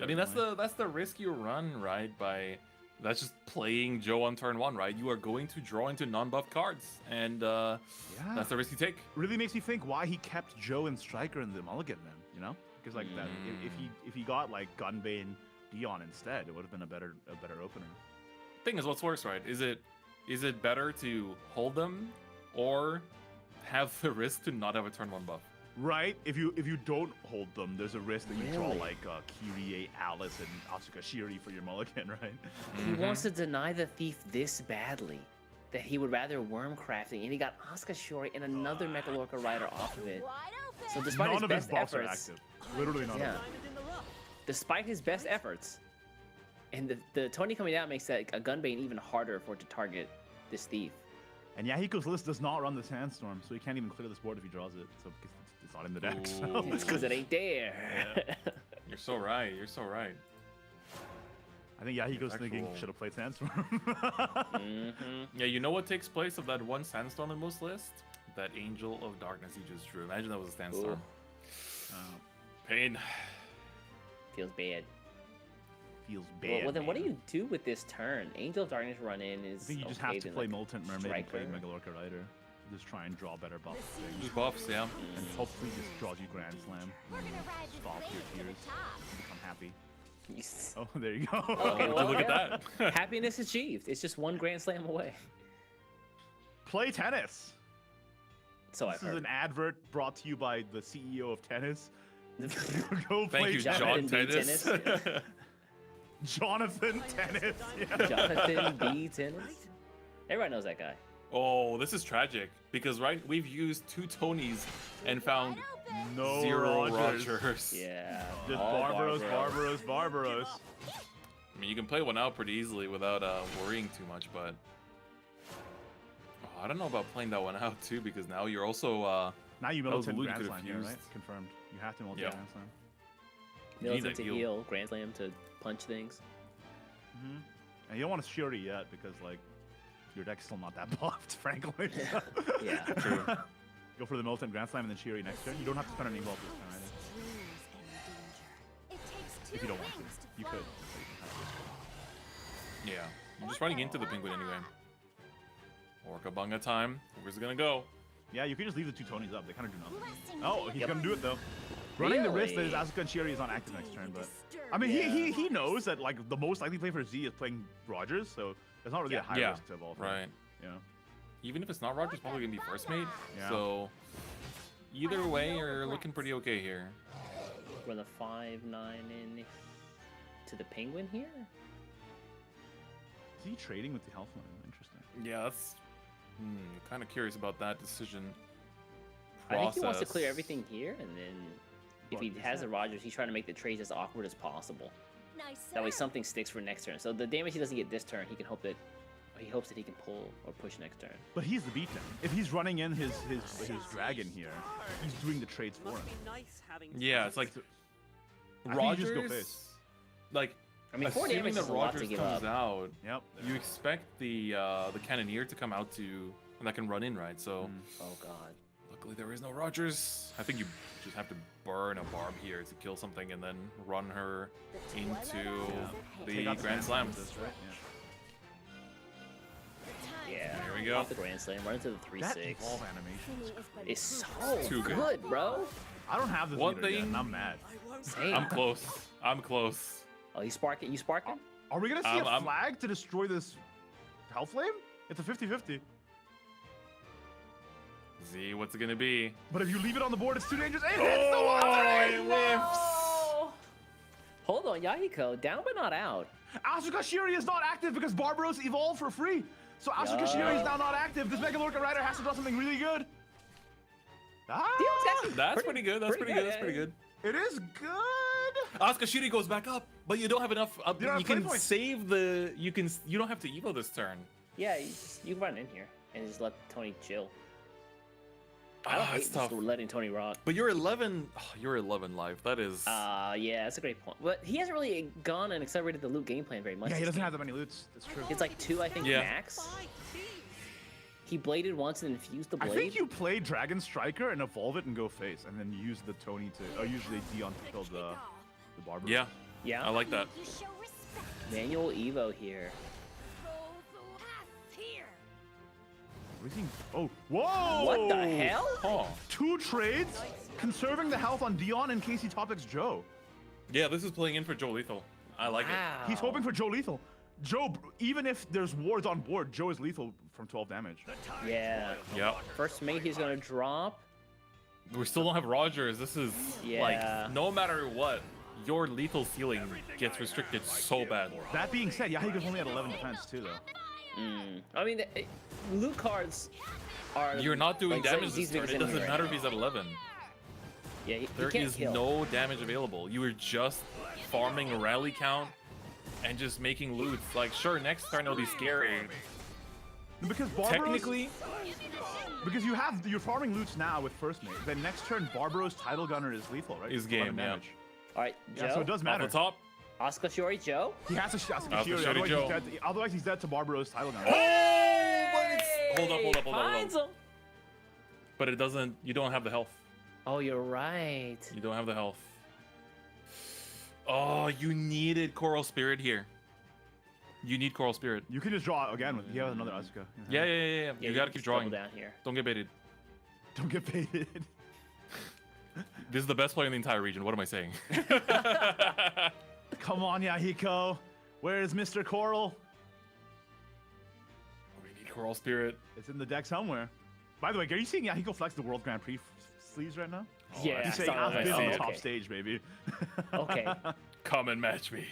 I mean, that's Certainly. the risk you run, right? That's just playing Joe on turn 1, right? You are going to draw into non-buff cards, and that's the risk you take. Really makes me think why he kept Joe and striker in the mulligan then. You know, because like that, if he got like Gunbane Dion instead, it would have been a better opener. Thing is, what's worse, right? Is it better to hold them or have the risk to not have a turn 1 buff? Right? If you don't hold them, there's a risk that you draw Really? like Kyrie, Alice, and Asuka Shiri for your mulligan, right? He wants to deny the thief this badly that he would rather worm crafting, and he got Asuka Shori and another Mechalorca rider off of it. Wide open. So despite None his of his best buffs are efforts, active. Literally none yeah, of them. despite his best efforts, and the Tony coming out makes that a Gunbane even harder for it to target this thief. And Yahiko's list does not run the Sandstorm, so he can't even clear this board if he draws it. So because it's not in the deck. So. It's because it ain't there. You're so right. You're so right. I think Yahiko's thinking Actual- should have played Sandstorm. Yeah, you know what takes place of that one Sandstorm in most list? That Angel of Darkness you just drew. Imagine that was a Sandstorm. Pain. Feels bad. Feels bad. Well, then what do man. you do with this turn? Angel of Darkness run in is. I think you just okay, have to then, play like, Militant Mermaid and play Striker. Megalorca Rider. Just try and draw better buff things. Just buffs, yeah. And hopefully just draws you Grand Slam. We're gonna ride this Stop wave your to the tears. top. Become happy. Yes. Oh, there you go. Okay, Would well, you look yeah. at that? Happiness achieved. It's just one Grand Slam away. Play tennis. So I've This is heard. an advert brought to you by the CEO of tennis. Go Thank play you, tennis. John Jonathan B. Tennis. Jonathan Tennis. Yeah. Jonathan B. Tennis. Everybody knows that guy. Oh, this is tragic because we've used 2 Tonys and found No 0 Rogers. Rogers. Yeah. Just all Barbaros. I mean, you can play one out pretty easily without worrying too much, but I don't know about playing that one out too because now you're also Now you That was Militant Luke Grand could've Slam here, used. right? Confirmed. You have to Militant Yeah. Grand Slam. You need Militant that to heal. heal, Grand Slam to punch things. And you don't want to Shuri yet because like your deck's still not that buffed, frankly. So- Yeah. True. Go for the Militant Grand Slam and then Shuri next turn. You don't have to spend any buff this turn either. It takes two If you don't want to. wings You could. Yeah, I'm just running into the penguin anyway. Orca Bunga time. Where's it gonna go? Yeah, you can just leave the 2 Tonys up. They kind of do nothing. Blessings Oh, he's Yep. gonna do it though. Running the risk that his Really? Asuka and Shiri is on active next turn, but disturb I mean, Yeah. he knows that like the most likely play for Z is playing Rogers, so it's not really a high Yeah, risk to evolve. him. right. Yeah. Even if it's not Rogers, probably gonna be first mate. Yeah. So either way, you're looking pretty okay here. Run the 5/9 in to the Penguin here. Is he trading with the health line? Interesting. Yeah, that's kind of curious about that decision. I think he wants to process. clear everything here, and then if he What is has that? the Rogers, he's trying to make the trades as awkward as possible. Nice That way, serve. something sticks for next turn. So the damage he doesn't get this turn, he can hope that he hopes that he can pull or push next turn. But he's the beatdown. If he's running in his dragon here, he's doing the trades for him. Must be nice having Yeah, it's like I think you just go Rogers. face. Like, I mean, 4 assuming damage that is a lot to Rogers give comes up. out, Yep. you expect the Cannoneer to come out to, and that can run in, right? So Oh god. luckily there is no Rogers. I think you just have to burn a Barb here to kill something and then run her into Take the out the Grand Slam. That's right. Yeah. Yeah. There we go. Off the Grand Slam, run into the That 3/6. evolve animation. It's so Too good. good, bro. I don't have this One either yet, thing- and I'm mad. I won't Same. I'm close. I'm close. Oh, you sparking? You sparking? Are we gonna see a I'm- flag to destroy this Hellflame? It's a 50-50. Z, what's it gonna be? But if you leave it on the board, it's too dangerous. It hits the water! it whiffs. Hold on, Yahiko, down but not out. Asuka Shiri is not active because Barbaros evolved for free. So Asuka Shiri is now not active. This Mega Lorca Rider has to draw something really good. That's pretty good. That's pretty good. That's pretty good. It is good. Asuka Shiri goes back up, but you don't have enough. You don't have You can play points. save the. You can. You don't have to evo this turn. Yeah, you can run in here and just let Tony chill. I don't hate That's tough. just letting Tony rock. But you're 11. Oh, you're 11 life. That is. Yeah, that's a great point. But he hasn't really gone and accelerated the loot game plan very much. Yeah, he this doesn't game. have that many loots. That's true. It's like 2, I think, Yeah. max. He bladed once and infused the I blade. think you play Dragon Striker and evolve it and go face, and then use the Tony to, use the Dion to kill the Barbaros. Yeah. Yeah. I like that. You show respect. Manual Evo here. Pass here. Everything. Oh, whoa! What the hell? Oh. 2 trades, conserving the health on Dion in case he top decks Joe. Yeah, this is playing in for Joe Lethal. I like it. Wow. He's hoping for Joe lethal. Joe, even if there's wards on board, Joe is lethal from 12 damage. Yeah. Yep. First mate he's gonna drop. We still don't have Rogers. This is Yeah. like no matter what, your lethal ceiling gets restricted so bad. That being said, Yahiko's only at 11 defense too, though. I mean, loot cards are. You're not doing like, damage Z's this turn. biggest It doesn't enemy matter right if he's at 11. Yeah, he There can't is kill. no damage available. You were just farming a rally count and just making loots. Like, sure, next turn it'll be scary. Because Barbaros, Technically, because you're farming loots now with first mate. Then next turn, Barbaros Title Gunner is lethal, right? Is 11 game, yeah. damage. All right, Joe. Yeah, so it does off matter. the top. Asuka Shori, Joe. He has to Asuka Asuka Shiri, Shiri Joe. otherwise he's dead to Barbaros Title Gunner. Hold up. Finds him. But it doesn't, you don't have the health. Oh, you're right. You don't have the health. Oh, you needed Coral Spirit here. You need Coral Spirit. You can just draw again with you have another Asuka. Yeah. Yeah, You gotta keep just double drawing. down here. Don't get baited. Don't get baited. This is the best player in the entire region. What am I saying? Come on, Yahiko. Where is Mr. Coral? We need Coral Spirit. It's in the deck somewhere. By the way, are you seeing Yahiko flex the World Grand Prix sleeves right now? Yeah, He's saying I I've saw been that. on the Okay. top stage, baby. Okay. Come and match me.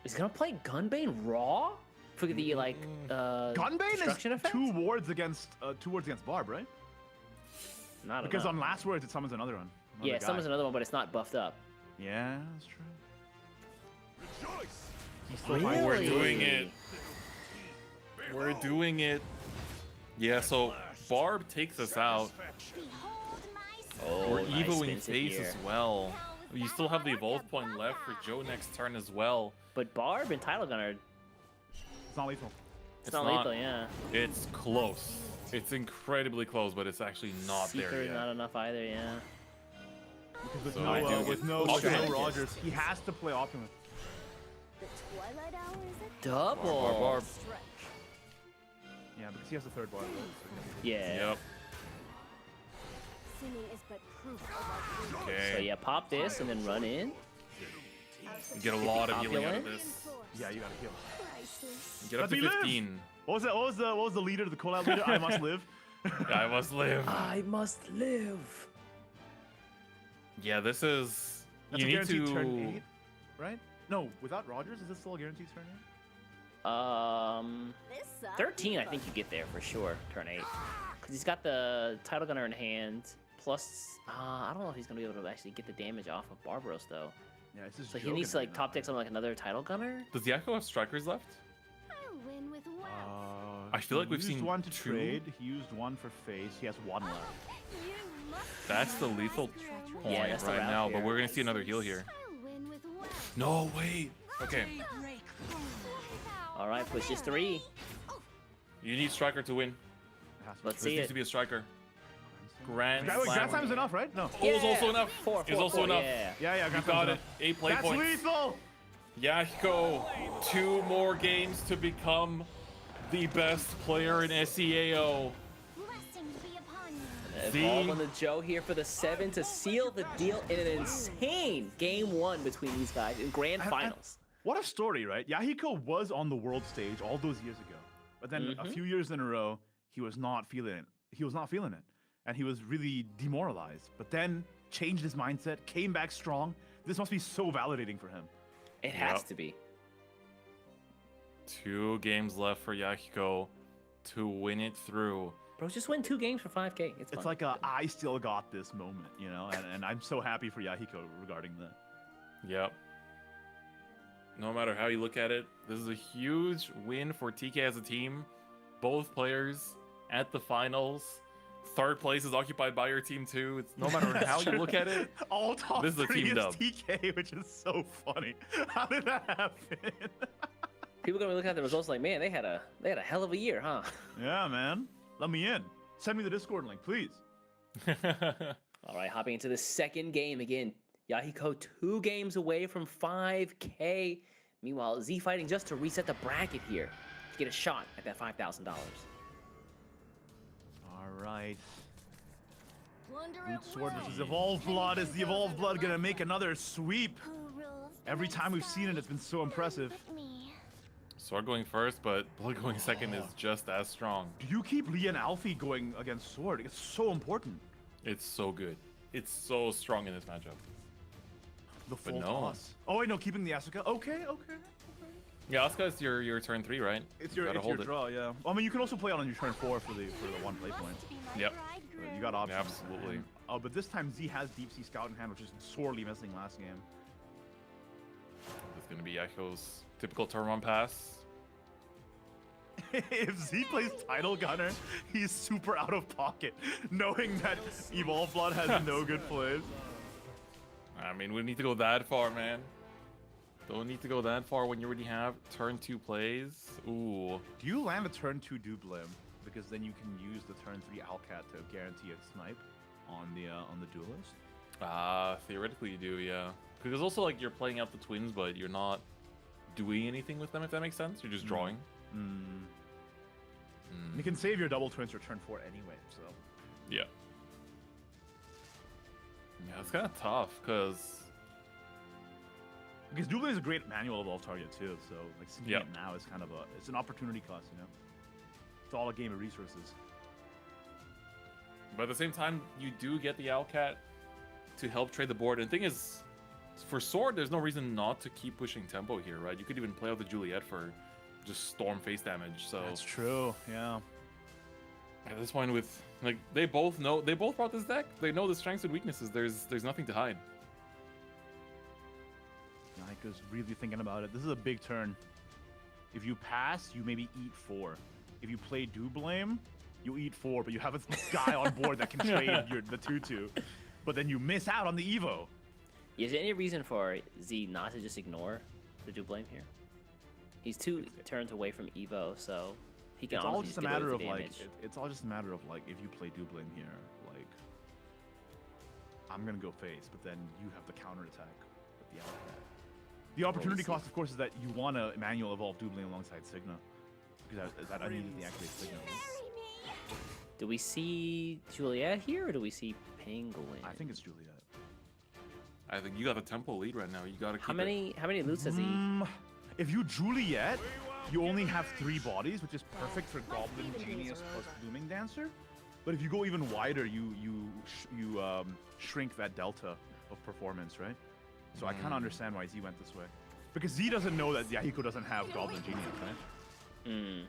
He's gonna play Gunbane Raw for the like Gunbane destruction is effect? 2 wards against Barb, right? Not Because enough. on last words it summons another one. Another Yeah, guy. summons another one, but it's not buffed up. Yeah, that's true. Rejoice! He's still Really? fine. We're doing it. We're doing it. Yeah, so Barb takes us out. Behold my Oh, We're nice evoing spins it face here. as well. You still have the evolve point left for Joe next turn as well. But Barb and Title Gunner, It's not lethal. it's not lethal, yeah. It's close. It's incredibly close, but it's actually not Seeker there is yet. not enough either, yeah. Because with So no, I do with get no, Optimus. Rogers, he has to play Optimus. the twilight hour is at Double. Barb. stretch. Yeah, because he has the 3rd bar. Yeah. Yep. Sinning is but proof of our Okay. So yeah, pop this and then run in. You get a lot of healing out of Opulent. this. Yeah, you gotta heal. priceless. Get up Let to me live. 15. What was that? What was the leader? The call out leader? I must live. I must live. I must live. Yeah, this is. That's You a need guaranteed to. turn 8, right? No, without Rogers, is it still a guaranteed turn 8? This sucks. 13 I think you get there for sure, turn 8. Because he's got the Title Gunner in hand, plus, I don't know if he's going to be able to actually get the damage off of Barbaros, though. Yeah, it's just So he needs to, like, top deck something like another Title Gunner? Does Yakko have strikers left? I'll win with wealth. I feel like we've he used seen one to 2. trade. He used one for face. He has 1 left. You must That's the realize lethal treachery. point Yeah, that's the right route now, here. but we're gonna see another heal here. I'll win with wealth. No, wait. Okay. All right, push this 3. You need striker to win. It has to be. Let's This see needs it. to be a striker. Grand Grand Slam. Time's enough, right? No. Oh, it's also enough. Four, It's also four, enough. Yeah. Yeah, yeah, You Grand got Time's it. enough. 8 play That's points. lethal! Yahiko, 2 more games to become the best player in SEAO. Blessings be upon you. Evolve on the Joe here for the 7 to seal the deal in an insane game 1 between these guys in grand finals. What a story, right? Yahiko was on the world stage all those years ago. But then a few years in a row, he was not feeling it. he was not feeling it, and he was really demoralized. But then changed his mindset, came back strong. This must be so validating for him. It has to be. 2 games left for Yahiko to win it through. Bro, just win 2 games for 5K. It's fun. Like a I still got this moment, you know, and I'm so happy for Yahiko regarding that. Yep. No matter how you look at it, this is a huge win for TK as a team. Both players at the finals. 3rd place is occupied by your team too. It's no matter how you look at it. All top this is a 3 team is dub. TK, which is so funny. How did that happen? People gonna look at the results like, man, they had a hell of a year, huh? Yeah, man. Let me in. Send me the Discord link, please. All right, hopping into the second game again. Yahiko 2 games away from 5K. Meanwhile, Z fighting just to reset the bracket here to get a shot at that $5,000. All right. Wonder Root at Sword will. versus Evolved Blood. Is the Evolved Blood gonna make another sweep? Who rules the Every time we've seen it, it's been so impressive. but me? Sword going first, but Blood going second is just as strong. Do you keep Lee and Alfie going against Sword? It's so important. It's so good. It's so strong in this matchup. The full no. toss. Oh, wait, no, keeping the Asuka. Okay. Yeah, Asuka is your turn 3, right? It's You your, gotta it's your hold it. draw, yeah. Well, I mean, you can also play it on your turn 4 for the 1 play point. Yep. You got options. Absolutely. Oh, but this time Z has Deep Sea Scout in hand, which is sorely missing last game. It's gonna be Echo's typical turn 1 pass. If Z plays Tidal Gunner, he's super out of pocket, knowing that Evolved Blood has no good plays. I mean, we need to go that far, man. Don't need to go that far when you already have turn 2 plays. Ooh. Do you land a turn 2 Dublim? Because then you can use the turn 3 Alcat to guarantee a snipe on the duelist. Theoretically you do, yeah. Because also, like, you're playing out the twins, but you're not doing anything with them, if that makes sense. You're just drawing. You can save your double twins for turn 4 anyway, so. Yeah. Yeah, it's kind of tough, because... Because Dublim is a great manual evolve target too, so like seeing Yep. it now is kind of it's an opportunity cost, you know. It's all a game of resources. But at the same time, you do get the Owlcat to help trade the board. And the thing is, for Sword, there's no reason not to keep pushing tempo here, right? You could even play out the Juliet for just storm face damage. So That's true, yeah. at this point, with like they both brought this deck. They know the strengths and weaknesses. There's nothing to hide. Naiko's really thinking about it. This is a big turn. If you pass, you maybe eat 4. If you play Dublim, you eat 4, but you have a guy on board that can trade the 2/2. But then you miss out on the Evo. Is there any reason for Z not to just ignore the Dublim here? He's 2 turns away from Evo, so he can It's all honestly just a get away matter with of the like damage. it's all just a matter of like if you play Dublim here, like I'm gonna go face, but then you have the counter attack with the Alcat. The opportunity cost, of course, is that you want to manual evolve Dublim alongside Signa, because that immediately activates Signa. Do we see Juliet here, or do we see Penguin? I think it's Juliet. I think you got the tempo lead right now. You got to keep How many loots does he? If you Juliet, you only have 3 bodies, which is perfect for Goblin Genius plus Blooming Dancer. But if you go even wider, you shrink that delta of performance, right? So I kind of understand why Z went this way. Because Z doesn't know that Yahiko doesn't have Goblin Genius, right?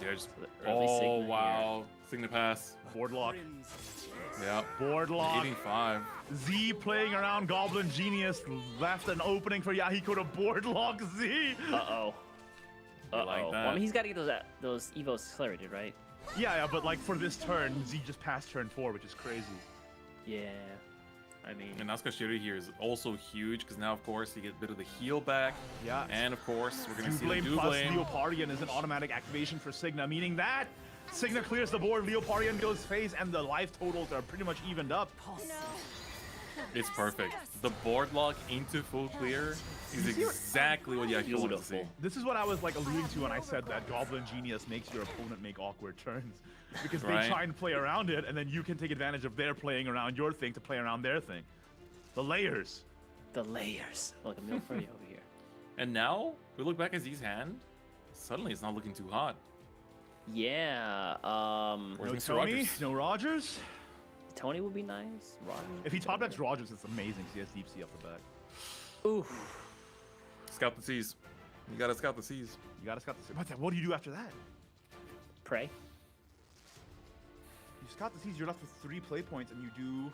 Yeah, just, Early oh Signa wow, Signa pass. Boardlock. Yeah. Boardlock. 85. Z playing around Goblin Genius left an opening for Yahiko to boardlock Z. Uh-oh. Uh-oh. like Well, that. I mean, he's got to get those Evos accelerated, right? Yeah, but like for this turn, Z just passed turn 4, which is crazy. Yeah. I mean, And Asuka Shiri here is also huge because now, of course, you get a bit of the heal back. Yeah. And, of course, we're going to see the Dublim plus Dublim. Leopardian is an automatic activation for Signa, meaning that Signa clears the board, Leopardian goes face, and the life totals are pretty much evened up. It's perfect. The board lock into full clear is exactly what Yahiko wanted to see. Beautiful. This is what I was like alluding to when I said that Goblin Genius makes your opponent make awkward turns. Because Right. they try and play around it, and then you can take advantage of their playing around your thing to play around their thing. The layers. the layers. Look, I'm for you over here. And now, we look back at Z's hand. Suddenly, it's not looking too hot. Yeah. Where's No Mr. Tony, Rogers? no Rogers. Tony would be nice. Rogers. If he top decks Rogers, it's amazing because he has deep sea off the back. Oof. Scout the seas. You gotta scout the seas. You gotta scout the seas. What do you do after that? Pray. You scout the seas, you're left with 3 play points, and you do.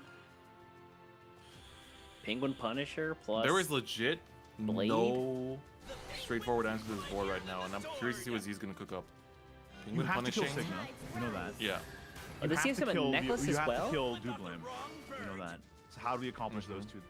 Penguin Punisher plus. There is legit Blade? no straightforward answer to this board right now, and I'm curious to see what Z's gonna cook up. You Penguin have to kill punishing. Sigma. You know that. Yeah. Oh, this seems to have a necklace you as have well. to kill Dublin. You know that. So how do we accomplish those 2 objectives?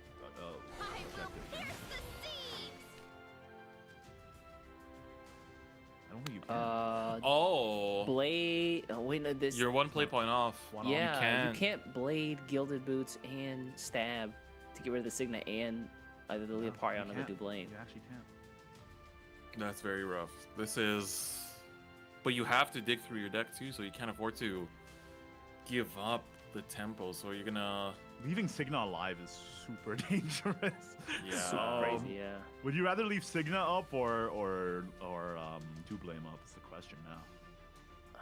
I don't think you can. Oh. Blade. Oh wait, no, this. You're 1 play point off. Yeah, you can't blade Gilded Boots and stab to get rid of the Signa and either the Leoparion or the Dublin. You actually can't. That's very rough. This is. But you have to dig through your deck too, so you can't afford to give up the tempo. So you're gonna. Leaving Signa alive is super dangerous. Yeah. Super crazy, yeah. Would you rather leave Signa up or Dublin up? Is the question now.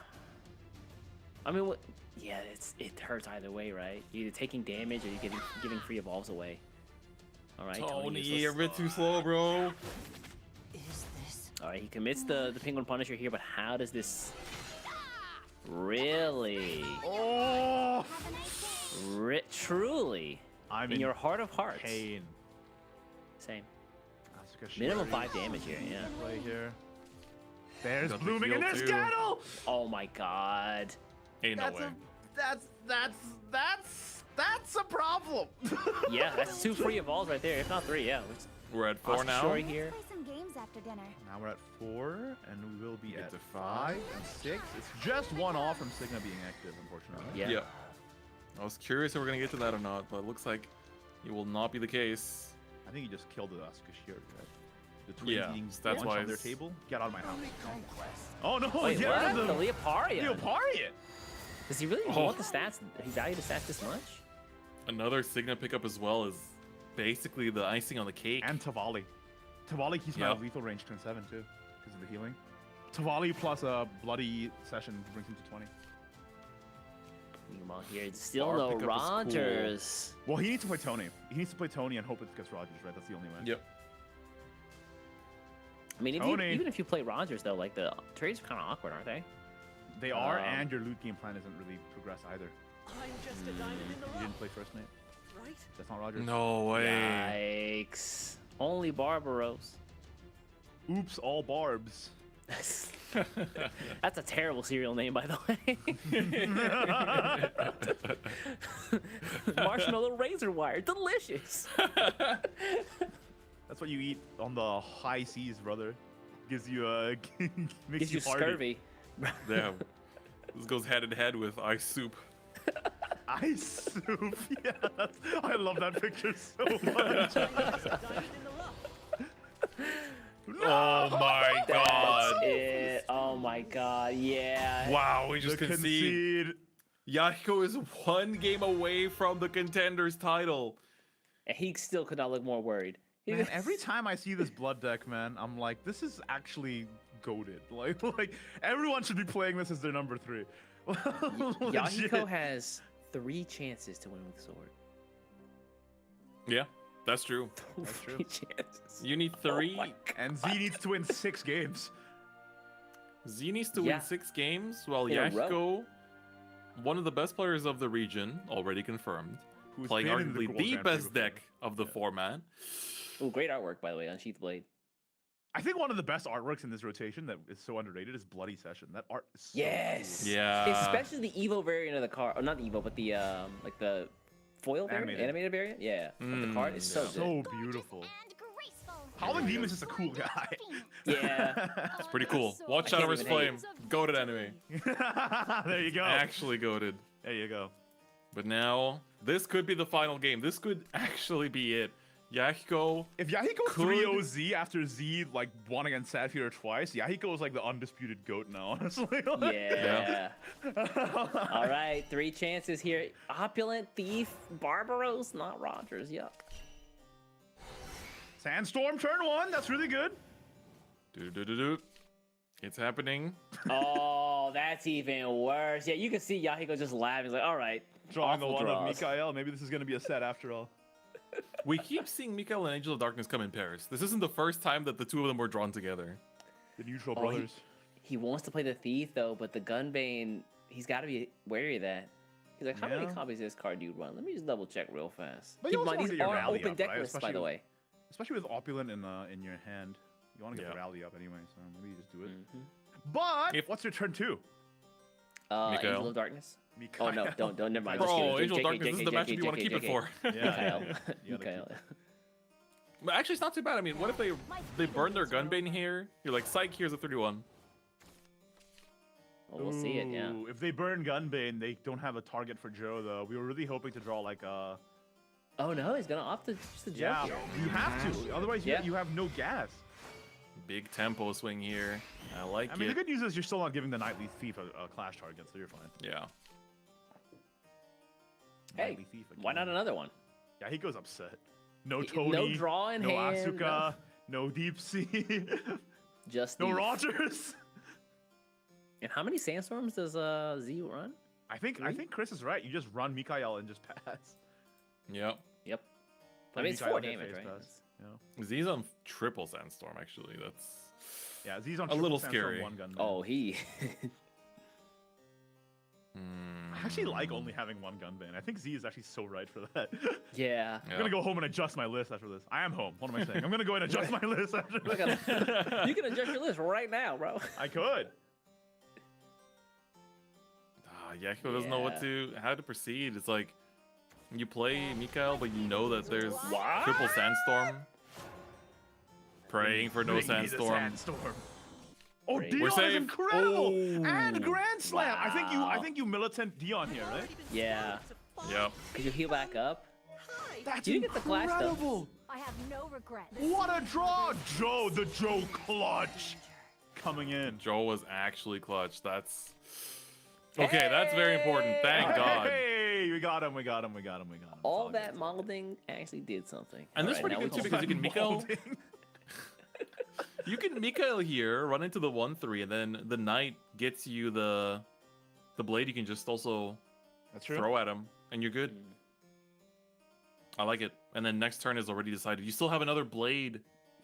I mean, what? Yeah, it hurts either way, right? You're either taking damage or you're giving free evolves away. All right, Tony, useless. you're a bit too slow, bro. All right, he commits the Penguin Punisher here, but how does this really? Oh! Truly, I'm in your heart of hearts. Pain. Same. Asuka Minimum Shuri 5 damage here, yeah. Play here. There's Got the blooming and heal there's too. Scattle! Oh my god. Ain't no way. That's a problem. Yeah, that's 2 free evolves right there, if not 3, yeah. We're at 4 now. Shuri here. Play some games after dinner. Now we're at 4, and we will be Get at to 5 and 6. It's just 1 off from Signa being active, unfortunately. Yeah. Yeah. I was curious if we're gonna get to that or not, but it looks like it will not be the case. I think he just killed the Asuka Shuri, right? The twins Yeah, eating that's lunch why on their it's- table. Get out of my house. Oh no! Wait, yeah, what? The Leoparion? Leoparion! Does he really Oh. want the stats? He value the stats this much? Another Signa pickup as well is basically the icing on the cake. And Tavali. Tavali keeps him out of Yep. lethal range turn 7 too, because of the healing. Tavali plus a bloody session brings him to 20. Meanwhile here, it's still Our no pickup is cool. Rogers. Well, he needs to play Tony. He needs to play Tony and hope it gets Rogers, right? That's the only way. Yep. I mean, Tony. even if you play Rogers, though, like the trades are kind of awkward, aren't they? They are, Um, and your loot game plan doesn't really progress either. I'm just a diamond in the You rough, didn't play first night. right? That's not Rogers. No way. Yikes. Only Barbaros. Oops, all barbs. That's a terrible serial name, by the way. Marshmallow razor wire, delicious. That's what you eat on the high seas, brother. Gives you makes Gives you hardy. scurvy. Damn. This goes head in head with ice soup. Ice soup. Yes. I love that picture so much. Diamond in the rough. Oh my god. It, oh my god, yeah. Wow, we just The concede. concede. Yahiko is 1 game away from the contenders title. And he still could not look more worried. Man, every time I see this blood deck, man, I'm like, this is actually goated. Like everyone should be playing this as their number 3. Yahiko Legit. has 3 chances to win with sword. Yeah, that's true. That's true. 3 chances. You need 3. Oh my And Z needs to win 6 games. Z needs to Yeah. win 6 games, while In a row. Yahiko, one of the best players of the region, already confirmed, Who's playing been in the arguably World the Grand best Prix deck of the format. Oh, great artwork, by the way, on Sheath Blade. I think one of the best artworks in this rotation that is so underrated is Bloody Session. That art is so Yes. cool. Yeah. Especially the Evo variant of the card. Or not the Evo, but the like the foil variant, animated variant. Yeah. Of the card is so good. So beautiful. Howling Demon is just a cool guy. Yeah. It's pretty cool. Watch I out can't of his even hate flame. Goated anime. There you go. Actually goated. There you go. But now, this could be the final game. This could actually be it. Yahiko. If Yahiko Could- 3-0 Z after Z like won against Sapphire twice, Yahiko is like the undisputed GOAT now, honestly. Yeah. All right, 3 chances here. Opulent Thief, Barbaros, not Rogers. Yuck. Sandstorm turn 1, that's really good. Do-do-do-do. It's happening. Oh, Oh, that's even worse. Yeah, you can see Yahiko just laughing. He's like, all right. Drawing the awful one draws. of Mikael. Maybe this is going to be a set after all. We keep seeing Mikael and Angel of Darkness come in pairs. This isn't the first time that the two of them were drawn together. The neutral Oh, brothers. He wants to play the Thief, though, but the Gunbane, he's got to be wary of that. He's like, how many Yeah. copies of this card do you run? Let me just double check real fast. But you Keep in also mind, wanna these get your are rally open up, deck right? lists, by Especially the way. Especially with Opulent in your hand. You want to get the Yeah. rally up anyway, so maybe you just do it. Mm-hmm. But what's your turn 2? Angel Mikael. of Darkness. Mikael. Oh, no, don't, never mind. Bro, Just kidding. Angel of JK, Darkness, this is the JK, matchup you want to keep it JK. for. Mikael. You gotta Mikael. But actually, it's not too bad. I mean, what if they burn their Gunbane here? You're like, psych, here's a 31. Well, we'll see it, yeah. Ooh, if they burn Gunbane, they don't have a target for Joe, though. We were really hoping to draw like a... Oh, no, he's going to opt to just the joke Yeah, here. you have to. Otherwise, Yeah. you have no gas. Big tempo swing here. I like I mean, it. the good news is you're still not giving the Nightly Thief a clash target, so you're fine. Yeah. Hey, Nightly Thief again. why not another one? Yeah, he goes upset. No No Tony. draw in no hand, Asuka. No Deep Sea. Just no Thief. Rogers. And how many Sandstorms does Z run? I think Chris is right. You just run Mikael and just pass. Yep. Yep. I Play mean, it's Mikael 4 hit damage, face right? pass. Z's on triple Sandstorm, actually. That's... Yeah, Z's on A little triple Sandstorm, scary. one gun. Oh, he. I actually like only having one gun ban. I think Z is actually so right for that. Yeah. I'm gonna go home and adjust my list after this. I am home. What am I saying? I'm gonna go and adjust my list after Look this. at you can adjust your list right now, bro. I could. Yahiko doesn't know how to proceed. It's like, you play Mikael, but you know that there's triple Sandstorm. Praying for no Bring me the Sandstorm. Sandstorm. Oh, We're Dion is safe. incredible! Oh. And Grand Slam! Wow. I think you militant Dion here, right? Yeah. Yep. Could you heal back up? That's You didn't get the flash, though. incredible! I have no regrets. What a draw! Joe, the Joe clutch! Coming in. Joe was actually clutch. That's... Okay, that's very important. Thank God. Hey, we got him. All that molding actually did something. And this is Alright, pretty now good we too, can- because you can Mikael... You can Mikael here, run into the 1-3, and then the Knight gets you the blade you can just also That's true. throw at him, and you're good. I like it. And then next turn is already decided. You still have another blade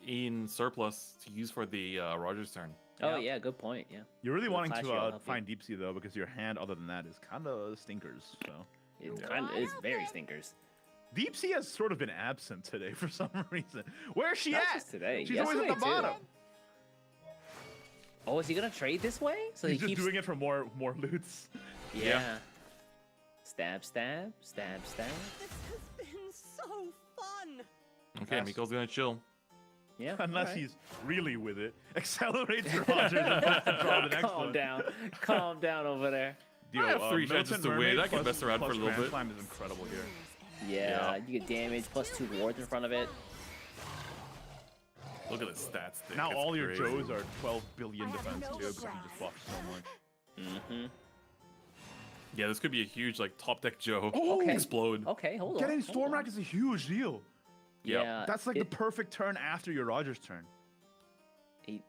in surplus to use for the Rogers turn. Oh, yeah, good point. Yeah. You're really The wanting flash to will help you. find Deep Sea, though, because your hand, other than that, is kind of stinkers. So It's very stinkers. Deep Sea has sort of been absent today for some reason. Where's she Not at? just today, She's always at the yesterday, too. bottom. Oh, is he gonna trade this way? So He's he just keeps doing it for more loots. Yeah. Stab, stab, stab, stab. This has been so fun. Okay, Yes. Mikael's gonna chill. Yeah. Unless alright. he's really with it. Accelerates Rogers and wants to draw the next Calm one. down. Calm down over there. I have 3 chances Militant to win. Mermaid I can plus- mess around for a plus little Grand bit. Slam is incredible here. Yeah, you get damage plus 2 wards in front of it. Look at the stats stick. Now It's all your crazy. Joes are 12 billion I have defense no too, because you regrets. just buff so much. Mm-hmm. Yeah, this could be a huge like top deck Joe. Okay. Explode. Okay, hold on. Getting hold Storm on. Rack is a huge deal. Yeah. That's like the perfect turn after your Rogers turn.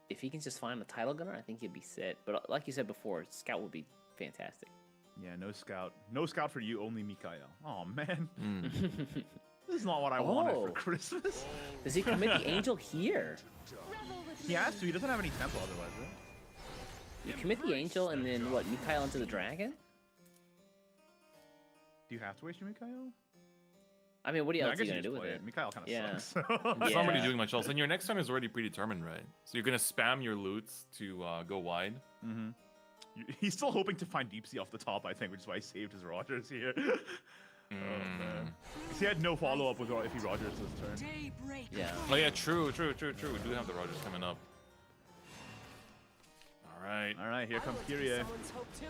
If he can just find a title gunner, I think he'd be set. But like you said before, Scout would be fantastic. Yeah, no scout. No scout for you, only Mikael. Oh man. Hmm. This is not what I wanted for Oh. Christmas. Does he commit the angel here? He has to, he doesn't have any tempo otherwise, right? You commit the angel and then what? Mikael into the dragon? Do you have to waste your Mikael? I mean, what No, I else are guess you you gonna do just with play it? Mikael kind of Yeah. sucks. It's not really Yeah. doing much else. And your next turn is already predetermined, right? So you're gonna spam your loots to go wide. He's still hoping to find Deep Sea off the top, I think, which is why he saved his Rogers here. Oh, man. 'Cause he had no follow-up with if he Rogers this turn. Daybreak. Yeah. Oh yeah, true. We do have the Rogers coming up. All right. All right, here comes I'll be Kyrie. someone's hope too.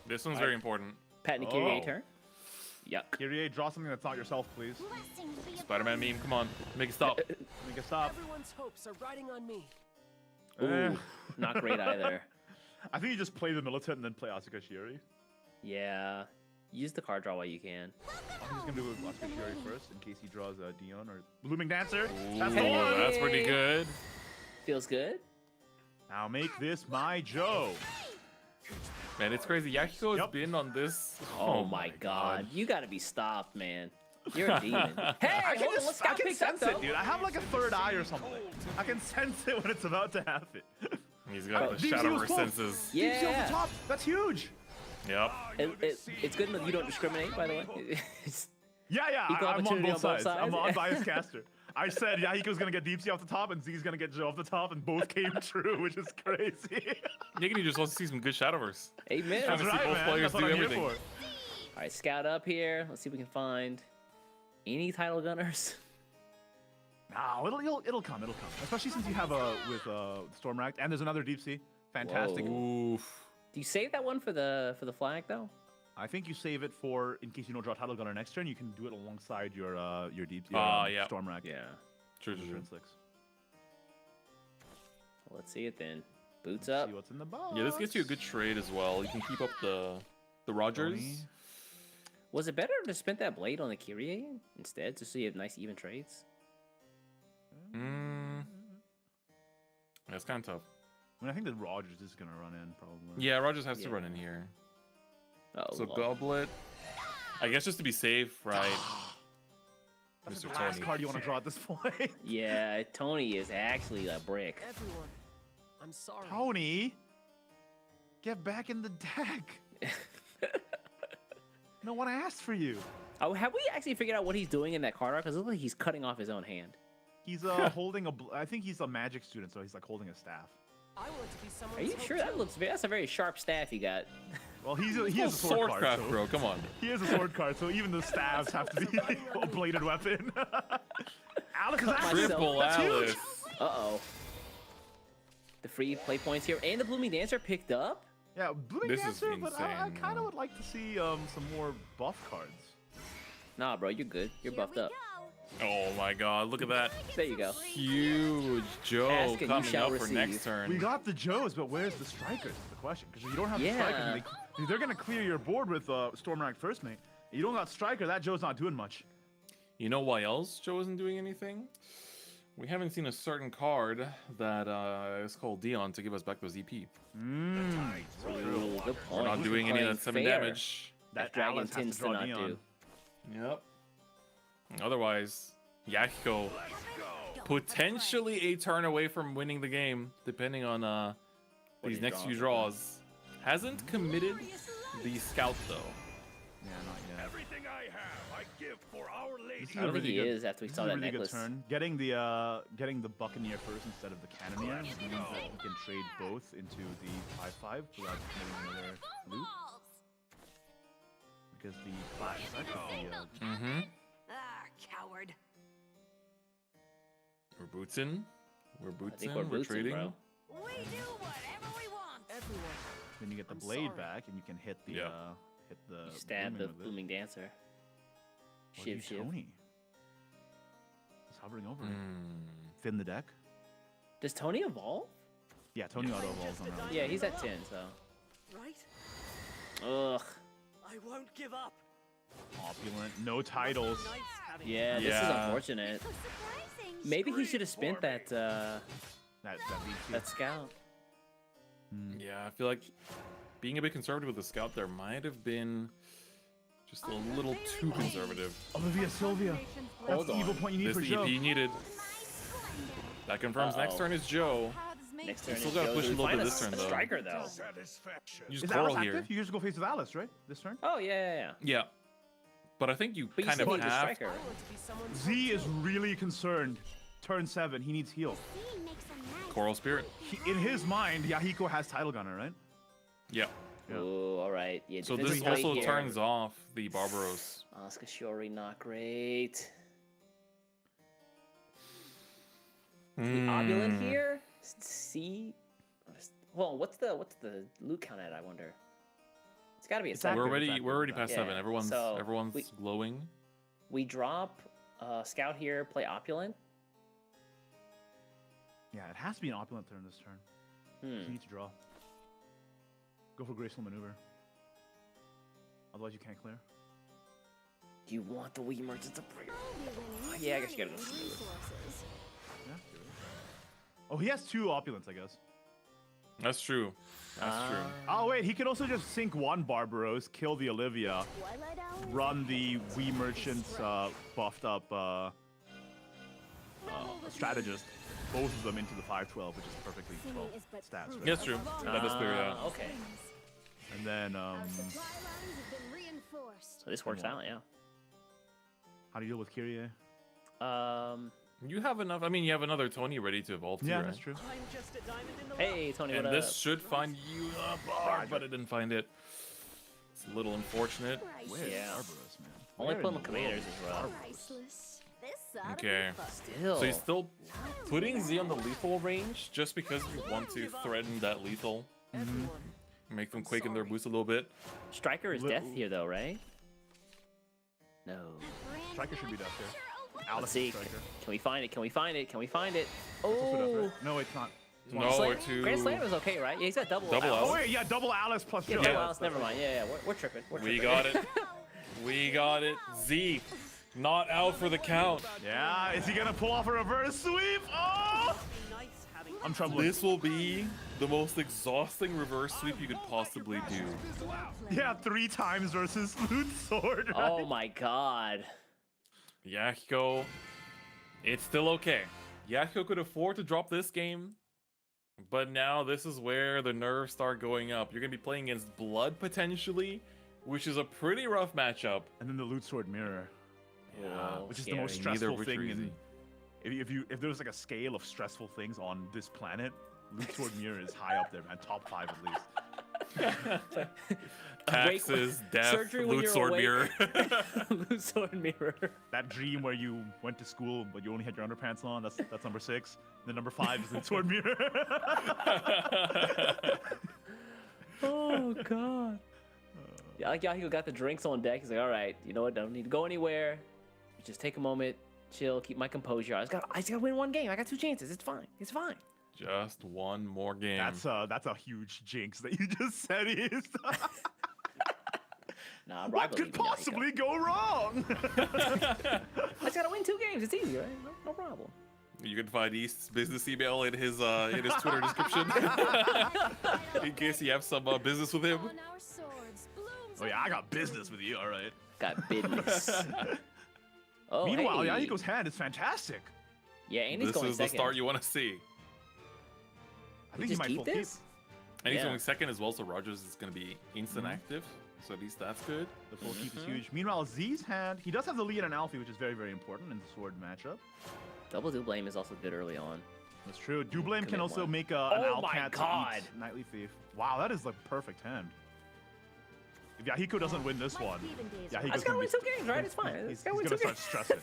This one's very important. Pat Nikiri Oh. turn. Yuck. Kyrie, draw something that's not yourself, please. Blessings be Spider-Man meme, come on, make it stop. Make it stop. Everyone's hopes are riding on me. Ooh, not great either. I think you just play the Militant and then play Asuka Shiori. Yeah. Use the card draw while you can. I'm just gonna do Asuka Shiori first in case he draws Dion or Blooming Dancer. Ooh, That's the one. that's pretty good. Feels good. Now make this my Joe. Man, it's crazy. Yahiko has Yep. been on this. Oh my god. You gotta be stopped, man. You're a demon. Hey, I can, hold on, let's I got can picked up, sense though. it, dude. I have like a third eye or something. I can sense it when it's about to happen. He's got the Deep shadow Seal's close. senses. Deep Seal's Yeah. the top. That's huge. Yep. It's good that you don't discriminate, by the way. It's- Yeah, Equal I'm on opportunity both on both sides. I'm sides. an unbiased caster. I said Yahiko's gonna get Deep Sea off the top and Z's gonna get Joe off the top, and both came true, which is crazy. Niggity just wants to see some good Shadowverse. Amen. Trying to see both players That's what do I'm here everything. for. All right, scout up here. Let's see if we can find any title gunners. No, it'll come. Especially since you have with Stormracked, and there's another Deep Sea. Fantastic. Whoa. Oof. Do you save that one for the flag though? I think you save it for in case you don't draw title gunner next turn. You can do it alongside your Deep Sea. Yeah. Stormrack. Yeah. True. Turn 6. Well, let's see it then. Boots Let's up. see what's in the box. Yeah, this gets you a good trade as well. You can keep up the Rogers. Tony. Was it better to spend that blade on the Kyrie instead, just so you have nice even trades? That's kind of tough. I mean, I think that Rogers is gonna run in probably. Yeah, Rogers has to Yeah. run in here. Oh, So Lord. Goblet. I guess just to be safe, right? That's the Mr. last Tony. card you want to draw at this point. Yeah, Tony is actually a brick. Everyone, I'm sorry. Tony, get back in the deck. No one asked for you. Oh, have we actually figured out what he's doing in that card art? Because it looks like he's cutting off his own hand. He's holding a. I think he's a magic student, so he's like holding a staff. I want to be someone's Are you hope sure? That too. looks that's a very sharp staff you got. Well, he is a Sword sword craft, card, so bro. Come on. he is a sword card, so even the staves have to be a bladed weapon. Alex is active. Triple That's huge. Alice. Uh-oh. The free play points here, and the Blooming Dancer picked up? Yeah, Blooming This is Dancer, but I insane. kind of would like to see some more buff cards. Nah, bro, you're good. You're buffed up. Oh my god, look at that. There you go. Huge Joe Ask and you coming shall up for receive. next turn. We got the Joes, but where's the strikers? Is the question. Because if you don't have the Yeah. strikers, they're gonna clear your board with Stormrack first mate. You don't got striker, that Joe's not doing much. You know why else Joe isn't doing anything? We haven't seen a certain card that is called Dion to give us back those EP. Ooh, good point. We're not He's doing any of playing that 7 fair. damage. That dragon Alice has tends to draw not Dion. do. Yep. Otherwise, Yahiko potentially a turn away from winning the game, depending on these he next draws. few draws. Hasn't committed the scout though. Yeah, not yet. Everything I have, I give for Our Lady. I don't think he good- is after we This saw is a that really necklace. good turn. Getting the Buccaneer first instead of the Cannoneer means that he can trade both into the 5/5 without committing another loot. Because the flash effect of the Mm-hmm. Ah, coward. We're bootsing. We're I bootsing. think we're We're bootsing, trading. bro. We do whatever we want. Everyone, then you get the I'm blade sorry. back and you can hit the Yeah. hit the You stab the blooming with it. Blooming Dancer. What do Shiv, you, shiv. Tony. He's hovering over it. Mm. Thin the deck. Does Tony evolve? Yeah, Tony auto evolves on that. Yeah, he's at 10, so. right? Ugh. I won't give up. Opulent, no titles. Nice having Yeah, this is Yeah. unfortunate. So surprising. Maybe he should have spent that That leads you. that scout. Yeah, I feel like being a bit conservative with the scout there might have been just a little too conservative. Olivia Sylvia. That's Hold the evil on. point you need This for the Joe. EP needed. That confirms next Uh-oh. turn is Joe. Next turn still is gotta Joe. push Do a we little find bit this turn, a though. striker, though. Satisfaction. Use Is Coral Alice here. active? You just go face with Alice, right? This turn? Oh, yeah. Yeah. But I think you But you kind still of need a have. striker. I want to be someone's Z hope is too. really concerned. Turn 7, he needs heal. Coral Spirit. In his mind, Yahiko has title gunner, right? Yeah. Yeah. Oh, all right. Yeah, So defensive this play also here. turns off the Barbaros. Asuka Shiori, not great. The Opulent here? C? Well, what's the loot count at, I wonder? It's gotta be a It's seven. active. We're already past Yeah, 7. Everyone's so we- glowing. We drop Scout here, play Opulent. Yeah, it has to be an opulent turn this turn. You Hmm. need to draw. Go for graceful maneuver. Otherwise, you can't clear. Do you want the Wii merchants to bring? Yeah, I guess you gotta go for it. Yeah. Oh, he has 2 opulents, I guess. That's true. That's true. Oh wait, he can also just sink one Barbaros, kill the Olivia, run the Wii Merchant's buffed up strategist, both of them into the 512, which is perfectly 12 stats. Right? That's true. That is clear. Yeah. Okay. And then So this works out, yeah. how do you deal with Kyrie? You have enough. I mean, you have another Tony ready to evolve too, Yeah, right? that's true. I'm just a diamond in the Hey, Tony, And what this up? should find you a bar, but it didn't find it. It's a little unfortunate. Where's Yeah. Barbaros, man? Only Where putting in the commanders world? as well. Okay. Still. So he's still putting Z on the lethal range just because you want to threaten that lethal. Make them quake in their boost a little bit. Striker is death here, though, right? No. Striker should be death here. Let's Alex see. is Striker. Can we find it? Can we find it? Can we find it? Also death, Oh. right? No, it's not. No, Slam- or two. Grand Slam is okay, right? Yeah, he's got double. Double Alice. Alice. Oh wait, yeah, double Alice plus Yeah, Joe. double Alice. Never mind. Yeah, we're tripping. We're We tripping. got it. We got it. Z, not out for the count. Yeah, is he gonna pull off a reverse sweep? Oh! nice having I'm troubling. This will be the most exhausting reverse sweep you could possibly do. Yeah, 3 times versus Loot Sword. Right? Oh my god. Yahiko, it's still okay. Yahiko could afford to drop this game, but now this is where the nerves start going up. You're going to be playing against Blood potentially, which is a pretty rough matchup. And then the Loot Sword Mirror, Whoa, which is scary. the most Neither stressful of which are thing. easy. If there was like a scale of stressful things on this planet, Loot Sword Mirror is high up there, man. Top 5 at least. Taxes, death, surgery when Loot you're Sword awake. Mirror. Loot Sword Mirror. That dream where you went to school but you only had your underpants on, that's number 6. Then number 5 is Loot Sword Mirror. Oh god. Yeah, like Yahiko got the drinks on deck. He's like, all right, you know what? Don't need to go anywhere. Just take a moment, chill, keep my composure. I just gotta win one game. I got 2 chances. It's fine. It's fine. Just one more game. That's a huge jinx that you just said is. Nah, What rivalry could with Yahiko. possibly go wrong? I just gotta win 2 games. It's easy, right? No problem. You can find East's business email in his Twitter description in case you have some business with him. Oh yeah, I got business with you. All right. Got business. Oh, Meanwhile, hey. Yahiko's hand is fantastic. Yeah, and he's This going is the second. start you want to see. I We think he just might keep full this? And he's Yeah. going second as well, so Rogers is going to be instant active. So at least that's good. The full keep is huge. Meanwhile, Z's hand, he does have the lead on Alfie, which is very, very important in the sword matchup. Double do blame is also good early on. That's true. Dublame can Commit also one. make an Oh my Alcat God. to eat Nightly Thief. Wow, that is like perfect hand. If Yahiko doesn't win this one, I Yahiko's just gotta gonna win be 2 games, right? It's fine. He's Gotta win gonna 2 start games. stressing.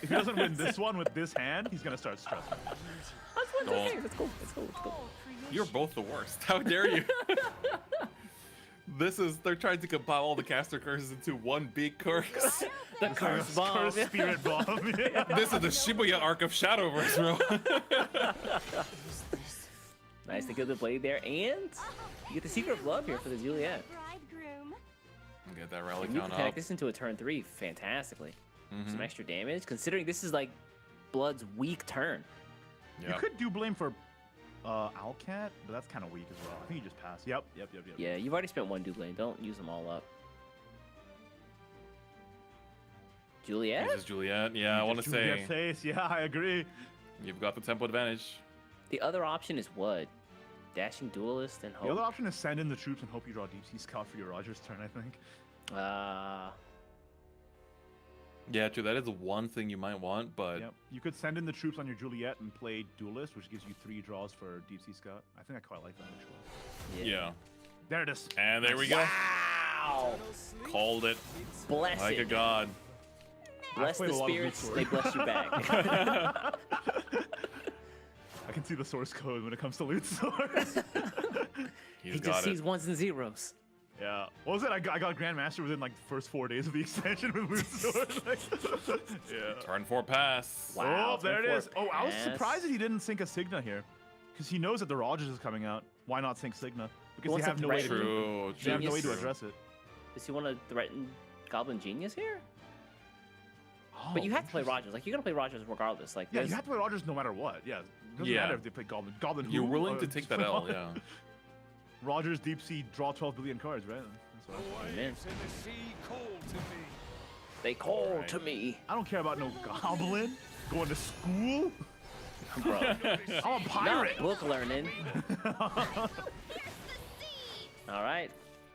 If he doesn't win this one with this hand, he's gonna start stressing. Let's win 2 Don't. games. It's cool. It's cool. It's cool. You're both the worst. How dare you? They're trying to compile all the caster curses into one big curse. The curse bomb. Curse spirit bomb. Yeah. This is the Shibuya arc of Shadowverse, bro. Nice to get the blade there, and you get the secret of love here for the Juliet. Get that rally And you can count connect up. this into a turn 3 fantastically. Some extra damage, considering this is like Blood's weak turn. You could do blame for Alcat, but that's kind of weak as well. I think you just pass. Yep. Yeah, you've already spent 1 Dublane. Don't use them all up. Juliet? Uses Juliet. Yeah, I want to Juliet say face. Yeah, I agree. you've got the tempo advantage. The other option is what? Dashing Duelist and The Hope? other option is send in the troops and hope you draw Deep Sea Scout for your Rogers turn, I think. Yeah, true. That is one thing you might want, but Yep. You could send in the troops on your Juliet and play Duelist, which gives you 3 draws for Deep Sea Scout. I think I quite like that, actually. yeah. There it is. And there we go. Wow! Called it Bless like it. a god. Bless played the a lot of spirits, Luke they Sword. bless you back. I can see the source code when it comes to Loot Sword. He's He got just it. sees 1s and 0s. Yeah. What was it? I got Grandmaster within like the first 4 days of the extension with Loot Sword. Like, yeah. Turn 4 pass. Wow. Oh, there it turn is. 4 Oh, I was pass. surprised that he didn't sync a Signa here. Because he knows that the Rogers is coming out. Why not sync Signa? Because wants they have to no way to, threaten True. they have no way to true. address it. Does he want to threaten Goblin Genius here? Oh, But you have to play interesting. Rogers. Like, you're going to play Rogers regardless. Like, Yeah, there's- you have to play Rogers no matter what. Yeah. It doesn't Yeah. matter if they play Goblin. Goblin You're who? willing to take that L, yeah. Rogers Deep Sea draw 12 billion cards, right? That's what Amen. In the sea cold to me. They call to me. I don't care about no goblin going to school. Bro, I'm a pirate. not book learning. All right.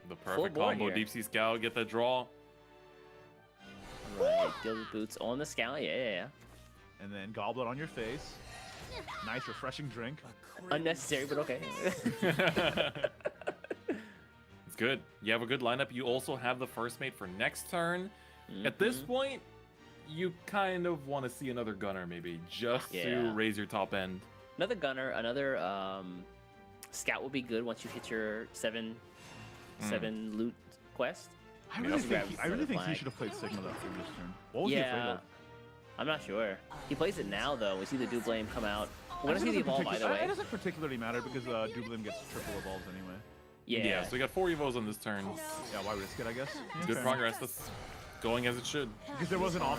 The perfect board combo. here. Deep Sea Scout, get that draw. Right. Gilded boots on the scout. Yeah. And then goblet on your face. Nice refreshing drink. Unnecessary, but okay. It's good. You have a good lineup. You also have the first mate for next turn. At this point, you kind of want to see another gunner maybe, just to Yeah. raise your top end. Another gunner, another scout would be good once you hit your seven loot quest. I really also grab think he another should flag. have played Sigma that previous turn. What was he afraid Yeah. of? I'm not sure. He plays it now though. We see the Doublame come out. We're gonna see the evolve either It way. doesn't particularly matter because Doublin gets triple evolves anyway. Yeah. So we got 4 evos on this turn. Yeah, why risk it, I guess? Yeah, Good fair progress. That's going as it should. enough. Because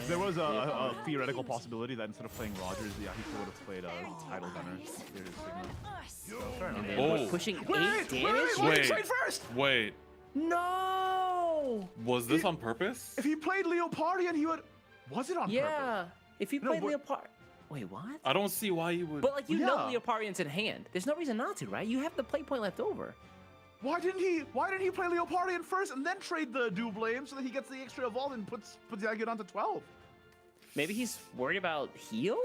there was a theoretical possibility that instead of playing Rogers, yeah, he would have played Tidal Gunner. There's Sigma. So, fair enough. And then Oh. we're pushing 8 Wait, damage. why did Wait. he trade first? Wait, No. was this on purpose? If he played Leopardian, he would. Was it on purpose? Yeah. If you No, played what- Leopard. Wait, what? I don't see why you would. But like you know Yeah. Leopardion's in hand. There's no reason not to, right? You have the play point left over. Why didn't he play Leopardian first and then trade the Doublame so that he gets the extra evolve and puts the Agate onto 12? Maybe he's worried about heal?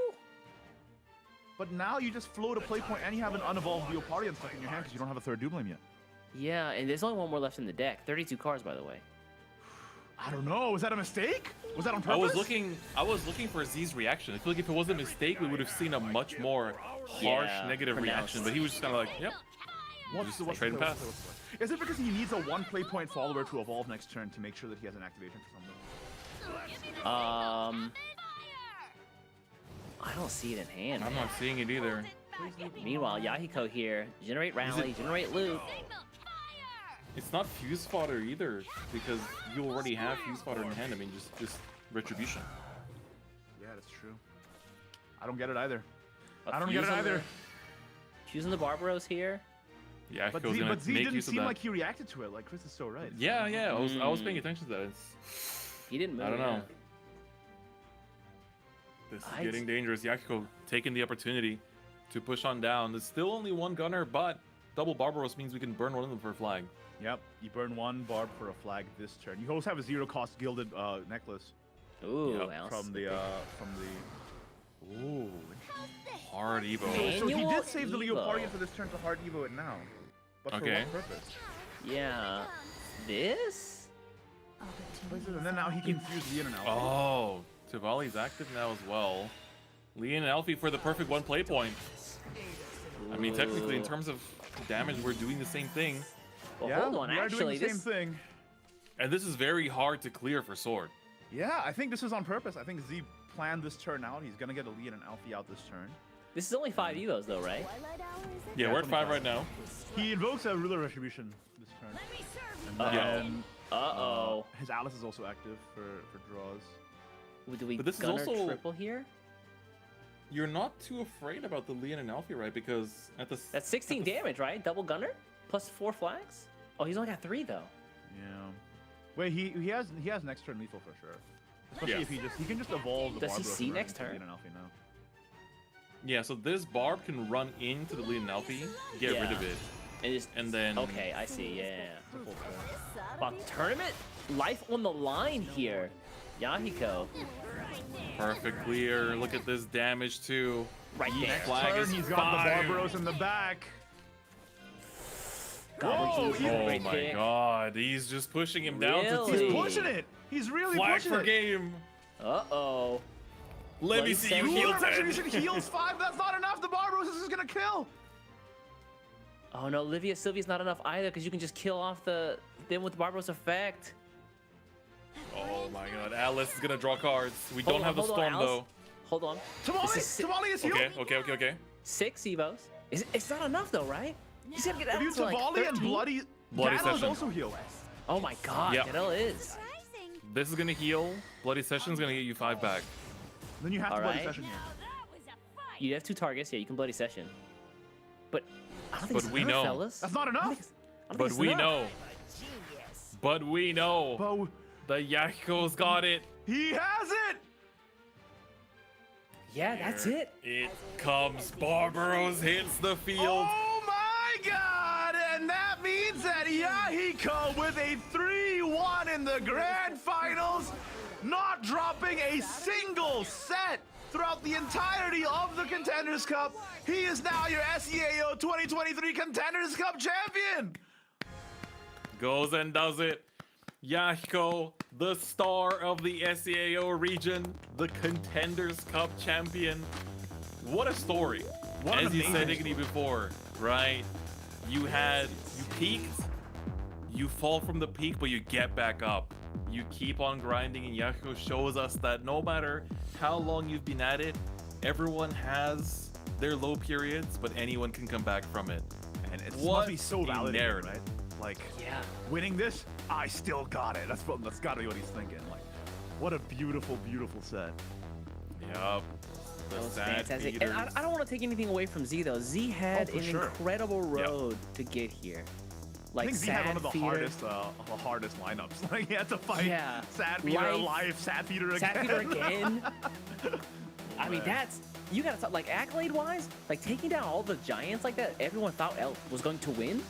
But now you just float a play point and you have an unevolved Leopardian stuck in your hand because you don't have a third Doublame yet. Yeah, and there's only one more left in the deck. 32 cards, by the way. I don't know. Was that a mistake? Was that on purpose? I was looking for Z's reaction. I feel like if it was a mistake, we would have seen a much more harsh Yeah, negative pronounced. reaction. But he was just kind of like, yep. What's the trade and play? pass. What's the play? Is it because he needs a one play point follower to evolve next turn to make sure that he has an activation for something? I don't see it in hand. I'm man. not seeing it either. Meanwhile, Yahiko here. Generate rally, generate loot. It's not fuse fodder either, because you already have fuse fodder in hand. I mean, just retribution. Yeah, that's true. I don't get it either. I don't get it either. Choosing the Barbaros here. Yeah, But Hiko's Z, gonna but Z make didn't use of seem that. like he reacted to it. Like Chris is so right. Yeah, I was paying attention to that. It's, He didn't move. I don't know. yeah. This is I'd- getting dangerous. Yahiko taking the opportunity to push on down. There's still only one gunner, but double Barbaros means we can burn one of them for a flag. Yep. You burn one barb for a flag this turn. You also have a 0-cost gilded necklace Ooh, Yep, Alice. from the Ooh. Hard Evo. Man. So he Annual did save the Evo. Leopardian for this turn to hard Evo it now. But Okay. for what purpose? Yeah. This? And then now he can fuse the internet. Oh, Tivali's active now as well. Leon and Alfie for the perfect one play point. I mean, technically, in terms of damage, we're doing the same thing. Well, Yeah, hold on. we are Actually, doing the this same thing. And this is very hard to clear for Sword. Yeah, I think this is on purpose. I think Z planned this turn out. He's gonna get a lead and Alfie out this turn. this is only 5 Evos though, right? Yeah, we're at 5 25. right now. He invokes a ruler retribution this turn. And Uh-oh. then Uh-oh. his Alice is also active for draws. Do we But this is gunner also- triple here? You're not too afraid about the Leon and Alfie, right? Because at the That's 16 damage, right? Double gunner? Plus 4 flags? Oh, he's only got 3 though. Yeah. Wait, he has next turn lethal for sure. Especially Yeah. if he can just evolve the Does he Barbaros see and next into turn? Leon and Alfie now. Yeah, so this Barb can run into the Leon and Alfie, get rid of Yeah. it. And then- Okay, I see, yeah. Wow, tournament life on the line here. Yahiko. Perfect clear. Look at this damage too. Right there. Flag Turn, is he's got 5. the Barbaros in the back. Goblin Whoa, King's he's- a Oh great my pick. god, he's just pushing him down Really? to He's 2. pushing it. He's really Flag pushing for it. game. Uh-oh. Let me Bloody see you seven. heal Ruler 10. retribution heals 5. That's not enough. The Barbaros is gonna kill. Oh no, Livia Sylvia's not enough either because you can just kill off them with the Barbaros effect. Oh my god, Alice is gonna draw cards. We Hold don't on, have the hold on, storm Alice. though. Hold on. Tamale, This is si- Tamale is healed. Okay. 6 Evos. It's not enough though, right? He's gotta get If out you to like Tamale and 13. Bloody Bloody Dano is Session. also healed. Oh my god, Yeah. Cadell is. This is gonna heal. Bloody Session's gonna get you 5 back. Then you have to All Bloody right. Session here. You have 2 targets, yeah, you can bloody session. But I don't think But it's we enough, know. fellas. That's not enough. But we know. But we know. But The Yahiko's got it. he has it. Yeah, that's it. It comes. Barbaros hits the field. Oh my God! And that means that Yahiko with a 3-1 in the grand finals, not dropping a single set throughout the entirety of the Contenders Cup. He is now your SEAO 2023 Contenders Cup champion. Goes and does it. Yahiko, the star of the SEAO region, the Contenders Cup champion. What a story. What an As you said, amazing Iggy, before, right? You peaked, you fall from the peak, but you get back up. You keep on grinding, and Yahiko shows us that no matter how long you've been at it, everyone has their low periods, but anyone can come back from it. And it What must be so a validating, narrative. right? Like, Yeah. winning this, I still got it. That's gotta be what he's thinking. Like, what a beautiful, beautiful set. Yup. The That was sad fantastic. And beaters. I don't want to take anything away from Z though. Z had Oh, for an sure. incredible road to get here. Like I think Z had one of the Sad hardest lineups. Like, he had to fight Yeah. Sad Feeder, Life, Life, Sad Feeder again. Sad Feeder again. I mean, that's you gotta talk like accolade wise, like taking down all the giants like that. Everyone thought was going to win,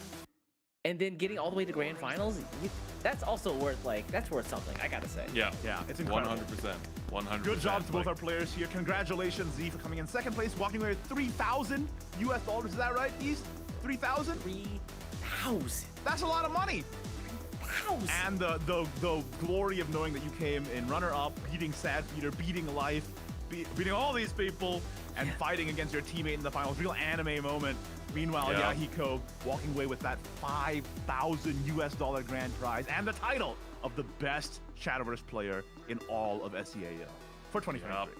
and then getting all the way to grand finals. That's also worth that's worth something. I gotta say. Yeah. Yeah, it's incredible. 100%. 100%. Good job to both our Like, players here. Congratulations, Z, for coming in second place, walking away with $3,000 US. Is that right, East? 3,000? 3,000. That's a lot of money. And the glory of knowing that you came in runner-up, beating Sad Feeder, beating Life, beating all these people, and fighting against your teammate in the finals. Real anime moment. Meanwhile, Yeah. Yahiko walking away with that $5,000 US grand prize and the title of the best Shadowverse player in all of SEAO for 2023.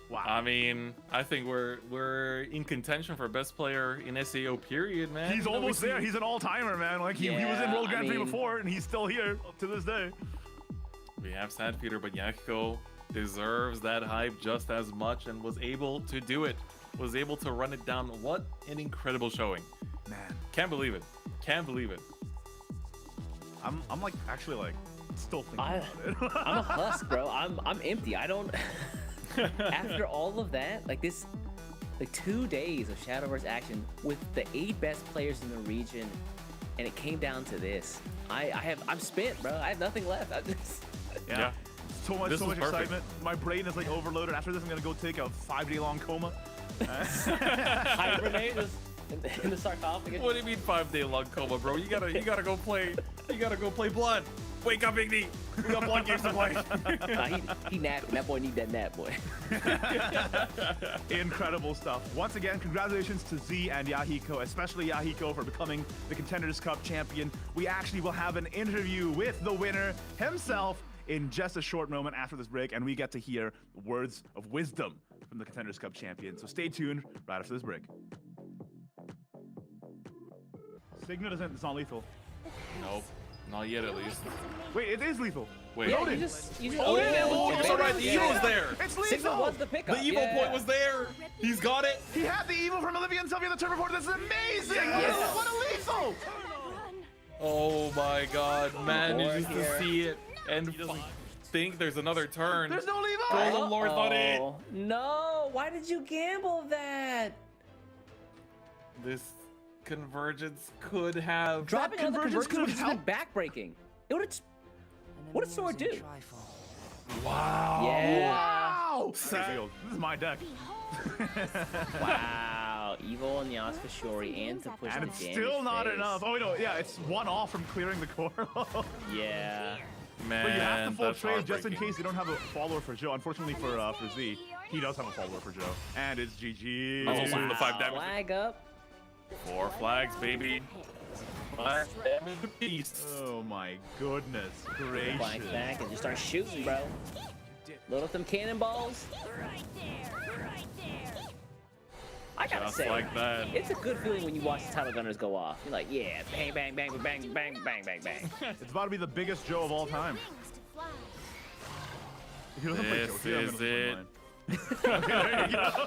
Wow. I mean, I think we're in contention for best player in SEO period, man. He's You know, almost we there. see- He's an all-timer, man. Like he was in Yeah, World I Grand Prix mean- before, and he's still here to this day. We have Sad Peter, but Yahiko deserves that hype just as much and was able to do it. Was able to run it down. What an incredible showing. Man, Can't believe it. Can't believe it. I'm like actually like still thinking about it. I'm a husk, bro. I'm empty. I don't. After all of that, like 2 days of Shadowverse action with the 8 best players in the region, and it came down to this. I'm spent, bro. I have nothing left. I just. Yeah. So much This was perfect. excitement. My brain is like overloaded. After this, I'm gonna go take a 5-day-long coma. Hibernate just in the sarcophagus. What do you mean 5-day long coma, bro? You gotta go play. You gotta go play Blood. Wake up, Iggy. We got Blood games to play. Nah, he napping. That boy need that nap, boy. Incredible stuff. Once again, congratulations to Z and Yahiko, especially Yahiko for becoming the Contenders Cup champion. We actually will have an interview with the winner himself in just a short moment after this break, and we get to hear words of wisdom from the Contenders Cup champion. So stay tuned right after this break. Signet it's not lethal. Nope. Not yet, at least. Wait, it is lethal. Wait. Yeah, Odin. you just Oh, yeah, it's all right. The evil was there. It's Sigma lethal. was the pickup. The evil yeah. point was there. He's got it. He had the evil from Olivia and Sylvia in the turn report. This is amazing. Yes. What a lethal. Oh my God! Manages More here. to see it and think there's another turn. There's no leave Oh, out. Lord, not it. Oh, no, why did you gamble that? This convergence could have. Dropping on the convergence convergence could would have been backbreaking. It would have. What did Sword do? Wow. Yeah. Wow. Field. This is my deck. Wow. Evil and Yasuka Shori and to push And the it's damage still not phase. enough. Oh, no, yeah, it's one off from clearing the core. Yeah. Man, But you have to full that's trade just in heartbreaking. case they don't have a follower for Joe. Unfortunately for Z, he does have a follower for Joe. And it's GG. Oh, wow. The 5 damage. Flag up. 4 flags, baby. 5 damage apiece. Oh my goodness gracious. Flag back and just start shooting, bro. Load up them cannonballs. I gotta Just say, like that. it's a good feeling when you watch the title gunners go off. You're like, yeah, bang, bang, bang, bang, bang, bang, bang, bang. It's about to be the biggest Joe of all time. If he doesn't play This Joe here, I'm is gonna it. swing mine. Okay, there you go.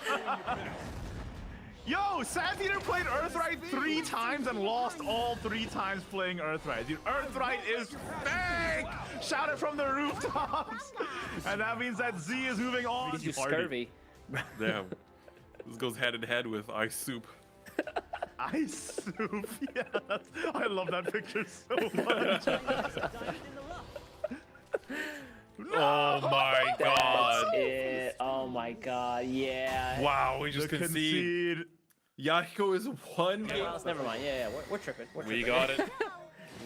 Yo, Santheater played Earthright 3 times and lost all 3 times playing Earthright. Dude, Earthright is fake! Shout it from the rooftops! And that means that Z is moving on. Gives you scurvy. Damn. This goes head to head with Ice Soup. Ice soup, yes. I love that picture so much. Diamond in the rough. Oh my god. It. Oh my god. Yeah. Wow, we just The concede. concede. Yahiko is one game. Well, never mind. Yeah, we're tripping. We're tripping. We got it.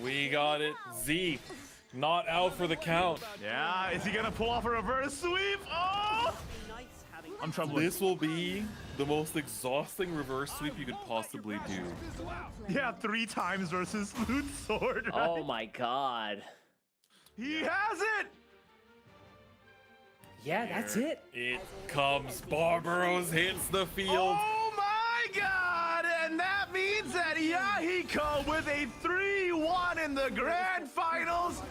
We got it. Z, not out for the count. Yeah, is he gonna pull off a reverse sweep? Oh! Be nice having I'm troubling. This will be the most exhausting reverse sweep you could possibly do. Yeah, 3 times versus Loot Sword. Right? Oh my god. He has it! Yeah, that's it. It comes. Barbaros hits the field. Oh my god! And that means that Yahiko with a 3-1 in the grand finals,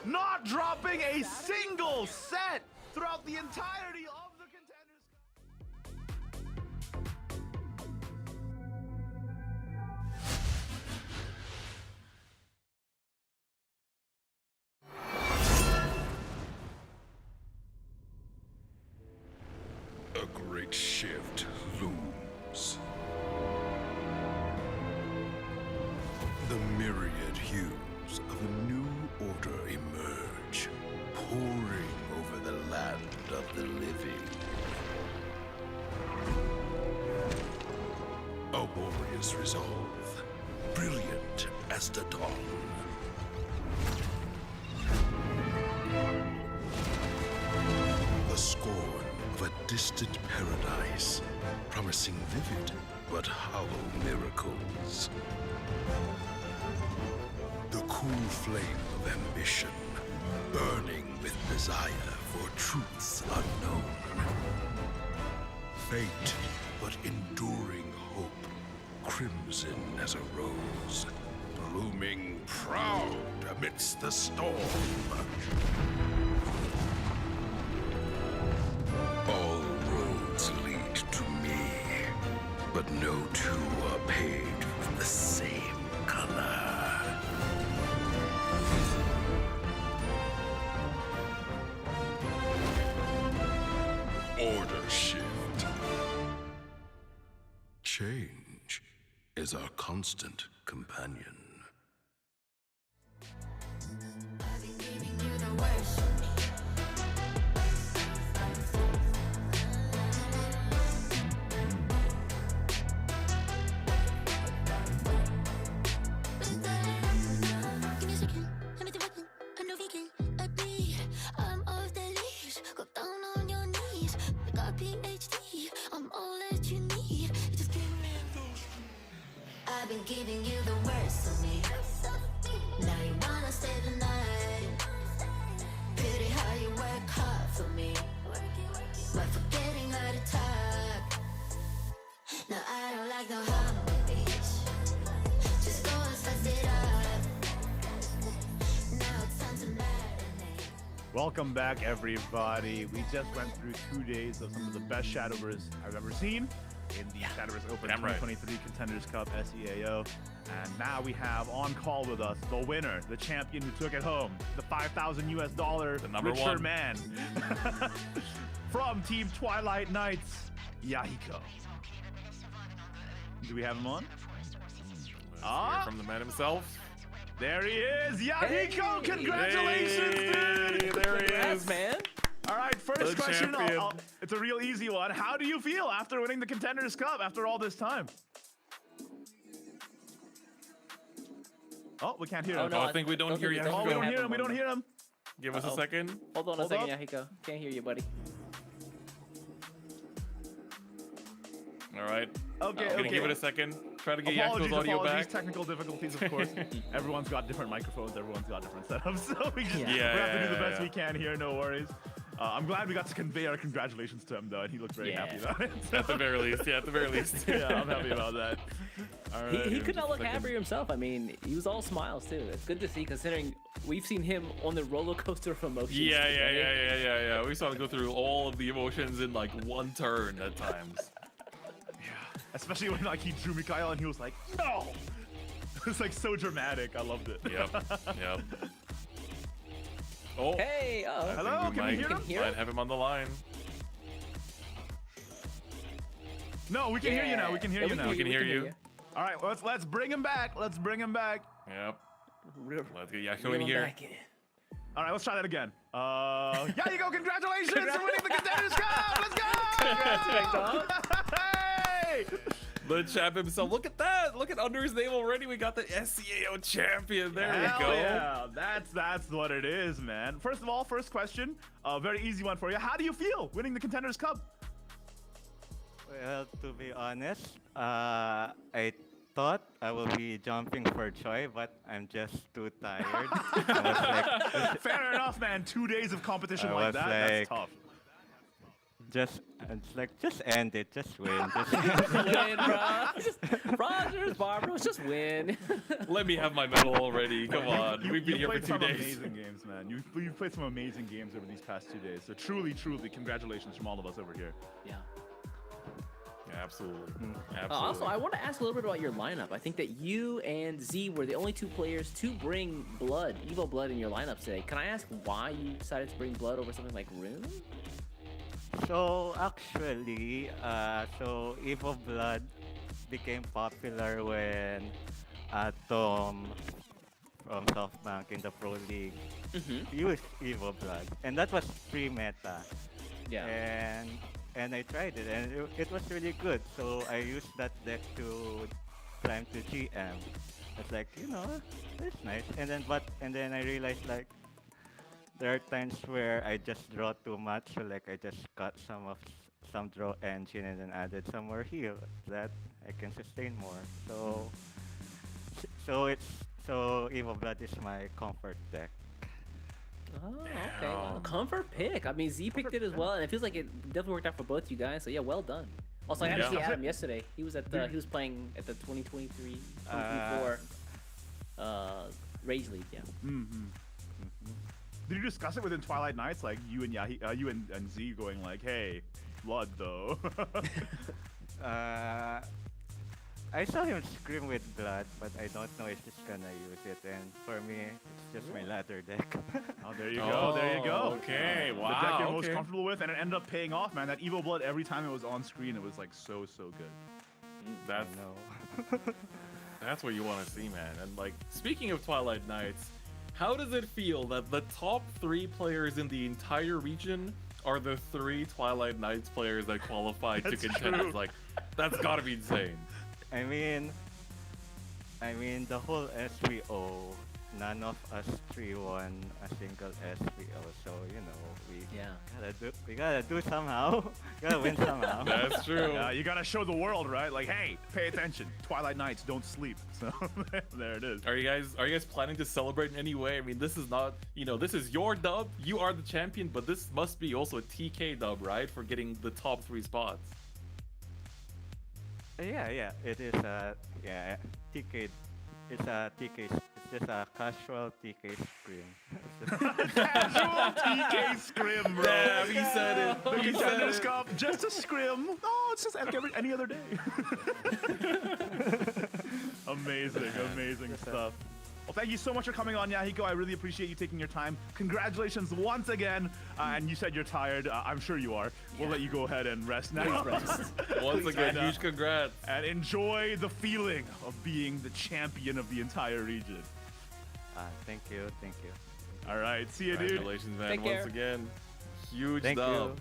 not dropping a single set throughout the entirety of the Contenders Cup. A great shift looms. The myriad hues of a new order emerge, pouring over the land of the living. A warrior's resolve, brilliant as the dawn. The scorn of a distant paradise, promising vivid but hollow miracles. The cool flame of ambition, burning with desire for truths unknown. Faint but enduring hope, crimson as a rose, blooming proud amidst the storm. All roads lead to me, but no two are paved with the same color. Order shift. Change is our constant companion. I've been giving you the worst of me. Give me a second, I'm at the weapon, I'm no vegan, a bee. I'm off the leash, go down on your knees. I got PhD, I'm all that you need. You just give me. I've been giving you the worst of me. Now you wanna stay the night. Pity how you work hard for me, but forgetting how to talk. No, I don't like no humble bitch. Just go and slice it up. Now it's time to marinate. Welcome back, everybody. We just went through 2 days of some of the best Shadowverse I've ever seen in the Shadowverse Open Damn right. 2023 Contenders Cup SEAO. And now we have on call with us the winner, the champion who took it home, the $5,000 US The number richer one. man from Team Twilight Knights, Yahiko. Do we have him on? Let's hear from the man himself. There he is, Yahiko! Congratulations, Hey, dude! there he Congrats, is. man. All right, first The question. champion. It's a real easy one. How do you feel after winning the Contenders Cup after all this time? Oh, we can't hear Oh, him. no, I think we don't hear think you. Oh, we we don't have hear him. We don't hear him. Give us a second. Hold on a Hold second, up. Yahiko. Can't hear you, buddy. All right. Okay, Gonna okay. give it a second. Try to get Apologies, Yaku's audio apologies. back. Technical difficulties, of course. Everyone's got different microphones. Everyone's got different setups. So we just Yeah. we have to do the Yeah, best yeah. we can here. No worries. I'm glad we got to convey our congratulations to him, though, and he looked very Yeah. happy about it. At the very least. Yeah, at the very least. Yeah, I'm happy about that. All right. He could not look Second. happier himself. I mean, he was all smiles too. It's good to see, considering we've seen him on the roller coaster of emotions. Yeah. today. We saw him go through all of the emotions in like one turn at times. Especially when like he drew Mikhail and he was like, no! It's like so dramatic. I loved it. Yep. Yep. Oh. Hey, Hello, can we hear him? Might have him on the line. No, we can hear you now. We can hear you now. We can hear you. All right, let's bring him back. Let's bring him back. Yep. Real- Let's get Yahiko in here. back in. All right, let's try that again. Yeah, you go. Congratulations for winning the Contenders Cup. Let's go. Hey! The champ himself. Look at that. Look at under his name already. We got the SEAO champion. There we Hell go. yeah, that's what it is, man. First of all, first question, very easy one for you. How do you feel winning the Contenders Cup? Well, to be honest, I thought I will be jumping for joy, but I'm just too tired. I was like, Fair enough, man. 2 days of competition I like was that, that's like- tough. it's like, just end it, just win. Just Win, bro. Rogers, Barbaros, just win. Let me have my medal already. Come on. We've been You here for played 2 some days. amazing games, man. You've played some amazing games over these past 2 days. So truly, congratulations from all of us over here. Yeah. Yeah, absolutely. Also, I Absolutely. want to ask a little bit about your lineup. I think that you and Z were the only 2 players to bring Blood, Evo Blood, in your lineup today. Can I ask why you decided to bring Blood over something like Rune? So actually, so Evo Blood became popular when Tom from SoftBank in the Pro League used Evo Blood, and that was pre-meta. Yeah. And I tried it, and it was really good. So I used that deck to climb to GM. It's like, it's nice. And then I realized, like, there are times where I just draw too much, so like I just cut some draw engine and then added some more heal that I can sustain more. So Evo Blood is my comfort deck. Oh, okay. Well, comfort pick. I mean, Z picked it as well, and it feels like it definitely worked out for both you guys. So yeah, well done. Also, I got to see Adam yesterday. He was he was playing at the 2023-2024 Rage League. Yeah. Did you discuss it within Twilight Nights, like you and you and Z going like, "Hey, Blood though"? I saw him scream with Blood, but I don't know if he's gonna use it. And for me, it's just my ladder deck. Oh, there you go. There you go. Okay, The deck wow. you're most Okay. comfortable with, and it ended up paying off, man. That Evo Blood, every time it was on screen, it was like so good. That's No. That's what you want to see, man. And like, speaking of Twilight Nights, how does it feel that the top 3 players in the entire region are the 3 Twilight Nights players that qualified to That's contenders? true. Like, that's gotta be insane. I mean, the whole SVO, none of us 3 won a single SVO. So we gotta do somehow. Gotta win somehow. That's true. You gotta show the world, right? Like, hey, pay attention. Twilight Nights, don't sleep. So there it is. Are you guys planning to celebrate in any way? I mean, this is not, this is your dub. You are the champion, but this must be also a TK dub, right? For getting the top 3 spots. Yeah, it is TK. It's a TK. It's just a casual TK scream. Casual TK scrim, bro. Yeah, he said it. The He said Contenders it. Cup, just a scrim. Oh, it's just like any other day. Amazing stuff. Well, thank you so much for coming on, Yahiko. I really appreciate you taking your time. Congratulations once again. And you said you're tired. I'm sure you are. We'll let you go ahead and rest now. Once again, And, huge congrats. And enjoy the feeling of being the champion of the entire region. Thank you. All right, see you, dude. Congratulations, man. Take Once care. again, huge Thank dub. you.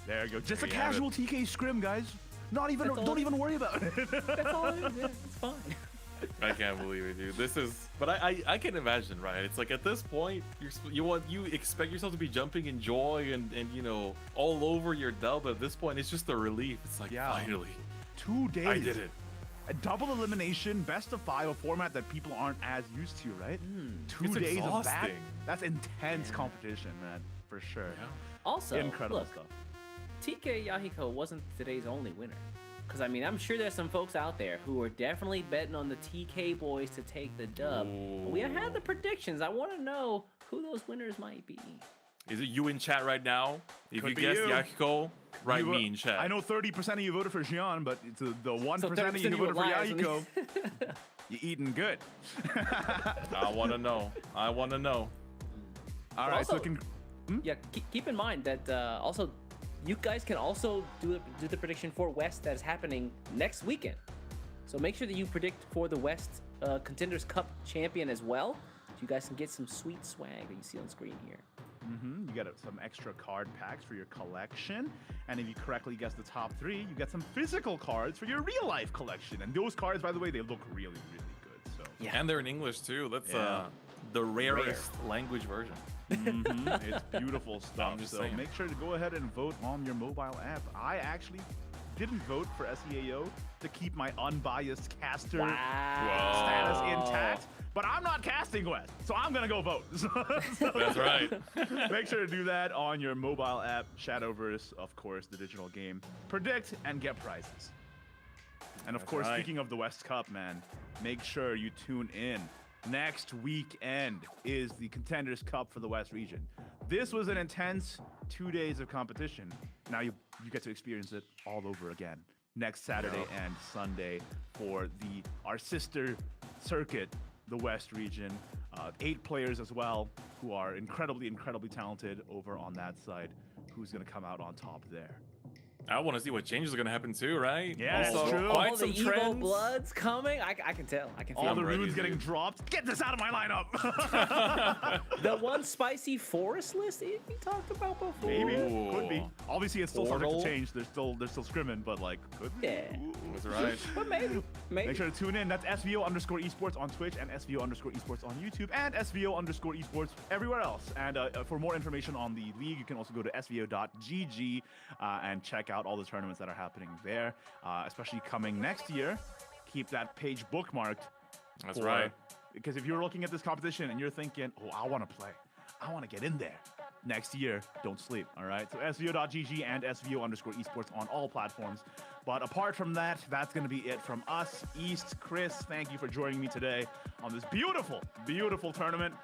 There you go. Just There a you have casual TK scrim, guys. That's all. Don't even worry about it. That's all it is. Yeah, it's fine. I can't believe it, dude. This is, but I can imagine, right? It's like at this point, you expect yourself to be jumping in joy and all over your dub. But at this point, it's just a relief. It's like finally, 2 days. I did it. A double elimination, best of 5, a format that people aren't as used to, right? 2 It's days of that. exhausting. That's intense competition, man, for sure. Yeah. Also, Incredible look, stuff. TK Yahiko wasn't today's only winner. Because, I mean, I'm sure there's some folks out there who are definitely betting on the TK boys to take the dub. We had the predictions. I want to know who those winners might be. Is it you in chat right now? If Could you be guess you. Yahiko, write You, me in chat. I know 30% of you voted for Xion, but it's the 1% of 30% you who voted for lies. Yahiko. You're eating good. I want to know. I want to know. All right, so Also- Yeah, keep in mind that also you guys can also do the prediction for West that is happening next weekend. So make sure that you predict for the West Contenders Cup champion as well. So you guys can get some sweet swag that you see on screen here. you get some extra card packs for your collection, and if you correctly guess the top 3, you get some physical cards for your real life collection. And those cards, by the way, they look really, really good. So Yeah. And they're in English too. That's Yeah. the rarest language version. it's beautiful stuff. I'm just So saying. make sure to go ahead and vote on your mobile app. I actually didn't vote for SEAO to keep my unbiased caster status intact, but I'm not casting West, so I'm gonna go vote. That's right. Make sure to do that on your mobile app, Shadowverse, of course, the digital game. Predict and get prizes. And of course, right. speaking of the West Cup, man, make sure you tune in. Next weekend is the Contenders Cup for the West region. This was an intense 2 days of competition. Now you get to experience it all over again next Saturday and Sunday for our sister circuit, the West region. 8 players as well who are incredibly talented over on that side. Who's going to come out on top there? I want to see what changes are going to happen too, right? Yeah, Also, it's true. quite All the some evil trends. bloods coming. I can tell. I can feel All it. the ready, runes getting dude. dropped. Get this out of my lineup. The one spicy forest list that we talked about before. Maybe. Could be. Obviously, it's still subject Portal. to change. They're still scrimming, but like, could be. Yeah. Ooh. That's right. But maybe. Make sure to tune in. That's SVO_esports on Twitch and SVO_esports on YouTube and SVO_esports everywhere else. And for more information on the league, you can also go to SVO.gg and check out all the tournaments that are happening there, especially coming next year. Keep that page bookmarked. That's right. Because if you're looking at this competition and you're thinking, oh, I want to play, I want to get in there. Next year, don't sleep, all right? So SVO.gg and SVO_esports on all platforms. But apart from that, that's going to be it from us. East, Chris, thank you for joining me today on this beautiful tournament.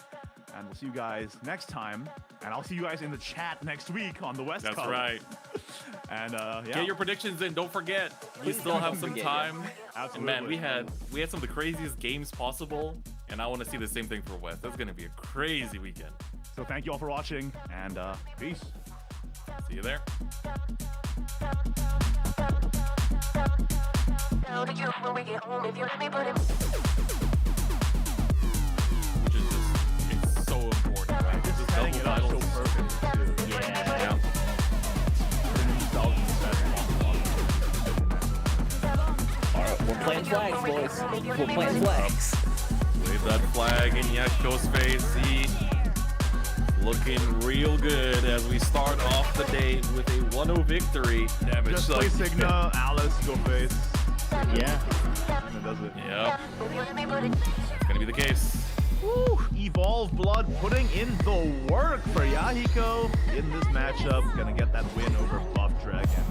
And we'll see you guys next time. And I'll see you guys in the chat next week on the West That's Cup. right. And yeah. Get your predictions in. Don't forget. We still have some forget, time. Absolutely. And man, we had some of the craziest games possible, and I want to see the same thing for West. That's gonna be a crazy weekend. So thank you all for watching, and peace. See you there. Down to you when we get home if you let me put it. Which is just, it's so important, right? This is double battles. perfect. Yeah. Alright, we're playing flags, boys. We're playing flags. Wave that flag in Yashko's face. He looking real good as we start off the day with a 1-0 victory. Damage Just play Signa, Alice, go face. Yeah. Signa does it. Yep, If you let me put it. it's gonna be the case. Woo! Evolve Blood putting in the work for Yahiko in this matchup. Gonna get that win over Buff Dragon.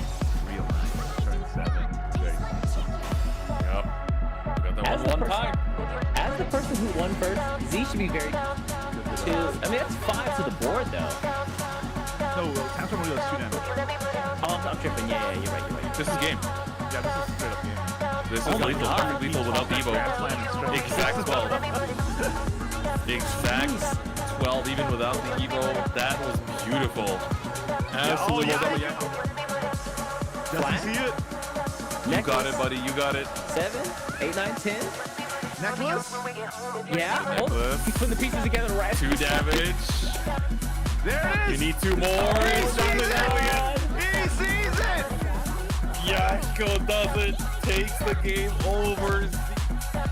Real nice. Turn 7. Very nice. Yep. Got that As one the time. As the person who won first, Z should be very. I mean, that's 5 to the board though. No, Transform Wheel is 2 damage. Oh, I'm tripping. Yeah, you're right. This is game. Yeah, this is straight up game. This is lethal. Perfect lethal without Evo. Exact 12. Exact 12 even without the Evo. That was beautiful. Absolutely. yeah. Well done. Does he see it? You got it, buddy. You got it. 7, 8, 9, 10. Necklace? Yeah. Oh, Necklace. he's putting the pieces together right. 2 damage. There it is! You need 2 more. He sees it! He sees it! Yahiko does it. Takes the game over.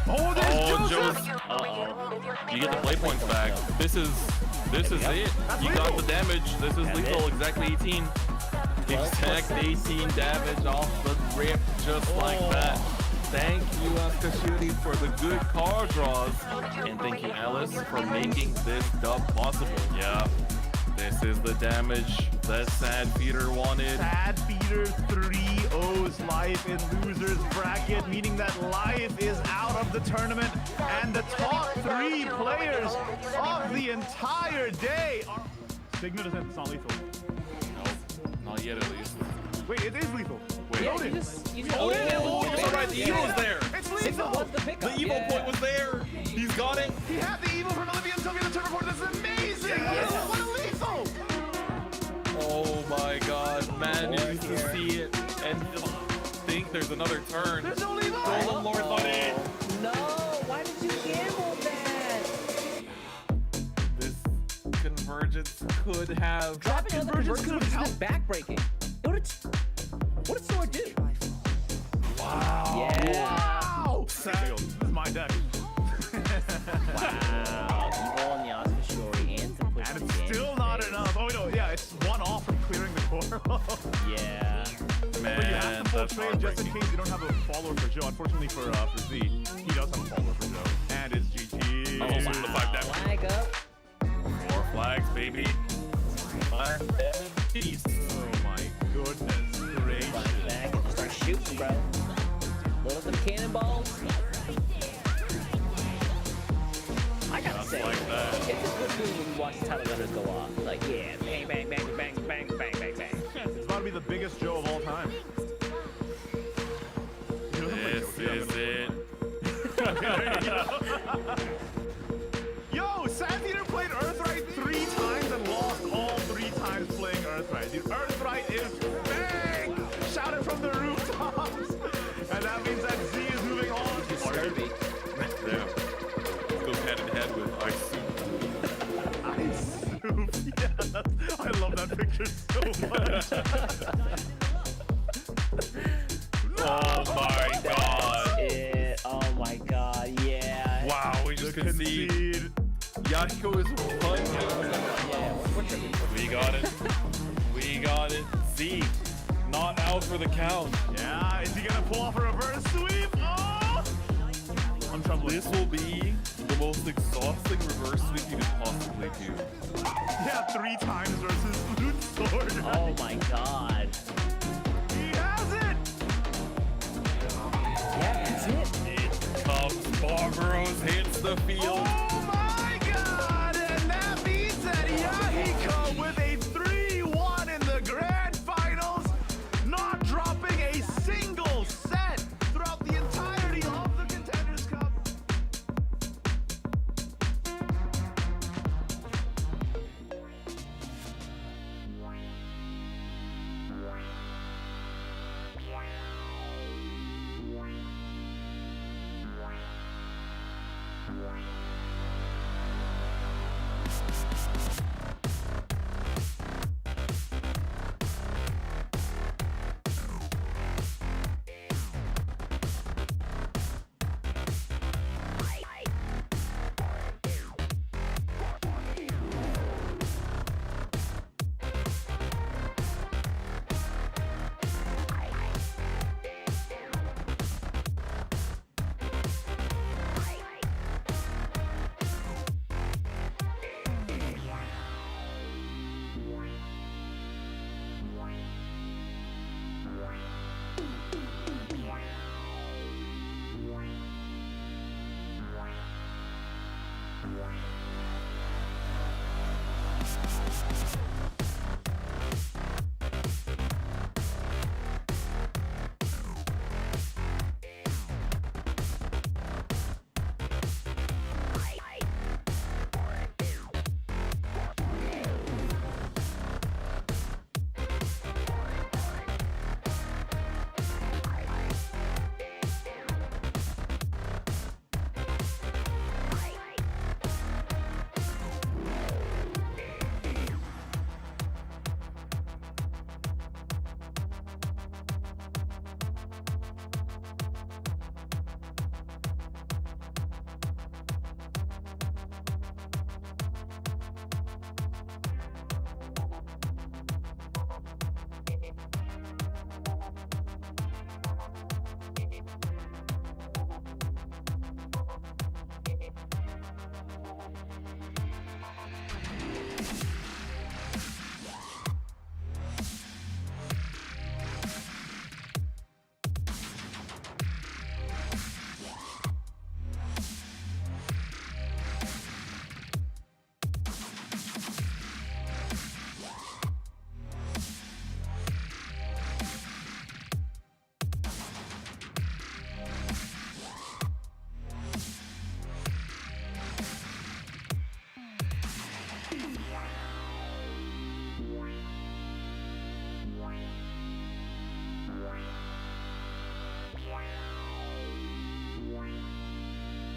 Oh, there's Oh, Joseph! Joseph. You get the play points back. This is it. You got the damage. This is lethal. Exactly 18. Exact 18 damage off the rip, just like that. Thank you, Askashiri, for the good card draws. And thank you, Alice, for making this dub possible. Yeah. This is the damage that Sad Peter wanted. Sad Peter 3-0's life in loser's bracket, meaning that life is out of the tournament, and the top 3 players of the entire day are Sigma doesn't, it's not lethal. Nope, not yet at least. Wait, it is lethal. Wait, Yeah, Odin. you Oh, just you're right, the evil was there. It's Sigma lethal! wants the pickup. The evil point was there. He's got it. He had the evil from Olivia and Sylvia in the turn report. This is amazing! What a lethal! Oh my god, man, you used to see it and think there's another turn. There's no lethal! Oh Lord, not it. No, why did you gamble that? This convergence could have. Dropping on the Convergence convergence could've was helped. just backbreaking. What did Sword do? Wow. Yeah. Wow! This is my deck. Wow. Evil on the Oscar Shori and some push. And it's still not enough. Oh, no, yeah, it's one off from clearing the core. Yeah. Man, But you have to full that's trade just in heartbreaking. case you don't have a follower for Joe. Unfortunately for Z, he does have a follower for Joe. And it's GG. Oh, wow. The 5 damage. Flag up. 4 flags, baby. 5 damage piece. Oh my goodness gracious. Flag back and just start shooting, bro. Load up them cannonballs. I gotta Just say, like that. it's just good feeling when you watch the title letters go off. Like, yeah, bang, bang, bang, bang, bang, bang, bang, bang. It's about to be the biggest Joe of all time. This is it. Yo, Sandtheater played Earthright 3 times and lost all 3 times playing Earthright. Dude, Earthright is big! Shout it from the rooftops! And that means that Z is moving on. Scurvy. Yeah. Goes hand in hand with Ice Soup. Ice soup, yes. I love that picture so much. Oh my god. It, oh my god, yeah. Wow, we just concede. Yashiko is punching. Yeah, we're tripping. We got it. We got it. Z, not out for the count. Yeah, is he gonna pull off a reverse sweep? Oh! I'm troubling. This will be the most exhausting reverse sweep you could possibly do. Yeah, 3 times versus Loot Sword. Oh my god. He has it! Yeah, that's it. It comes. Barbaros hits the field.